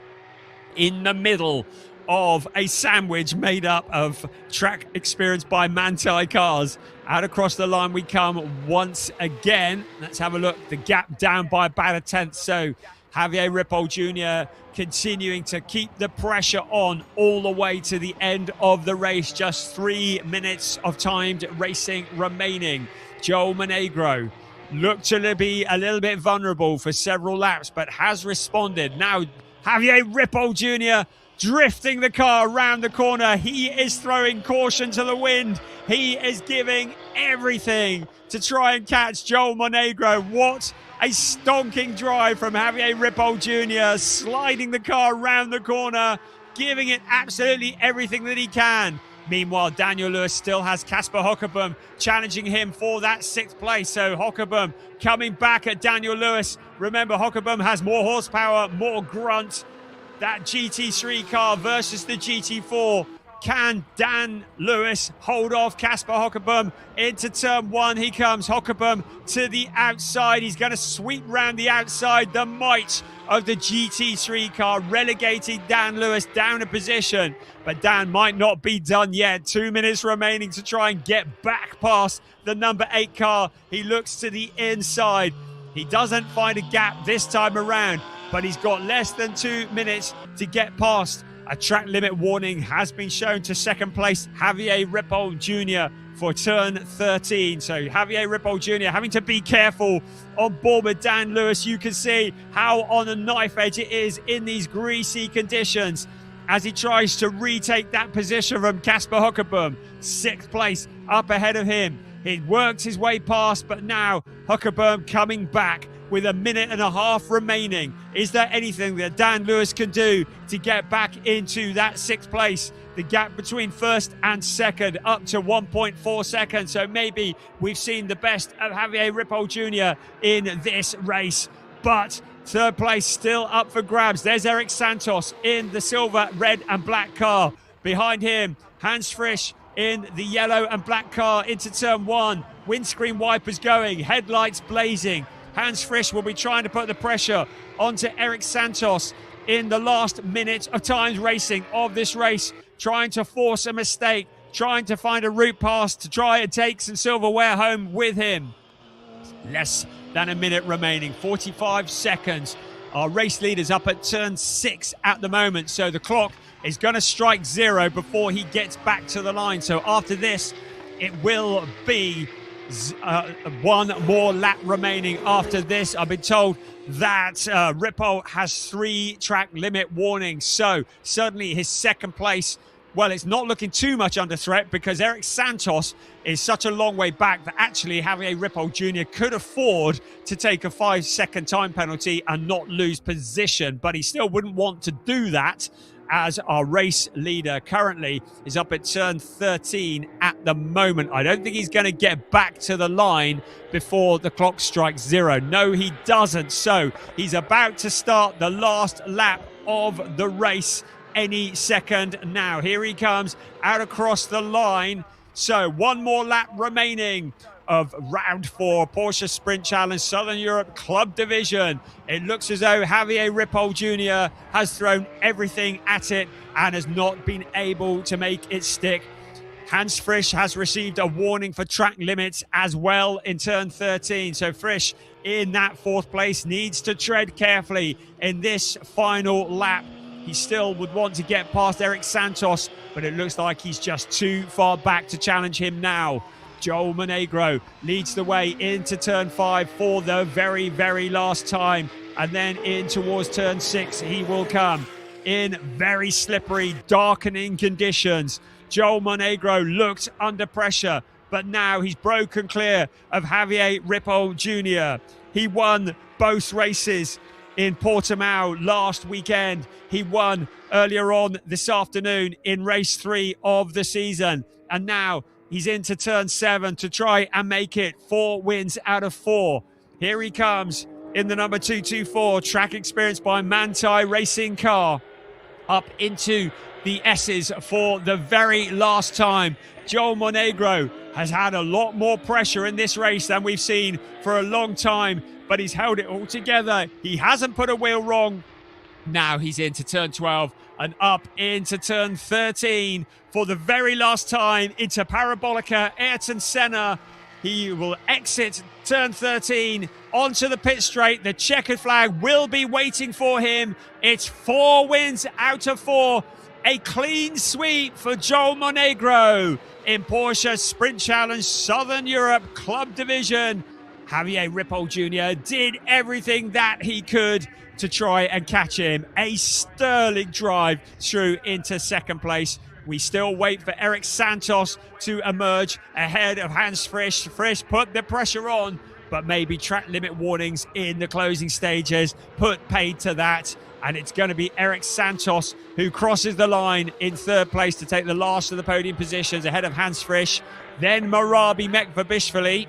in the middle of a sandwich made up of track experience by Manthey cars. Out across the line we come once again. Let's have a look. The gap down by about a 10th. So Javier Ripoll Jr. continuing to keep the pressure on all the way to the end of the race. Just 3 minutes of timed racing remaining. Joel Monegro looked to be a little bit vulnerable for several laps, but has responded. Now Javier Ripoll Jr. drifting the car around the corner. He is throwing caution to the wind. He is giving everything to try and catch Joel Monegro. What a stonking drive from Javier Ripoll Jr. sliding the car around the corner, giving it absolutely everything that he can. Meanwhile, Daniel Lewis still has Casper Hockebom challenging him for that 6th place. So Hockebom coming back at Daniel Lewis. Remember, Hockebom has more horsepower, more grunt. That GT3 car versus the GT4. Can Dan Lewis hold off Casper Hockebom? Into turn 1 he comes. Hockebom to the outside. He's going to sweep round the outside. The might of the GT3 car relegating Dan Lewis down a position. But Dan might not be done yet. 2 minutes remaining to try and get back past the number 8 car. He looks to the inside. He doesn't find a gap this time around, but he's got less than 2 minutes to get past. A track limit warning has been shown to 2nd place Javier Ripoll Jr. for turn 13. So Javier Ripoll Jr. having to be careful on board with Dan Lewis. You can see how on the knife edge it is in these greasy conditions as he tries to retake that position from Casper Hockebom. 6th place up ahead of him. He worked his way past, but now Hockebom coming back with 1.5 minutes remaining. Is there anything that Dan Lewis can do to get back into that 6th place? The gap between 1st and 2nd up to 1.4 seconds. So maybe we've seen the best of Javier Ripoll Jr. in this race. But 3rd place still up for grabs. There's Eric Santos in the silver, red and black car. Behind him, Hans Frisch in the yellow and black car into turn 1. Windscreen wipers going, headlights blazing. Hans Frisch will be trying to put the pressure onto Eric Santos in the last minute of times racing of this race, trying to force a mistake, trying to find a route past to try and take some silverware home with him. Less than a minute remaining, 45 seconds. Our race leader's up at turn 6 at the moment, so the clock is going to strike 0 before he gets back to the line. So after this, it will be 1 more lap remaining after this. I've been told that Ripoll has 3 track limit warnings. So certainly his 2nd place, well, it's not looking too much under threat because Eric Santos is such a long way back that actually Javier Ripoll Jr. could afford to take a 5-second time penalty and not lose position. But he still wouldn't want to do that, as our race leader currently is up at turn 13 at the moment. I don't think he's going to get back to the line before the clock strikes 0. No, he doesn't. So he's about to start the last lap of the race any second now. Here he comes out across the line. So 1 more lap remaining of round 4 Porsche Sprint Challenge Southern Europe Club Division. It looks as though Javier Ripoll Jr. has thrown everything at it and has not been able to make it stick. Hans Frisch has received a warning for track limits as well in turn 13. So Frisch in that 4th place needs to tread carefully in this final lap. He still would want to get past Eric Santos, but it looks like he's just too far back to challenge him now. Joel Monegro leads the way into turn 5 for the very, very last time. And then in towards turn 6, he will come in very slippery, darkening conditions. Joel Monegro looked under pressure, but now he's broken clear of Javier Ripoll Jr. He won both races in Portimao last weekend. He won earlier on this afternoon in race 3 of the season. And now he's into turn 7 to try and make it 4 wins out of 4. Here he comes in the number 224, track experience by Manthey Racing Car, up into the S's for the very last time. Joel Monegro has had a lot more pressure in this race than we've seen for a long time, but he's held it all together. He hasn't put a wheel wrong. Now he's into turn 12 and up into turn 13 for the very last time into Parabolica Ayrton Senna. He will exit turn 13 onto the pit straight. The checkered flag will be waiting for him. It's 4 wins out of 4. A clean sweep for Joel Monegro in Porsche Sprint Challenge Southern Europe Club Division. Javier Ripoll Jr. did everything that he could to try and catch him. A sterling drive through into second place. We still wait for Eric Santos to emerge ahead of Hans Frisch. Frisch put the pressure on, but maybe track limit warnings in the closing stages put paid to that. And it's going to be Eric Santos who crosses the line in 3rd place to take the last of the podium positions ahead of Hans Frisch. Then Marabi Mekvabishvili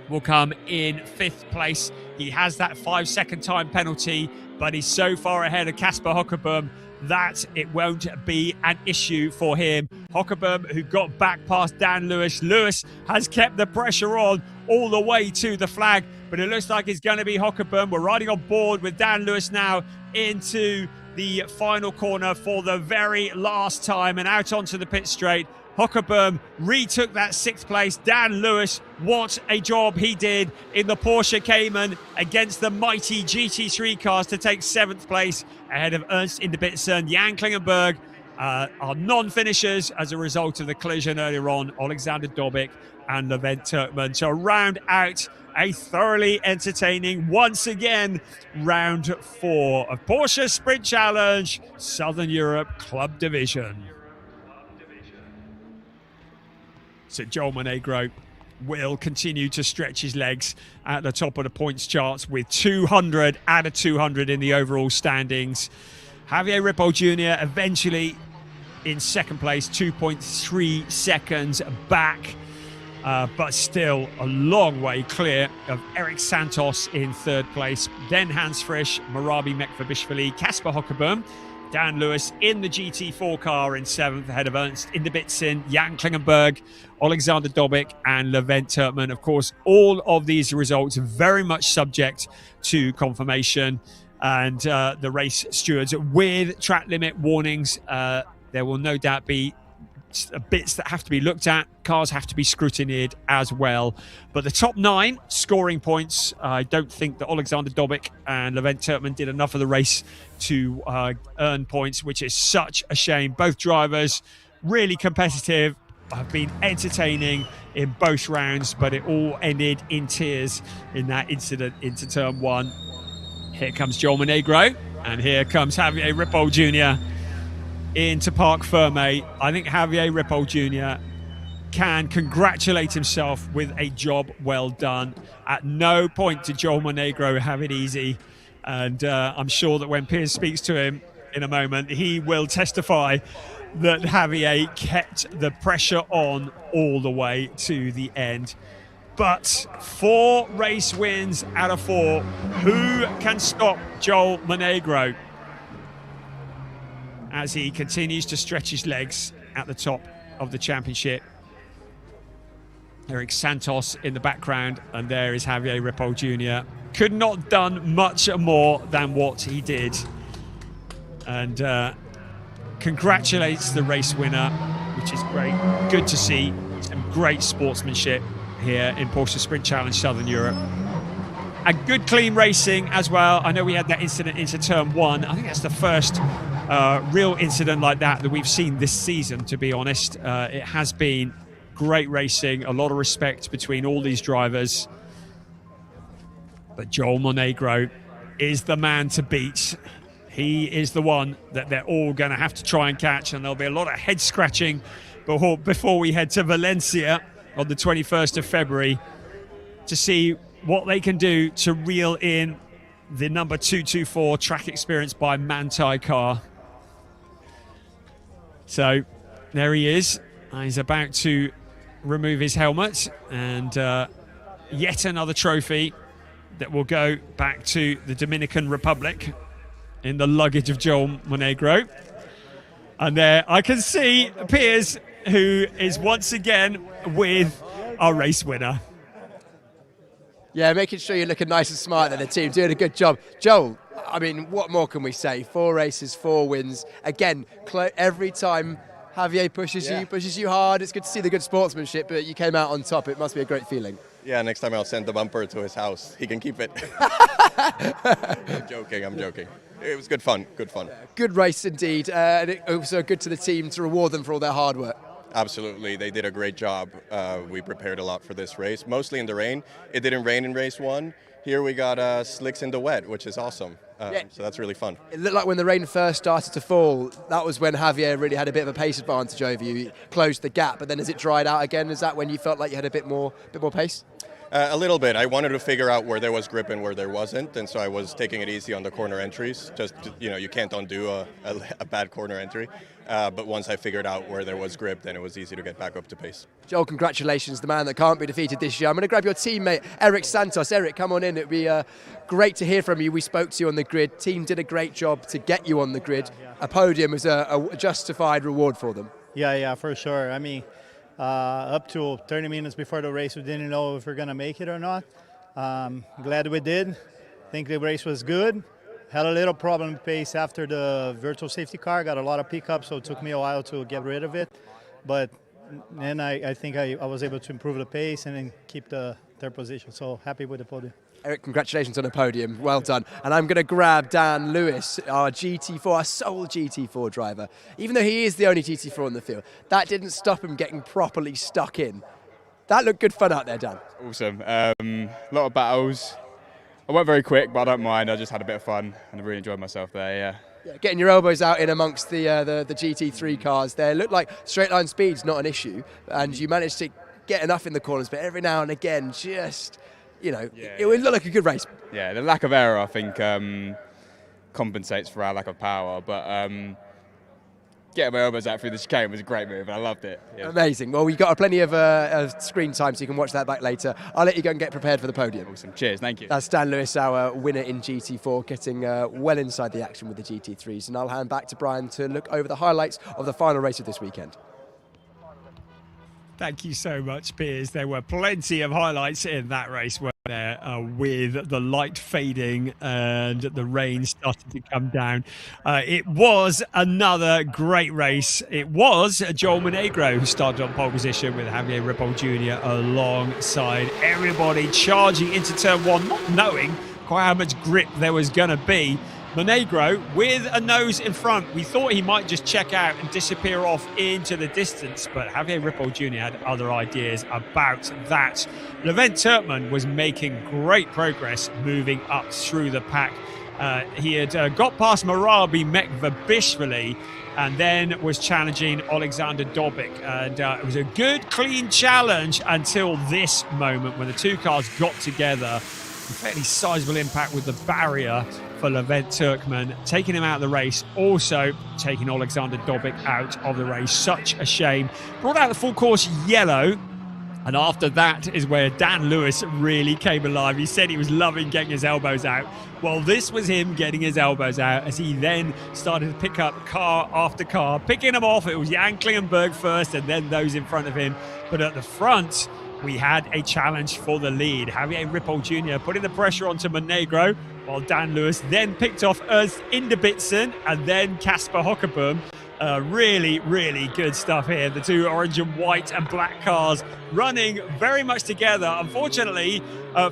will come in 5th place. He has that 5-second time penalty, but he's so far ahead of Kasper Hockerboom that it won't be an issue for him. Hockerboom, who got back past Dan Lewis. Lewis has kept the pressure on all the way to the flag, but it looks like it's going to be Hockerboom. We're riding on board with Dan Lewis now into the final corner for the very last time and out onto the pit straight. Hockerboom retook that 6th place. Dan Lewis, what a job he did in the Porsche Cayman against the mighty GT3 cars to take 7th place ahead of Ernst Inderbitsen. Jan Klingenberg are non-finishers as a result of the collision earlier on. Alexander Dobik and Levent Turkman to round out a thoroughly entertaining, once again, round 4 of Porsche Sprint Challenge Southern Europe Club Division. So Joel Monegro will continue to stretch his legs at the top of the points charts with 200 out of 200 in the overall standings. Javier Ripoll Jr. eventually in 2nd place, 2.3 seconds back, but still a long way clear of Eric Santos in 3rd place. Then Hans Frisch, Marabi Mekvabishvili, Kasper Hockerboom, Dan Lewis in the GT4 car in 7th ahead of Ernst Inderbitsen, Jan Klingenberg, Alexander Dobik and Levent Turkman. Of course, all of these results are very much subject to confirmation and the race stewards with track limit warnings. There will no doubt be bits that have to be looked at. Cars have to be scrutinized as well. But the top 9 scoring points, I don't think that Alexander Dobik and Levent Turkman did enough of the race to earn points, which is such a shame. Both drivers really competitive, have been entertaining in both rounds, but it all ended in tears in that incident into turn 1. Here comes Joel Monegro, and here comes Javier Ripoll Jr. into Parc Ferme. I think Javier Ripoll Jr. can congratulate himself with a job well done. At no point did Joel Monegro have it easy, and I'm sure that when Piers speaks to him in a moment, he will testify that Javier kept the pressure on all the way to the end. But 4 race wins out of 4. Who can stop Joel Monegro as he continues to stretch his legs at the top of the championship? Eric Santos in the background, and there is Javier Ripoll Jr. Could not have done much more than what he did. And congratulates the race winner which is great. Good to see some great sportsmanship here in Porsche Sprint Challenge Southern Europe. And good clean racing as well. I know we had that incident into turn 1. I think that's the first real incident like that we've seen this season, to be honest. It has been great racing, a lot of respect between all these drivers. But Joel Monegro is the man to beat. He is the one that they're all going to have to try and catch, and there'll be a lot of head scratching before we head to Valencia on the 21st of February to see what they can do to reel in the number 224 track experience by Manthey car. So there he is. He's about to remove his helmet, and yet another trophy that will go back to the Dominican Republic in the luggage of Joel Monegro. And there I can see Piers, who is once again with our race winner. Yeah, making sure you're looking nice and smart there, the team, doing a good job. Joel, I mean, what more can we say? 4 races, 4 wins. Again, every time Javier pushes you hard. It's good to see the good sportsmanship, but you came out on top. It must be a great feeling. Yeah, next time I'll send the bumper to his house. He can keep it. I'm joking. It was good fun. Good race indeed, and it also good to the team to reward them for all their hard work. Absolutely, they did a great job. We prepared a lot for this race, mostly in the rain. It didn't rain in race 1. Here we got slicks in the wet, which is awesome. So that's really fun. It looked like when the rain first started to fall, that was when Javier really had a bit of a pace advantage over you. He closed the gap, but then as it dried out again, is that when you felt like you had a bit more pace? A little bit. I wanted to figure out where there was grip and where there wasn't, and so I was taking it easy on the corner entries. Just, you can't undo a bad corner entry. But once I figured out where there was grip, then it was easy to get back up to pace. Joel, congratulations, the man that can't be defeated this year. I'm going to grab your teammate, Eric Santos. Eric, come on in. It would be great to hear from you. We spoke to you on the grid. Team did a great job to get you on the grid. A podium was a justified reward for them. Yeah, for sure. I mean, up to 30 minutes before the race, we didn't know if we were going to make it or not. Glad we did. I think the race was good. Had a little problem pace after the virtual safety car. Got a lot of pickups, so it took me a while to get rid of it. But then I think I was able to improve the pace and then keep the third position. So happy with the podium. Eric, congratulations on the podium. Well done. And I'm going to grab Dan Lewis, our GT4, our sole GT4 driver. Even though he is the only GT4 in the field, that didn't stop him getting properly stuck in. That looked good fun out there, Dan. Awesome. A lot of battles. I went very quick, but I don't mind. I just had a bit of fun and I really enjoyed myself there, yeah. Getting your elbows out in amongst the GT3 cars there. Looked like straight line speed's not an issue, and you managed to get enough in the corners, but every now and again, just, it would look like a good race. Yeah, the lack of error, I think, compensates for our lack of power, but getting my elbows out through the chicane was a great move, and I loved it. Yeah. Amazing. Well, we've got plenty of screen time, so you can watch that back later. I'll let you go and get prepared for the podium. Awesome. Cheers. Thank you. That's Dan Lewis, our winner in GT4, getting well inside the action with the GT3s. And I'll hand back to Brian to look over the highlights of the final race of this weekend. Thank you so much, Piers. There were plenty of highlights in that race, weren't there, with the light fading and the rain starting to come down. It was another great race. It was Joel Monegro who started on pole position with Javier Ripoll Jr. alongside everybody, charging into turn 1, not knowing quite how much grip there was going to be. Monegro with a nose in front. We thought he might just check out and disappear off into the distance, but Javier Ripoll Jr. had other ideas about that. Levent Turkman was making great progress moving up through the pack. He had got past Marabi Mekvabishvili and then was challenging Alexander Dobik. And it was a good, clean challenge until this moment when the two cars got together. A fairly sizable impact with the barrier for Levent Turkman, taking him out of the race, also taking Alexander Dobik out of the race. Such a shame. Brought out the full course yellow, and after that is where Dan Lewis really came alive. He said he was loving getting his elbows out. Well, this was him getting his elbows out as he then started to pick up car after car, picking them off. It was Jan Klingenberg first and then those in front of him. But at the front, we had a challenge for the lead. Javier Ripoll Jr. putting the pressure onto Monegro, while Dan Lewis then picked off Ernst Inderbitzen and then Kasper Hockeboom. Really, really good stuff here. The two orange and white and black cars running very much together. Unfortunately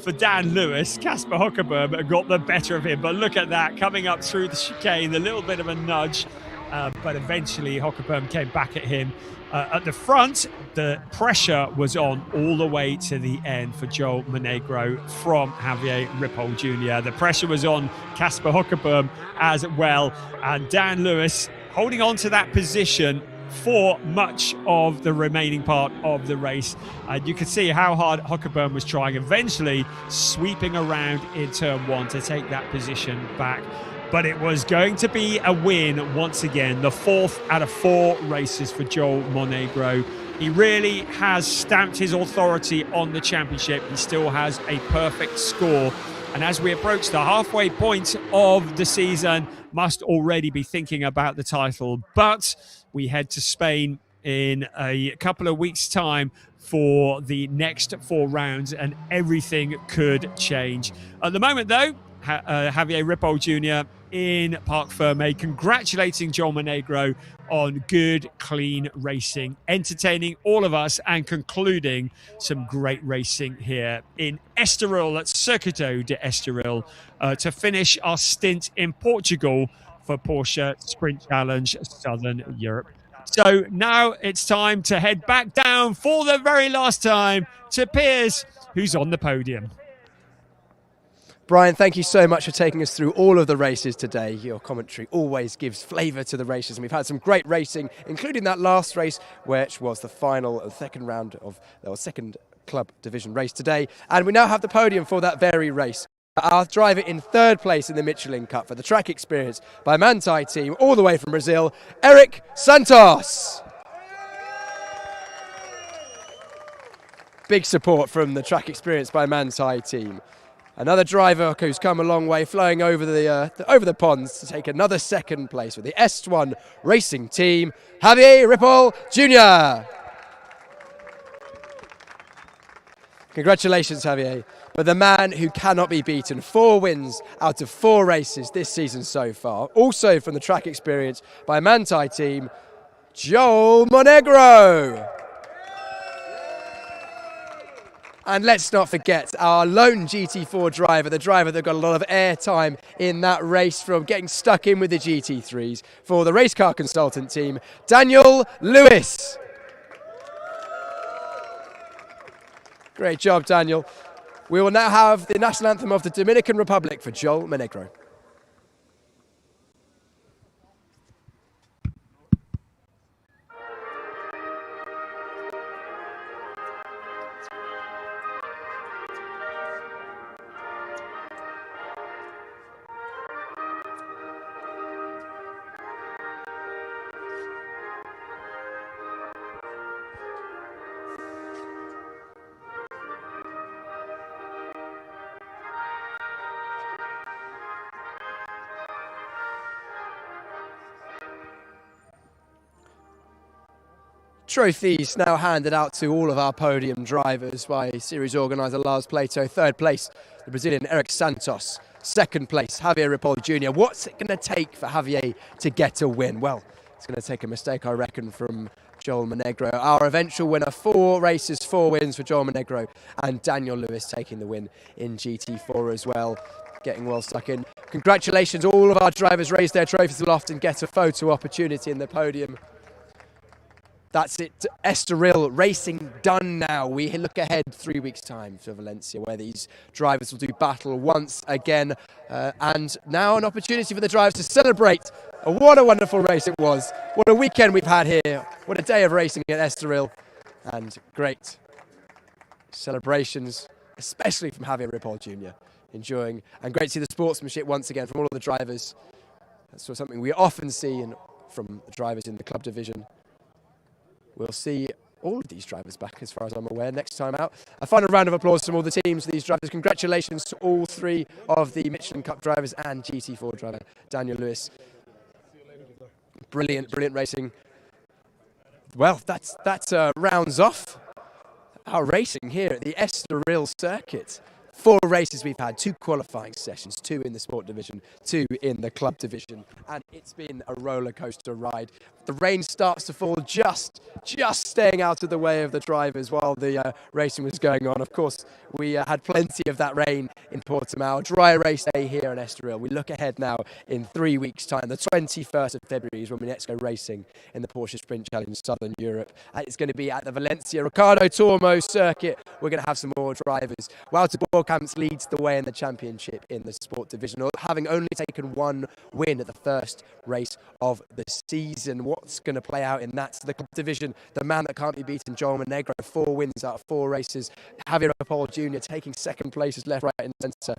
for Dan Lewis, Casper Hockerberg got the better of him. But look at that, coming up through the chicane, a little bit of a nudge. But eventually Hockerberg came back at him. At the front, the pressure was on all the way to the end for Joel Monegro from Javier Ripoll Jr. The pressure was on Casper Hockerberg as well. And Dan Lewis holding on to that position for much of the remaining part of the race. And you could see how hard Hockerberg was trying, eventually sweeping around in turn one to take that position back. But it was going to be a win once again, the 4th out of 4 races for Joel Monegro. He really has stamped his authority on the championship. He still has a perfect score. And as we approach the halfway point of the season, must already be thinking about the title. But we head to Spain in a couple of weeks' time for the next 4 rounds, and everything could change. At the moment, though, Javier Ripoll Jr. in Parc Fermé congratulating Joel Monegro on good, clean racing, entertaining all of us and concluding some great racing here in Estoril at Circuito de Estoril to finish our stint in Portugal for Porsche Sprint Challenge Southern Europe. So now it's time to head back down for the very last time to Piers, who's on the podium. Brian, thank you so much for taking us through all of the races today. Your commentary always gives flavour to the races, and we've had some great racing, including that last race, which was the final second round of the second club division race today. And we now have the podium for that very race. Our driver in 3rd place in the Michelin Cup for the track experience by Manthey team, all the way from Brazil, Eric Santos. Big support from the track experience by Manthey team. Another driver who's come a long way, flying over the ponds to take another 2nd place with the S1 Racing Team, Javier Ripoll Jr. Congratulations, Javier. But the man who cannot be beaten, 4 wins out of 4 races this season so far. Also from the track experience by Manthey team, Joel Monegro. And let's not forget our lone GT4 driver, the driver that got a lot of airtime in that race from getting stuck in with the GT3s for the race car consultant team, Daniel Lewis. Great job, Daniel. We will now have the national anthem of the Dominican Republic for Joel Monegro. Trophies now handed out to all of our podium drivers by series organiser Lars Plato. 3rd place, the Brazilian Eric Santos. 2nd place, Javier Ripoll Jr. What's it going to take for Javier to get a win? Well, it's going to take a mistake, I reckon, from Joel Monegro. Our eventual winner, 4 races, 4 wins for Joel Monegro, and Daniel Lewis taking the win in GT4 as well. Getting well stuck in. Congratulations, all of our drivers raise their trophies aloft and get a photo opportunity in the podium. That's it. Estoril racing done now. We look ahead 3 weeks' time to Valencia, where these drivers will do battle once again. And now an opportunity for the drivers to celebrate. What a wonderful race it was. What a weekend we've had here. What a day of racing at Estoril. And great celebrations, especially from Javier Ripoll Jr. Enjoying, and great to see the sportsmanship once again from all of the drivers. That's something we often see from the drivers in the club division. We'll see all of these drivers back, as far as I'm aware, next time out. A final round of applause from all the teams for these drivers. Congratulations to all 3 of the Michelin Cup drivers and GT4 driver, Daniel Lewis. Brilliant, brilliant racing. Well, that rounds off our racing here at the Estoril circuit. 4 races we've had, 2 qualifying sessions, 2 in the sport division, 2 in the club division, and it's been a roller coaster ride. The rain starts to fall, just staying out of the way of the drivers while the racing was going on. Of course, we had plenty of that rain in Portimao. Dry race day here in Estoril. We look ahead now in 3 weeks' time. The 21st of February is when we next go racing in the Porsche Sprint Challenge Southern Europe. It's going to be at the Valencia Ricardo Tormo circuit. We're going to have some more drivers. Wouter Borkamps leads the way in the championship in the sport division, having only taken 1 win at the first race of the season. What's going to play out in that? The club division, the man that can't be beaten, Joel Monegro, 4 wins out of 4 races. Javier Paul Jr. taking 2nd places left, right and centre.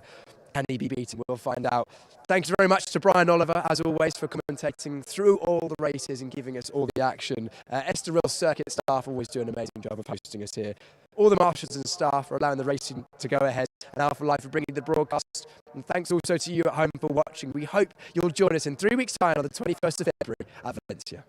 Can he be beaten? We'll find out. Thanks very much to Brian Oliver, as always, for commentating through all the races and giving us all the action. Estoril circuit staff always do an amazing job of hosting us here. All the marshals and staff are allowing the racing to go ahead, and Alpha Life for bringing the broadcast. And thanks also to you at home for watching. We hope you'll join us in 3 weeks' time on the 21st of February at Valencia.